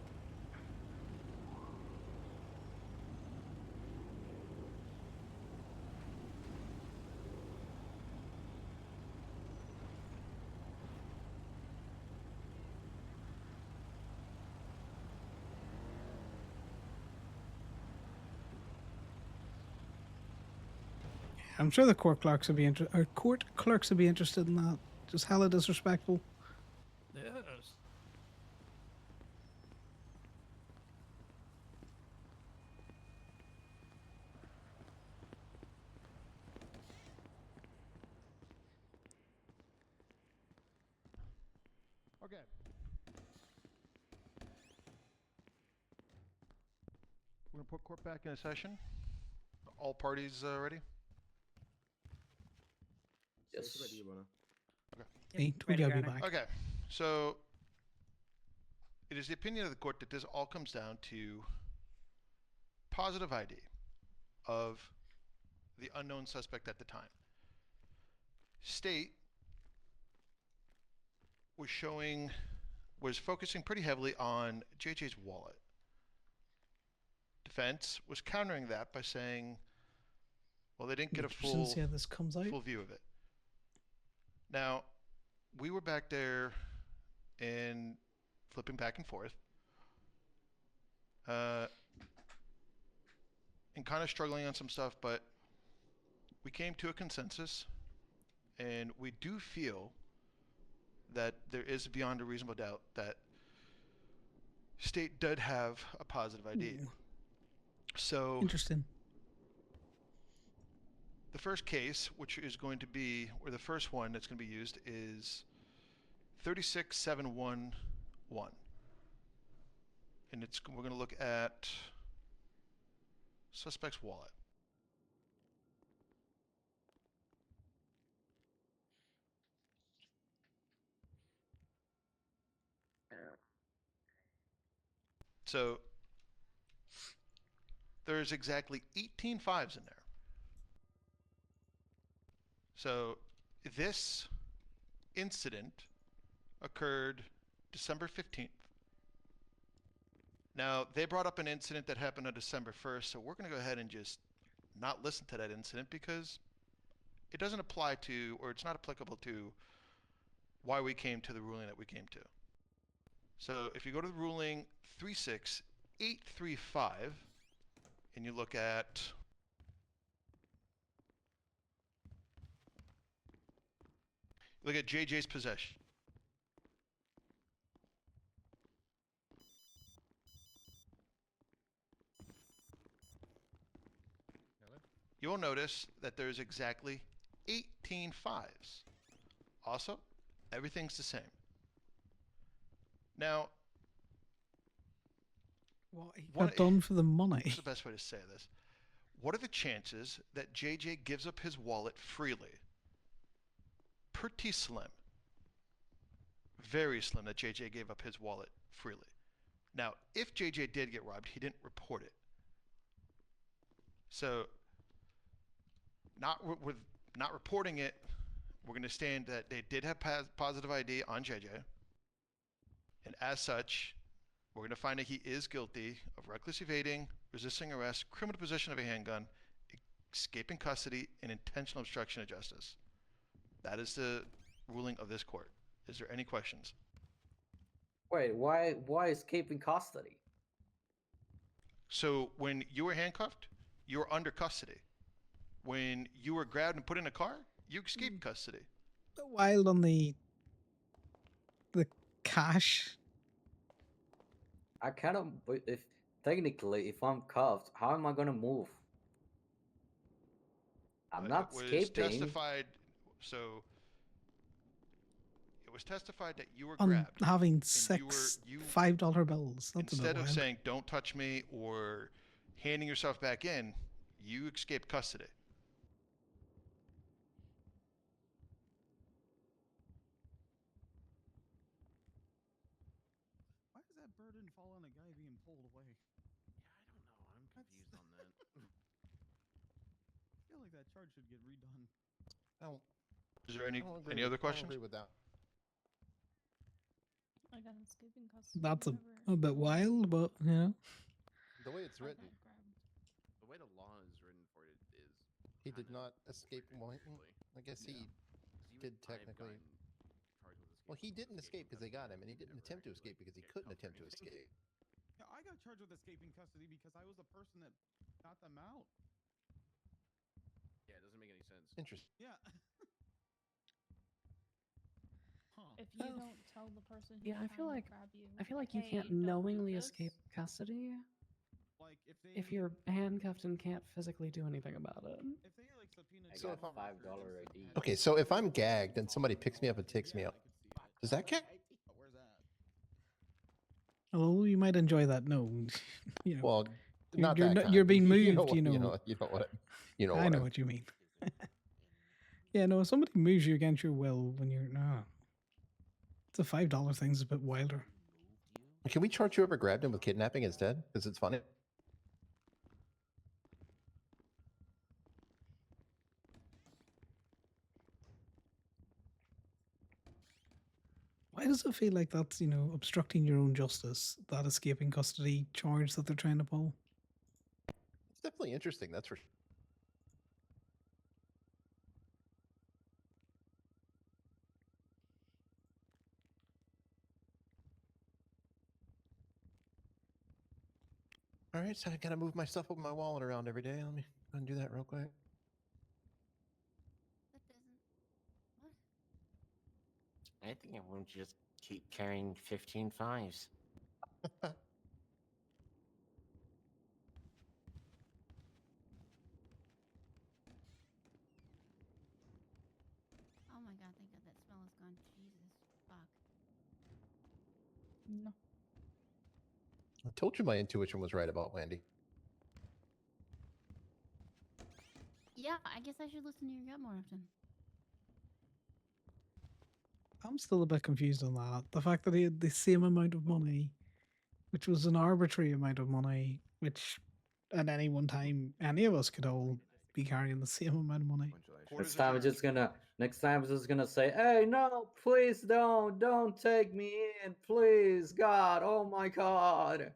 I'm sure the court clerks would be interested in that. Just hella disrespectful. Yes. Okay. We're gonna put court back in a session. All parties ready? Yes. Ready, Okay. Hey, told you I'd be back. Okay, so it is the opinion of the court that this all comes down to positive ID of the unknown suspect at the time. State was focusing pretty heavily on JJ's wallet. Defense was countering that by saying, well, they didn't get a full See how this comes out. full view of it. Now, we were back there and flipping back and forth, and kind of struggling on some stuff, but we came to a consensus, and we do feel that there is beyond a reasonable doubt that State did have a positive ID. Ooh. So Interesting. the first case, which is going to be, or the first one that's going to be used, is 36711, and we're going to look at suspect's wallet. So there's exactly 18 fives in there. So this incident occurred December 15th. Now, they brought up an incident that happened on December 1st, so we're going to go ahead and just not listen to that incident because it doesn't apply to, or it's not applicable to, why we came to the ruling that we came to. So if you go to the ruling 36835 and you look at JJ's possession. You will notice that there's exactly 18 fives. Also, everything's the same. Now, What he got done for the money? What's the best way to say this? What are the chances that JJ gives up his wallet freely? Pretty slim. Very slim that JJ gave up his wallet freely. Now, if JJ did get robbed, he didn't report it. So, with not reporting it we're going to stand that they did have positive ID on JJ. And as such, we're going to find that he is guilty of reckless evading, resisting arrest, criminal possession of a handgun, escaping custody, and intentional obstruction of justice. That is the ruling of this court. Is there any questions? Wait, why escaping custody? So when you were handcuffed, you were under custody. When you were grabbed and put in a car, you escaped custody. While on the cash. I kind of, if technically, if I'm cuffed, how am I gonna move? I'm not It was escaping. testified, so it was testified that you were On grabbed. having six $5 bills. That's Instead a bit of wild. saying "don't touch me" or handing yourself back in, you escaped custody. Why does that burden fall on a guy being pulled away? Yeah, I don't know. I'm confused on that. I feel like that charge should get redone. Is there any I other don't questions? agree with that. I got escaping custody. That's whenever a bit wild, but you know. The way it's written, The way the law is written for it is. he did not escape. I guess he did technically. Well, he didn't escape because they got him, and he didn't attempt to escape because he couldn't attempt to escape. Yeah, I got charged with escaping custody because I was the person that got them out. Yeah, it doesn't make any sense. Interesting. Yeah. If you don't tell the person who's Yeah, I feel trying like to grab you, I feel like you "Hey, can't don't do knowingly this," escape custody Like if you're handcuffed and can't physically do anything about it. If they like subpoena. I got $5 ID. Okay, so if I'm gagged and somebody picks me up and takes me out, does that count? Where's that? Oh, you might enjoy that. No, you know. Well, you're, not you're, that not- kind. you're being moved. You You know, know. you know what. You know I what. know what you mean. Yeah, no. If somebody moves you against your will when you're it's a $5 thing's a bit wilder. Can we charge whoever grabbed him with kidnapping instead? Because it's funny. Why does it feel like that's obstructing your own justice? That escaping custody charge that they're trying to pull. It's definitely interesting. That's for sure. All right, so I gotta move my stuff with my wallet around every day. Let me go and do that real quick. I think I won't just keep carrying 15 fives. Oh my god, thank god that smell is gone. Jesus fuck. No. I told you my intuition was right about Wendy. Yeah, I guess I should listen to your gut more often. I'm still a bit confused on that. The fact that he had the same amount of money, which was an arbitrary amount of money, which at any one time any of us could all be carrying the same amount of money. Next time I'm just gonna say, hey, no, please don't take me in, please, God, oh my God.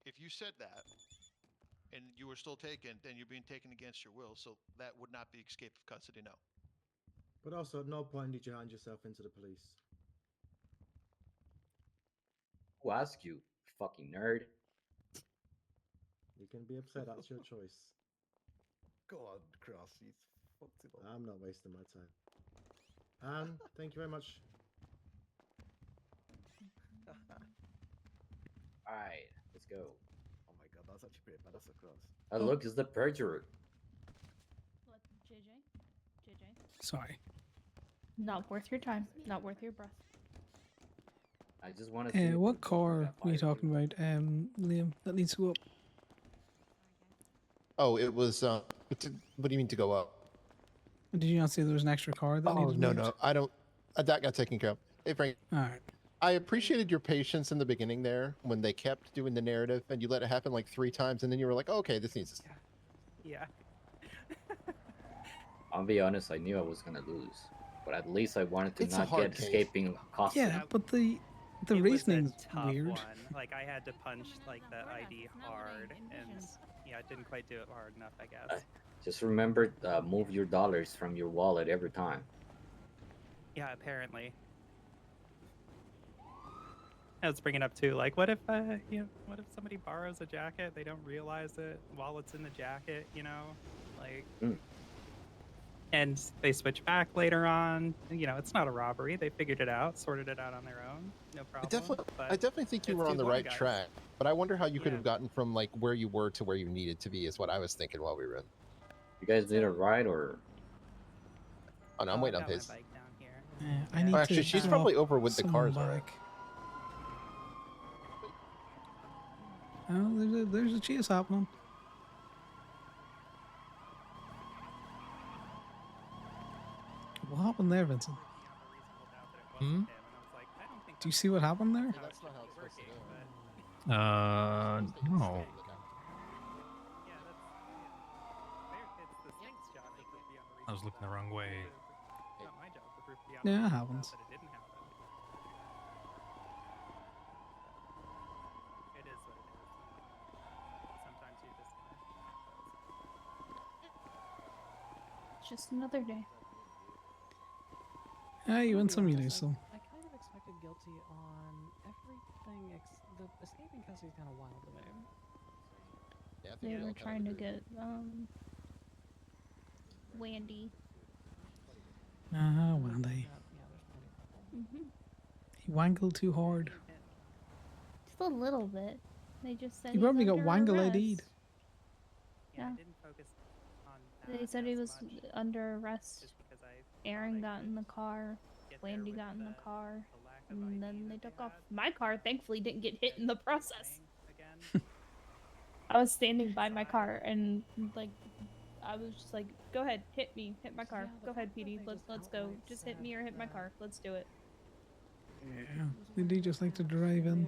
If you said that and you were still taken, then you're being taken against your will, so that would not be escape of custody, no. But also, at no point did you hand yourself into the police. Who asked you, fucking nerd? You can be upset, that's your choice. Go on, Cross. He's fucked it up. I'm not wasting my time. Anne, thank you very much. Alright, let's go. Oh my god, that's actually pretty bad. That's a cross. Look, it's the perjurer. Let JJ. Sorry. Not worth your time. Not worth your breath. I just want to see. What car were you talking about, Liam? That needs to go up. Oh, it was. What do you mean to go up? Did you not say there was an extra car that needed moved? No, I don't. That got taken care of. Hey, Frank. All right. I appreciated your patience in the beginning there when they kept doing the narrative and you let it happen like 3 times and then you were like, oh, okay, this needs to stop. Yeah. I'll be honest, I knew I was gonna lose, but at least I wanted to It's a not hard get case. escaping custody. Yeah, but the It was a reasoning's tough weird. one. Like I had to punch like the ID hard, and yeah, I didn't quite do it hard enough, I guess. Just remember, move your dollars from your wallet every time. Yeah, apparently. I was bringing up too, like, what if what if somebody borrows a jacket, they don't realize it while it's in the jacket, you know, like, and they switch back later on. You know, it's not a robbery. They figured it out, sorted it out on their own, no problem. I definitely think you it's were on too the long, right guys. track, but I wonder how you could Yeah. have gotten from like where you were to where you needed to be. Is what I was thinking while we were in. You guys need a ride or? Oh no, I'm waiting on got my Pace. bike down here. Yeah, I need Oh, actually, to she's drop probably over with the someone cars, right? back. Oh, there's a chase happening. What happened there, Vincent? Hmm? Do you see what happened there? That's not how it's supposed to do. No. I was looking the wrong way. Not my job to prove the Yeah, it opposite, happens. that it didn't happen. It is what it is. Sometimes you're just gonna. It's just another day. Ah, you win some, you lose some. I kind of expected guilty on everything. The escaping custody is kind of wild to me. Yeah, I think They we all were kinda trying to agree. get Wandy. Ah, Wendy. Mm-hmm. He wangled too hard. Just a little bit. They just said He he's probably got under wangle arrest. ID'd. Yeah, I Yeah. didn't focus on They that said he as was much, under arrest. just because I Aaron got in the car. get there Wandy with got in the the car. lack of And ID then they that took they off. had. My car thankfully didn't get hit in the process. Again. I was standing by my car and like I was just like, go ahead, hit me, hit my car. Go ahead, PD. Let's go. Just hit me or hit my car. Let's do it. Yeah, they do just like to drive in.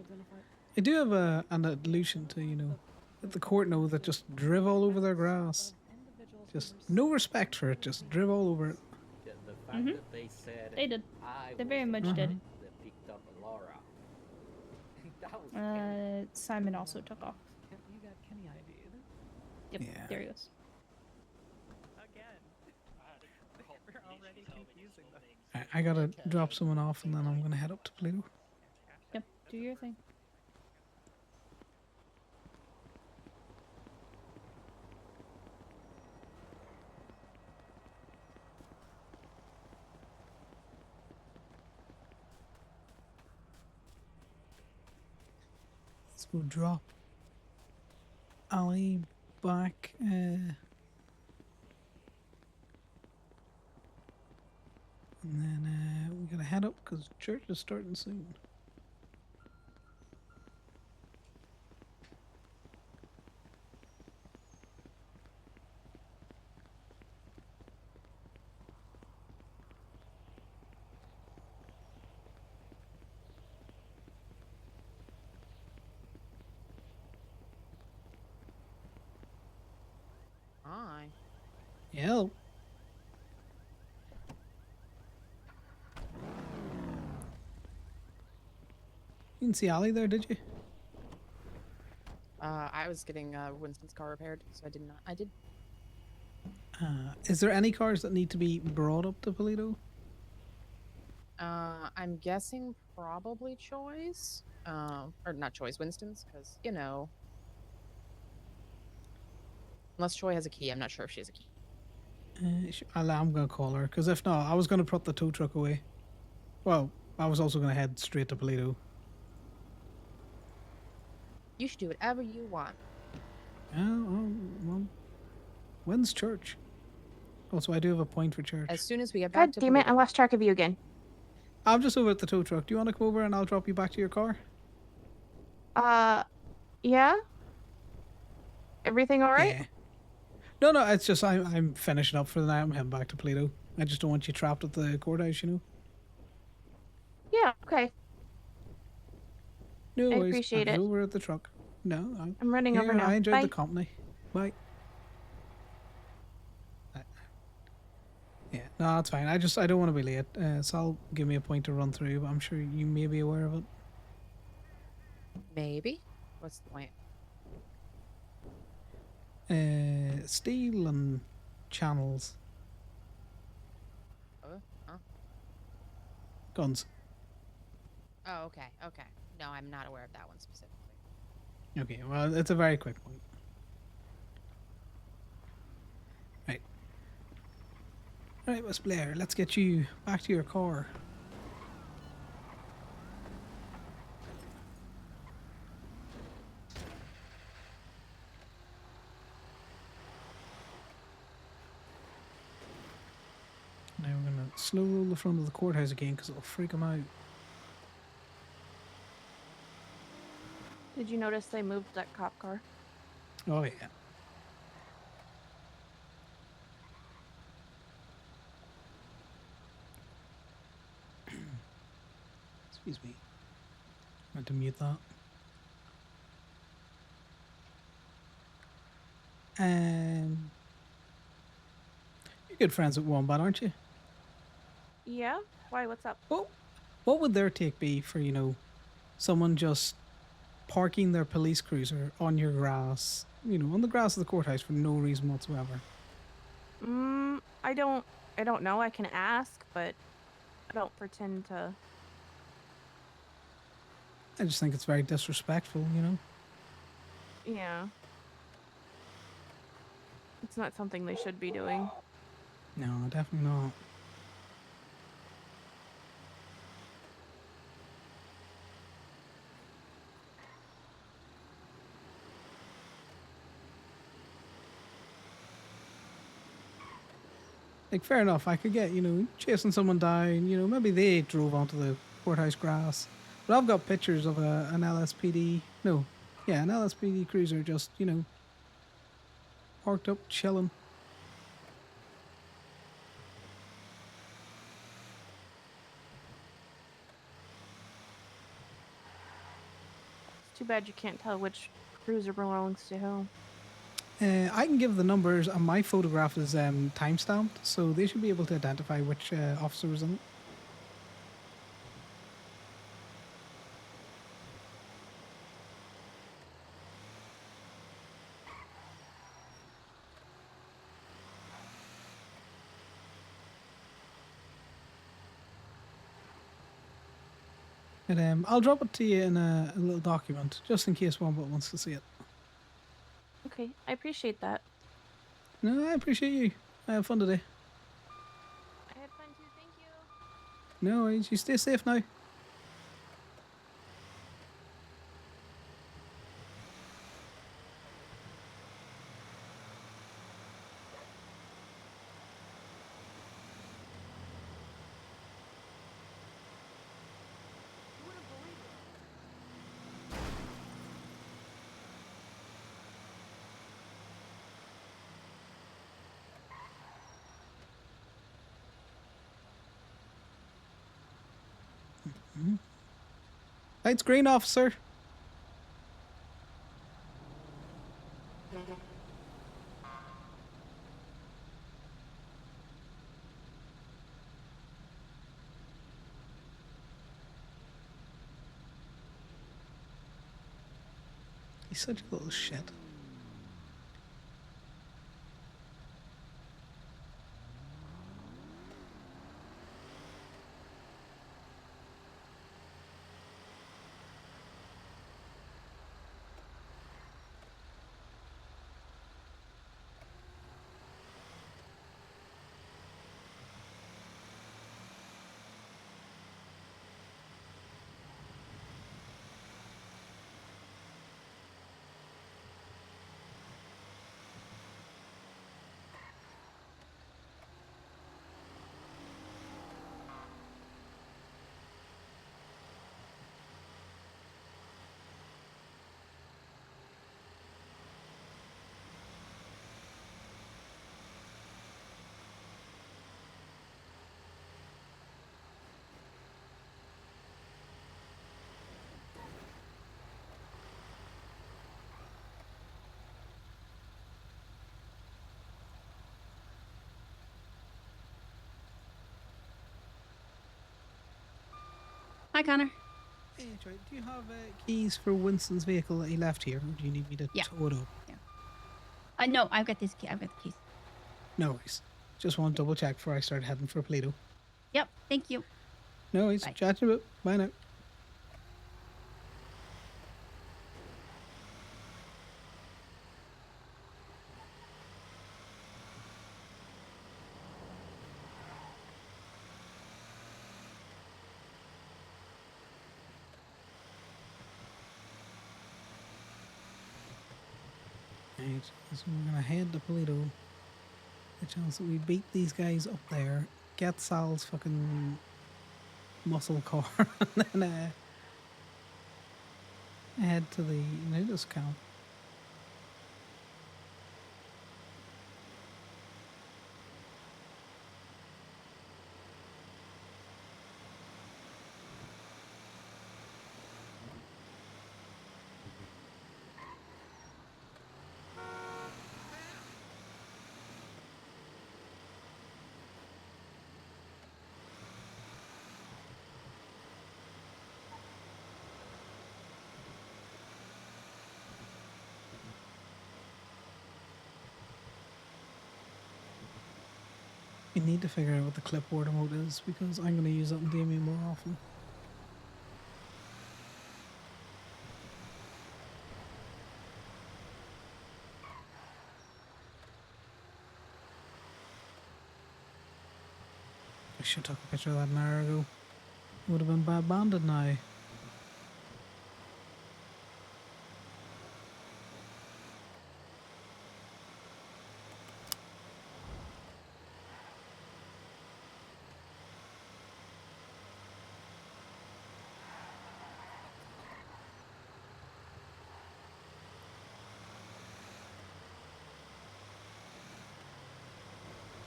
I do have an illusion to, let the court know that just drive all over their grass. Just no respect for it, just drive all over it. The fact that they said They did. I They very was much the did. one that picked up Laura. That was Simon also took off. You got Kenny ID'd. Yep, Yeah. there he goes. Again. We're already confusing them. I gotta drop someone off and then I'm gonna head up to Pluto. Yep, do your thing. Let's go drop Ali back. And then we gotta head up because church is starting soon. Hi. Yeah. You didn't see Ali there, did you? I was getting Winston's car repaired, so I did not. I did. Is there any cars that need to be brought up to Polito? I'm guessing probably Choi's, or not Choi's, Winston's, because unless Choi has a key, I'm not sure if she has a key. I'm gonna call her because if not, I was gonna put the tow truck away. Well, I was also gonna head straight to Polito. You should do whatever you want. Well, when's church? Also, I do have a point for church. As soon as we get back God to damn it, I Polito. lost track of you again. I'm just over at the tow truck. Do you want to come over and I'll drop you back to your car? Yeah? Everything alright? Yeah. No, it's just I'm finishing up for the night. I'm heading back to Polito. I just don't want you trapped at the courthouse, Yeah, okay. No I worries. appreciate I'll be it. over at the truck. No, I'm running over now. I enjoyed Bye. the company. Bye. Yeah, no, that's fine. I don't want to be late. Sal give me a point to run through, but I'm sure you may be aware of it. Maybe. What's the point? Steel and channels. Huh? Guns. Oh, okay. Okay. No, I'm not aware of that one specifically. Okay, well, it's a very quick point. Right, Miss Blair, let's get you back to your car. Now we're going to slow roll the front of the courthouse again because it'll freak them out. Did you notice they moved that cop car? Oh, yeah. Excuse me. I had to mute that. You're good friends with Wombat, aren't you? Yeah? Why? What's up? What would their take be for, someone just parking their police cruiser on your grass, on the grass of the courthouse for no reason whatsoever? I don't know. I can ask, but I don't pretend to. I just think it's very disrespectful, Yeah. It's not something they should be doing. No, definitely not. Like, fair enough, I could get, chasing someone down, maybe they drove onto the courthouse grass. But I've got pictures of an LSPD, an LSPD cruiser just, parked up, chilling. It's too bad you can't tell which cruiser belongs to who. I can give the numbers, and my photograph is time-stamped, so they should be able to identify which officer was in it. And I'll drop it to you in a little document, just in case Wombat wants to see it. Okay, I appreciate that. No, I appreciate you. I had fun today. I had fun too, thank you. No worries, you stay safe now. Lights green, officer. He's such a little shit. Hi, Connor. Hey, Troy, do you have keys for Winston's vehicle that he left here, or do you need me to Yeah. tow it up? Yeah. No, I've got this key. I've got the keys. No worries. Just want to double check before I start heading for Plato. Yep. Thank you. No worries. Bye. Chat to you. Bye now. Right, so we're gonna head to Polito. The chance that we beat these guys up there, get Sal's fucking muscle car, and then head to the nudist camp. We need to figure out what the clipboard emote is because I'm going to use that in DME more often. I should have took a picture of that an hour ago. It would have been bad banded now.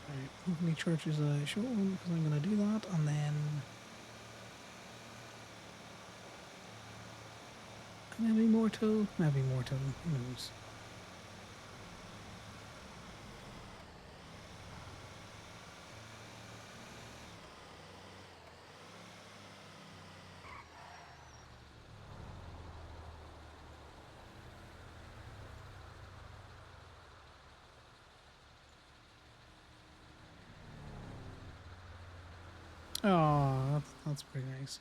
Right, hopefully church is a short one because I'm going to do that and then maybe more till, who knows. Oh, that's pretty nice.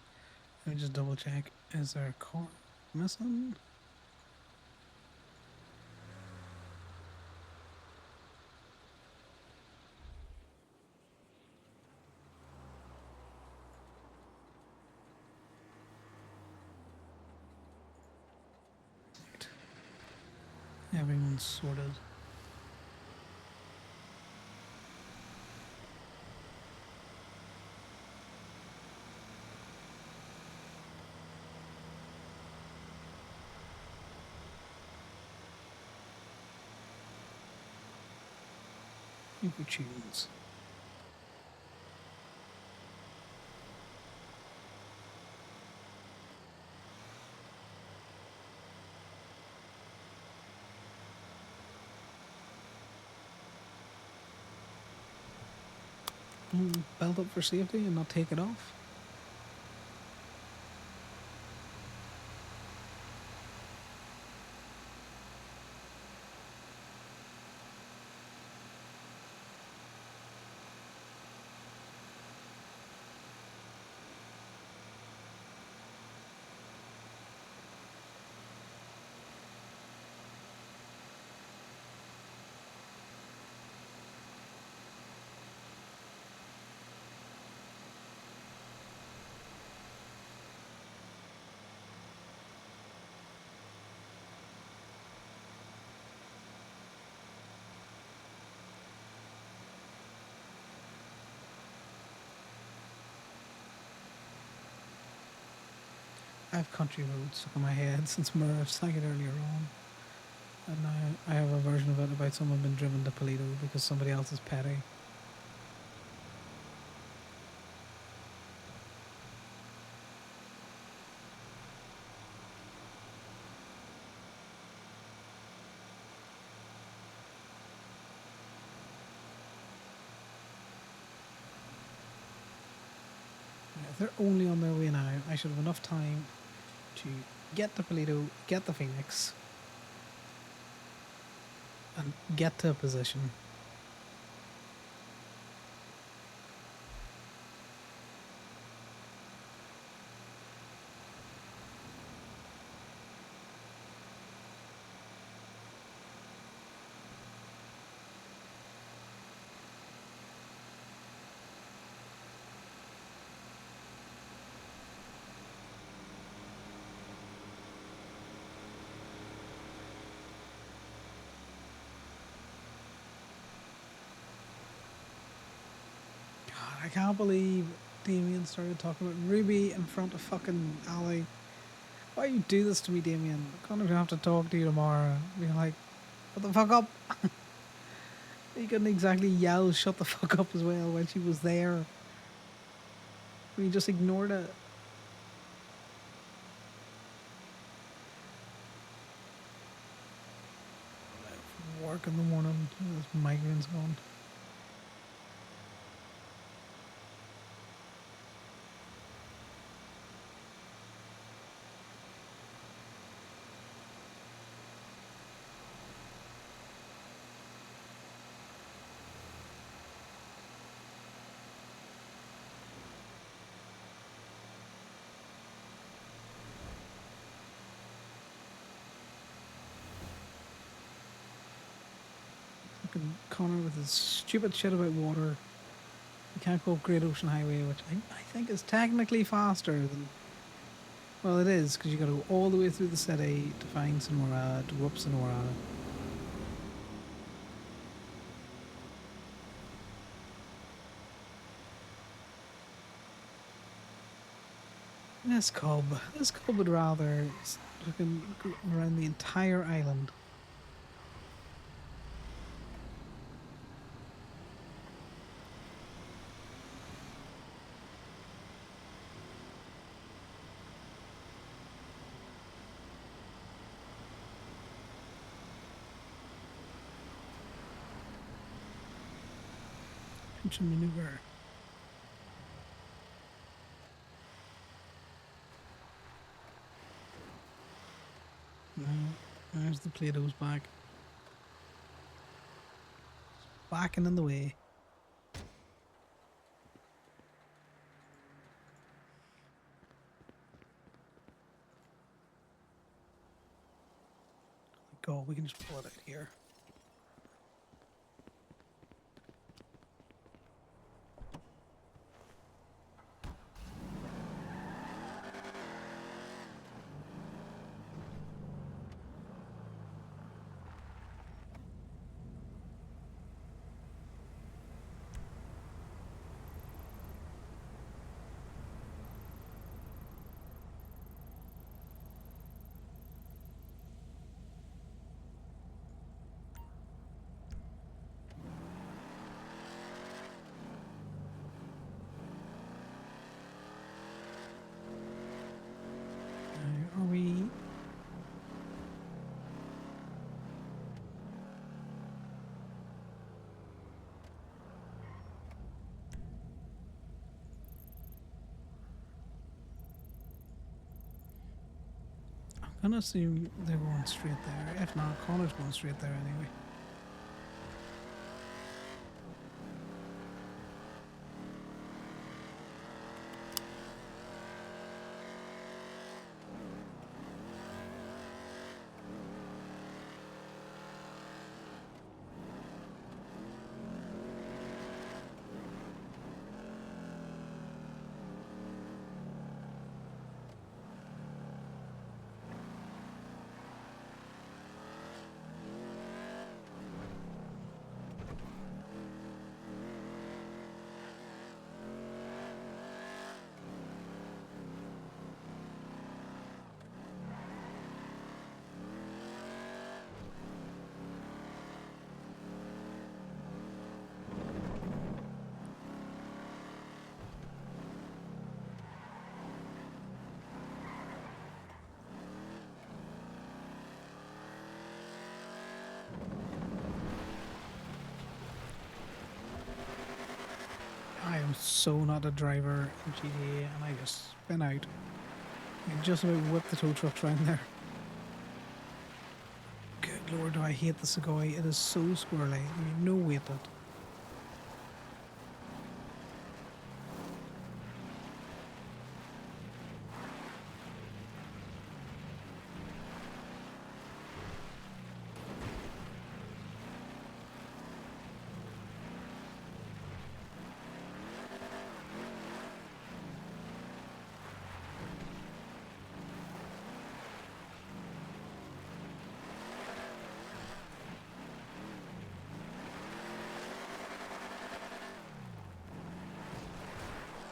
Let me just double check. Is there a car missing? Everyone's sorted. Super tunes. Belt up for safety and not take it off. I have country roads stuck in my head since Murph sang it earlier on. And now I have a version of it about someone being driven to Polito because somebody else is petty. If they're only on their way now, I should have enough time to get the Polito, get the Phoenix, and get to a position. God, I can't believe Damien started talking about Ruby in front of fucking Ali. Why you do this to me, Damien? I'm gonna have to talk to you tomorrow. Be like, shut the fuck up. You couldn't exactly yell shut the fuck up as well when she was there. We just ignored it. Work in the morning, this migraine's gone. Fucking Connor with his stupid shit about water. You can't go up Great Ocean Highway, which I think is technically faster than... Well, it is, because you got to go all the way through the city to find Sonora, to go up Sonora. This cub would rather fucking go around the entire island. Pinch and maneuver. No, there's the Play-Doh's back. Backing in the way. God, we can just pull it out here. Are we... I'm gonna assume they're going straight there. If not, Connor's going straight there anyway. am so not a driver in GTA, and I just spin out. I just about whipped the tow truck around there. Good lord, do I hate the Segoy. It is so squirrely. You no weight it.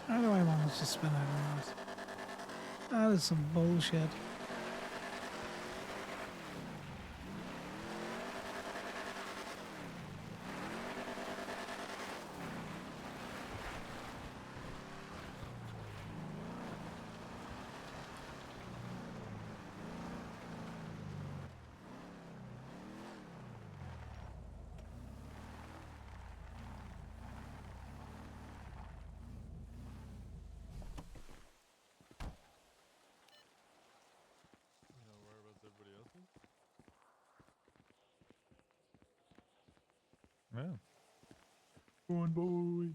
How do I manage to spin out on that? That is some bullshit. Yeah. Go on, boy.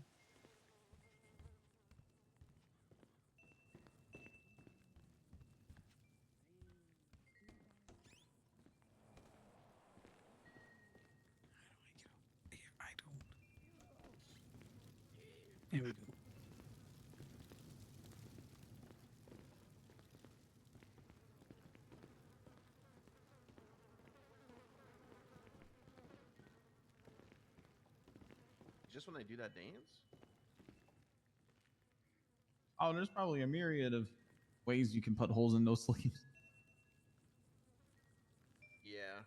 I don't. Here we go. Just when they do that dance? Oh, there's probably a myriad of ways you can put holes in those sleeves. Yeah.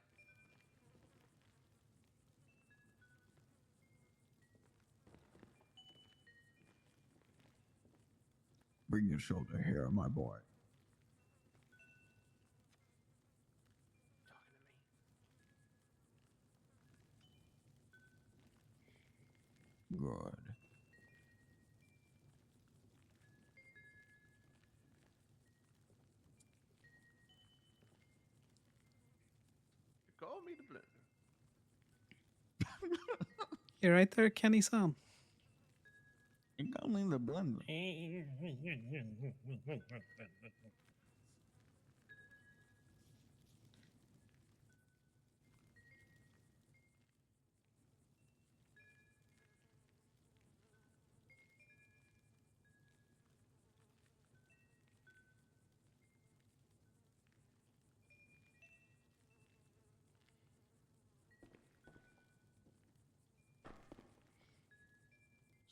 Bring your shoulder here, my boy. Good. Call me the blender. You're right there, Kenny Sam. You got me the blender.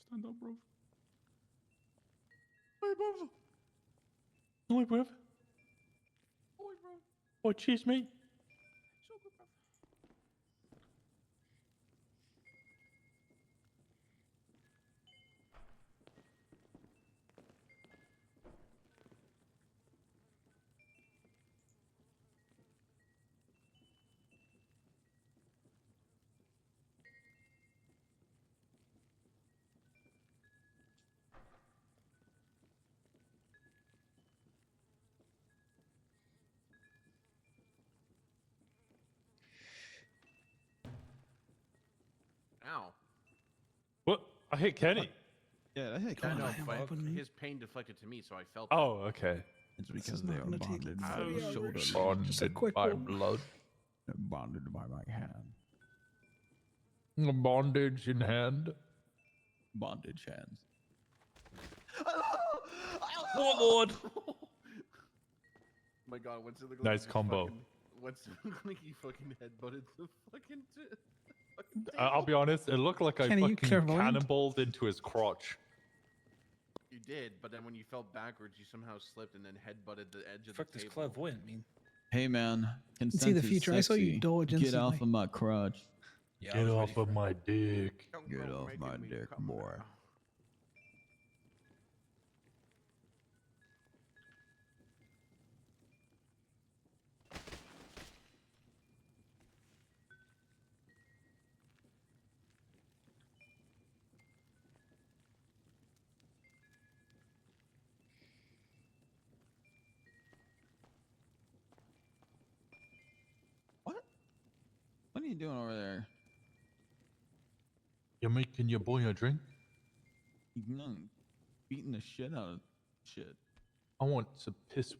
Stand up, bro. Hey, brother. Hi, brother. Oi, bro. Oh, cheers, mate. So good, bro. Ow. What? I hit Kenny. Yeah, that hit I Kenny. know, hang but on, his pain deflected to me, so I felt Oh, okay. It's This because is they not are going to take bonded like by 3 the shoulder. hours. Bonded Just a quick by one. blood. They're bonded by my hand. Bondage in hand. Bondage hands. Oh, Lord. My God, what's it look like? Nice combo. What's it look like? He fucking headbutted the fucking. I'll be honest, it looked like I Kenny, you fucking clairvoyant? cannonballed into his crotch. You did, but then when you fell backwards, you somehow slipped and then headbutted the edge of Fuck the does table. clairvoyant mean? Hey man, see consent the is future. I saw you sexy. dodge Get off instantly. of my crotch. Yeah, I Get was ready off of for it. my dick. Don't Get go off making my me dick, come boy. now. are you doing over there? You're making your boy a drink? No, beating the shit out of shit. I want some piss.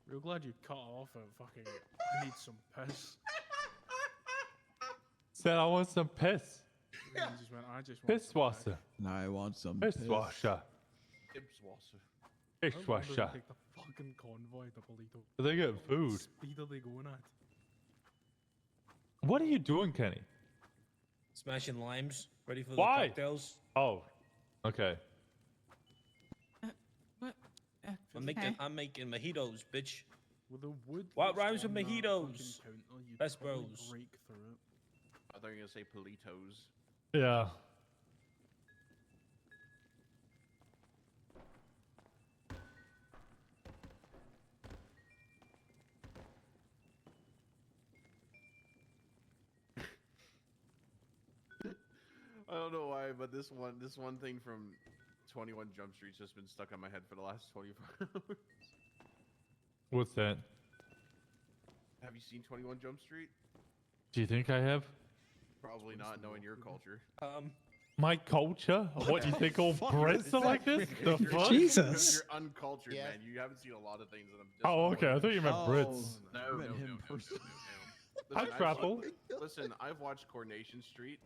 Real glad you cut off a fucking. I need some piss. Said I want some piss. Yeah. Just went, I just want Piss some washer. And I want some Piss washer. Dipswasser. Piss How long does it washer. take the fucking convoy to Polito? Are they getting food? What speed are they going at? What are you doing, Kenny? Smashing limes, ready for Why? the cocktails. Oh, okay. What? I'm making mojitos, bitch. With the wood. What that's rhymes with on that mojitos? fucking counter, you'd Best probably bros. break through it. I thought you were gonna say Politos. Yeah. I don't know why, but this one thing from 21 Jump Street's just been stuck on my head for the last 24 hours. What's that? Have you seen 21 Jump Street? Do you think I have? Probably not, knowing your culture. My culture? What do you think all Brits are like this? The fuck? Jesus. You're uncultured, man. You haven't seen a lot of things that I'm. Oh, okay. I thought you meant Brits. No, I travel. Listen, I've watched Coronation Street.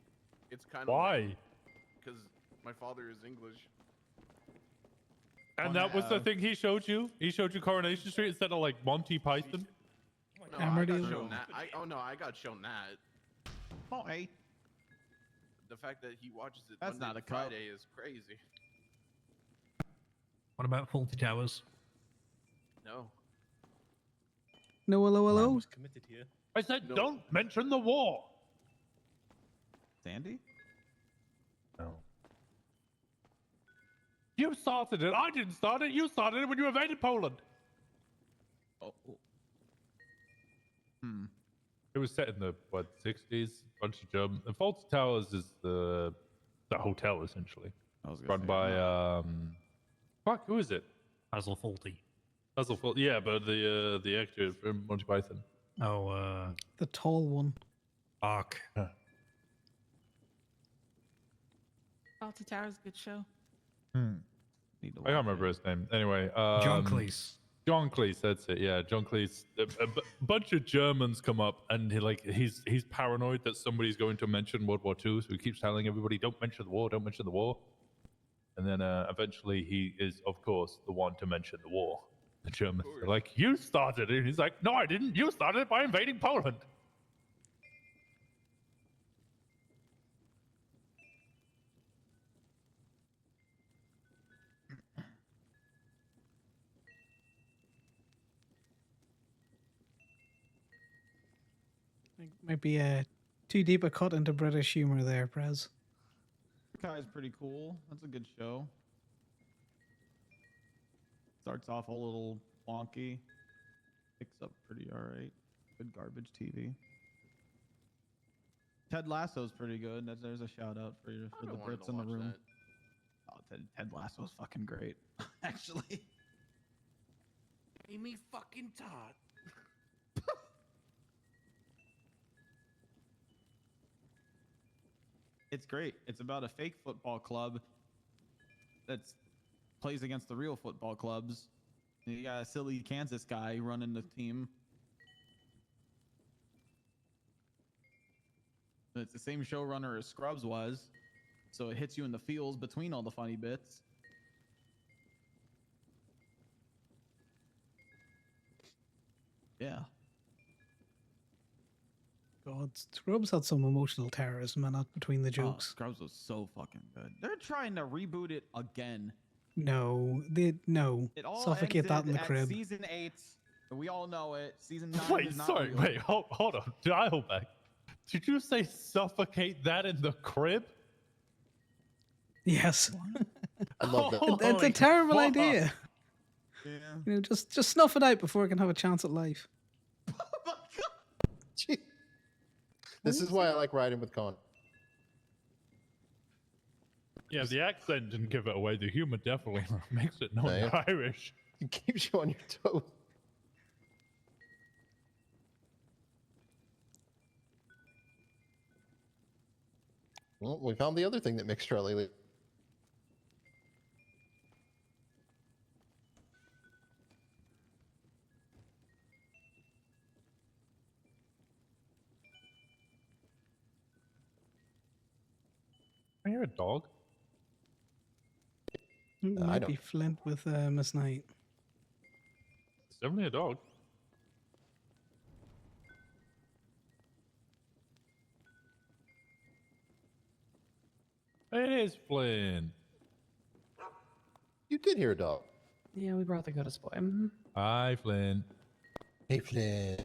It's kind of Why? Because my father is English. And that was the thing he showed you? He showed you Coronation Street instead of like Monty Python? No, I got shown that. I got shown that. Oh, hey. The fact that he watches it That's Monday not to a cup. Friday is crazy. What about Faulty Towers? No. No, hello, hello. Was committed here. I said, don't mention the war. Sandy? No. You started it. I didn't start it. You started it when you invaded Poland. Oh. Hmm. It was set in the, what, 60s? Bunch of German. The Faulty Towers is the hotel, essentially. I was Run by, fuck, who is it? Basil Fawlty. Basil Fawlty. Yeah, but the actor from Monty Python. Oh, The tall one. Ark. Alta Tower's a good show. I can't remember his name. Anyway, John Cleese. John Cleese, that's it. Yeah, John Cleese. A bunch of Germans come up, and he's paranoid that somebody's going to mention World War II, so he keeps telling everybody, "Don't mention the war, don't mention the war." And then eventually, he is, of course, the one to mention the war. The Germans are like, "You started it." And he's like, "No, I didn't. You started it by invading Poland." Might be too deep a cut into British humor there, Prez. Kai's pretty cool. That's a good show. Starts off a little wonky. Picks up pretty alright. Good garbage TV. Ted Lasso's pretty good. There's a shout out for the Brits in the room. Oh, Ted Lasso's fucking great. Actually. Amy fucking Todd. It's great. It's about a fake football club that plays against the real football clubs. And you got a silly Kansas guy running the team. And it's the same showrunner as Scrubs was, so it hits you in the feels between all the funny bits. Yeah. God, Scrubs had some emotional terrorism in it between the jokes. Scrubs was so fucking good. They're trying to reboot it again. No. It all Suffocate that in ended the at crib. Season 8. We all know it. Season 9 Wait, is not sorry, real. wait, hold on. Dial back. Did you say suffocate that in the crib? Yes. I love that. It's a terrible fuck. idea. Yeah. You know, just snuff it out before it can have a chance at life. This is why I like riding with Con. Yeah, the accent didn't give it away. The humor definitely makes it not Yeah. Irish. It keeps you on your toes. Well, we found the other thing that makes Charlie leave. I hear a dog. It I might don't. be Flint with Miss Knight. It's definitely a dog. It is Flynn. You did hear a dog. Yeah, we brought the Goatus boy. Mm-hmm. Hi, Flynn. Hey, Flynn.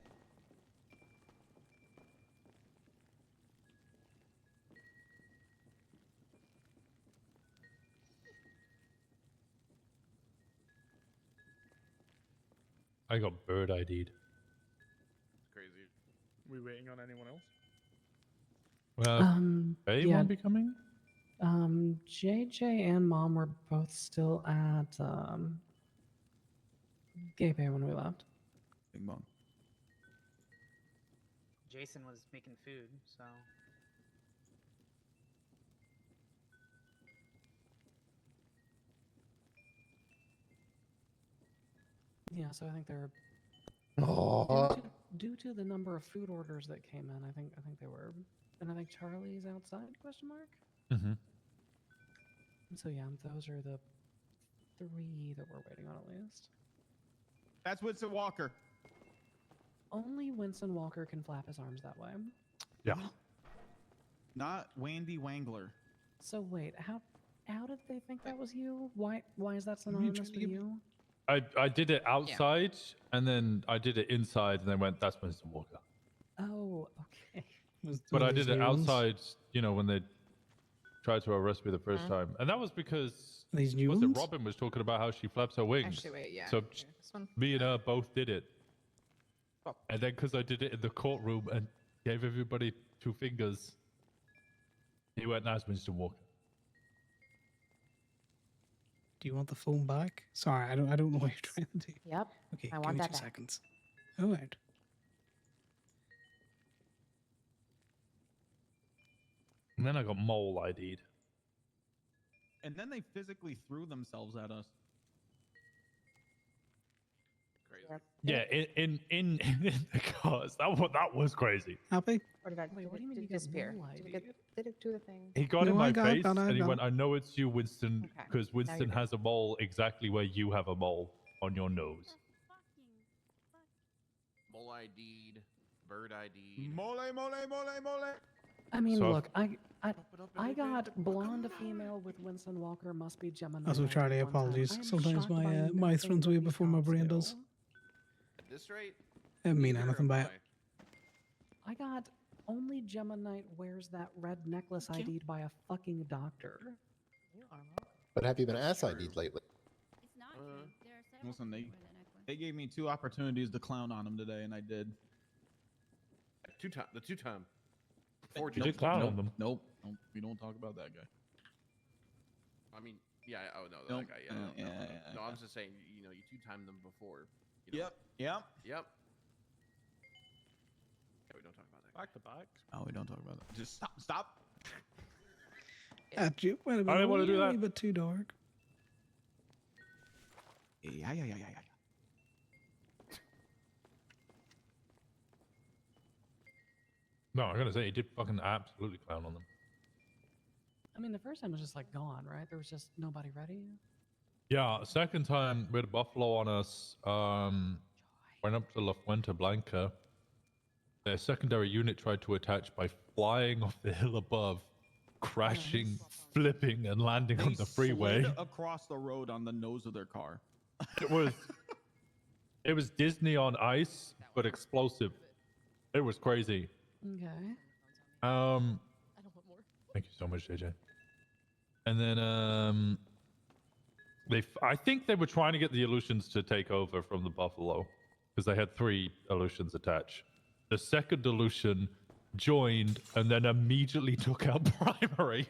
I got bird ID'd. Crazy. We waiting on anyone else? Faye yeah. won't be coming? JJ and Mom were both still at Gay Bay when we left. Bing bong. Jason was making food, so. Yeah, so I think they're Aww. due to the number of food orders that came in. I think they were, and I think Charlie's outside? Question mark. Mm-hmm. So yeah, those are the 3 that we're waiting on at least. That's Winston Walker. Only Winston Walker can flap his arms that way. Yeah. Not Wandy Wangler. So wait, how did they think that was you? Why is that synonymous with you? I did it outside, and then I did it inside, and they went, that's Winston Walker. Oh, okay. But I did it outside, you know, when they tried to arrest me the first time. And that was because, These new was it ones? Robin was talking about how she flaps her wings. Actually, wait, yeah. So Here, this one. me and her both did it. Oh. And then because I did it in the courtroom and gave everybody 2 fingers, he went, that's Winston Walker. Do you want the phone back? Sorry, I don't know what you're trying to do. Yep. Okay, I give want me that 2 back. seconds. All right. And then I got mole ID'd. And then they physically threw themselves at us. Crazy. Yeah, in the cars. That was crazy. Happy? Or did I Wait, what do you mean did you it got disappear? no Did it do the thing? He got No, in my I got it, face, got it, and he got went, it. I know it's you, Winston, Okay. because Winston you're has a mole exactly where you have a mole on your nose. Mole ID'd, bird ID'd. Mole. I mean, So look, I got blonde female with Winston Walker must be Gemini. Also, Charlie, one time. apologies. I am Sometimes shocked by my nothing mouth runs that away these before my cops brain do. does. At this rate, I didn't mean neither anything am by it. I got only Gemini wears that red necklace ID'd by a fucking doctor. But have you been ass ID'd lately? It's not true. There are several Listen, people wear the necklace. they gave me 2 opportunities to clown on him today, and I did. the 2-time. Before You did clown on them. Nope. We don't talk about that guy. I mean, yeah. Oh no, Nope. that guy. Yeah. Yeah, no, yeah, no, yeah, no, yeah. I'm just saying. You know, you 2-timed them before. You know. Yep. Yep. Yeah, we don't talk about that. Back to back. Oh, we don't talk about that. Just stop. At you. Wait a minute. I didn't wanna do A that. bit too dark. Yeah. No, I'm gonna say he did fucking absolutely clown on them. I mean, the first time was just like gone, right? There was just nobody ready. Yeah, second time we had a buffalo on us. Went up to La Fuente Blanca. Their secondary unit tried to attach by flying off the hill above, crashing, flipping, and landing on the freeway. Slid across the road on the nose of their car. It was Disney on ice, but explosive. It was crazy. Okay. I don't want more. Thank you so much, JJ. And then I think they were trying to get the Aleutians to take over from the Buffalo because they had 3 Aleutians attached. The second Aleutian joined and then immediately took out primary.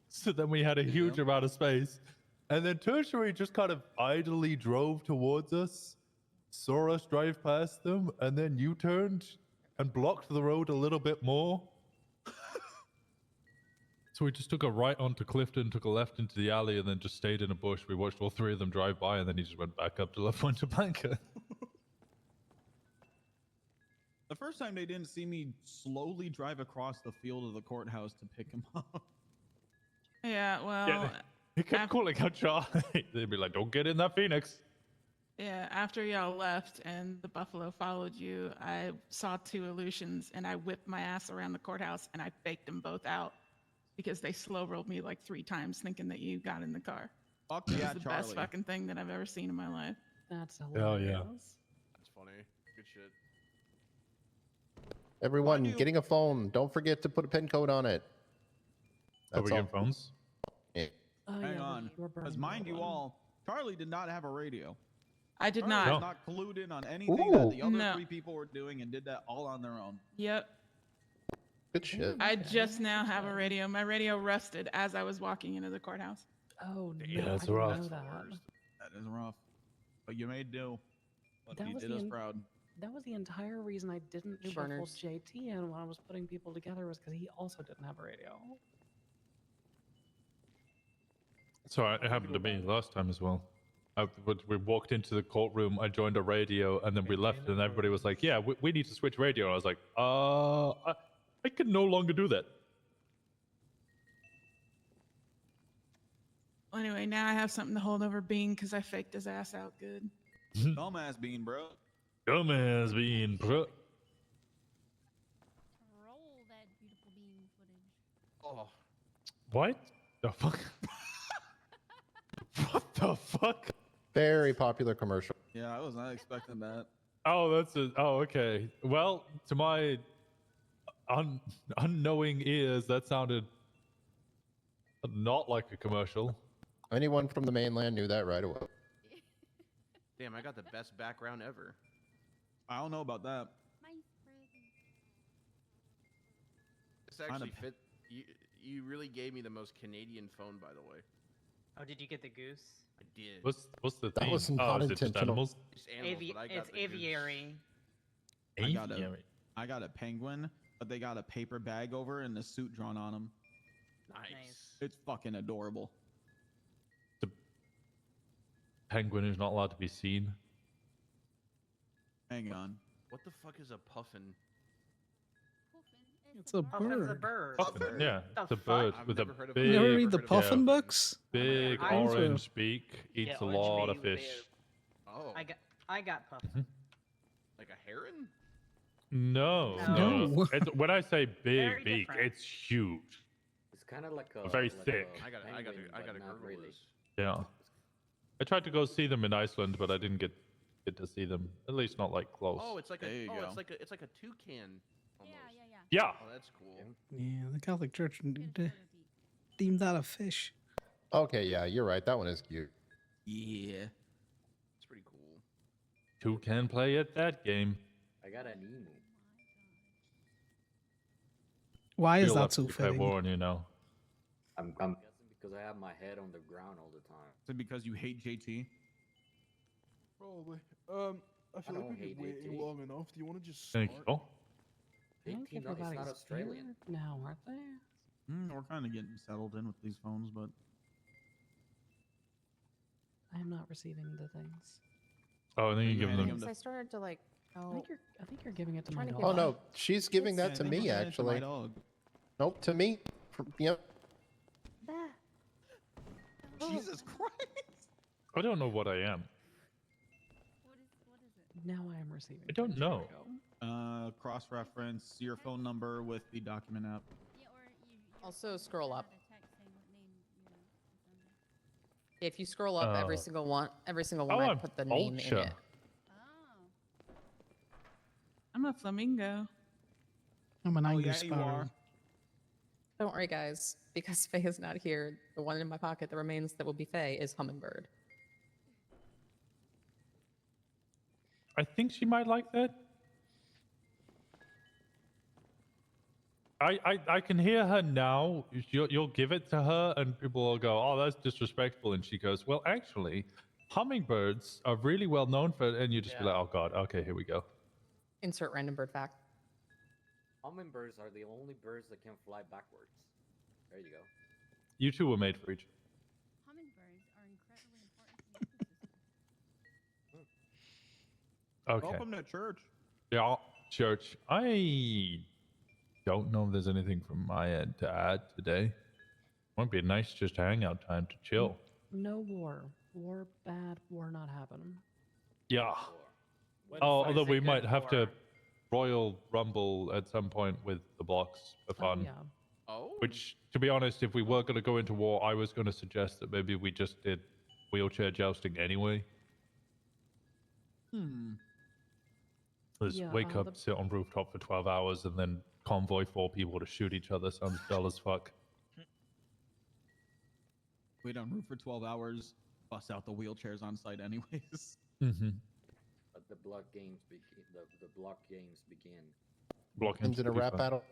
So then we had a huge amount of space. And then tertiary just kind of idly drove towards us, saw us drive past them, and then U-turned and blocked the road a little bit more. So we just took a right onto Clifton, took a left into the alley, and then just stayed in a bush. We watched all three of them drive by, and then he just went back up to La Fuente Blanca. The first time they didn't see me slowly drive across the field of the courthouse to pick him up. Yeah, well, Yeah, he kept calling out Charlie. They'd be like, "Don't get in that Phoenix." yeah, after y'all left and the buffalo followed you, I saw two illusions and I whipped my ass around the courthouse and I faked them both out because they slow rolled me like 3 times thinking that you got in the car. Fuck It was yeah, the Charlie. best fucking thing that I've ever seen in my life. That's Hell hilarious. yeah. That's funny. Good shit. Everyone, getting a phone. Don't forget to put a pin code on it. Are we getting phones? Yeah. Hang on. Because mind you all, Charlie did not have a radio. I did Charlie not. was not clued in on anything Ooh. that the other No. 3 people were doing and did that all on their own. Yep. Good shit. I just now have a radio. My radio rusted as I was walking into the courthouse. Oh no, Yeah, that's I didn't rough. know that. That is rough. But you made do. That You was did the us en- proud. That was the entire reason I didn't New shuffle burners. JT in when I was putting people together was because he also didn't have a radio. So it happened to me last time as well. We walked into the courtroom, I joined a radio, and then we left, and everybody was like, "Yeah, we need to switch radio." And I was like, I can no longer do that." Well, anyway, now I have something to hold over Bean because I faked his ass out good. Dumbass Bean, bro. Dumbass Bean, bro. Roll that beautiful bean footage. Oh. What the fuck? What the fuck? Very popular commercial. Yeah, I was not expecting that. Oh, okay. Well, to my unknowing ears, that sounded not like a commercial. Anyone from the mainland knew that right away. Damn, I got the best background ever. I don't know about that. This actually fit. You really gave me the most Canadian phone, by the way. Oh, did you get the goose? I did. What's the That theme? was Oh, not is it just intentional. animals? Just animals, but I got It's the goose. aviary. I got a penguin, but they got a paper bag over and a suit drawn on him. Nice. It's fucking adorable. The penguin is not allowed to be seen. Hang on. What the fuck is a puffin? It's a Puffin's a bird. bird. Puffin, yeah, The it's a fuck? bird I've with a never heard of big. it. You never read the heard of Puffin yeah, books? Big I- orange beak, eats Yeah, a orange lot of beak with fish. Oh. I got puffin. Like a heron? No, No. no. When I say big Very beak, different. it's huge. It's kind of like a Very like thick. A I gotta penguin, but Google not really. this. Yeah. I tried to go see them in Iceland, but I didn't get to see them. At least not like close. Oh, it's like There you go. it's like a toucan. Almost. Yeah. Oh, that's cool. Yeah, the Catholic Church deemed that a fish. Okay, yeah, you're right. That one is cute. Yeah. It's pretty cool. Who can play at that game? I got an emu. Why is Feel that left so to declare fitting? war on you now. I'm guessing because I have my head on the ground all the time. Is it because you hate JT? Probably. I feel don't like we've hate been it, waiting eh? long enough. Do you want to just start? Thank you. I think JT, no, he's everybody's not Australian. here now, aren't they? We're kind of getting settled in with these phones, but I am not receiving the things. Oh, I think you're giving handing them. I started to like. I Oh, think you're giving it to my Trying to dog. get Oh no, she's giving that I to think me we're sending it to my actually. dog. Nope, to me. Yep. Jesus Christ! I don't know what I am. Now I am receiving. I don't things. Here we know. go. Cross-reference your phone number with the document app. also scroll up. If you scroll up, every single one, I I'm put the name in Ultra. it. I'm a flamingo. I'm an angry yeah, you sparrow. are. Don't worry, guys, because Faye is not here. The one in my pocket that remains that will be Faye is Hummingbird. I think she might like that. I can hear her now. You'll give it to her, and people will go, "Oh, that's disrespectful." And she goes, "Well, actually, hummingbirds are really well known for," and you just be Yeah. like, "Oh God, okay, here we go." Insert random bird fact. Hummingbirds are the only birds that can fly backwards. There you go. You two were made for each Hummingbirds are incredibly important to the ecosystem. other. Okay. Welcome to church. Yeah, church. I don't know if there's anything from my end to add today. Might be a nice just hangout time to chill. No war. War bad. War not happening. Yeah. What Although is it we good might have to for? Royal Rumble at some point with the blocks for fun. Oh yeah. Oh. Which, to be honest, if we were going to go into war, I was going to suggest that maybe we just did wheelchair jousting anyway. Let's Yeah, wake up, sit on rooftop for 12 hours, and then convoy 4 people to shoot each other. Sounds dull as fuck. Wait on roof for 12 hours. Bust out the wheelchairs on site anyways. Mm-hmm. But the block games begin. The block games begin. Block Ends in a rap battle.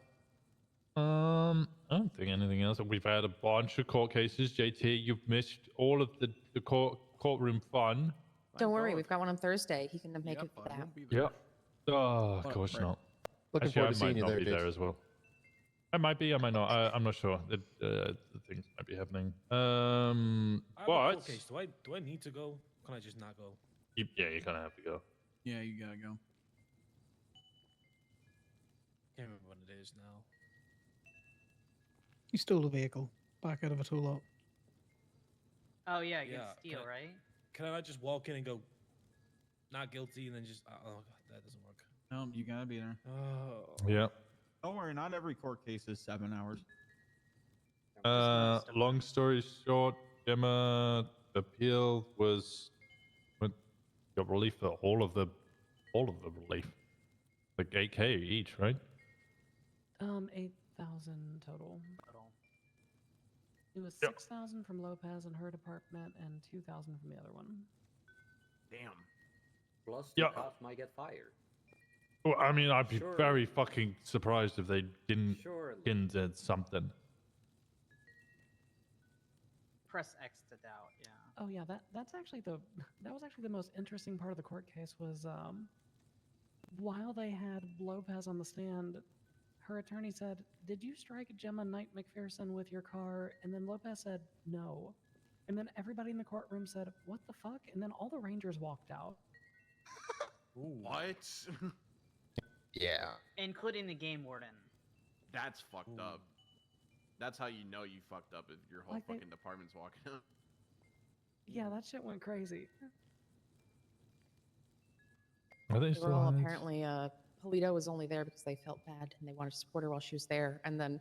I don't think anything else. We've had a bunch of court cases. JT, you've missed all of the courtroom fun. Don't worry, we've got one on Thursday. He can make it for that. Yep. Oh, of course not. Looking Actually, forward I to seeing might you not there, be Jason. there as well. I might be, I might not. I'm not sure. The things might be happening. I have a But court case. Do I need to go? Can I just not go? yeah, you kind of have to go. Yeah, you gotta go. Can't remember what it is now. You stole a vehicle back out of a tool lot. Oh yeah, you Yeah, can steal, can I- right? Can I not just walk in and go, not guilty, and then just oh god, that doesn't work. No, you gotta be there. Oh. Yeah. Don't worry, not every court case is 7 hours. Long story short, Gemma appeal got relief for all of the relief, like 8K each, right? 8,000 total. It was 6,000 from Lopez and her department, and 2,000 from the other one. Damn. Plus, the Yeah. cops might get fired. Well, I mean, I'd be Surely. very fucking surprised if they didn't Surely. did something. Press X to doubt. Yeah. Oh yeah, that was actually the most interesting part of the court case was while they had Lopez on the stand, her attorney said, "Did you strike Gemma Knight McPherson with your car?" And then Lopez said, "No." And then everybody in the courtroom said, "What the fuck?" And then all the Rangers walked out. What? Yeah. Including the game warden. That's fucked up. That's how you know you fucked up if your whole Like they- fucking department's walking out. Yeah, that shit went crazy. Are they They still were all on it? apparently, Polito was only there because they felt bad and they wanted to support her while she was there. And then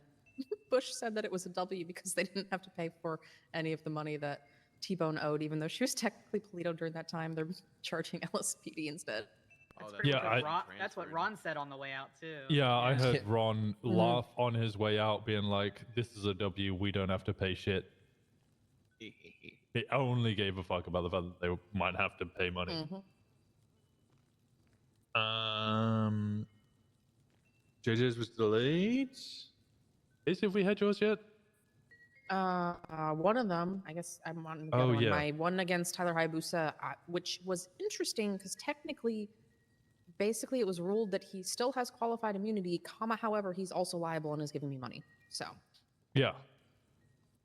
Bush said that it was a W because they didn't have to pay for any of the money that T-Bone owed, even though she was technically Polito during that time. They're charging LSPD instead. Oh, Pretty much Yeah, what that's what Ron said on the way out too. Yeah, I heard Ron Mhm. laugh on his way out, being like, "This is a W. We don't have to pay shit." He only gave a fuck about the fact that they might have to pay money. Mhm. JJ's was delayed. Is if we had yours yet? One of them, I guess I'm on the Oh, other one. yeah. My one against Tyler Hayabusa, which was interesting because technically, basically, it was ruled that he still has qualified immunity, however, he's also liable and is giving me money. So, Yeah.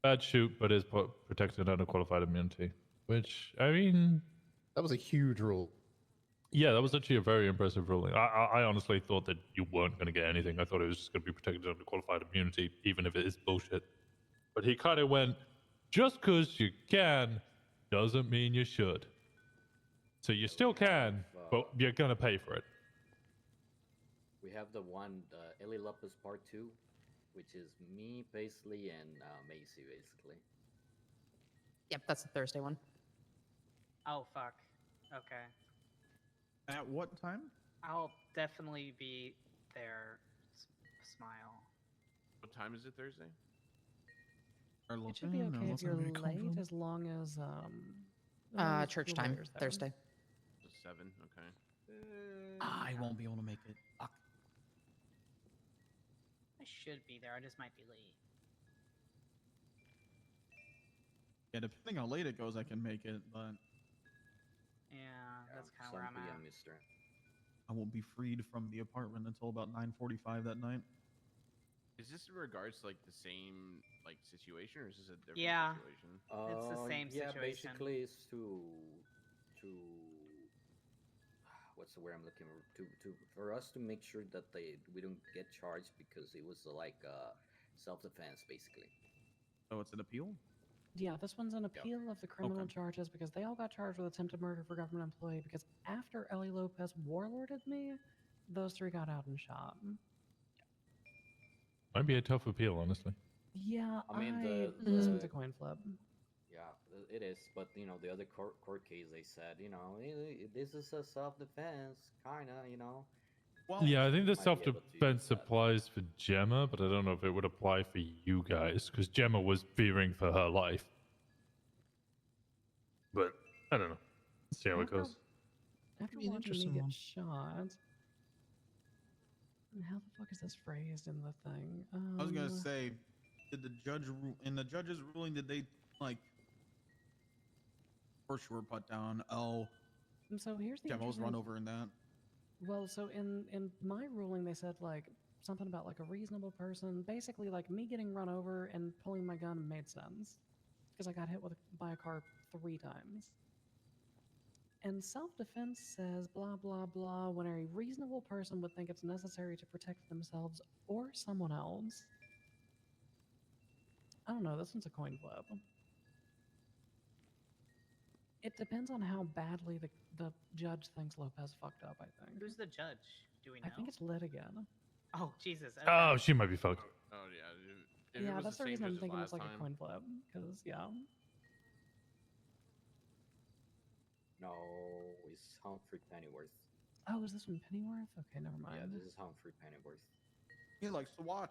Bad shoot, but is protected under qualified immunity. Which, I mean, that was a huge rule. Yeah, that was actually a very impressive ruling. I honestly thought that you weren't going to get anything. I thought it was just going to be protected under qualified immunity, even if it is bullshit. But he kind of went, just because you can doesn't mean you should. So you still can, but you're going to pay for it. We have the one, Eli Lopez Part 2, which is me, Paisley, and Macy, basically. yep, that's the Thursday one. Oh fuck. Okay. At what time? I'll definitely be there. Smile. What time is it Thursday? It should be okay if you're late, as long as Church the time, lawyer's there. Thursday. Just 7. Okay. I won't be able to make it. Fuck. I should be there. I just might be late. Yeah, depending how late it goes, I can make it, but Yeah, that's kind of where I'm at. I won't be freed from the apartment until about 9:45 that night. Is this in regards to like the same like situation, or is this a different Yeah. situation? It's the same Yeah, situation. basically, it's to what's the word I'm looking for us to make sure that we don't get charged because it was like self-defense, basically. So it's an appeal. Yeah, this one's an appeal of the criminal charges because they all got charged with attempted murder for government employee because after Ellie Lopez warlorded me, those three got out and shot. Might be a tough appeal, honestly. Yeah, I mean, this one's a coin flip. Yeah, it is. But the other court case, they said, this is a self-defense, kind of. Well, Yeah, I think the might be able to use self-defense applies for Gemma, but I don't know if it would apply for you guys because Gemma was fearing for her life. But I don't know. Let's see how it goes. After Be an watching me interesting get one. shot, and how the fuck is this phrased in the thing? I was gonna say, did the judge in the judge's ruling? Did they like for sure put down? Oh, so here's the Gemma was interesting- run over in that. Well, so in my ruling, they said like something about like a reasonable person. Basically, like me getting run over and pulling my gun made sense because I got hit by a car 3 times. And self-defense says blah blah blah when a reasonable person would think it's necessary to protect themselves or someone else. I don't know. This one's a coin flip. It depends on how badly the judge thinks Lopez fucked up, I think. Who's the judge? Do we know? I think it's Lit again. Oh, Jesus. Okay. Oh, she might be fucked. Oh yeah. If it Yeah, was that's the same reason I'm judge as thinking it's last like a time- coin flip. Because, yeah. No, it's Humphrey Pennyworth. Oh, is this one Pennyworth? Okay, never mind. Yeah, this is Humphrey Pennyworth. He likes to watch.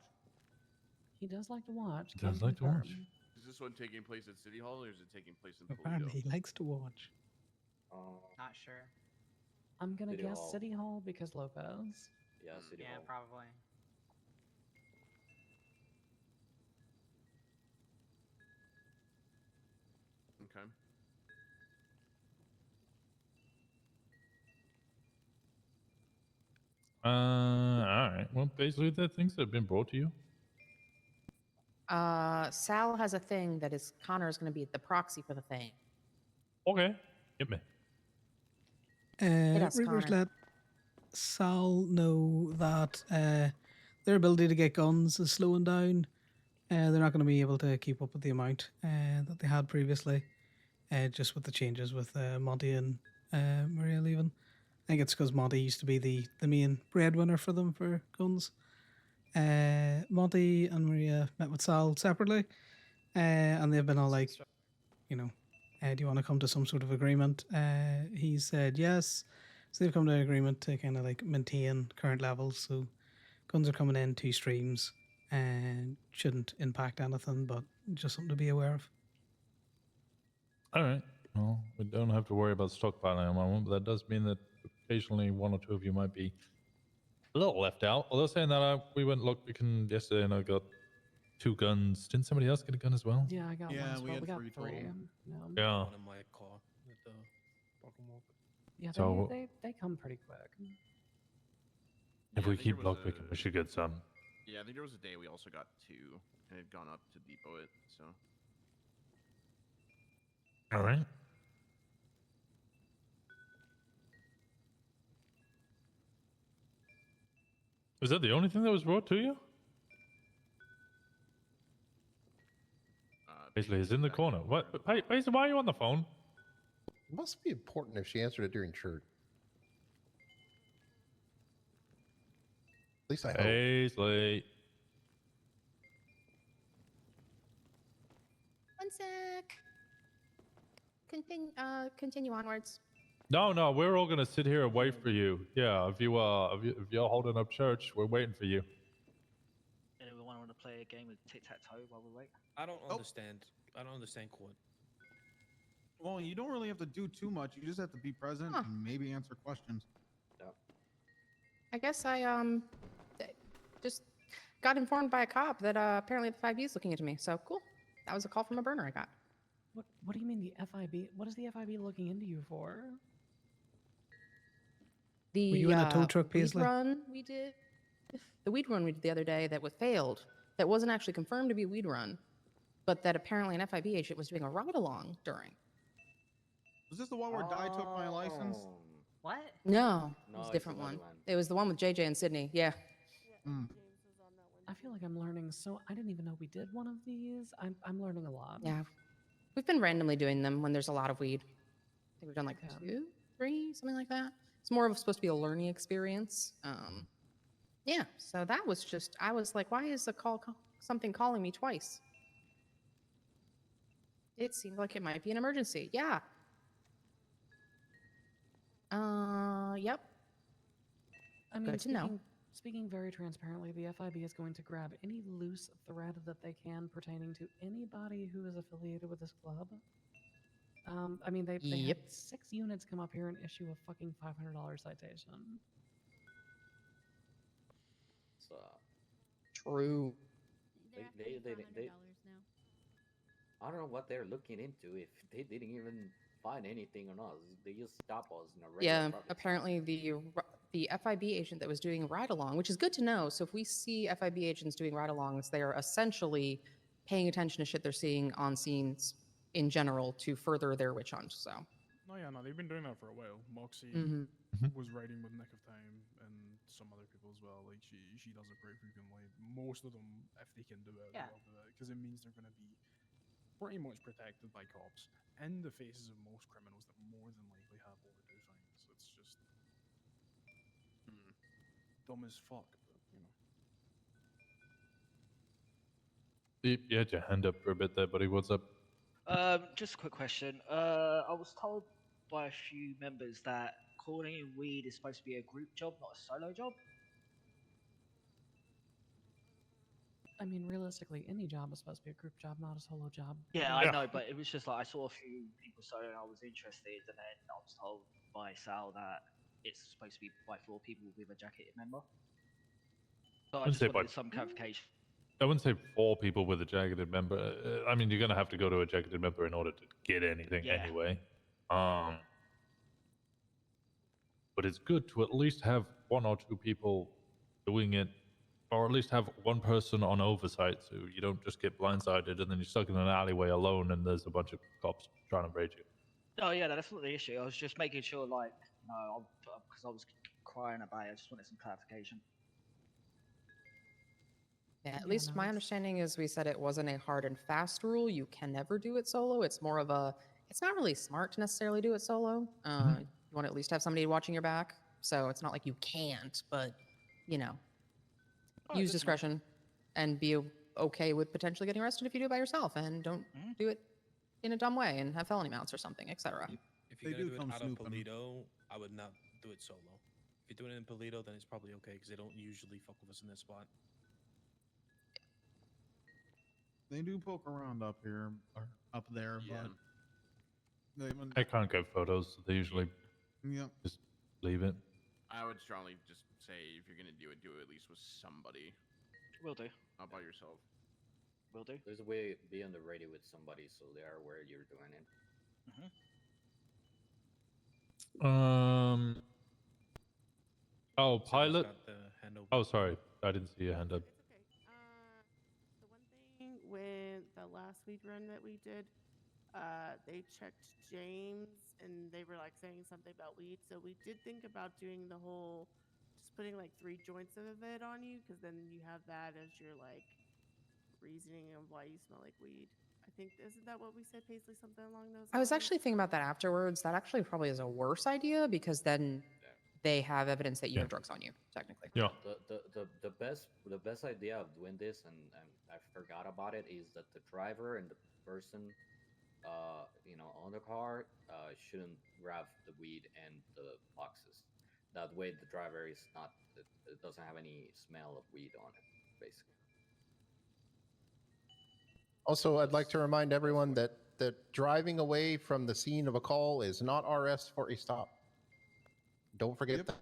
He does like to watch. He does can like to watch. confirm. Is this one taking place at City Hall, or is it taking place in Apparently, Toledo? he likes to watch. Not sure. I'm gonna City guess Hall. City Hall because Lopez. Yeah, City Yeah, Hall. probably. Okay. All right. Well, basically, the things that have been brought to you. Sal has a thing that is Connor is going to be the proxy for the thing. Okay. Hit me. us, Rivers Connor. let Sal know that their ability to get guns is slowing down. They're not going to be able to keep up with the amount that they had previously, just with the changes with Monty and Maria leaving. I think it's because Monty used to be the main breadwinner for them for guns. Monty and Maria met with Sal separately, and they've been all like, do you want to come to some sort of agreement? He said yes. So they've come to an agreement to kind of like maintain current levels. So guns are coming in 2 streams and shouldn't impact anything, but just something to be aware of. All right. Well, we don't have to worry about stockpiling at the moment, but that does mean that occasionally 1 or 2 of you might be a little left out. Although saying that, we went lockpicking yesterday and I got 2 guns. Didn't somebody else get a gun as well? Yeah, I got one. Yeah, As we well. had We got 3 3. total. Yeah. One in my car with the broken walk. Yeah, So- they come pretty quick. If Yeah, we I think keep there was lockpicking, a- we should get some. Yeah, I think there was a day we also got 2, and it had gone up to depot it. So All right. Was that the only thing that was brought to you? Basically, he's in the corner. What? Hey, Paisley, why are you on the phone? It must be important if she answered it during church. At least I hope. Paisley. One sec. Continue onwards. No, we're all gonna sit here and wait for you. Yeah, if you're holding up church, we're waiting for you. Anyone want to play a game of tic-tac-toe while we wait? I don't understand. I don't understand court. Well, you don't really have to do too much. You just have to be present and maybe answer questions. I guess I just got informed by a cop that apparently the 5B is looking into me. So cool. That was a call from a burner I got. What do you mean the FIB? What is the FIB looking into you for? The Were you in a tow truck, weed Paisley? run we did. the weed run we did the other day that was failed, that wasn't actually confirmed to be a weed run, but that apparently an FIB agent was doing a ride along during. Was this the one where Di took my license? What? No, it No, was a it's different another one. one. It was the one with JJ and Sydney. Yeah. I feel like I'm learning. So I didn't even know we did one of these. I'm learning a lot. Yeah. We've been randomly doing them when there's a lot of weed. I think we've done like 2, 3, something like that. It's more of supposed to be a learning experience. Yeah, so that was just, I was like, why is something calling me twice? It seemed like it might be an emergency. Yeah. Yep. I mean, Good to know. speaking very transparently, the FIB is going to grab any loose thread that they can pertaining to anybody who is affiliated with this club. I mean, they had 6 units come up here and issue a fucking $500 citation. So, true. They're They, asking they, for they, $100 they, now. I don't know what they're looking into if they didn't even find anything on us. They just stop us in a regular Yeah, public apparently the FIB agent that was doing ride along, which is good to know. So if we see FIB agents doing ride alongs, they are essentially paying attention to shit they're seeing on scenes in general to further their witch hunt. So No, yeah, no, they've been doing that for a while. Moxie Mhm. was riding with Nick of Time and some other people as well. Like she does it pretty frequently. Most of them, if they can do it, Yeah. they'll do it because it means they're going to be pretty much protected by cops in the faces of most criminals that more than likely have overdue fines. It's just dumb as fuck, but you know. You had your hand up for a bit there, buddy. What's up? Just a quick question. I was told by a few members that calling in weed is supposed to be a group job, not a solo job. I mean, realistically, any job is supposed to be a group job, not a solo job. Yeah, I know, but it was just like I saw a few people solo and I was interested, and then I was told by Sal that it's supposed to be by 4 people with a jacketed member. So I wouldn't just say wanted by- some clarification. I wouldn't say 4 people with a jacketed member. I mean, you're gonna have to go to a jacketed member in order to get anything Yeah. anyway. But it's good to at least have 1 or 2 people doing it, or at least have one person on oversight, so you don't just get blindsided and then you're stuck in an alleyway alone and there's a bunch of cops trying to raid you. Oh yeah, that's not the issue. I was just making sure, like, no, because I was crying about it. I just wanted some clarification. yeah, at least my understanding is we said it wasn't a hard and fast rule. You can never do it solo. It's more of a, it's not really smart to necessarily do it solo. You want to at least have somebody watching your back. So it's not like you can't, but you know, use discretion and be okay with potentially getting arrested if you do it by yourself, and don't do it in a dumb way and have felony mounts or something, etc. If you're gonna do it out of Polito, I would not do it solo. If you're doing it in Polito, then it's probably okay because they don't usually fuck with us in this spot. They do poke around up here or up there, but I can't get photos, so they usually just leave it. I would strongly just say if you're gonna do it at least with somebody. Will do. Not by yourself. Will do. there's a way to be on the radio with somebody so they are aware you're doing it. Oh, pilot. got the hand open. Oh, sorry, I didn't see your hand up. The one thing with the last weed run that we did, they checked James and they were like saying something about weed. So we did think about doing the whole, just putting like 3 joints of it on you, because then you have that as your like reasoning of why you smell like weed. I think, isn't that what we said, Paisley? Something along those lines? I was actually thinking about that afterwards. That actually probably is a worse idea because then they have evidence that you have drugs on you, technically. Yeah. The best idea of doing this, and I forgot about it, is that the driver and the person on the car shouldn't grab the weed and the boxes. That way the driver is not, it doesn't have any smell of weed on it, basically. Also, I'd like to remind everyone that driving away from the scene of a call is not RS for a stop. Don't forget that.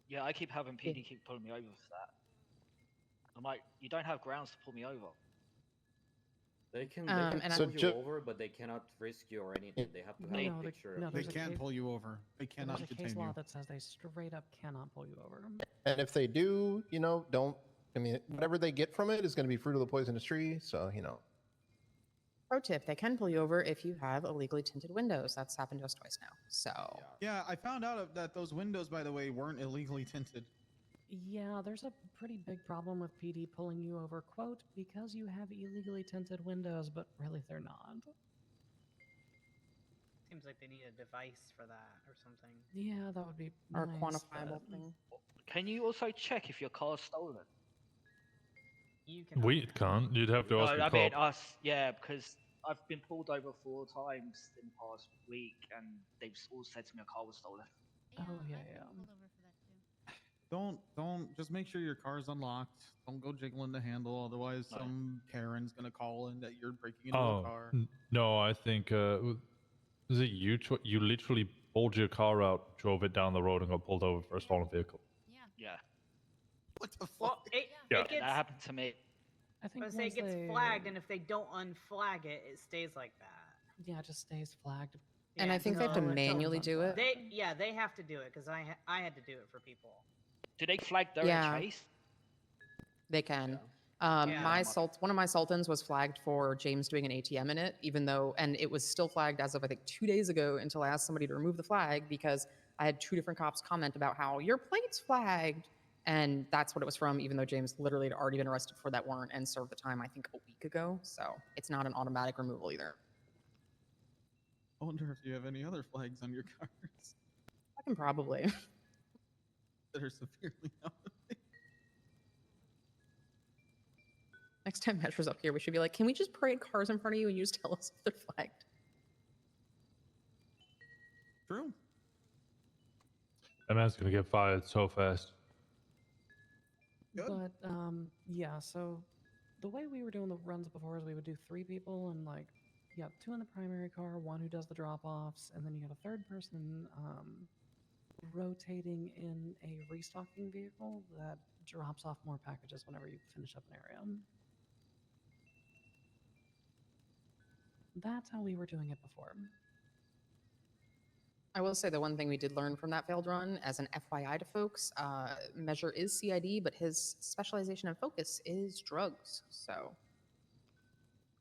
Yeah, I keep having PD keep pulling me over for that. I'm like, you don't have grounds to pull me over. They can and pull I- you over, but they cannot frisk you or anything. They have to have a picture of They you. can't pull you over. They There's cannot a case detain law you. that says they straight up cannot pull you over. And if they do, don't. I mean, whatever they get from it is going to be fruit of the poisonous tree. So pro tip: they can pull you over if you have illegally tinted windows. That's happened to us twice now. So Yeah, I found out that those windows, by the way, weren't illegally tinted. Yeah, there's a pretty big problem with PD pulling you over, quote, because you have illegally tinted windows, but really they're not. Seems like they need a device for that or something. Yeah, that would be or nice, quantifiable but- thing. Can you also check if your car's stolen? You can. We can't. You'd have to No, ask a I cop. mean us. Yeah, because I've been pulled over 4 times in the past week, and they've all said to me a car was stolen. Oh yeah, yeah. Don't just make sure your car's unlocked. Don't go jiggling the handle, otherwise some Karen's gonna call in that you're breaking into a car. No, I think is it you? You literally pulled your car out, drove it down the road, and got pulled over for a stolen vehicle. Yeah. What the fuck? Well, it Yeah. gets. That happened to me. I think I say it once gets they- flagged, and if they don't unflag it, it stays like that. Yeah, it just stays flagged. And I think they have to until- manually do it. They have to do it because I had to do it for people. Do they flag during Yeah. chase? They can. Yeah. One of my Sultans was flagged for James doing an ATM in it, and it was still flagged as of I think 2 days ago until I asked somebody to remove the flag because I had 2 different cops comment about how your plate's flagged, and that's what it was from. Even though James literally had already been arrested for that warrant and served the time I think a week ago, so it's not an automatic removal either. I wonder if you have any other flags on your cars I can probably. that are severely out. Next time Metro's up here, we should be like, can we just parade cars in front of you and you just tell us if they're flagged? True. That man's gonna get fired so fast. But yeah, so the way we were doing the runs before is we would do 3 people and like, yeah, 2 in the primary car, 1 who does the drop-offs, and then you got a 3rd person rotating in a restocking vehicle that drops off more packages whenever you finish up an area. That's how we were doing it before. I will say the one thing we did learn from that failed run, as an FYI to folks, Measure is CID, but his specialization and focus is drugs. So,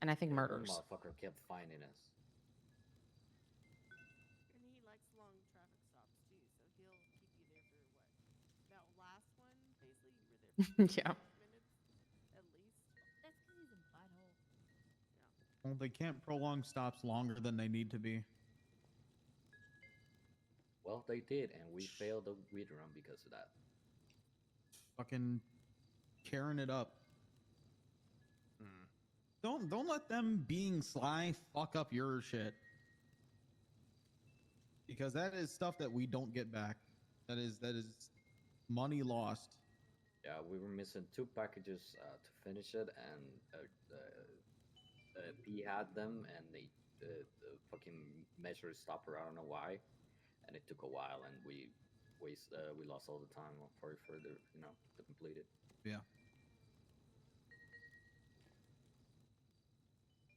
and I think One murders. motherfucker kept finding us. And he likes long traffic stops too, so he'll keep you there for what? That last one, Paisley, you were there for Yeah. 5 minutes at least. That's because he's a butthole. Well, they can't prolong stops longer than they need to be. Well, they did, and we failed the weed run because of that. Fucking Karen it up. Don't let them being sly fuck up your shit. Because that is stuff that we don't get back. That is money lost. Yeah, we were missing 2 packages to finish it, and P had them, and the fucking measure stopper. I don't know why, and it took a while, and we lost all the time for the to complete it. Yeah.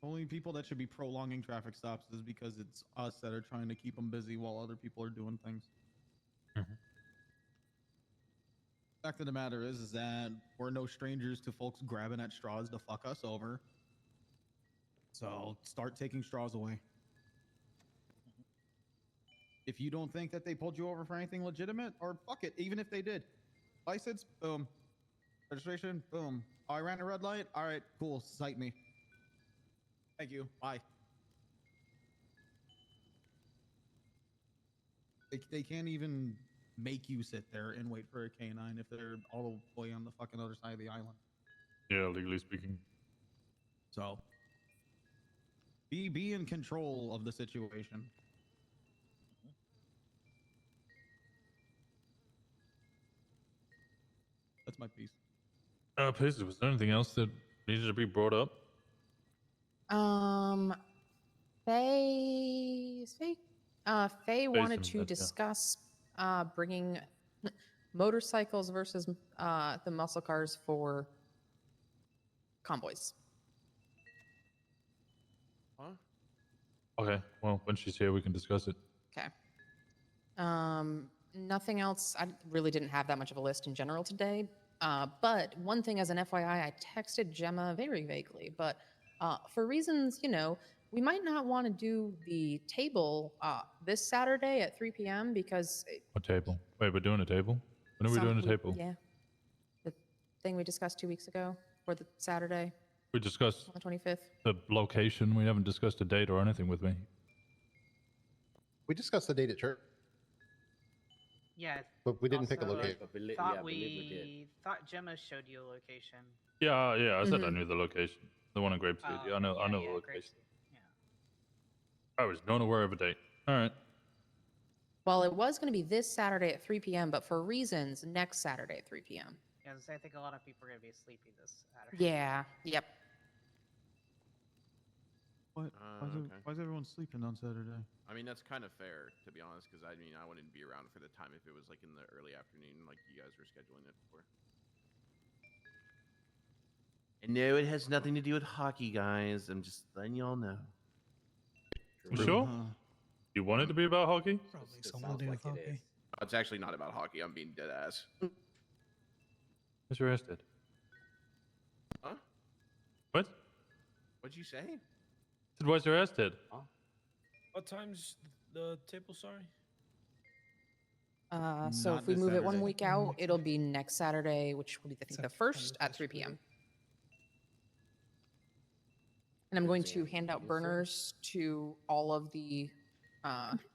Only people that should be prolonging traffic stops is because it's us that are trying to keep them busy while other people are doing things. Fact of the matter is that we're no strangers to folks grabbing at straws to fuck us over. So start taking straws away. If you don't think that they pulled you over for anything legitimate, or fuck it, even if they did. License, boom. Registration, boom. Oh, I ran a red light? All right, cool, cite me. Thank you, bye. They can't even make you sit there and wait for a canine if they're all the way on the fucking other side of the island. Yeah, legally speaking. So be in control of the situation. That's my piece. Paisley, was there anything else that needed to be brought up? Faye wanted to yeah. discuss bringing motorcycles versus the muscle cars for convoys. Huh? Okay, well, when she's here, we can discuss it. Okay. Nothing else. I really didn't have that much of a list in general today. But one thing as an FYI, I texted Gemma very vaguely, but for reasons, we might not want to do the table this Saturday at 3 p.m. because What table? Wait, we're doing a table? When are we doing a table? Yeah. The thing we discussed 2 weeks ago for the Saturday We discussed on the 25th. the location. We haven't discussed a date or anything with me. We discussed the date at church, Yeah. but we didn't pick a also, location. Thought yeah, I believe we did. thought Gemma showed you a location. Yeah, I said I knew the location. The one in Grapeseed. Oh, Yeah, I know yeah, the yeah, location. Yeah. I was not aware of a date. All right. Well, it was going to be this Saturday at 3 p.m., but for reasons, next Saturday at 3 p.m. Yeah, I think a lot of people are gonna be sleepy this Saturday. Yeah. Yep. Why Okay. is everyone sleeping on Saturday? I mean, that's kind of fair, to be honest, because I mean, I wouldn't be around for the time if it was like in the early afternoon, like you guys were scheduling it for. And no, it has nothing to do with hockey, guys. I'm just letting y'all know. You sure? You want it to be about hockey? Probably something to do with hockey. It's actually not about hockey. I'm being dead ass. What's arrested? Huh? What? What'd you say? Said why's arrested? What time's the table? Sorry. So Not if we this move it one Saturday. week out, it'll be next Saturday, which will be, I think, the 1st at 3 p.m. And I'm going to hand out burners to all of the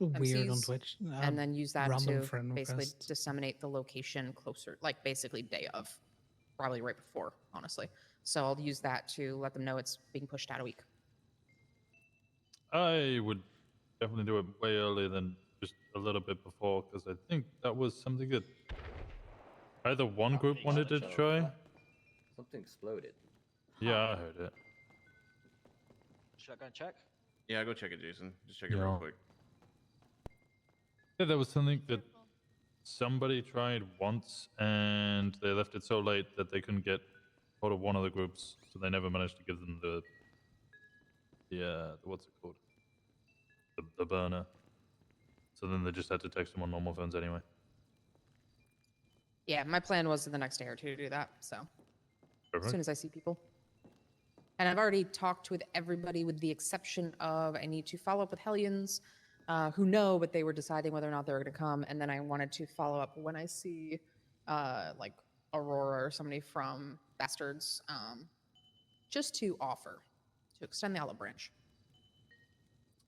Weird on MCs, Twitch. and then use that Random to friend basically request. disseminate the location closer, like basically day of, probably right before, honestly. So I'll use that to let them know it's being pushed out a week. I would definitely do it way earlier than just a little bit before, because I think that was something that either one group wanted to try. Something exploded. Yeah, I heard it. Should I go and check? Yeah, go check it, Jason. Just check it real Yeah. quick. Yeah, there was something that somebody tried once, and they left it so late that they couldn't get hold of one of the groups, so they never managed to give them the what's it called? The burner. So then they just had to text them on normal phones anyway. Yeah, my plan was in the next day or two to do that. So as soon as I see people. And I've already talked with everybody with the exception of I need to follow up with Hellions who know, but they were deciding whether or not they were going to come. And then I wanted to follow up when I see like Aurora or somebody from Bastards just to offer to extend the olive branch.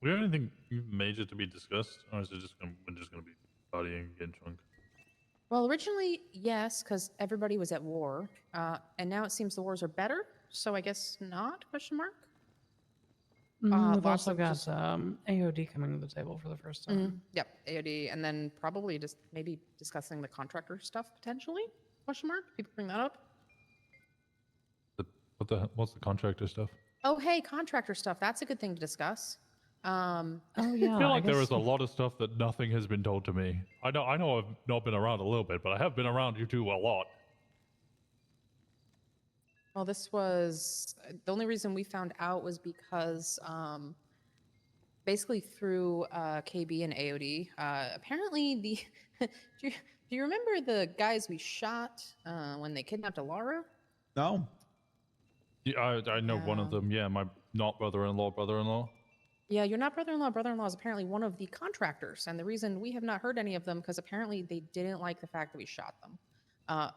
We have anything major to be discussed, or is it just we're just gonna be partying and getting drunk? Well, originally, yes, because everybody was at war. And now it seems the wars are better. So I guess not, question mark? We've lots also of got just- AOD coming to the table for the first time. Yep, AOD, and then probably just maybe discussing the contractor stuff potentially, question mark? People bring that up? What's the contractor stuff? Oh, hey, contractor stuff. That's a good thing to discuss. Oh yeah, I feel like there is a lot of stuff that nothing has been told to me. I know I've not been around a little bit, but I have been around you two a lot. Well, this was the only reason we found out was because basically through KB and AOD. Apparently, do you remember the guys we shot when they kidnapped Alara? No. Yeah, I know one of them. Yeah, my not brother-in-law. Yeah, you're not brother-in-law. Brother-in-law is apparently one of the contractors, and the reason we have not heard any of them because apparently they didn't like the fact that we shot them.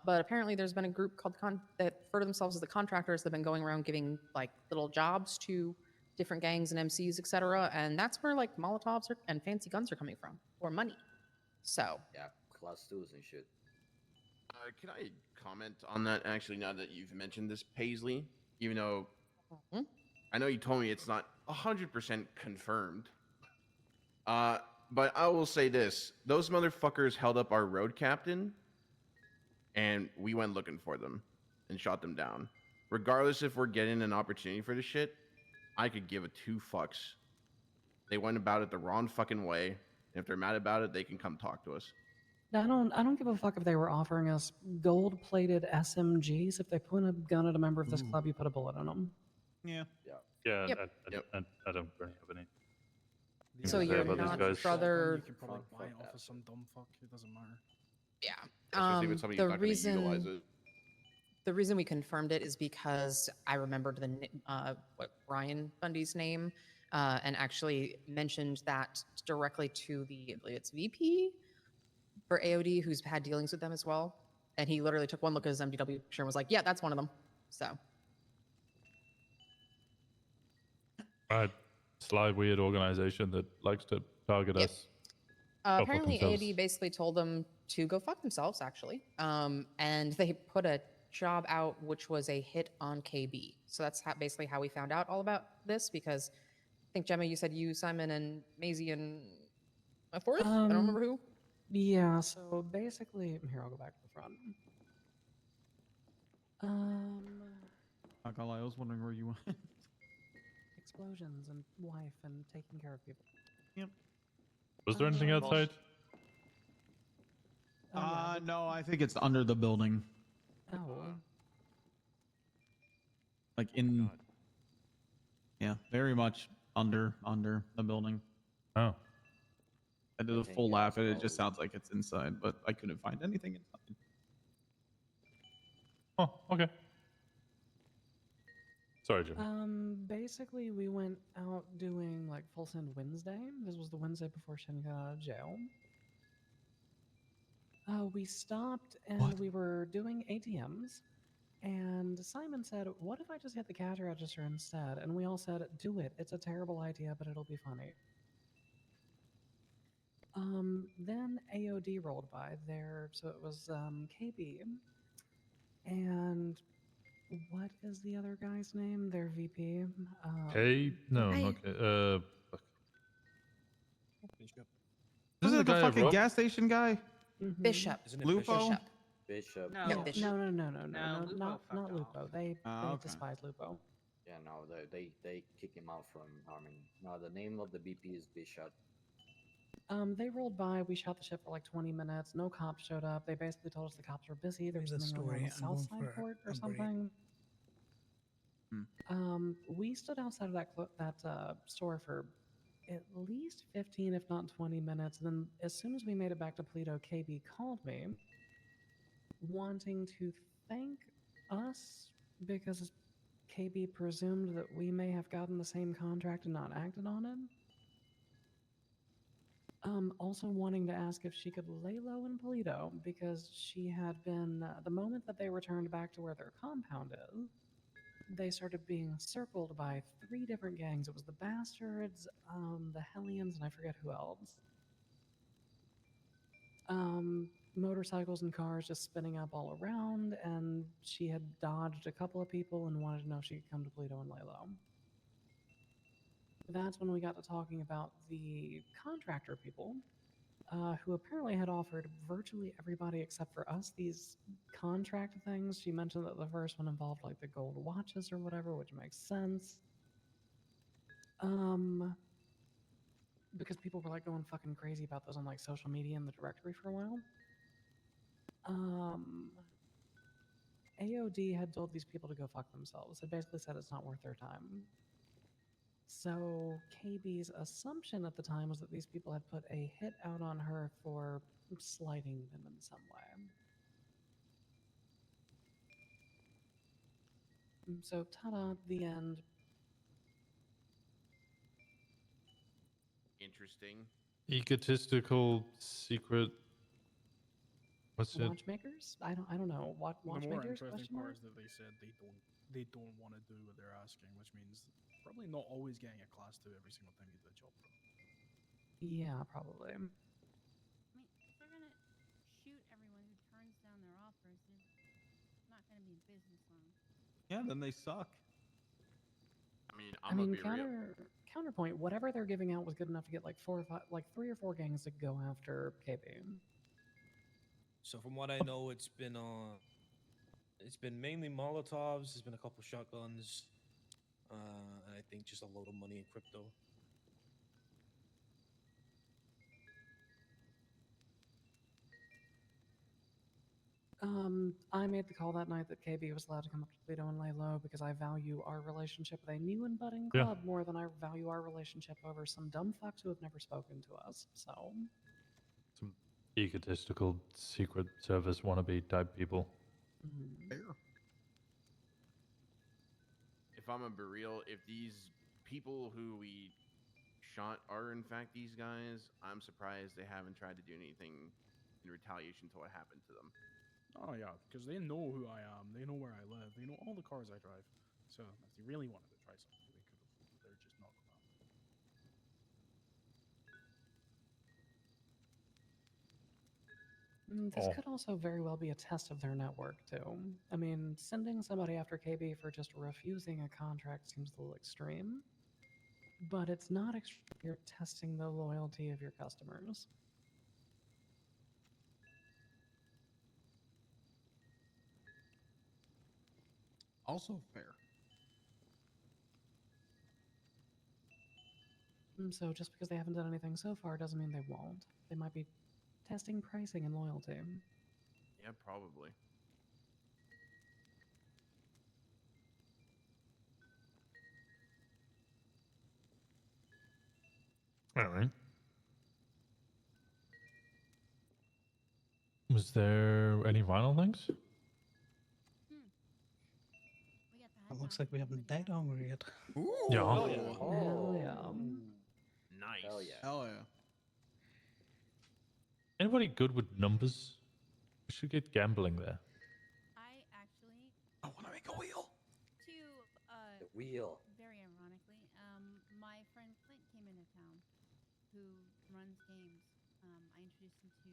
But apparently there's been a group called that refer to themselves as the contractors that have been going around giving like little jobs to different gangs and MCs, etc. And that's where like Molotovs and fancy guns are coming from, or money. So yeah, class 2s and shit. Can I comment on that actually now that you've mentioned this, Paisley? Even though I know you told me it's not 100% confirmed. But I will say this. Those motherfuckers held up our road captain and we went looking for them and shot them down. Regardless if we're getting an opportunity for this shit, I could give a two fucks. They went about it the wrong fucking way. And if they're mad about it, they can come talk to us. I don't give a fuck if they were offering us gold-plated SMGs. If they point a gun at a member of this club, you put a bullet in them. Yeah. Yeah, Yep. I don't really have any. things So to say you're about these not guys. brother. You can probably buy it off of some dumb fuck. It doesn't matter. Yeah. Especially if it's something The he's not going to utilize it. the reason we confirmed it is because I remembered what Brian Bundy's name, and actually mentioned that directly to I believe it's VP for AOD, who's had dealings with them as well. And he literally took one look at his MDW picture and was like, "Yeah, that's one of them." So Right. Sly, weird organization that likes to target us. Go fuck apparently themselves. AOD basically told them to go fuck themselves, actually. And they put a job out, which was a hit on KB. So that's basically how we found out all about this, because I think, Gemma, you said you, Simon, and Maisie, and a fourth? I don't remember who. Yeah, so basically, here, I'll go back to the front. Not gonna lie, I was wondering where you went. Explosions and wife and taking care of people. Yep. Was there anything outside? No, I think it's under the building. Oh. Like in. Yeah, very much under the building. Oh. I did a full laugh at it. It just sounds like it's inside, but I couldn't find anything inside. Oh, okay. Sorry, Jim. Basically, we went out doing like Full Send Wednesday. This was the Wednesday before Shen got out of jail. We stopped and we were doing ATMs. And Simon said, "What if I just hit the cash register instead?" And we all said, "Do it. It's a terrible idea, but it'll be funny." Then AOD rolled by there, so it was KB. And what is the other guy's name? Their VP. K? No, not K. Fuck. Was Isn't it the guy a fucking rob? gas station guy? Bishop. Lupo? Bishop. No, Yes. no, Lupo not fucked Lupo. off. They okay. despise Lupo. Yeah, no, they kick him out from Harmon. No, the name of the BP is Bishop. They rolled by. We shot the shit for like 20 minutes. No cops showed up. They basically told us the cops were busy. There was Leave the something going on story. the I'm south going side for court or a break. something. We stood outside of that store for at least 15, if not 20 minutes. And then as soon as we made it back to Polito, KB called me wanting to thank us because KB presumed that we may have gotten the same contract and not acted on it. Also wanting to ask if she could lay low in Polito because she had been, the moment that they returned back to where their compound is, they started being circled by 3 different gangs. It was the Bastards, the Hellions, and I forget who else. Motorcycles and cars just spinning up all around, and she had dodged a couple of people and wanted to know if she could come to Polito and lay low. That's when we got to talking about the contractor people, who apparently had offered virtually everybody except for us these contract things. She mentioned that the first one involved like the gold watches or whatever, which makes sense. Because people were like going fucking crazy about those on like social media and the directory for a while. AOD had told these people to go fuck themselves. It basically said it's not worth their time. So KB's assumption at the time was that these people had put a hit out on her for slighting them in some way. So ta-da, the end. Interesting. Egotistical secret. What's it? Watchmakers? I don't know. The more Watchmakers? interesting Question part mark? is that they said they don't want to do what they're asking, which means probably not always getting a class 2 every single time you do a job. Yeah, probably. I mean, if they're gonna shoot everyone who turns down their offers, they're not gonna be in business long. Yeah, then they suck. I mean, I'm gonna be real. Counterpoint, whatever they're giving out was good enough to get like 3 or 4 gangs to go after KB. So from what I know, it's been mainly Molotovs. There's been a couple shotguns, and I think just a load of money in crypto. I made the call that night that KB was allowed to come up to Toledo and lay low because I value our relationship with a new and budding Yeah. club more than I value our relationship over some dumb fucks who have never spoken to us. So, Some egotistical Secret Service wannabe type people. If I'm gonna be real, if these people who we shot are in fact these guys, I'm surprised they haven't tried to do anything in retaliation to what happened to them. Oh yeah, because they know who I am. They know where I live. They know all the cars I drive. So if they really wanted to try something, they could have. But they're just not gonna. This could also very well be a test of their network, too. I mean, sending somebody after KB for just refusing a contract seems a little extreme, but it's not extreme if you're testing the loyalty of your customers. Also fair. So just because they haven't done anything so far doesn't mean they won't. They might be testing pricing and loyalty. Yeah, probably. All right. Was there any final things? It looks like we haven't died hungry yet. Yeah. Hell yeah. Hell yeah. Nice. Hell yeah. Hell yeah. Anybody good with numbers? We should get gambling there. I actually. I want to make a wheel. To The wheel. very ironically, my friend Clint came into town, who runs games. I introduced him to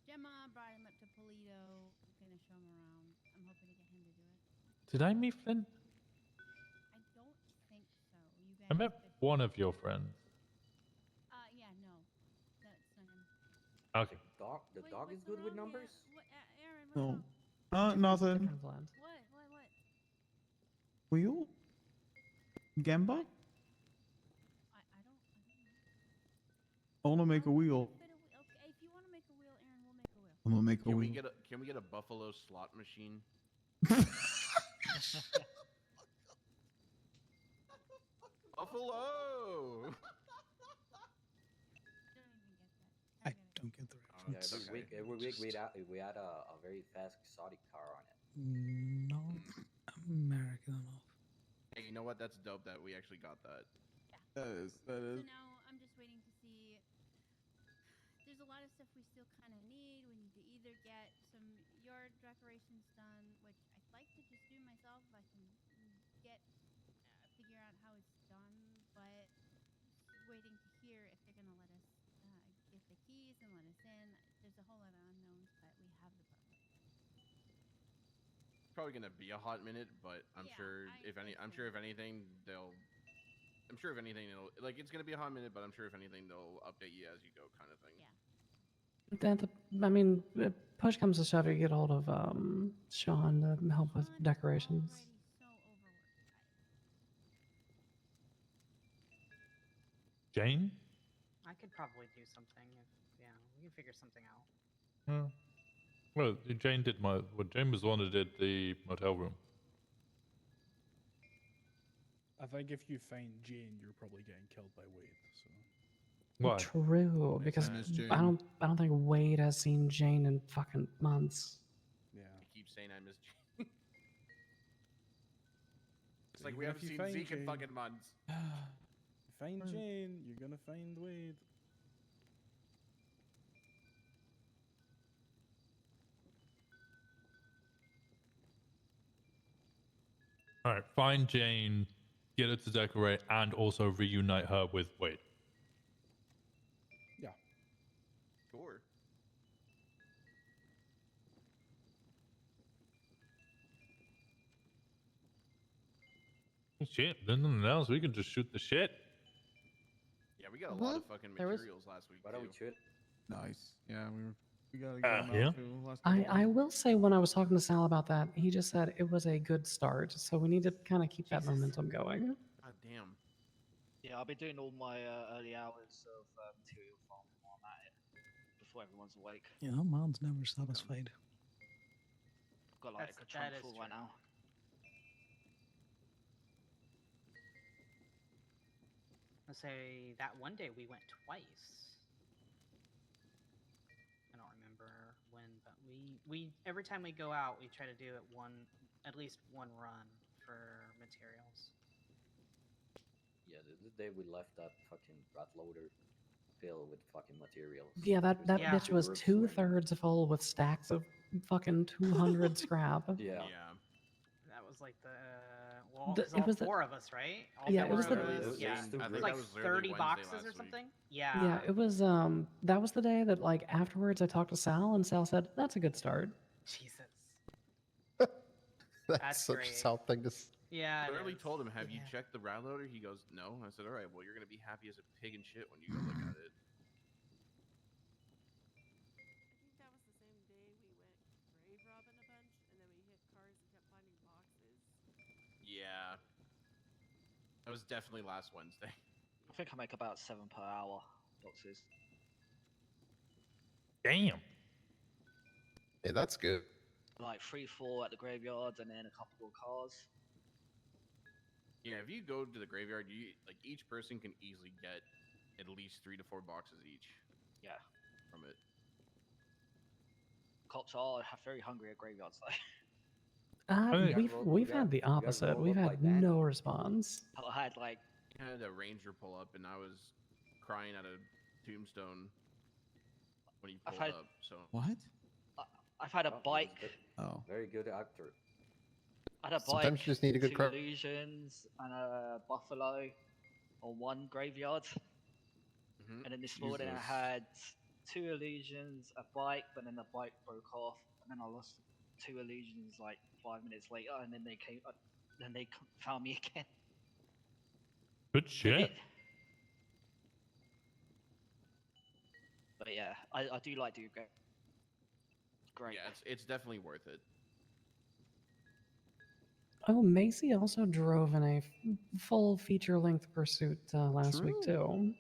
Gemma, brought him up to Polito. Gonna show him around. I'm hoping to get him to do it. Did I meet Flynn? I don't think so. You guys. I met one of your friends. Yeah, no, that's not him. Okay. The dog is good with numbers? What, Aaron? What's No. wrong? Nothing. Different blend. What? Wheel? Gamba? I don't know. I want to make a wheel. Okay, if you want to make a wheel, Aaron, we'll make a wheel. I'm gonna make a Can we wheel. get a Can we get a Buffalo slot machine? Buffalo. I don't get the Yeah, reference. every week we had a very fast exotic car on it. Not American enough. Hey, you know what? That's dope that we actually got that. That is. So now I'm just waiting to see. There's a lot of stuff we still kind of need. We need to either get some yard decorations done, which I'd like to just do myself if I can get figure out how it's done. But waiting to hear if they're gonna let us get the keys and let us in. There's a whole lot of unknowns, but we have the permit. It's probably gonna be a hot minute, but I'm sure if anything they'll. I'm sure if anything it'll it's gonna be a hot minute, but I'm sure if anything they'll update you as you go, kind of thing. Yeah. I mean, push comes to shove, you get a hold of Sean to help with decorations. So overworked. Jane? I could probably do something if we can figure something out. Well, Jane did Jane was the one who did the motel room. I think if you find Jane, you're probably getting killed by Wade. So. Why? True, because I don't think Wade has seen Jane in fucking months. Yeah. You keep saying I miss Jane. It's like Even we if haven't you seen find Zeke in Jane- fucking months. Find Jane, you're gonna find Wade. All right, find Jane, get her to decorate, and also reunite her with Wade. Yeah. Sure. Shit, there's nothing else. We can just shoot the shit. Yeah, we got a lot of fucking There was- materials last week. Why don't we shoot? Nice. Yeah, we gotta get him yeah. out too. Last couple I will say when I was talking to Sal about that, he just said it was a good start. So we need to kind of keep that momentum going. God damn. Yeah, I'll be doing all my early hours of material farming while I'm at it before everyone's awake. Yeah, man's never satisfied. Got like a trunk full right now. Let's say that one day we went twice. I don't remember when, but we every time we go out, we try to do it at least one run for materials. Yeah, the day we left that fucking rat loader filled with fucking materials. Yeah, that There's like bitch was two rooms 2/3 full with stacks of fucking 200 scrap. Yeah. That was like the well, The- because it all was the- four of us, right? All Yeah, it four was of the- us. Yeah, I it think was that like was literally 30 Wednesday boxes last or week. something. Yeah, it was that was the day that like afterwards I talked to Sal and Sal said, "That's a good start." Jesus. That's such a great. South thing to Yeah. I it literally is. told him, "Have you checked the rat loader?" He goes, "No." I said, "All right, well, you're gonna be happy as a pig and shit when you go look at it." I think that was the same day we went grave robbing a bunch, and then we hit cars and kept finding boxes. Yeah. That was definitely last Wednesday. I think I make about 7 per hour boxes. Damn. Yeah, that's good. Like 3, 4 at the graveyard, and then a couple of cars. Yeah, if you go to the graveyard, each person can easily get at least 3 to 4 boxes each. Yeah. From it. Cops are very hungry at graveyards, though. We've had the opposite. We've had no response. I had like I had a ranger pull up, and I was crying at a tombstone when he I've pulled had- up. So What? I've had a bike. Oh. Very good actor. I had a Sometimes bike, you just need a good 2 crowd. illusions, and a buffalo on 1 graveyard. Mhm. And then this morning I Jesus. had 2 illusions, a bike, but then the bike broke off, and then I lost 2 illusions like 5 minutes later, and then they came, then they found me again. Good shit. But yeah, I do like doing great. Great. Yeah, it's definitely worth it. Oh, Macy also drove in a full feature-length pursuit last week True. too.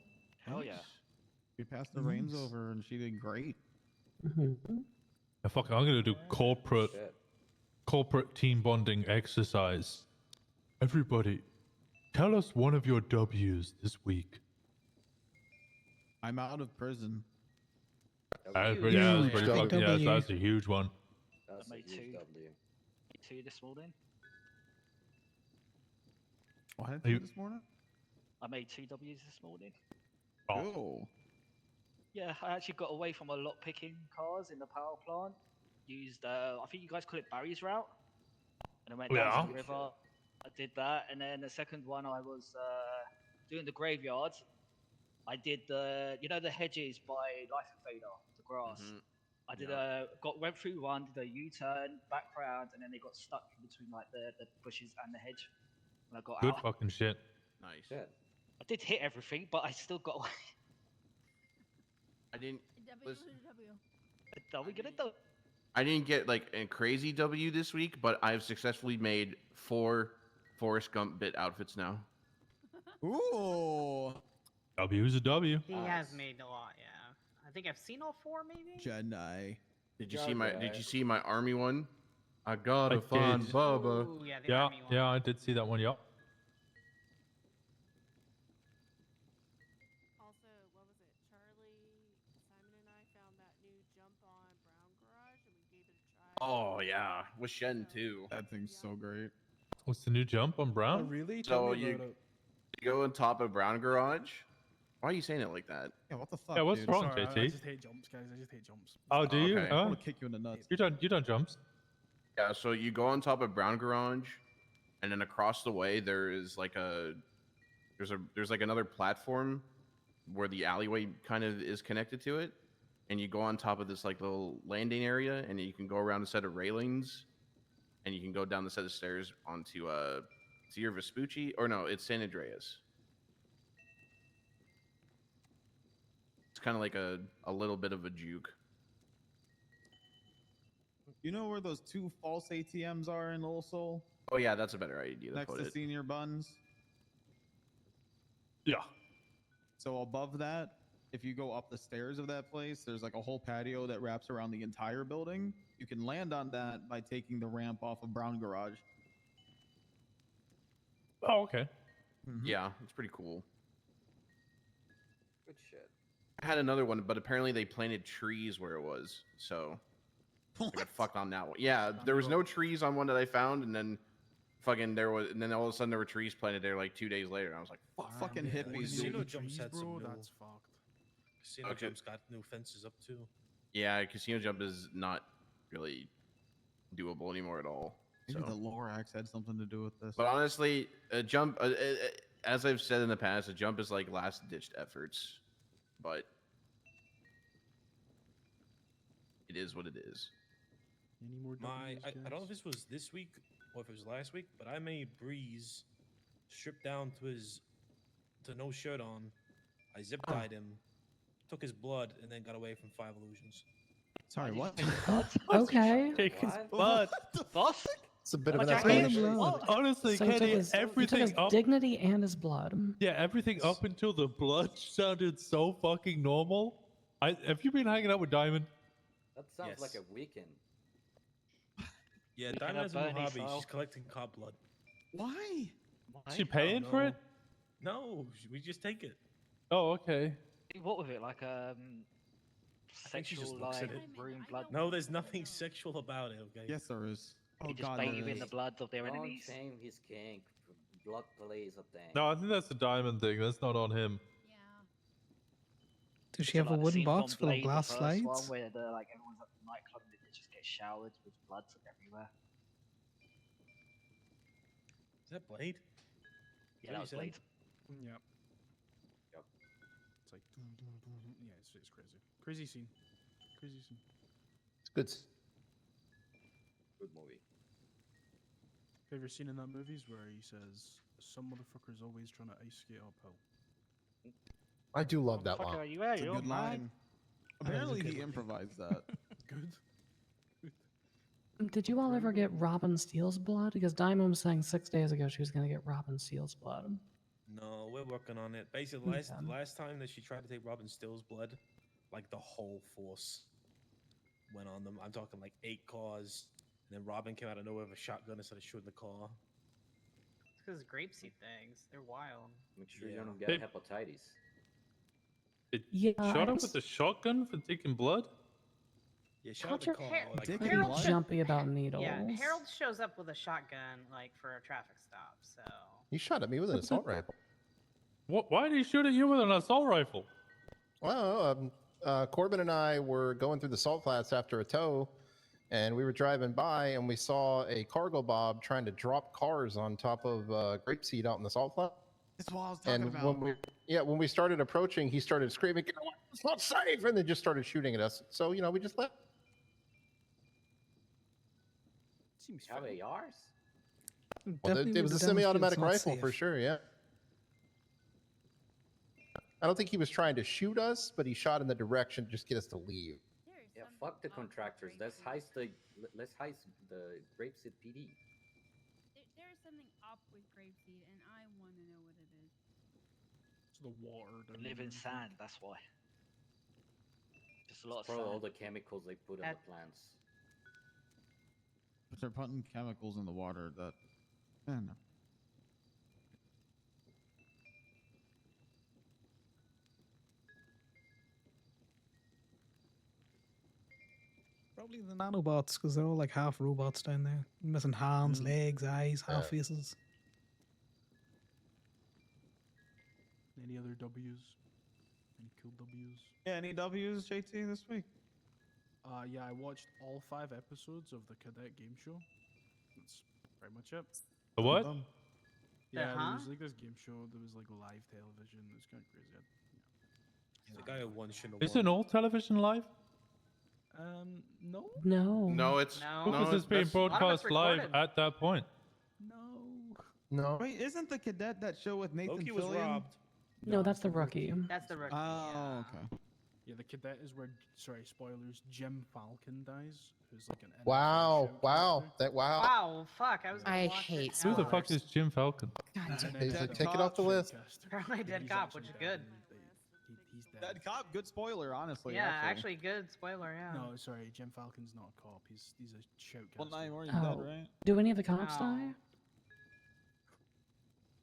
Hell yeah. We passed the reins over, and she did great. Yeah, fuck it, I'm gonna do corporate team bonding exercise. Everybody, tell us one of your W's this week. I'm out of prison. That's pretty fucking, yeah, that's a huge one. That's I a made huge 2. W. 2 this morning. What Are you- this morning? I made 2 W's this morning. Oh. Yeah, I actually got away from a lot picking cars in the power plant. Used, I think you guys call it Barry's route. And I went down to the river. I did that, and then the second one I was doing the graveyard. I did the the hedges by Life Fader, the grass. I did went through one, did a U-turn, back round, and then they got stuck in between like the bushes and the hedge. And I got Good out. fucking shit. Nice. I did hit everything, but I still got away. I didn't. Are we gonna do? I didn't get like a crazy W this week, but I've successfully made 4 Forrest Gump bit outfits now. Ooh. W is a W. He has made a lot. Yeah. I think I've seen all 4, maybe. Jedi. Did you see my army one? I gotta I find did. Bubba. Ooh, yeah, the Yeah, army one. yeah, I did see that one. Yup. Also, what was it? Charlie, Simon, and I found that new jump on Brown Garage, and we gave it a try. Oh yeah, with Shen too. That thing's so great. What's the new jump on Brown? Really? So Tell me you about it. go on top of Brown Garage. Why are you saying it like that? Yeah, what the fuck? Yeah, what's dude? wrong, Sorry, I JT? just hate jumps, guys. I just hate jumps. Oh, do you? Okay. I Oh, want to kick you in the nuts. you done jumps. Yeah, so you go on top of Brown Garage, and then across the way there is like there's like another platform where the alleyway kind of is connected to it, and you go on top of this like little landing area, and you can go around a set of railings, and you can go down the set of stairs onto it's either Vespucci or no, it's San Andreas. It's kind of like a little bit of a juke. You know where those 2 false ATMs are in Old Soul? Oh yeah, that's a better idea to Next put to it. Senior Buns? Yeah. So above that, if you go up the stairs of that place, there's like a whole patio that wraps around the entire building. You can land on that by taking the ramp off of Brown Garage. Oh, okay. Yeah, it's pretty cool. Good shit. I had another one, but apparently they planted trees where it was, so I got fucked on that one. Yeah, there was no trees on one that I found, and then fucking there was, and then all of a sudden there were trees planted there like 2 days later. I was like, fuck, fucking hippies. Casino Jumps had some new. That's fucked. Casino Jumps got new fences up too. Yeah, Casino Jump is not really doable anymore at all. Maybe So. the Lorax had something to do with this. But honestly, a jump, as I've said in the past, a jump is like last-ditched efforts. But it is what it is. Any more I W's, don't know guys? if this was this week or if it was last week, but I made Breeze strip down to no shirt on. I zip tied him, took his blood, and then got away from 5 illusions. Sorry, what? Okay. Take his blood. What? It's a bit of an What? escalation. Honestly, So he took Kenny, his, he took everything his up. dignity and his blood. Yeah, everything up until the blood sounded so fucking normal. Have you been hanging out with Diamond? That sounds like a weekend. Yeah, We Diamond can has a new have Bernie hobby. style. She's collecting cod blood. Why? Is she paying for it? No, we just take it. Oh, okay. What with it? Like I think she just sexual looks like at it. room blood. No, there's nothing sexual about it. Okay. Yes, there is. They Oh just God, bathe there you in is. the blood of their Don't enemies. shame his kink. Blood plays a thing. No, I think that's the Diamond thing. That's not on him. Does she have a wooden box full of glass One slides? where the like everyone's at the nightclub and they just get showered with blood everywhere. Is that Blade? Yeah, that was Blade. Yeah. Yep. It's like, dun, dun, dun. Yeah, it's crazy. Crazy scene. Crazy scene. It's good. Good movie. Favorite scene in that movie is where he says, "Some motherfucker's always trying to ice skate uphill." I do love that Fuck, line. are you out? It's a You're good mad. line. Apparently, he improvised that. Good. Did you all ever get Robin Steele's blood? Because Diamond was saying 6 days ago she was going to get Robin Steele's blood. No, we're working on it. Basically, Okay. last time that she tried to take Robin Still's blood, like the whole force went on them. I'm talking like 8 cars, and then Robin came out of nowhere with a shotgun instead of shooting the car. It's because grapeseed things. They're wild. Make sure you Yeah. don't get Hey. hepatitis. It Yeah, shot I up was- with a shotgun for taking blood? Yeah, shot at the car. Like, Taking Pretty blood? jumpy about needles. Yeah, Harold shows up with a shotgun, like for a traffic stop. So He shot at me with an assault rifle. Why did he shoot at you with an assault rifle? Well, Corbin and I were going through the salt flats after a tow, and we were driving by, and we saw a cargo bob trying to drop cars on top of grapeseed out in the salt flat. That's what I was talking And about. when we started approaching, he started screaming, "Get away, it's not safe!" And then just started shooting at us. So we just left. You have ARs? Well, it was a semi-automatic rifle for sure. Yeah. I don't think he was trying to shoot us, but he shot in the direction to just get us to leave. Yeah, fuck the contractors. Let's heist the Grapeseed PD. There's something up with grapeseed, and I want to know what it is. It's the water. They live in sand, that's why. Just a lot of Probably sand. all the chemicals they put in the plants. If they're putting chemicals in the water, that. No. Probably the nanobots, because they're all like half robots down there. Missing hands, legs, eyes, half faces. Any other W's? Any cool W's? Yeah, any W's, JT, this week? Yeah, I watched all 5 episodes of the Cadet Game Show. That's pretty much it. The what? Yeah, there Huh? was like this game show. There was like live television. It was kind of crazy. The guy who won shouldn't have Isn't all television live? No. No. No, it's No. Because it's being that's- broadcast live recorded. at that point. No. Wait, isn't the Cadet that show with Nathan Loki was Fillion? robbed. No, that's the rookie. that's the rookie. Oh, okay. Yeah, the Cadet is where, sorry, spoilers, Jim Falcon dies, who's like an NFL Wow! show Wow! character. Wow, fuck! I was. Gonna I watch hate it. Who the now. fuck is Jim Falcon? And He's then like, take it off the list. Apparently, Dead He's Cop, actually which is dead. good. He's dead. Dead cop, good spoiler, honestly. Yeah, actually, good spoiler. Yeah. No, sorry, Jim Falcon's not a cop. He's a shoutcaster. Well, now he's Oh, dead, right? do any of the cops No. die?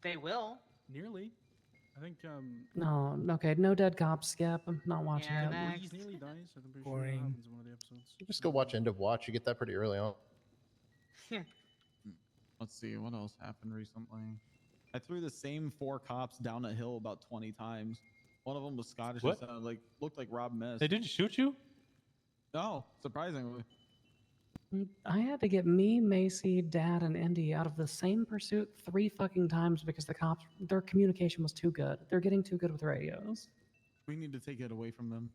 They will. Nearly. I think No, okay, no dead cops. Skip. I'm not watching Yeah, it. next. Breeze nearly dies. I'm pretty sure that Boring. happens in one of the episodes. You just go watch End of Watch. You get that pretty early on. Let's see what else happened recently. I threw the same 4 cops down a hill about 20 times. One of them was Scottish. What? And sounded looked like Rob Mess. They didn't shoot you? No, surprisingly. I had to get me, Macy, Dad, and Indy out of the same pursuit 3 fucking times because the cops, their communication was too good. They're getting too good with radios. We need to take it away from them.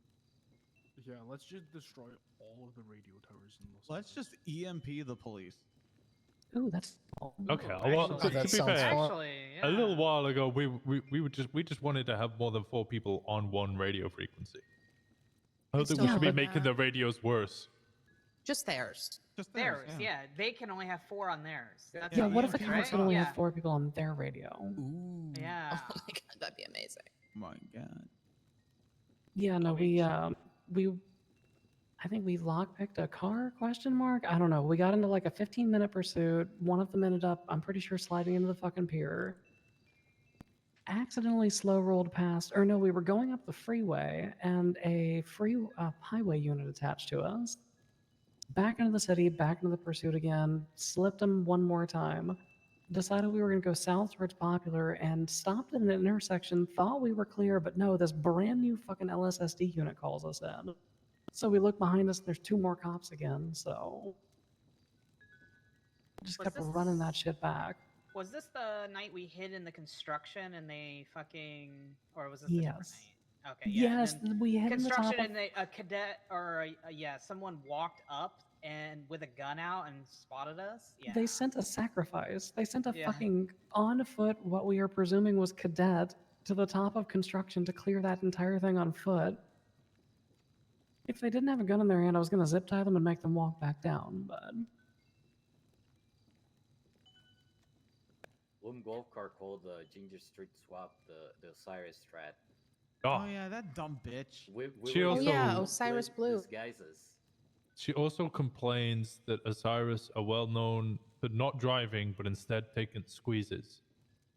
Yeah, let's just destroy all of the radio towers in Los Let's just EMP the police. Ooh, that's Okay, Ooh, well, actually- to be fair, Actually, a little yeah. while ago, we just wanted to have more than 4 people on one radio frequency. I don't think we still should be have making the radios worse. Just theirs. Just Theirs, yeah. They can only have 4 on theirs. That's Yeah, how what it if the works, cops right? could only yeah. have 4 people on their radio? Ooh. Yeah. Oh my god, that'd be amazing. My God. Yeah, no, I think we lockpicked a car, question mark? I don't know. We got into like a 15-minute pursuit. One of them ended up, I'm pretty sure, sliding into the fucking pier. Accidentally slow rolled past, or no, we were going up the freeway and a highway unit attached to us. Back into the city, back into the pursuit again, slipped him one more time. Decided we were going to go south towards Popular and stopped at an intersection, thought we were clear, but no, this brand new fucking LSSD unit calls us in. So we look behind us, and there's 2 more cops again, so just Was kept this- running that shit back. Was this the night we hid in the construction and they fucking, or was this a different Yes. night? Okay, yeah. and Yes, then we hit in the top construction of... and a cadet or someone walked up and with a gun out and spotted us. Yeah. They sent a sacrifice. They sent a Yeah. fucking on foot, what we are presuming was cadet, to the top of construction to clear that entire thing on foot. If they didn't have a gun in their hand, I was going to zip tie them and make them walk back down, but... One golf cart called the Ginger Street Swap the Osiris strat. Oh yeah, that dumb bitch. She also- yeah, Osiris Blue. Disguises. She also complains that Osiris are well known for not driving, but instead taking squeezes.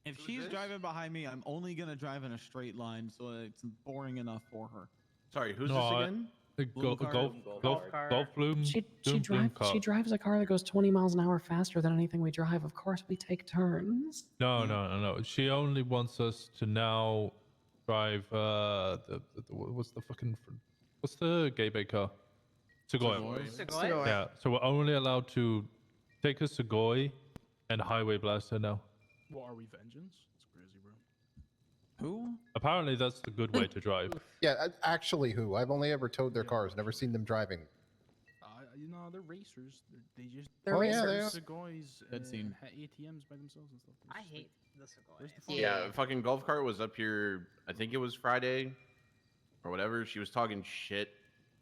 If she's driving behind me, I'm only gonna drive in a straight line, so it's boring enough for her. Sorry, who's No, this I- again? The Bloom cart? golf bloom. She bloom drives. She cart. drives a car that goes 20 miles an hour faster than anything we drive. Of course, we take turns. No. She only wants us to now drive what's the gay bay car? Sugoi. Sugoi? Yeah. So we're only allowed to take a Sugoi and highway blast her now. What are we, Vengeance? It's crazy, bro. Who? Apparently, that's the good way to drive. Yeah, actually, who? I've only ever towed their cars, never seen them driving. You know, they're racers. They just They're racers. The guys Good scene. hit ATMs by themselves and stuff. I hate the Sugoi. Yeah, fucking golf cart was up here. I think it was Friday, or whatever. She was talking shit,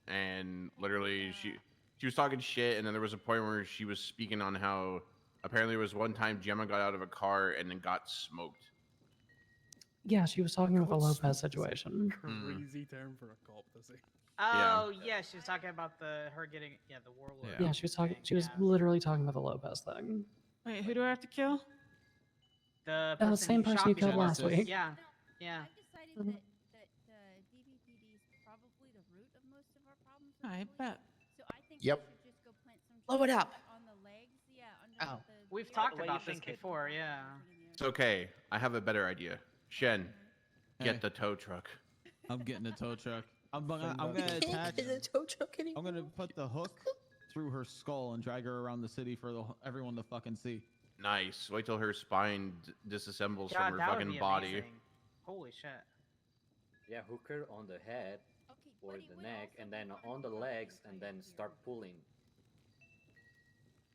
and literally she was talking shit, and then there was a point where she was speaking on how apparently there was one time Gemma got out of a car and then got smoked. Yeah, she was talking about the Lopez situation. Crazy term for a cop to say. Oh yeah, she was talking about her getting the warlord. Yeah, she was talking. She was literally talking about the Lopez thing. Wait, who do I have to kill? The the same person you shot killed before. last week. Yeah, yeah. I decided that the DVPD is probably the root of most of our problems. with I police. bet. So I think Yep. we should just go plant some Blow it trees up. on the legs. Yeah, under Oh. the We've yeah, talked the way about you this think it. before. Yeah. It's okay. I have a better idea. Shen, get Hey. the tow truck. I'm getting a tow truck. I'm gonna Send I'm that gonna to- attach. Is it a tow truck anymore? I'm gonna put the hook through her skull and drag her around the city for everyone to fucking see. Nice. Wait till her spine disassembles God, from her that would fucking be body. amazing. Holy shit. Yeah, hook her on the head Okay, or buddy, the we neck, also and then wanted on the to legs, fight and then here. start pulling.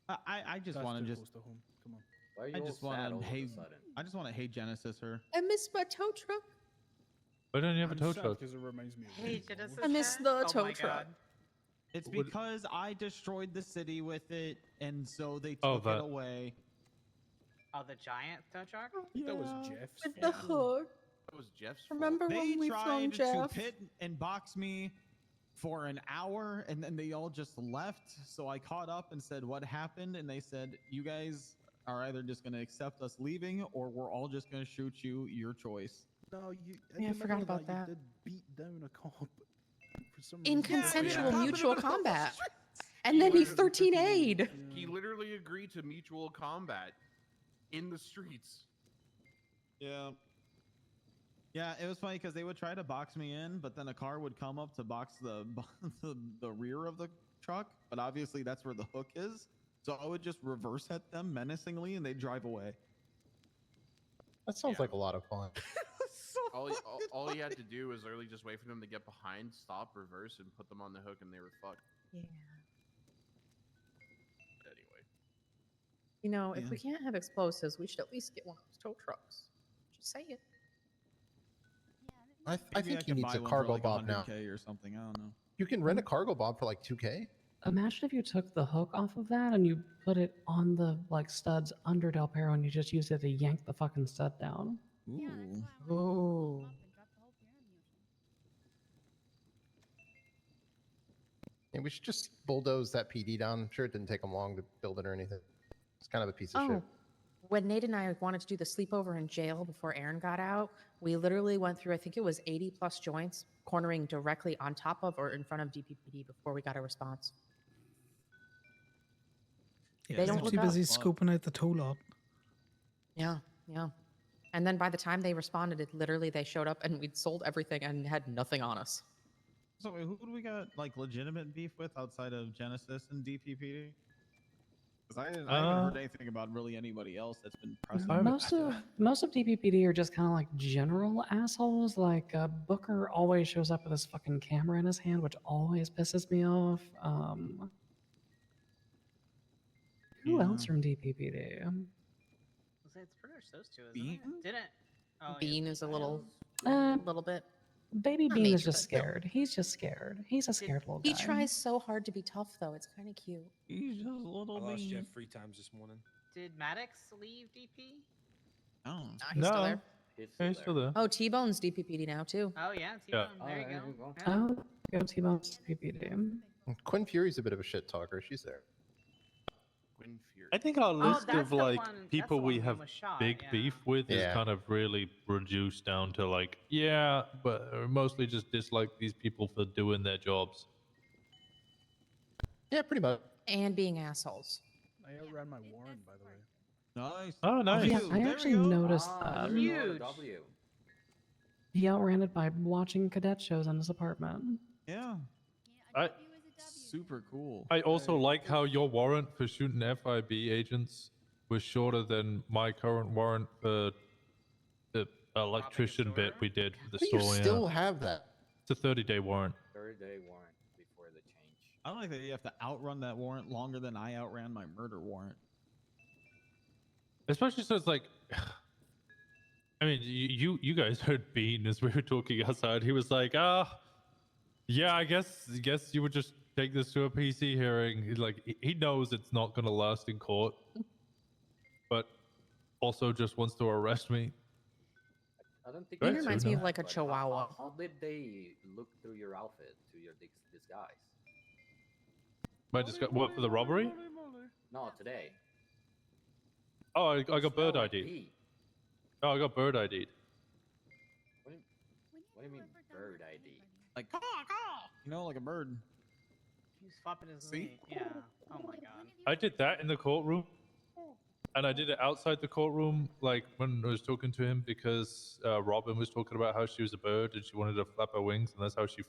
I just That's want too to close to home. Come on. Why are you I all just sad want all to of a hey sudden? I just want to hey Genesis her. I missed my tow truck. Why don't you have a tow truck? Because it reminds me of Hey, you, Genesis. I missed Sure? the Oh tow my truck. God. It's What- because I destroyed the city with it, and so they Oh, took that. it away. Oh, the giant tow truck? That was Yeah, Jeff's With fault. the hook. That was Jeff's Remember They when we tried filmed to Jeff? pit and box me for an hour, and then they all just left. So I caught up and said, "What happened?" And they said, "You guys are either just going to accept us leaving, or we're all just going to shoot you. Your choice." No, you. Yeah, I in the forgot middle of about that. You did beat down a cop for some In reason. consensual yeah. mutual combat. And He then he literally- 13A'd. He literally agreed to mutual combat in the streets. Yeah. Yeah, it was funny because they would try to box me in, but then a car would come up to box the the rear of the truck. But obviously, that's where the hook is. So I would just reverse hit them menacingly, and they'd drive away. That sounds like a lot of fun. All you had to do was literally just wait for them to get behind, stop, reverse, and put them on the hook, and they were fucked. Yeah. Anyway. You know, if Yeah. we can't have explosives, we should at least get one of those tow trucks. Just say it. I Maybe think he can needs buy a one cargo for like bob now. $100K or something. I don't know. You can rent a cargo bob for like 2K. Imagine if you took the hook off of that and you put it on the like studs under Del Perro and you just used it to yank the fucking stud down. Ooh. Ooh. And we should just bulldoze that PD down. I'm sure it didn't take them long to build it or anything. It's kind of a piece of shit. When Nate and I wanted to do the sleepover in jail before Aaron got out, we literally went through, I think it was 80 plus joints, cornering directly on top of or in front of DPPD before we got a response. Yeah, They they're don't look too busy up. scoping out the tow lot. Yeah, yeah. And then by the time they responded, it literally they showed up and we'd sold everything and had nothing on us. So wait, who do we got like legitimate beef with outside of Genesis and DPPD? Because I haven't heard anything about really anybody else that's been pressing. Most of DPPD are just kind of like general assholes. Like Booker always shows up with his fucking camera in his hand, which always pisses me off. Who else from DPPD? It's pretty much those two, isn't Bean? it? Didn't. Oh, Bean is a little bit. Baby Not Bean is major, just but- scared. He's just scared. He's a scared little guy. He tries so hard to be tough, though. It's kind of cute. He's just a little I lost Jeff 3 times this morning. Did Maddox leave DP? Oh. Nah, he's still there. He's still there. Oh, T-Bone's DPPD now, too. Oh yeah, Yeah. T-Bone. There you go. Yeah. Oh, go T-Bone's DPPD. Quinn Fury's a bit of a shit talker. She's there. Quinn Fury. I think our list that's of the like one- that's people the we one have being was shot, big yeah. beef with is Yeah. kind of really reduced down to like, yeah, but mostly just dislike these people for doing their jobs. Yeah, pretty much. And being assholes. I outran my warrant, by the way. Nice. Oh, nice. Yeah, I There we actually go. noticed Ah, that. there's another Huge. W. He outran it by watching cadet shows in his apartment. Yeah. I Super cool. I also like how your warrant for shooting FIB agents was shorter than my current warrant for the electrician bit we did for the But you store. yeah. still have that. It's a 30-day warrant. 30-day warrant before the change. I like that you have to outrun that warrant longer than I outran my murder warrant. Especially so it's like, I mean, you guys heard Bean as we were talking outside. He was like, yeah, I guess you would just take this to a PC hearing. He's like, he knows it's not gonna last in court, but also just wants to arrest me. I don't think He Right, reminds so me no. of like a but chihuahua. How did they look through your outfit to your disguise? What for the robbery? No, today. Oh, I got bird Smell like ID. pee. Oh, I got bird ID. What do you mean bird ID? Like, caw, caw. You know, like a bird. He's flopping his See? knee. Yeah. Oh my god. I did that in the courtroom, and I did it outside the courtroom, like when I was talking to him, because Robin was talking about how she was a bird and she wanted to flap her wings, and that's how she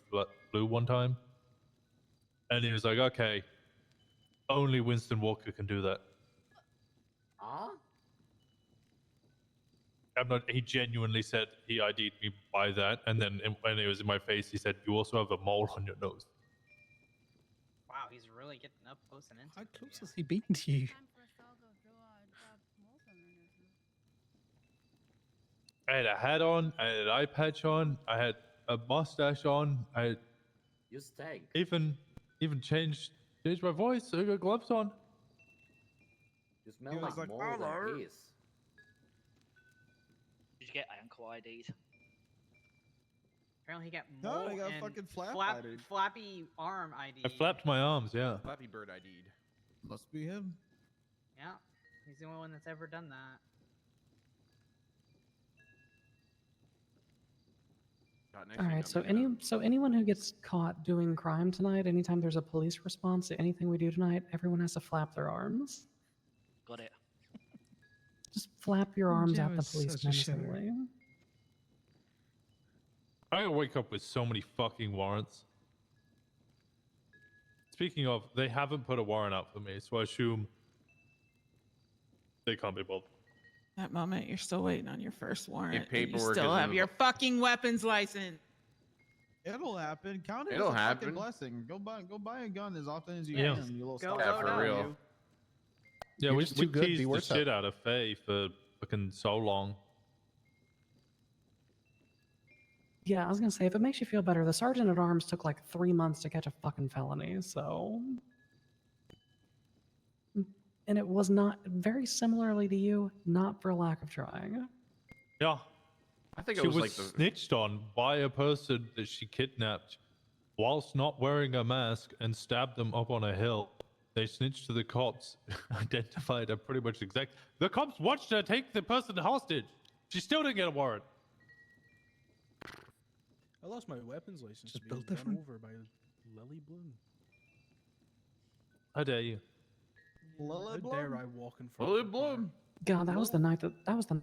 flew one time. And he was like, "Okay, only Winston Walker can do that." Huh? I'm not. He genuinely said he ID'd me by that, and then when it was in my face, he said, "You also have a mole on your nose." Wow, he's really getting up close and intimate. How close has he been to you? I had a hat on, I had an eye patch on, I had a mustache on, I You stank. even changed my voice. I got gloves on. You smell He was like like, mold "Hello." and piss. Did you get ankle ID'd? Apparently he got No, mole I got and fucking flap ID'd. flappy arm ID. I flapped my arms, yeah. Flappy Bird ID'd. Must be him. Yeah, he's the only one that's ever done that. All right, so anyone who gets caught doing crime tonight, anytime there's a police response to anything we do tonight, everyone has to flap their arms. Got it. Just flap your arms at the Joe is police such a shitter. menacingly. I wake up with so many fucking warrants. Speaking of, they haven't put a warrant out for me, so I assume they can't be bothered. That moment, you're still waiting on your first warrant. And you paperwork still isn't have your fucking weapons license. It'll happen. Count it It'll as a happen. fucking blessing. Go buy a gun as often as you Yeah. can. You little Go stop load for up. real. Yeah, You're we just too good. Be teased the worse shit up. out of Faye for fucking so long. Yeah, I was gonna say, if it makes you feel better, the sergeant at arms took like 3 months to catch a fucking felony, so. And it was not, very similarly to you, not for lack of trying. Yeah. I think She it was was like the snitched on by a person that she kidnapped whilst not wearing a mask and stabbed them up on a hill. They snitched to the cops, identified her pretty much exact. The cops watched her take the person hostage. She still didn't get a warrant. I lost my weapons license Just to be built run different. over by Lily Bloom. How dare you? How dare I walk in front Lily of her Bloom. God, that was the night that was the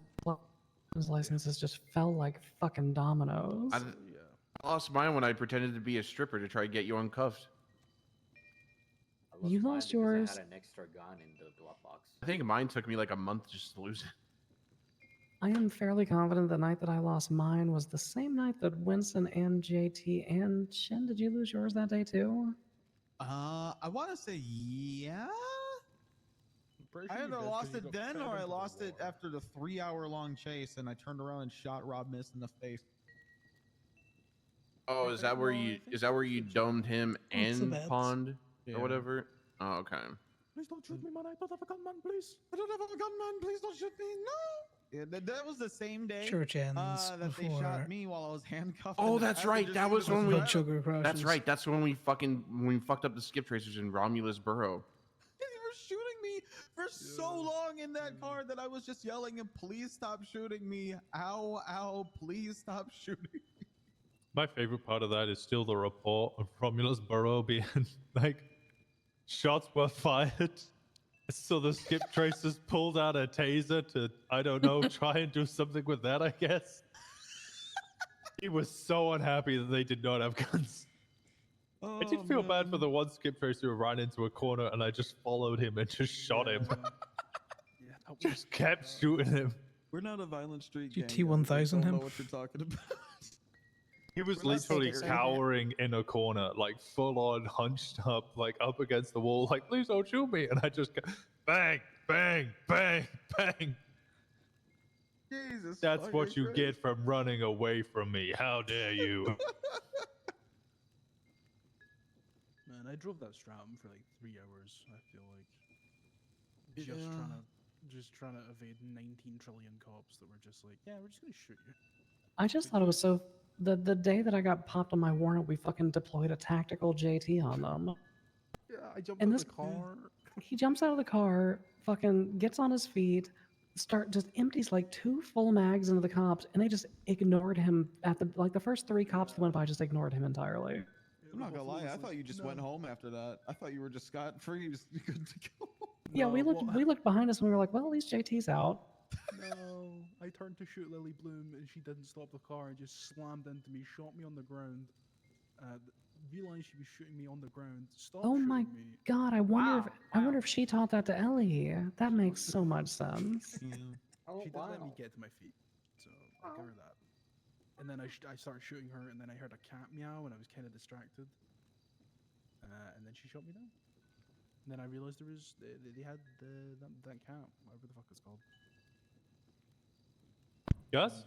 his licenses just fell like fucking dominoes. I lost mine when I pretended to be a stripper to try to get you uncuffed. I lost You mine lost because yours. I had an extra gun in the glove box. I think mine took me like a month just to lose it. I am fairly confident the night that I lost mine was the same night that Winston and JT and Shin, did you lose yours that day too? I want to say yeah. I either lost it then or I lost it after the 3-hour-long chase, and I turned around and shot Rob Miss in the face. Oh, is that where you domed him What's the and bets? pawned Yeah. or whatever? Oh, okay. Please don't shoot me, man. I don't have a gun, man. Please. I don't have a gun, man. Please don't shoot me. No. Yeah, that was the same day Church ends that they before. shot me while I was handcuffed. Oh, in the that's right. passenger That seat was of when the we. truck. Sugar crashes. That's right. That's when we fucked up the skip tracers in Romulus Burrow. They were shooting me for so long in that car that I was just yelling, and please stop shooting me. Ow, ow, please stop shooting. My favorite part of that is still the report of Romulus Burrow being like, shots were fired. So the skip tracers pulled out a taser to, I don't know, try and do something with that, I guess. He was so unhappy that they did not have guns. I did feel bad for the one skip tracer who ran into a corner and I just followed him and just shot him. Just kept shooting him. We're not a violent street You gang. guys. I T1000 don't him? know what you're talking about. He was We're not literally saying- cowering in a corner, like full on hunched up, like up against the wall, like, please don't shoot me. And I just go, bang, bang, bang, bang. Jesus. That's what fucking you Christ. get from running away from me. How dare you? Man, I drove that Stratum for like 3 hours. I feel like Yeah. just trying to evade 19 trillion cops that were just like, yeah, we're just gonna shoot you. I just thought it was so. The day that I got popped on my warrant, we fucking deployed a tactical JT on them. Yeah, I jumped And in this- the car. He jumps out of the car, fucking gets on his feet, just empties like 2 full mags into the cops, and they just ignored him at the first 3 cops that went by just ignored him entirely. I'm not gonna lie. I thought you just went home after that. I thought you were just scot free, just good to go. Yeah, we looked behind us and we were like, well, at least JT's out. No, I turned to shoot Lily Bloom and she didn't stop the car and just slammed into me, shot me on the ground. Realized she was shooting me on the ground. Stopped Oh shooting my me. god, I wonder if she taught that to Ellie. That makes so much sense. She did let me get to my feet, so I give her that. And then I started shooting her, and then I heard a cat meow, and I was kind of distracted. And then she shot me down. And then I realized they had that cat, whatever the fuck it's called. Yes?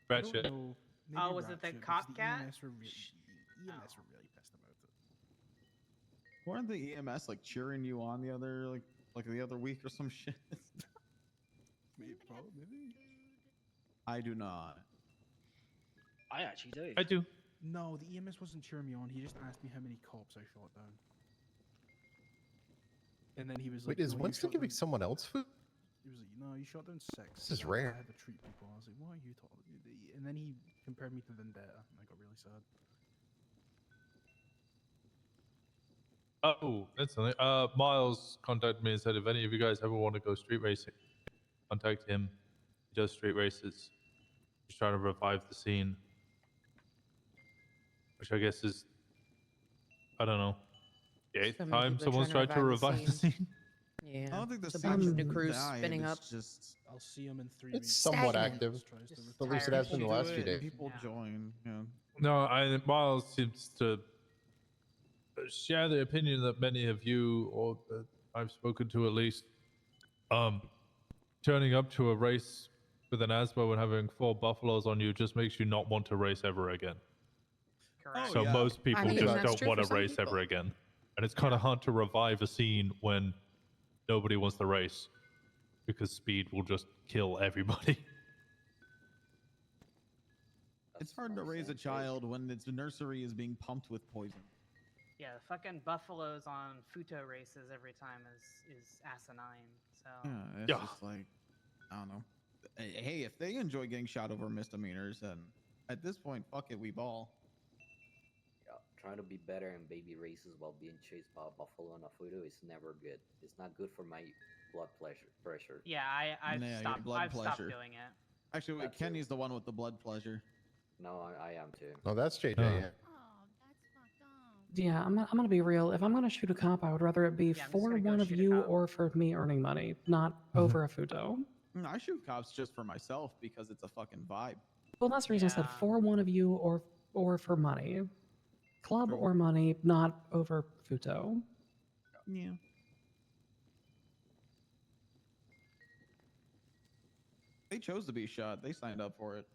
I Rat don't shit. know, maybe Oh, was it the Ratchet, because cop the cat? EMS were really pissed about it. Weren't the EMS like cheering you on the other the other week or some shit? Maybe. I do not. I actually do. I do. No, the EMS wasn't cheering me on. He just asked me how many cops I shot down. And then he was like, Wait, is "No, you Winston shot giving down-" someone else food? He was like, "No, you shot down 6. This is I rare. had to treat people." I was like, "What are you talking?" And then he compared me to Vendetta, and I got really sad. Oh, that's something. Miles contacted me and said if any of you guys ever want to go street racing, contact him. He does street races. He's trying to revive the scene, which I guess is, I don't know, the 8th So many time people are someone's trying tried to to revive revive the the scene. Yeah. I don't think the It's a scene bunch of new should crews die, spinning up. It's just I'll see him in 3 It's weeks. somewhat Stagnant. active. Just tries to Just At least it has been the people last do few it and days. people join. Yeah. No, Miles seems to share the opinion that many of you, or that I've spoken to at least, turning up to a race with an ASBO and having 4 buffaloes on you just makes you not want to race ever again. Correct. So most people mean, just that's don't true want for to some race people. ever again. And it's kind of hard to revive a scene when nobody wants to race because speed will just kill everybody. It's hard to raise a child when its nursery is being pumped with poison. Yeah, the fucking buffaloes on Futo races every time is asinine. So Yeah, it's just like, I don't know. Hey, if they enjoy getting shot over misdemeanors, then at this point, fuck it, we ball. Yeah, trying to be better in baby races while being chased by a buffalo and a fudo is never good. It's not good for my blood pressure. yeah, I've Yeah, your stopped. blood I've stopped pleasure. doing it. Actually, wait, That's it. Kenny's the one with the blood pleasure. No, I am too. Oh, that's JJ. Oh. Yeah. Oh, that's fucked up. Yeah, I'm gonna be real. If I'm gonna shoot a cop, I would rather it be Yeah, I'm just for gonna go one of shoot a you cop. or for me earning money, not over a futo. I shoot cops just for myself because it's a fucking vibe. Well, that's the reason I said Yeah. for one of you or for money. Club or money, not over futo. Yeah. They chose to be shot. They signed up for it.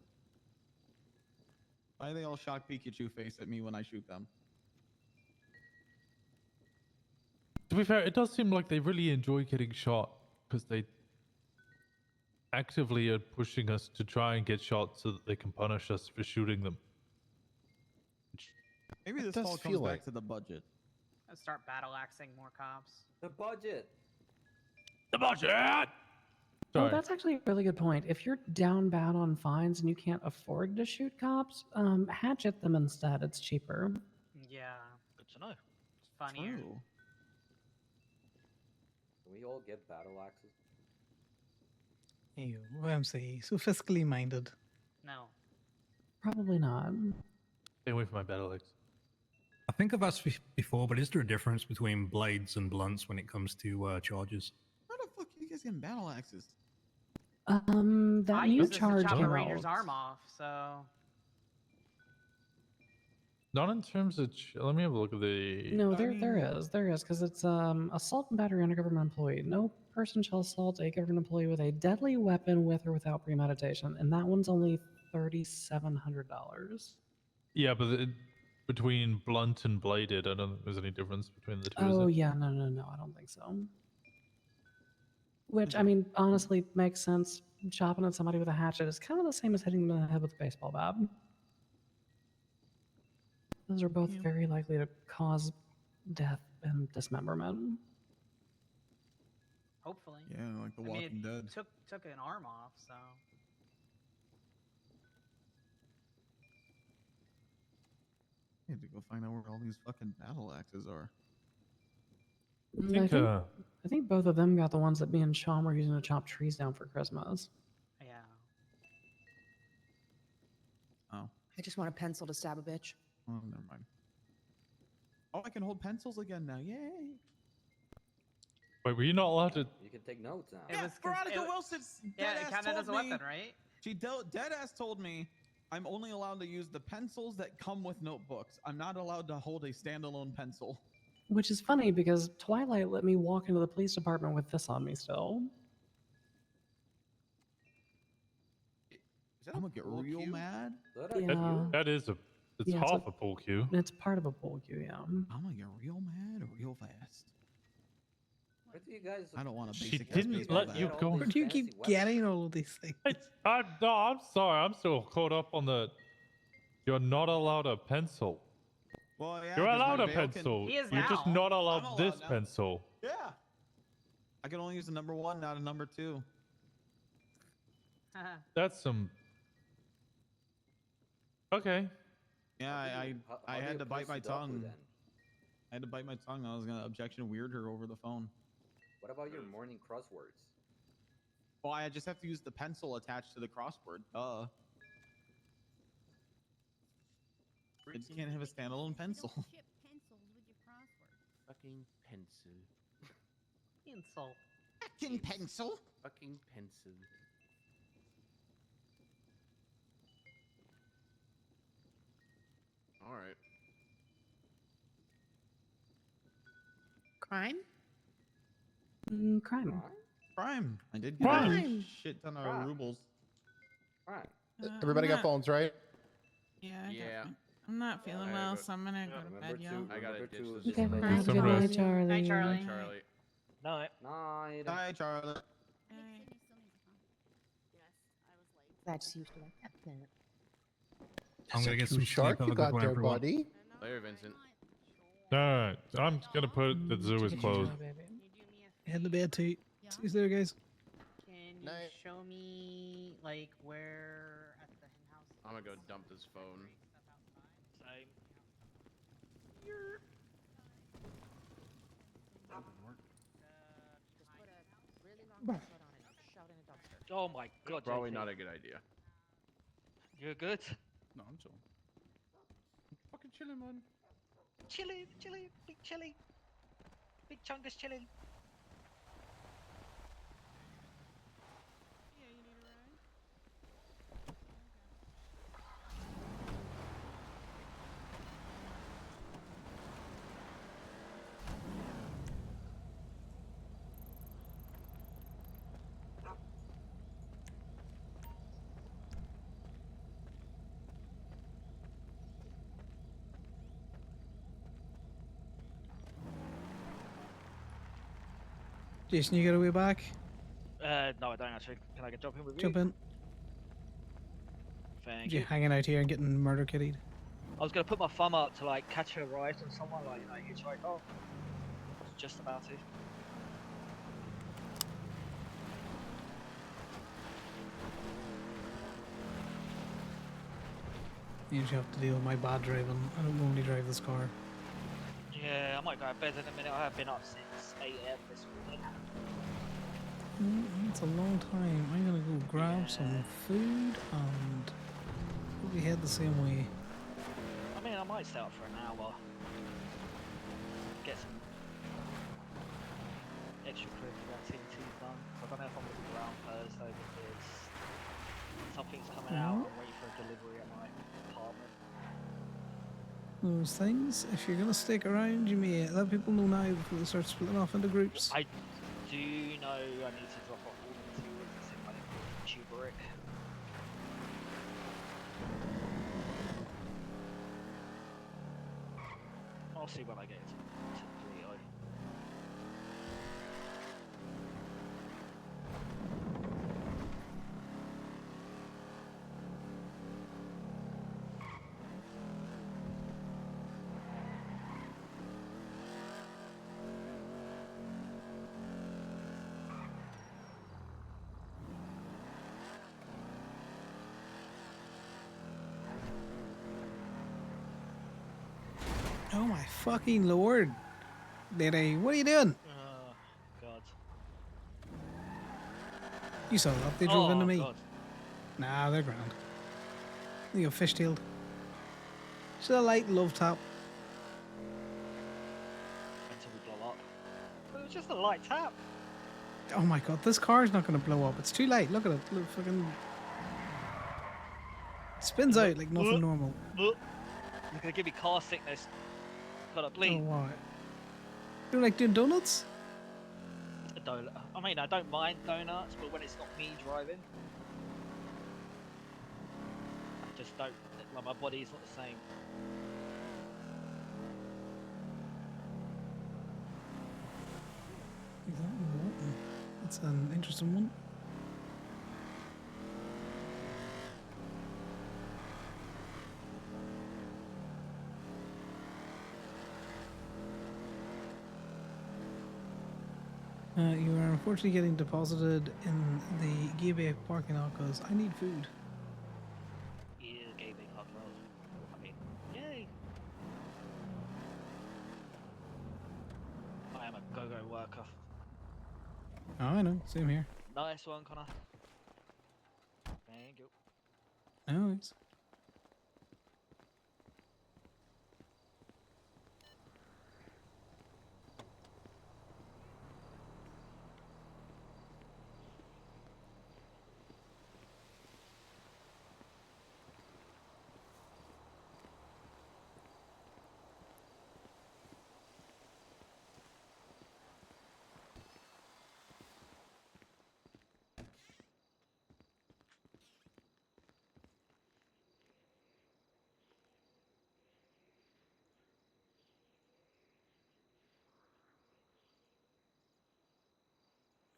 Why are they all shocked Pikachu face at me when I shoot them? To be fair, it does seem like they really enjoy getting shot because they actively are pushing us to try and get shot so that they can punish us for shooting them. Maybe It this does all feel comes back like- to the budget. Let's start battle axing more cops. The budget. The budget! Oh, Sorry. that's actually a really good point. If you're down bad on fines and you can't afford to shoot cops, hatchet them instead. It's cheaper. Yeah, Good to know. it's funnier. True. Can we all get battle axes? You, OMC, so fiscally minded. No. Probably not. Stay away from my battle legs. I think I've asked before, but is there a difference between blades and blunts when it comes to charges? How the fuck are you guys getting battle axes? That I new use this to charge chop a came ranger's out. arm off. So Not in terms of. Let me have a look at the. No, there is, because it's assault and battery on a government employee. No person shall assault a government employee with a deadly weapon with or without premeditation, and that one's only $3,700. Yeah, but between blunt and bladed, I don't think there's any difference between the two. Oh is it? yeah, no, I don't think so. Which I mean, honestly, makes sense. Chopping at somebody with a hatchet is kind of the same as hitting them in the head with a baseball bat. Those are both very likely to cause death and dismemberment. hopefully. Yeah, like The I mean, Walking it Dead. Took an arm off. So I need to go find out where all these fucking battle axes are. I think both of them got the ones that me and Sean were using to chop trees down for Christmas. yeah. Oh, I just want a pencil to stab a bitch. oh, never mind. Oh, I can hold pencils again now. Yay! Wait, were you not allowed to? You can take notes now. It Yeah, was 'cause Veronica it- Wilson. Yeah, it deadass counted as a told me- weapon, right? She deadass told me I'm only allowed to use the pencils that come with notebooks. I'm not allowed to hold a standalone pencil. Which is funny because Twilight let me walk into the police department with this on me still. I'm gonna get real mad. Yeah. That is a. It's Yeah, half a pool cue. It's part of a pool cue, yeah. I'm gonna get real mad real fast. What do you guys? I don't want to. She didn't let you go. Where do you keep getting all of these things? I'm sorry. I'm still caught up on the You're not allowed a pencil. Well, yeah. You're 'cause my allowed a bail can- pencil. He is You're just now. not allowed I'm allowed this now. pencil. Yeah. I can only use the number 1, not a number 2. That's some. Okay. Yeah, I do had you to bite play my Sudoku tongue. then? I had to bite my tongue. I was gonna objection weird her over the phone. What about your morning crosswords? Well, I just have to use the pencil attached to the crossword. It can't have a standalone pencil. Ship pencils with your crossword. Fucking pencil. Insult. Fucking pencil. Fucking pencil. All right. Crime? Crime. Crime. I did get Crime. a shit ton of Crime. rubles. Right. Everybody got not- phones, right? Yeah. Yeah. I'm not feeling I well, gotta go- so I'm gonna go to Remember bed, y'all. I gotta remember ditch to this. just Okay, play bye, the Some game. goodbye, rest. Charlie. Night, Charlie. Bye, Charlie. No. Night. Hi, Charlie. Glad to see you still like that planet. I'm gonna get some shark sleep. Have you a good got one, there, everyone. buddy. Later, Vincent. Alright. I'm gonna put the zoo is Take it closed. easy, baby. Head to bed too. See you later, guys. Can you Night. show me like where at the hen house? I'm gonna go dump this phone. Same. Just put a really long password on it and shove it in a dumpster. Oh my god. Probably JT. not a good idea. You're good. No, I'm chilling. Fucking chilling, man. Chilling, chilling, big chilling. Big chungus chilling. Yeah, you need a ride? Jason, you got a way back? No, I don't actually. Can I get jump in with you? Jump in. Thank You you. hanging out here and getting murder kittied? I was gonna put my thumb up to like catch a ride on someone, like hitchhike. Oh, just about to. You usually have to deal with my bad driving. I don't normally drive this car. Yeah, I might go to bed in a minute. I have been up since 8 AM this morning. It's a long time. I'm gonna go grab some food and we head the same way. I mean, I might stay up for an hour. Get some extracurricular activities done. I don't know if I'm gonna be around Thursday because something's coming out. I'm waiting for a delivery at my apartment. Those things, if you're gonna stick around, you may let people know now before they start splitting off into groups. I do know I need to drop off all the materials in my tuberic. I'll see when I get to 3-0. Oh my fucking lord. Diddy, what are you doing? Oh, God. You saw that, they drove into me. God. Nah, they're grand. You got fishtailed. Just a light love tap. Until we blow up. But it was just a light tap. Oh my god, this car's not gonna blow up. It's too late. Look at it. Look, fucking spins out like nothing normal. You're gonna give me car sickness. Gotta Oh, bleed. why? You like doing donuts? I mean, I don't mind donuts, but when it's not me driving, I just don't. Like, my body's not the same. That's an interesting one. You are unfortunately getting deposited in the Gay Bay parking lot because I need food. Yeah, gay big parking lot. I mean, yay! I am a go-go worker. Oh, I know. Same here. Nice one, Connor. Thank you. No, it's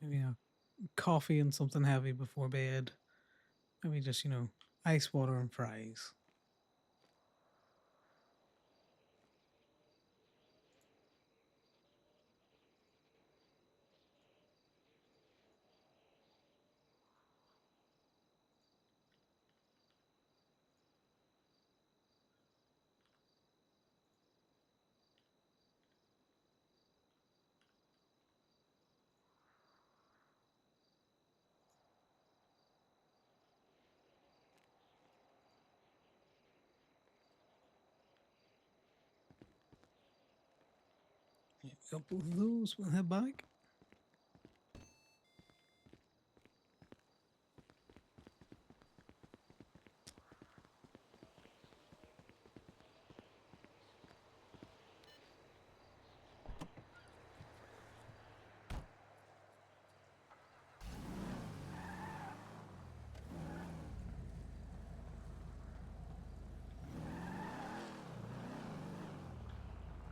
maybe coffee and something heavy before bed. Maybe just ice water and fries. Got both of those. We'll head back.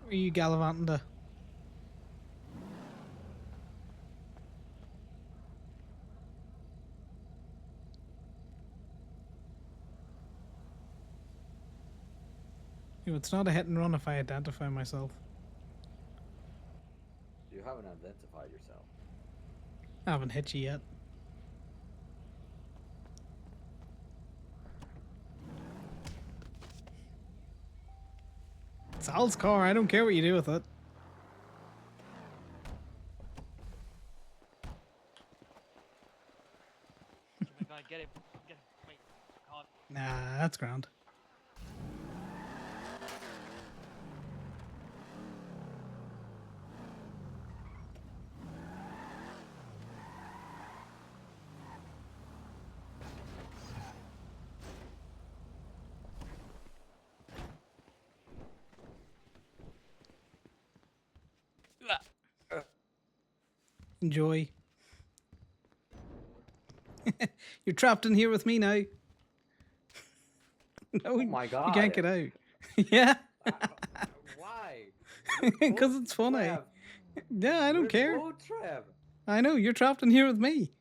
Where are you gallivanting to? It's not a hit and run if I identify myself. You haven't identified yourself. I haven't hit you yet. Sal's car. I don't care what you do with it. Get him. Get him. Wait, I can't. Nah, that's grand. Enjoy. You're trapped in here with me now. No, Oh my god. you can't get out. Yeah. Why? Because it's funny. Trapped. Yeah, I don't care. Both trapped. I know, you're trapped in here with me.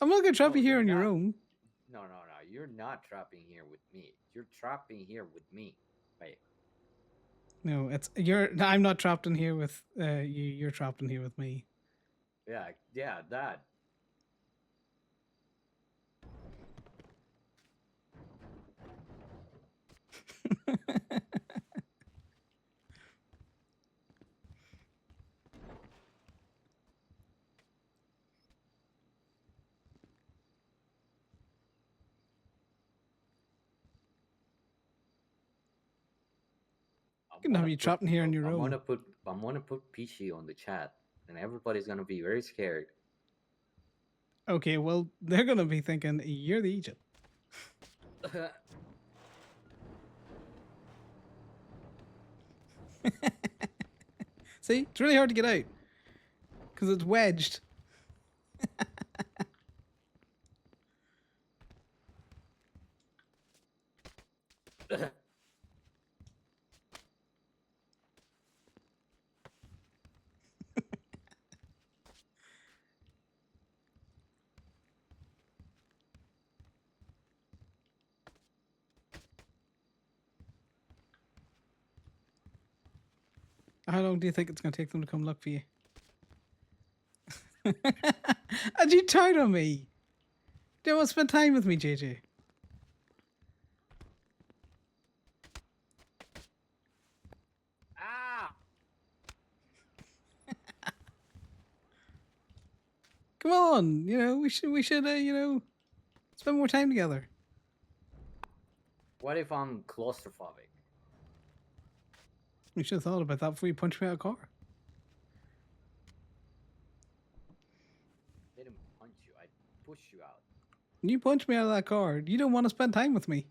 I'm not going to trap you here on your own. No. You're not trapping here with me. You're trapping here with me. Wait. No, I'm not trapped in here with you. You're trapped in here with me. Yeah, that. I can have you trapped in here on your own. I'm gonna put Peachy on the chat, and everybody's gonna be very scared. Okay, well, they're going to be thinking you're the Egypt. See, it's really hard to get out because it's wedged. How long do you think it's going to take them to come look for you? And you tired on me. They want to spend time with me, JJ. Ah! Come on, we should spend more time together. What if I'm claustrophobic? You should have thought about that before you punched me out of the car. I didn't punch you. I pushed you out. You punched me out of that car. You don't want to spend time with me.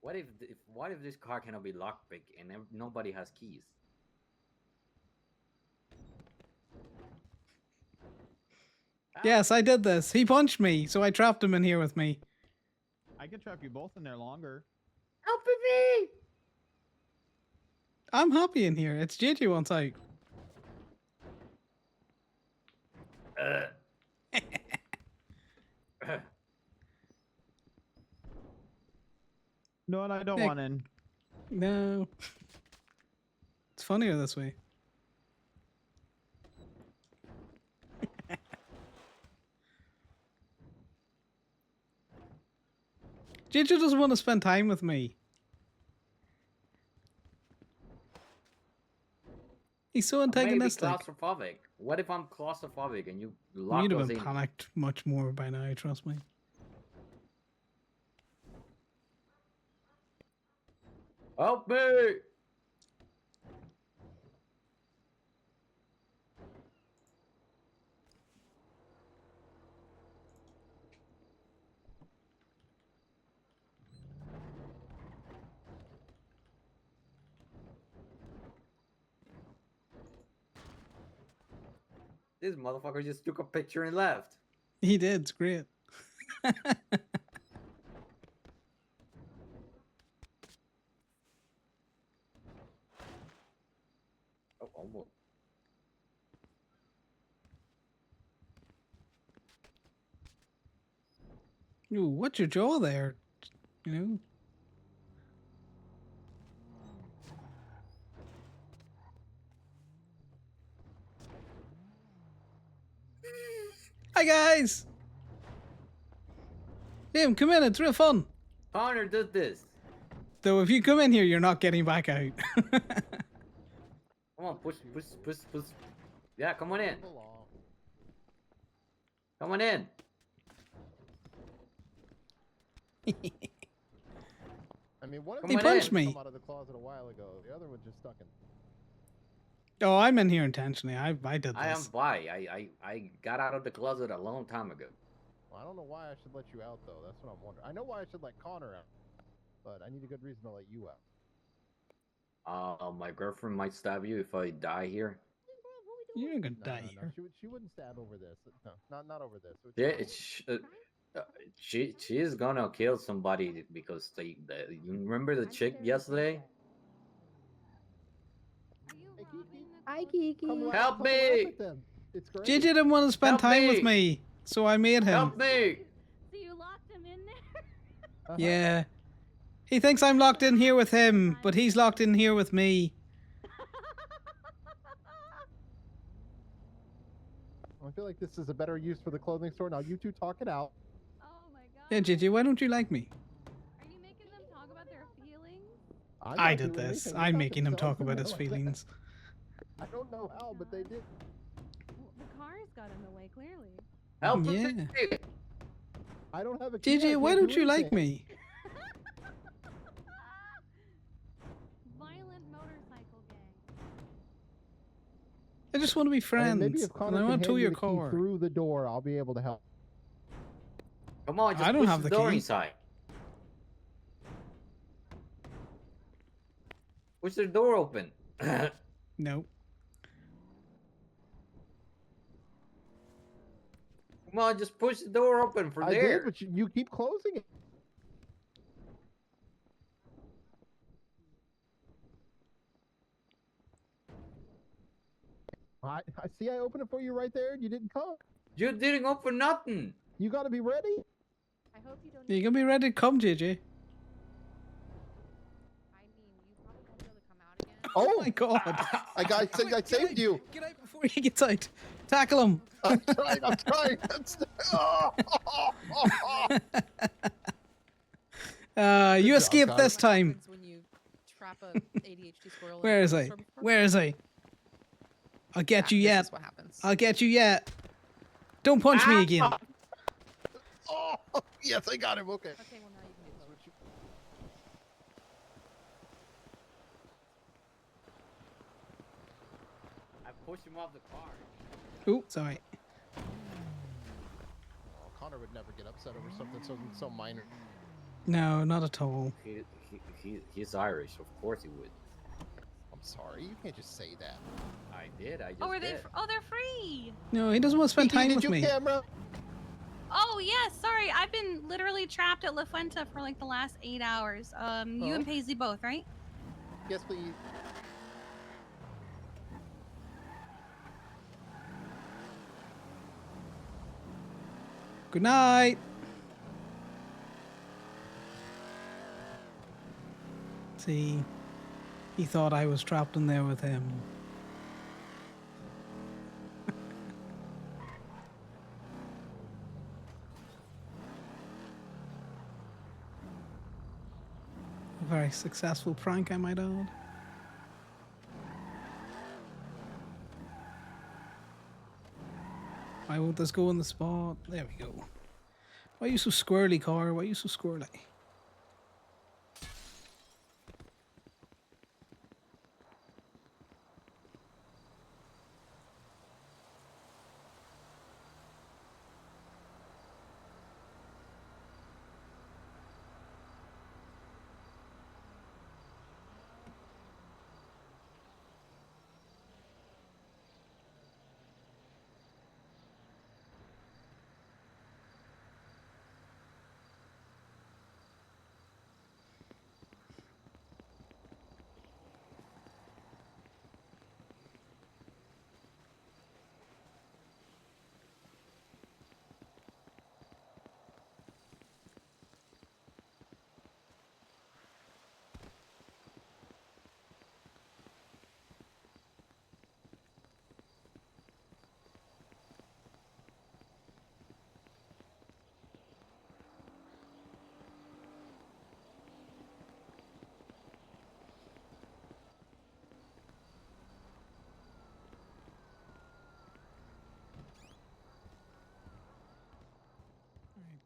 What if this car cannot be lockpicked and nobody has keys? Yes, I did this. He punched me, so I trapped him in here with me. I could trap you both in there longer. Help me! I'm happy in here. It's JJ wants out. No, and I don't Nick. want in. No. It's funnier this way. JJ doesn't want to spend time with me. He's so antagonistic. Maybe claustrophobic. What if I'm claustrophobic and you lock You'd us have been in? panicked much more by now, trust me. Help me! This motherfucker just took a picture and left. He did. It's great. Oh, almost. Ooh, what's your jaw there? Hi guys! Liam, come in, it's real fun. Connor did this. Though if you come in here, you're not getting back out. Come on, push. Yeah, come on in. Come on in. I mean, one of He them punched me. come out of the closet a while ago. The other one just stuck in. Oh, I'm in here intentionally. I did this. I am by. I got out of the closet a long time ago. Well, I don't know why I should let you out, though. That's what I'm wondering. I know why I should let Connor out, but I need a good reason to let you out. My girlfriend might stab you if I die here. You're gonna die No, here. she wouldn't stab over this. No, not over this. Yeah, she is gonna kill somebody because you remember the chick yesterday? Hi, Kiki. Help me! It's great. JJ didn't want to spend Help time with me! me, so I made him. Help me! So you locked him in there? Yeah. He thinks I'm locked in here with him, but he's locked in here with me. I feel like this is a better use for the clothing store. Now you two talk it out. Oh my god. Yeah, JJ, why don't you like me? Are you making them talk about their feelings? I did this. I'm making him talk about his feelings. I don't know how, but they did. Well, the cars got in the way, clearly. Help Yeah. me! I don't have a key. I JJ, can't why do don't you like anything. me? Violent motorcycle gang. I just want to be I mean, friends. maybe if And Connor I can want to tow hand you your the key car. through the door, I'll be able to help. Come on, just I don't push have the the door key. inside. Push the door open. No. Come on, just push the door open from I there. did, but you keep closing it. I see. I opened it for you right there. You didn't come. You didn't open nothing. You got to be ready. I hope you don't. You're gonna be ready to come, JJ. I mean, you probably won't be able to come out again. Oh my god! I saved you. Get out before he gets out. Tackle him. I'm trying. You job, escaped Connor. this time. Happens when you trap a ADHD squirrel in Where a is grocery he? store before? Where is he? I'll get you This yet. is what happens. I'll get you yet. Don't punch me again. Oh, yes, I got him. Okay. Okay, well now you can do both. I pushed him off the car. Ooh, sorry. Oh, Connor would never get upset over something so minor. No, not at all. He's Irish. Of course he would. I'm sorry. You can't just say that. I did. I just Oh, did. they're free. No, he doesn't want to spend time with me. Camera? Oh yes, sorry. I've been literally trapped at La Fuente for like the last 8 hours. You and Paisley both, right? Yes, please. Good night. See, he thought I was trapped in there with him. A very successful prank, I might add. Why won't this go in the spot? There we go. Why are you so squirrely, car? Why are you so squirrely?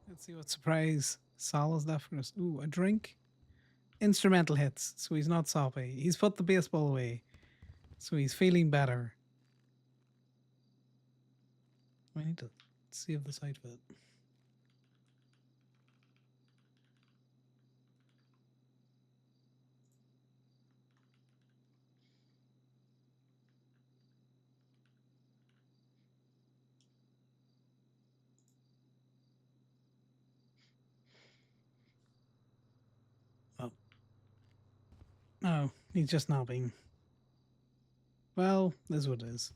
Let's see what surprise Sal is left for us. Ooh, a drink. Instrumental hits, so he's not soppy. He's put the baseball away, so he's feeling better. I need to save this outfit. Oh, he's just not being. Well, this is what it is.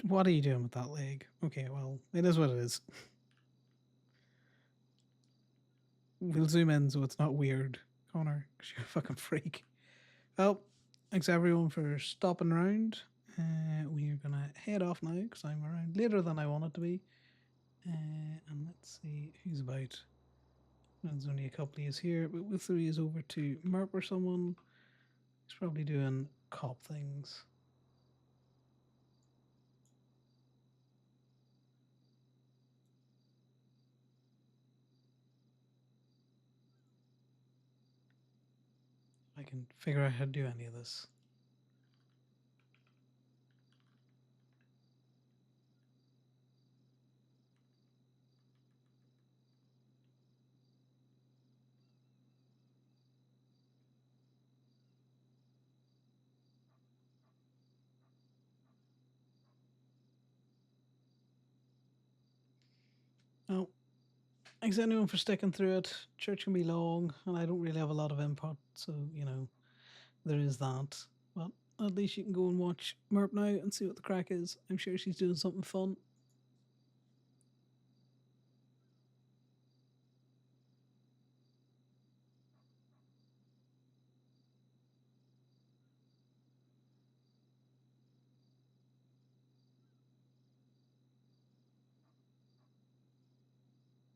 What are you doing with that leg? Okay, well, it is what it is. We'll zoom in so it's not weird, Connor, because you're a fucking freak. Well, thanks everyone for stopping around. We're gonna head off now because I'm around later than I wanted to be. And let's see who's about. There's only a couple of us here, but we'll throw you over to Merp or someone. He's probably doing cop things. I can figure out how to do any of this. Oh, thanks anyone for sticking through it. Church can be long, and I don't really have a lot of input, so you know there is that. But at least you can go and watch Merp now and see what the crack is. I'm sure she's doing something fun.